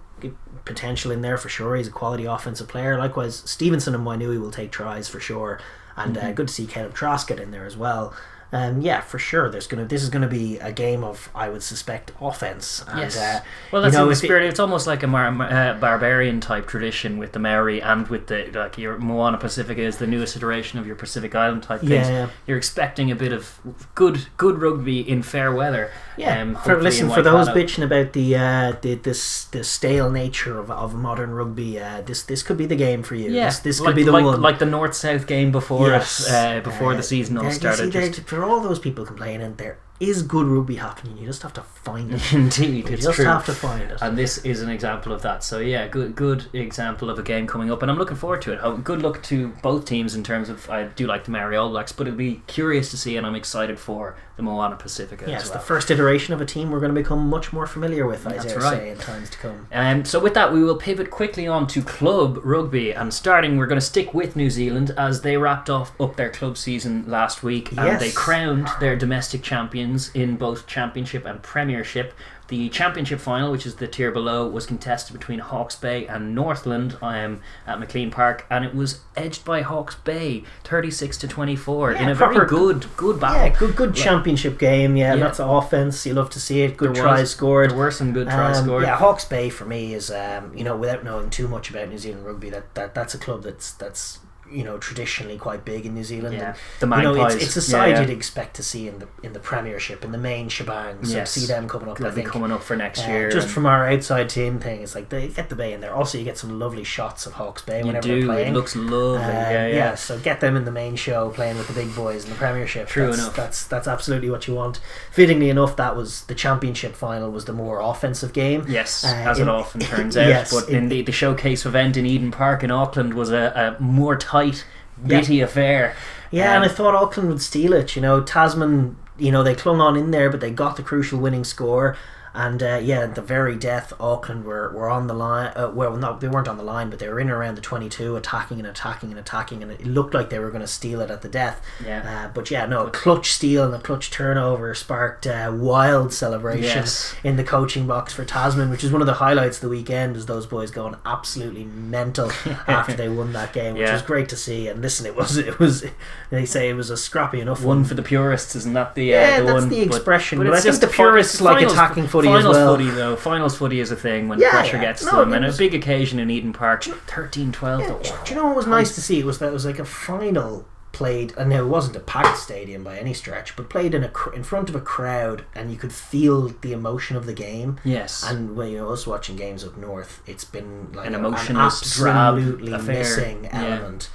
potential in there for sure. He's a quality offensive player. Likewise, Stevenson and Wainui will take tries for sure, and good to see Caleb Troscott in there as well. For sure. This is going to be a game of, I would suspect, offense. And, well, that's in the spirit. It's almost like a barbarian type tradition with the Maori and with your Moana Pasifika is the newest iteration of your Pacific Island type things. Yeah. You're expecting a bit of good rugby in fair weather. Yeah. For those bitching about the stale nature of modern rugby, this could be the game for you. Yeah. This could be the one. Like the North-South game before the season all started. For for all those people complaining, there is good rugby happening. You just have to find it. Indeed, you it's just true. have to find it. And this is an example of that. So yeah, good example of a game coming up, and I'm looking forward to it. Good luck to both teams in terms of, I do like the Maori All Blacks, but it'll be curious to see, and I'm excited for the Moana Pasifika. Yes, as well. The first iteration of a team we're going to become much more familiar with, I dare say, in times to come. So with that, we will pivot quickly on to club rugby, and starting, we're going to stick with New Zealand as they wrapped up their club season last week, and they crowned their domestic champions in both Championship and Premiership. The Championship final, which is the tier below, was contested between Hawke's Bay and Northland at McLean Park, and it was edged by Hawke's Bay 36-24 in a very good battle. Yeah, good championship game. Yeah, lots of offense. You love to see it. Good tries scored. There were some good tries scored. Yeah, Hawke's Bay for me is without knowing too much about New Zealand rugby, that's a club that's traditionally quite big in New Zealand. Yeah, and, the Magpies. It's a side you'd expect to see in the Premiership, in the main shebang. So see them coming up. They'll be coming up for next year. Just from our outside team thing, it's like they get the Bay in there. Also, you get some lovely shots of Hawke's Bay whenever they're playing. It looks lovely. So get them in the main show playing with the big boys in the Premiership. True enough. That's absolutely what you want. Fittingly enough, that was the Championship final was the more offensive game. Yes, as it often turns out. Yes, but in the showcase event in Eden Park in Auckland was a more tight, gritty affair. Yeah, and I thought Auckland would steal it. Tasman, they clung on in there, but they got the crucial winning score. And at the very death, Auckland were on the line. They weren't on the line, but they were in around the 22, attacking, and it looked like they were going to steal it at the death. A clutch steal and a clutch turnover sparked wild celebration in the coaching box for Tasman, which is one of the highlights of the weekend. Was those boys going absolutely mental after they won that game, which was great to see. And listen, it was. They say it was a scrappy enough one for the purists, isn't that the that's one? the expression. But I think the purists like attacking footy. Footy though. Finals footy is a thing when pressure gets to them, and a big occasion in Eden Park. 13-12. Do you know what was nice to see? It was like a final played, and it wasn't a packed stadium by any stretch, but played in front of a crowd, and you could feel the emotion of the game. Yes. And when us watching games up north, it's been like an emotionless, absolutely missing element.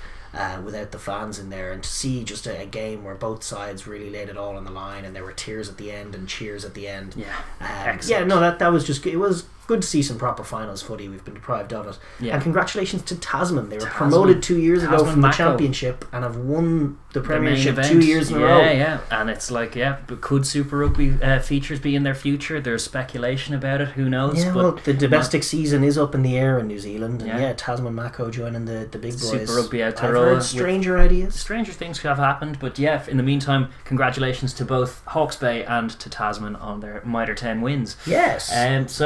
Without the fans in there, and to see just a game where both sides really laid it all on the line, and there were tears at the end and cheers at the end. That was just, it was good to see some proper finals footy. We've been deprived of it. And congratulations to Tasman. They were promoted 2 years ago from the Championship and have won the Premiership 2 years in a row. And it's like, but could Super Rugby features be in their future? There's speculation about it. Who knows? The domestic season is up in the air in New Zealand, and Tasman Mako joining the big boys. Super Rugby I've heard stranger ideas. Stranger things have happened, but in the meantime, congratulations to both Hawke's Bay and to Tasman on their Mitre 10 wins. Yes.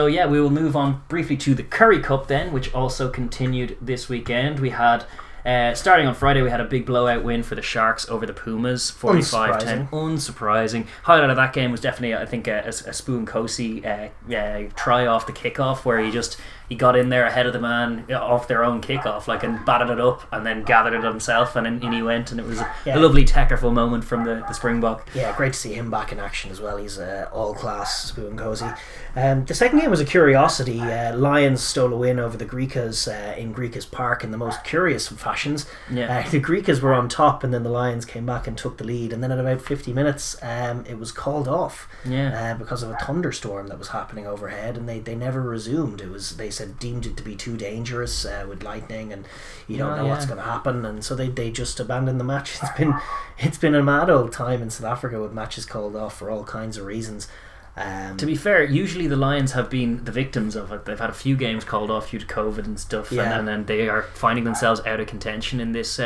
We will move on briefly to the Currie Cup then, which also continued this weekend. We had starting on Friday, we had a big blowout win for the Sharks over the Pumas, 45-10. Unsurprising. Highlight of that game was definitely, I think, a Spoon Cosi try off the kickoff, where he got in there ahead of the man off their own kickoff, and batted it up and then gathered it himself, and in he went, and it was a lovely Teckerful moment from the Springbok. Yeah, great to see him back in action as well. He's all class, Spoon Cosi. The second game was a curiosity. Lions stole a win over the Griquas in Griquas Park in the most curious of fashions. The Griquas were on top, and then the Lions came back and took the lead, and then at about 50 minutes it was called off because of a thunderstorm that was happening overhead, and they never resumed. They said deemed it to be too dangerous with lightning, and you don't know what's going to happen, and so they just abandoned the match. It's been a mad old time in South Africa with matches called off for all kinds of reasons. To be fair, usually the Lions have been the victims of it. They've had a few games called off due to COVID and stuff, and then they are finding themselves out of contention in this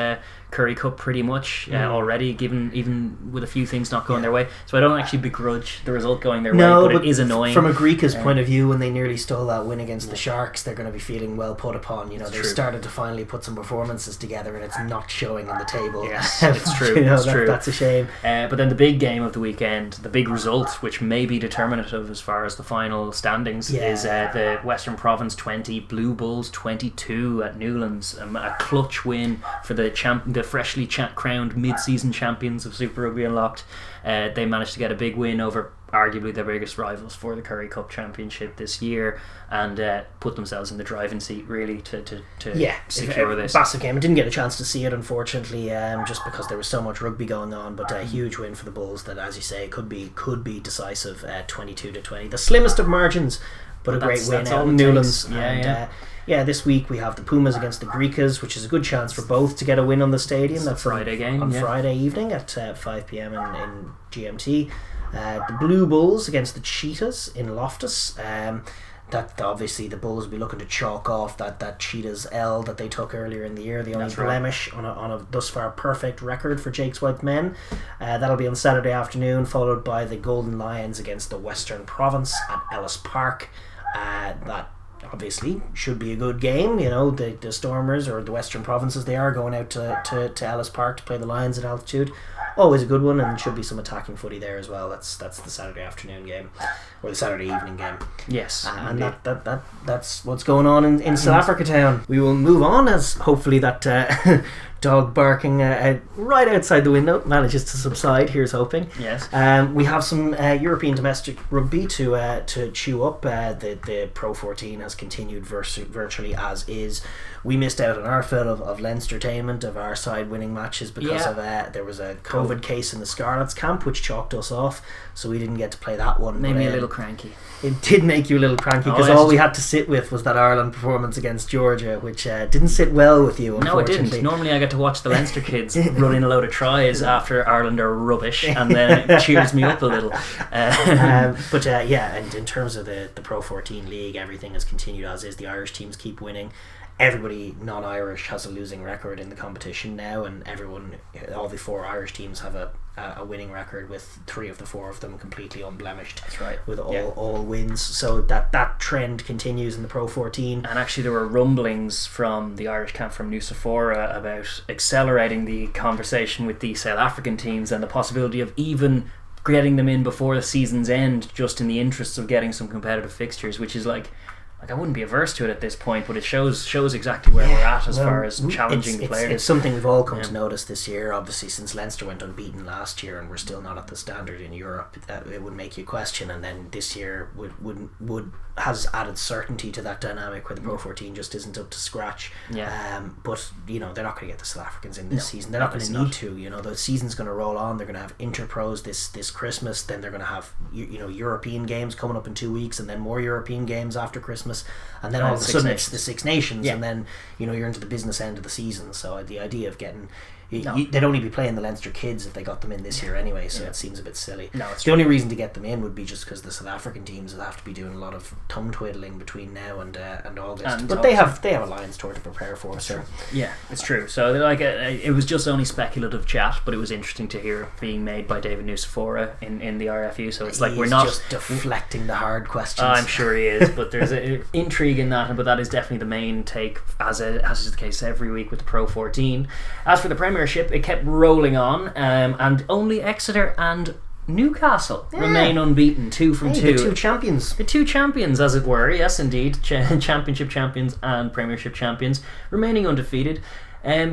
Currie Cup pretty much already, given even with a few things not going their way. So I don't actually begrudge the result going their way, but it is annoying. From a Griquas point of view, when they nearly stole that win against the Sharks, they're going to be feeling well put upon. They started to finally put some performances together, and it's not showing on the table. Yes, it's true. It's true. That's a shame. But then the big game of the weekend, the big result, which may be determinative as far as the final standings, is the Western Province 20, Blue Bulls 22 at Newlands. A clutch win for the the freshly crowned mid-season champions of Super Rugby Unlocked. They managed to get a big win over arguably their biggest rivals for the Currie Cup Championship this year, and put themselves in the driving seat really to secure this. Massive game. I didn't get a chance to see it, unfortunately, just because there was so much rugby going on, but a huge win for the Bulls that, as you say, could be decisive, 22-20. The slimmest of margins, but a great win out in Newlands. This week we have the Pumas against the Griquas, which is a good chance for both to get a win on the stadium. That's a Friday game on Friday evening at 5 p.m. in GMT. The Blue Bulls against the Cheetahs in Loftus. That obviously the Bulls will be looking to chalk off that Cheetahs L that they took earlier in the year, the only blemish on a thus far perfect record for Jake's White men. That'll be on Saturday afternoon, followed by the Golden Lions against the Western Province at Ellis Park. That obviously should be a good game. You know, the Stormers, or the Western Provinces, they are going out to Ellis Park to play the Lions at altitude. Always a good one, and should be some attacking footy there as well. That's the Saturday afternoon game, or the Saturday evening game. Yes, and that's what's going on in South Africa town. We will move on as hopefully that dog barking right outside the window manages to subside. Here's hoping. Yes. We have some European domestic rugby to chew up. The Pro 14 has continued virtually as is. We missed out on our fill of Leinstertainment, of our side winning matches because of there was a COVID case in the Scarlets camp which chalked us off, so we didn't get to play that one. Made me a little cranky. It did make you a little cranky because all we had to sit with was that Ireland performance against Georgia, which didn't sit well with you, unfortunately. No, it didn't. Normally I get to watch the Leinster kids running a load of tries after Ireland are rubbish, and then it cheers me up a little. And in terms of the Pro 14 league, everything has continued as is. The Irish teams keep winning. Everybody non-Irish has a losing record in the competition now, and all the 4 Irish teams have a winning record, with 3 of the 4 of them completely unblemished. That's right. With all wins, so that trend continues in the Pro 14. And actually there were rumblings from the Irish camp from Nusafora about accelerating the conversation with the South African teams and the possibility of even getting them in before the season's end, just in the interests of getting some competitive fixtures, which is like I wouldn't be averse to it at this point, but it shows exactly where we're at as far as challenging players. It's something we've all come to notice this year, obviously, since Leinster went unbeaten last year and we're still not at the standard in Europe. It would make you question, and then this year has added certainty to that dynamic where the Pro 14 just isn't up to scratch. But they're not going to get the South Africans in this season. They're not going to need to. The season's going to roll on. They're going to have Interpros this Christmas. Then they're going to have European games coming up in 2 weeks, and then more European games after Christmas. And then all of a sudden it's the Six Nations, and then you're into the business end of the season. So the idea of getting they'd only be playing the Leinster kids if they got them in this year anyway, so it seems a bit silly. The only reason to get them in would be just because the South African teams will have to be doing a lot of tongue twiddling between now and August, but they have a Lions tour to prepare for. So it's true. So it was just only speculative chat, but it was interesting to hear being made by David Nusafora in the RFU. So it's we're not just deflecting the hard questions. I'm sure he is, but there's an intrigue in that, but that is definitely the main take, as is the case every week with the Pro 14. As for the Premiership, it kept rolling on, and only Exeter and Newcastle remain unbeaten, 2 from 2. The 2 champions. The 2 champions, as it were, yes indeed. Championship champions and Premiership champions remaining undefeated.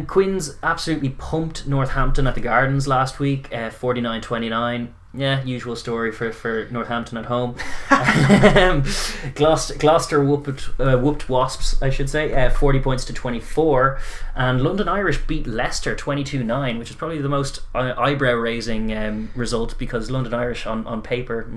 Quins absolutely pumped Northampton at the Gardens last week, 49-29. Yeah, usual story for Northampton at home. Gloucester whooped Wasps, I should say, 40 points to 24, and London Irish beat Leicester 22-9, which is probably the most eyebrow-raising result, because London Irish on paper,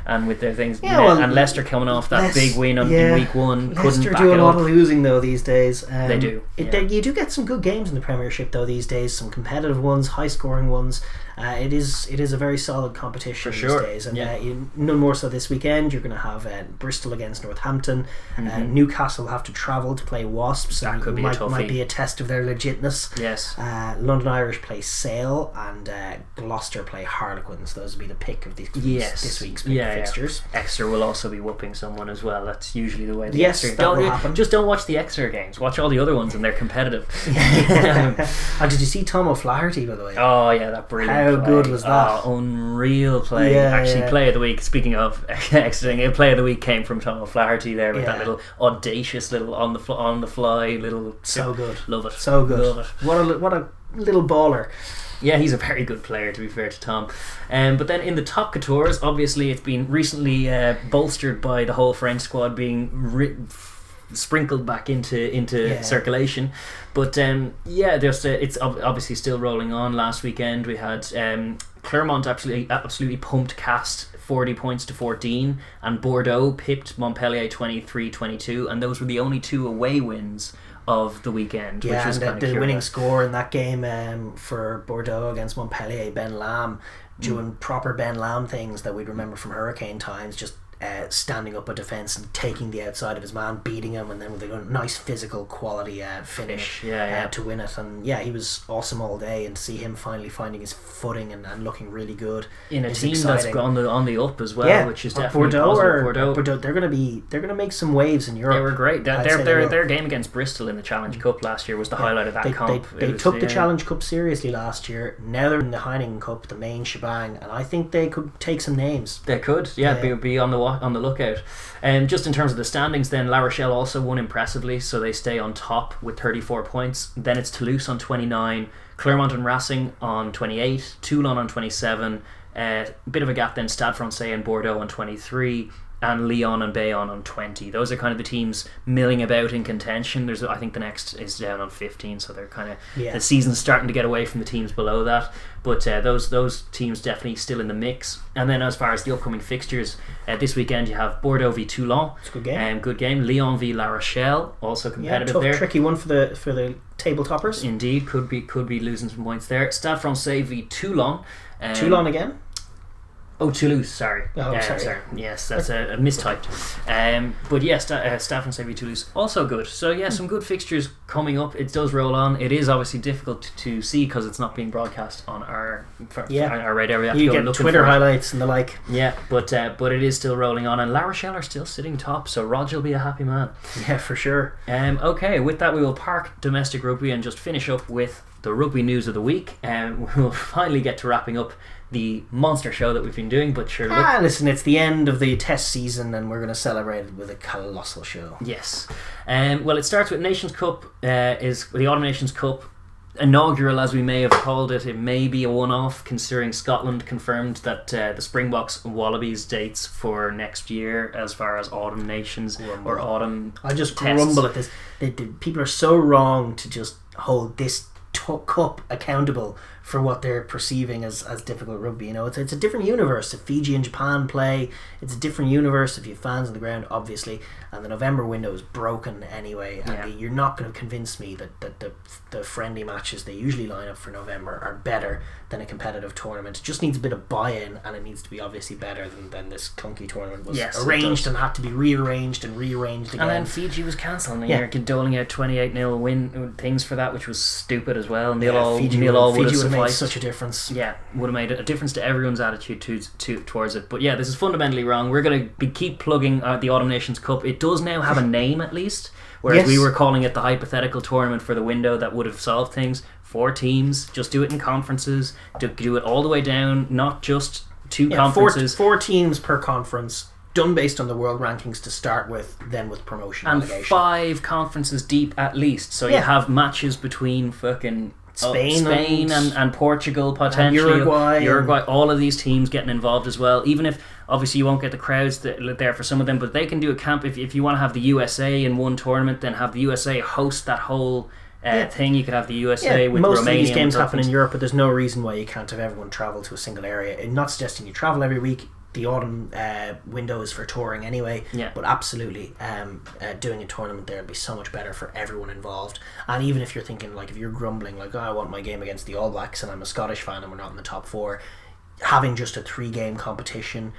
and with their things, and Leicester coming off that big win in week 1, Leicester do a lot of losing though these days. They do. You do get some good games in the Premiership though these days, some competitive ones, high-scoring ones. It is a very solid competition these days, and no more so this weekend. You're going to have Bristol against Northampton. Newcastle have to travel to play Wasps. That could be a toughie. Might be a test of their legitness. Yes. London Irish play Sale, and Gloucester play Harlequins. Those will be the pick of this week's fixtures. Exeter will also be whooping someone as well. That's usually the way. That will happen. Just don't watch the Exeter games. Watch all the other ones, and they're competitive. And did you see Tom O'Flaherty, by the way? Oh yeah, that brilliant. How good was that? Unreal play. Play of the week, speaking of exiting, play of the week came from Tom O'Flaherty there with that little audacious little on the fly little. So good. Love it. So good. Love it. What a little baller. Yeah, he's a very good player, to be fair to Tom. But then in the top couture, obviously it's been recently bolstered by the whole French squad being sprinkled back into circulation. But it's obviously still rolling on. Last weekend we had Clermont absolutely pumped Cast 40 points to 14, and Bordeaux pipped Montpellier 23-22, and those were the only 2 away wins of the weekend. Yeah, which was and the winning score in that game for Bordeaux against Montpellier, Ben Lam, doing proper Ben Lam things that we'd remember from Hurricane times, just standing up a defence and taking the outside of his man, beating him, and then with a nice physical quality finish to win it. And he was awesome all day, and to see him finally finding his footing and looking really good in a team exciting. That's on the up as well, which is definitely Bordeaux, they're gonna make some waves in Europe. They were great. Their game against Bristol in the Challenge Cup last year was the highlight of that comp. They took the Challenge Cup seriously last year. Now they're in the Heineken Cup, the main shebang, and I think they could take some names. They could, be on the lookout. Just in terms of the standings, then La Rochelle also won impressively, so they stay on top with 34 points. Then it's Toulouse on 29, Clermont and Racing on 28, Toulon on 27, bit of a gap then Stade Francais and Bordeaux on 23, and Lyon and Bayonne on 20. Those are kind of the teams milling about in contention. I think the next is down on 15, so they're kind of the season's starting to get away from the teams below that. But those teams definitely still in the mix. And then as far as the upcoming fixtures, this weekend you have Bordeaux v Toulon. It's a good game. Good game. Lyon v La Rochelle, also competitive tough, there. Tricky one for the table toppers. Indeed, could be losing some points there. Stade Francais v Toulon. Toulon again. Oh, Toulouse, sorry. Sorry. Yes, that's a mistyped. But yes, Stade Francais v Toulouse, also good. So some good fixtures coming up. It does roll on. It is obviously difficult to see because it's not being broadcast on our radar. We have you to go get Twitter highlights and the like. Yeah, but it is still rolling on, and La Rochelle are still sitting top, so Rog will be a happy man. Yeah, for sure. Okay, with that we will park domestic rugby and just finish up with the rugby news of the week, and we'll finally get to wrapping up the monster show that we've been doing. But sure, listen, it's the end of the test season and we're going to celebrate it with a colossal show. Yes. Well, it starts with Nations Cup. Is the Autumn Nations Cup inaugural, as we may have called it. It may be a one-off, considering Scotland confirmed that the Springboks and Wallabies dates for next year as far as Autumn Nations or Autumn I just tests. grumble at this. People are so wrong to just hold this cup accountable for what they're perceiving as difficult rugby. It's a different universe. If Fiji and Japan play, it's a different universe. If you have fans on the ground, obviously, and the November window is broken anyway, and you're not going to convince me that the friendly matches they usually line up for November are better than a competitive tournament. It just needs a bit of buy-in, and it needs to be obviously better than this clunky tournament was arranged and had to be rearranged again. And then Fiji was cancelled, and you're doling out 28-0 win things for that, which was stupid as well. And Fiji would have made such a difference. Yeah, would have made a difference to everyone's attitude towards it. But this is fundamentally wrong. We're going to keep plugging the Autumn Nations Cup. It does now have a name at least, whereas we were calling it the hypothetical tournament for the window that would have solved things. 4 teams, just do it in conferences, do it all the way down, not just 2 conferences. 4 teams per conference, done based on the world rankings to start with, then with promotion and relegation. 5 conferences deep at least, so you have matches between fucking Spain and Portugal, potentially and Uruguay, all of these teams getting involved as well. Even if obviously you won't get the crowds there for some of them, but they can do a camp. If you want to have the USA in one tournament, then have the USA host that whole thing. You could have the USA with most Romania. Most of these games happen in Europe, but there's no reason why you can't have everyone travel to a single area. I'm not suggesting you travel every week. The autumn window is for touring anyway, but absolutely doing a tournament there would be so much better for everyone involved. And even if you're thinking, like, if you're grumbling like, I want my game against the All Blacks and I'm a Scottish fan and we're not in the top 4, having just a 3-game competition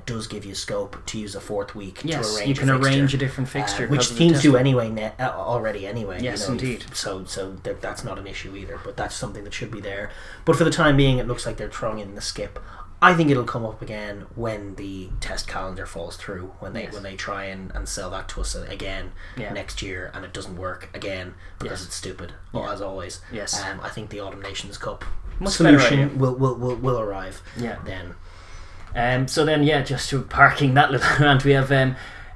does give you scope to use a 4th week to arrange you can arrange a different fixture, which teams do anyway already anyway. Yes, indeed. So that's not an issue either, but that's something that should be there. But for the time being, it looks like they're throwing in the skip. I think it'll come up again when the test calendar falls through, when they try and sell that to us again next year, and it doesn't work again because it's stupid, as always. Yes. I think the Autumn Nations Cup solution will arrive then. So then, just to parking that little rant, we have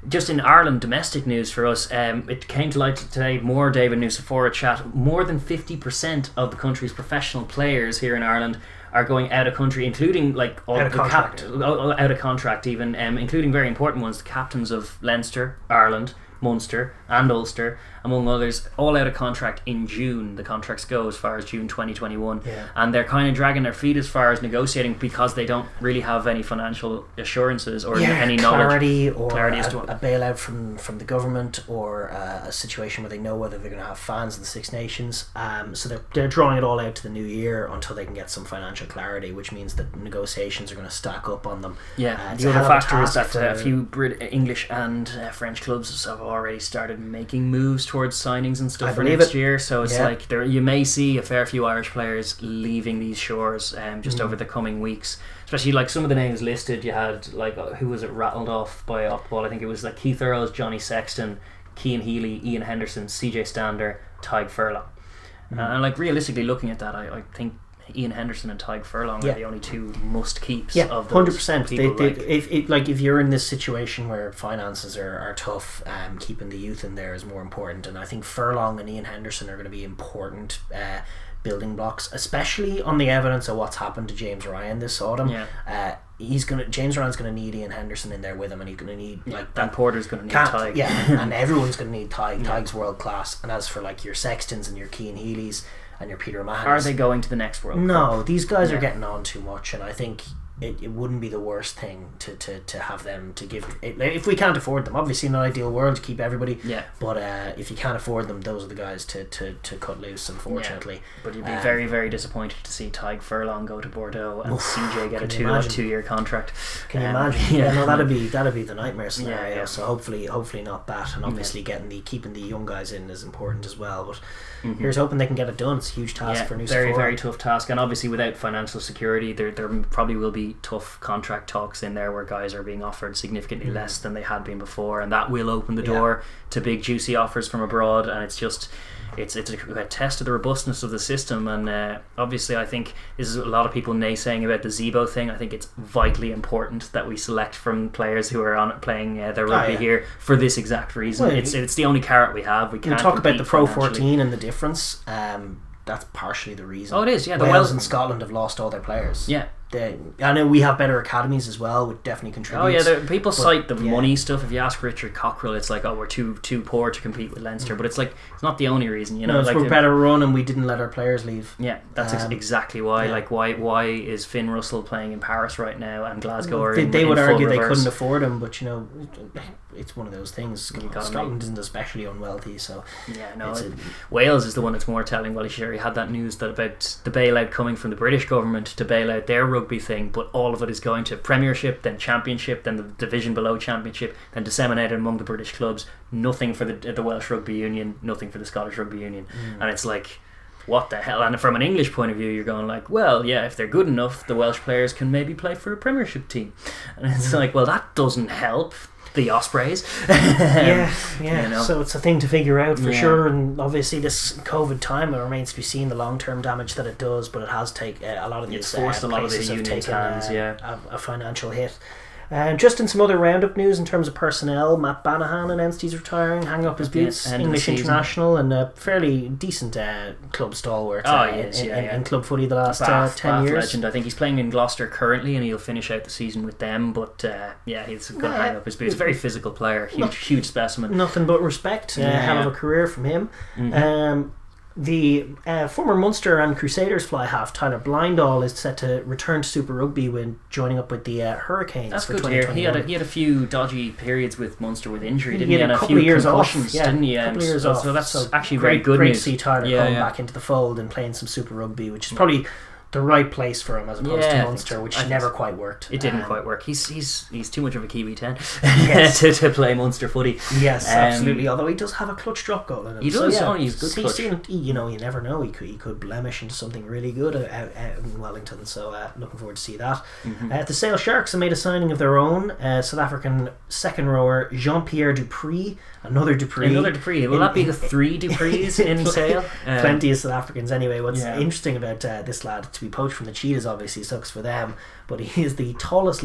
just in Ireland, domestic news for us, it came to light today, more David Nusafora chat, more than 50% of the country's professional players here in Ireland are going out of country, including like all out of contract. Out of contract even, including very important ones, the captains of Leinster, Ireland, Munster and Ulster, among others, all out of contract in June. The contracts go as far as June 2021, and they're kind of dragging their feet as far as negotiating because they don't really have any financial assurances or any clarity knowledge, or clarity a bailout from the government, or a situation where they know whether they're going to have fans in the Six Nations. So they're drawing it all out to the new year until they can get some financial clarity, which means that negotiations are going to stack up on them. The other factor is that a few English and French clubs have already started making moves towards signings and stuff for next year, so it's like you may see a fair few Irish players leaving these shores just over the coming weeks, especially like some of the names listed. You had like, who was it rattled off by Opball? I think it was like Keith Earls, Johnny Sexton, Cian Healy, Ian Henderson, CJ Stander, Tadhg Furlong, and like realistically looking at that, I think Ian Henderson and Tadhg Furlong are the only two must keeps of those 100%. People. If you're in this situation where finances are tough, keeping the youth in there is more important, and I think Furlong and Ian Henderson are going to be important building blocks, especially on the evidence of what's happened to James Ryan this autumn. James Ryan's going to need Ian Henderson in there with him, and he's going to need Dan Porter's going to need Tadhg. And everyone's going to need Tadhg. Tadhg's world class, and as for like your Sextons and your Cian Healys and your Peter O'Mahonys, are they going to the next World Cup? No, these guys are getting on too much, and I think it wouldn't be the worst thing to have them to give if we can't afford them. Obviously in an ideal world to keep everybody, but if you can't afford them, those are the guys to cut loose, unfortunately. But you'd be very, very disappointed to see Tadhg Furlong go to Bordeaux and CJ get a 2-year contract. Can you imagine? That'd be the nightmare scenario. So hopefully not that, and obviously keeping the young guys in is important as well, but here's hoping they can get it done. It's a huge task for New Zealand. Very, very tough task, and obviously without financial security there probably will be tough contract talks in there where guys are being offered significantly less than they had been before, and that will open the door to big juicy offers from abroad, and it's a test of the robustness of the system. And obviously I think this is a lot of people naysaying about the Zebo thing. I think it's vitally important that we select from players who are playing their rugby here for this exact reason. Well, it's the only carrot we have. We can't talk about the Pro 14 and the difference. That's partially the reason. Oh, it is. The Wales and Scotland have lost all their players. I know we have better academies as well, which definitely contributes. People cite the money stuff. If you ask Richard Cockrell, it's like, we're too poor to compete with Leinster, but it's like, it's not the only reason, we're better run and we didn't let our players leave. That's exactly why. Like, why is Finn Russell playing in Paris right now and Glasgow are they would in argue full they reverse. couldn't afford him, but it's one of those things. Scotland isn't especially unwealthy, so Wales is the one that's more telling. Well, he had that news that about the bailout coming from the British government to bail out their rugby thing, but all of it is going to Premiership, then Championship, then the division below Championship, then disseminated among the British clubs. Nothing for the Welsh Rugby Union, nothing for the Scottish Rugby Union, and it's like, what the hell? And from an English point of view, you're going like, well, if they're good enough, the Welsh players can maybe play for a Premiership team, and it's like, well, that doesn't help the Ospreys. So it's a thing to figure out for sure, and obviously this COVID time, it remains to be seen the long-term damage that it does, but it has taken a lot of these forced a lot of the union's hands, a financial hit. Just in some other roundup news in terms of personnel, Matt Banahan announced he's retiring, hanging up his boots. English international and a fairly decent club stalwart in club footy the last 10 years. Legend. I think he's playing in Gloucester currently, and he'll finish out the season with them. But he's going to hang up his boots. Very physical player, huge specimen. Nothing but respect. Hell of a career from him. The former Munster and Crusaders fly half Tyler Blindall is set to return to Super Rugby when joining up with the Hurricanes. That's for good to hear. 2021. He had a few dodgy periods with Munster with injury, didn't he? And a couple few of years concussions, off. didn't he? A couple of years off. So that's actually very good great news. to see Tyler coming back into the fold and playing some Super Rugby, which is probably the right place for him as opposed to Munster, which never quite worked. It didn't quite work. He's too much of a Kiwi 10 to play Munster footy. Yes, absolutely. Although he does have a clutch drop goal in him. He does. He's good clutch. You never know. He could blemish into something really good out in Wellington. So looking forward to see that. The Sale Sharks have made a signing of their own. South African second rower Jean-Pierre Dupree. Another Dupree. Will that be the three Duprees in Sale? Plenty of South Africans anyway. What's interesting about this lad, to be poached from the Cheetahs obviously sucks for them, but he is the tallest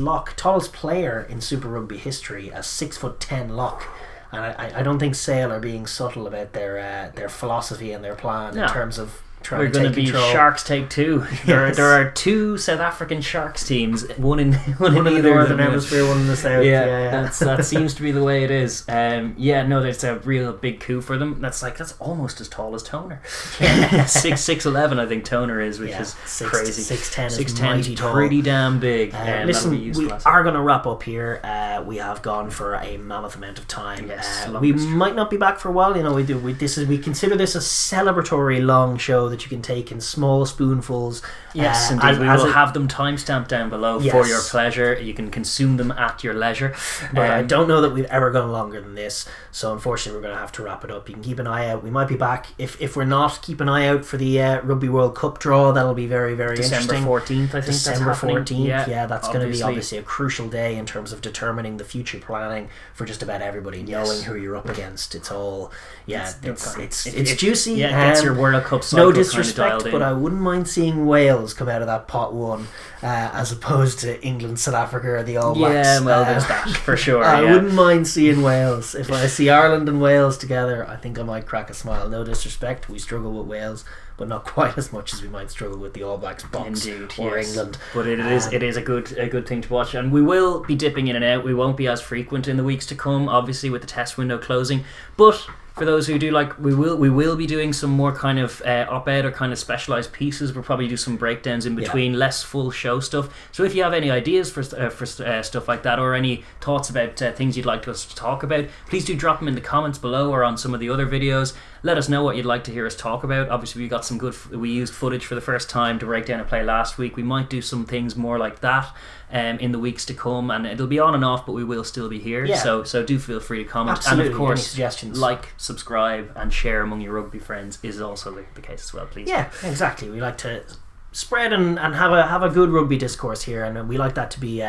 player in Super Rugby history, a 6'10" lock. And I don't think Sale are being subtle about their philosophy and their plan in terms of trying We're to going take to be control. Sharks take two. Yes. There are two South African Sharks teams, one in One in the either northern of them. hemisphere, one in the south. Yeah. That seems to be the way it is. That's a real big coup for them. That's almost as tall as Toner. 6'11", I think Toner is, which is crazy. 6'10" is 6'10", mighty tall. pretty damn big. Listen, we are going to wrap up here. We have gone for a mammoth amount of time. Yes, we might not be back for a while. We consider this a celebratory long show that you can take in small spoonfuls. Yes, indeed. We will have them timestamped down below for your pleasure. You can consume them at your leisure. But I don't know that we've ever gone longer than this, so unfortunately we're going to have to wrap it up. You can keep an eye out. We might be back. If we're not, keep an eye out for the Rugby World Cup draw. That'll be very, very December interesting. 14th, I think December that's happening. 14th. Yeah, that's going to be obviously a crucial day in terms of determining the future planning for just about everybody, knowing who you're up against. It's all, it's juicy. Yeah, it gets your World Cup cycle no disrespect, kind of dialed in. but I wouldn't mind seeing Wales come out of that pot one as opposed to England, South Africa, or the All Blacks. Yeah, well, there's that for sure. I wouldn't mind seeing Wales. If I see Ireland and Wales together, I think I might crack a smile. No disrespect, we struggle with Wales, but not quite as much as we might struggle with the All Blacks box or England. But it is a good thing to watch, and we will be dipping in and out. We won't be as frequent in the weeks to come, obviously with the test window closing, but for those who do like, we will be doing some more kind of op-ed or kind of specialised pieces. We'll probably do some breakdowns in between, less full show stuff. So if you have any ideas for stuff like that, or any thoughts about things you'd like us to talk about, please do drop them in the comments below or on some of the other videos. Let us know what you'd like to hear us talk about. Obviously, we got we used footage for the first time to break down a play last week. We might do some things more like that in the weeks to come, and it'll be on and off, but we will still be here. So do feel free to comment. Absolutely. And of course, any suggestions, like, subscribe, and share among your rugby friends is also the case as well, please. Yeah, exactly. We like to spread and have a good rugby discourse here, and we like that to be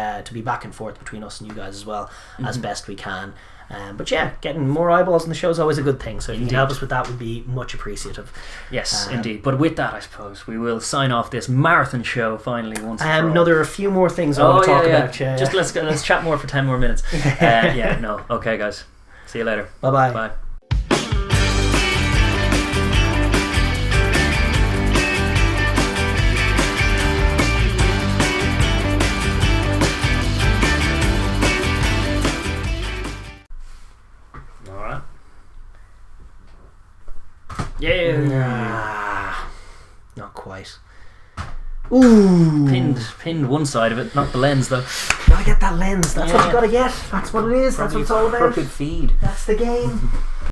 back and forth between us and you guys as well, as best we can. But yeah, getting more eyeballs on the show is always a good thing, so if you can help us with that, would be much appreciative. Yes, indeed. But with that, I suppose we will sign off this marathon show finally once and for all. No, there are a few more things I want to talk about. Just let's chat more for 10 more minutes. Okay, guys, see you later. Bye. Yeah. Not quite. Ooh. Pinned one side of it, not the lens though. Gotta get that lens. That's what you gotta get. That's what it is. That's what it's all about. Crooked feed. That's the game.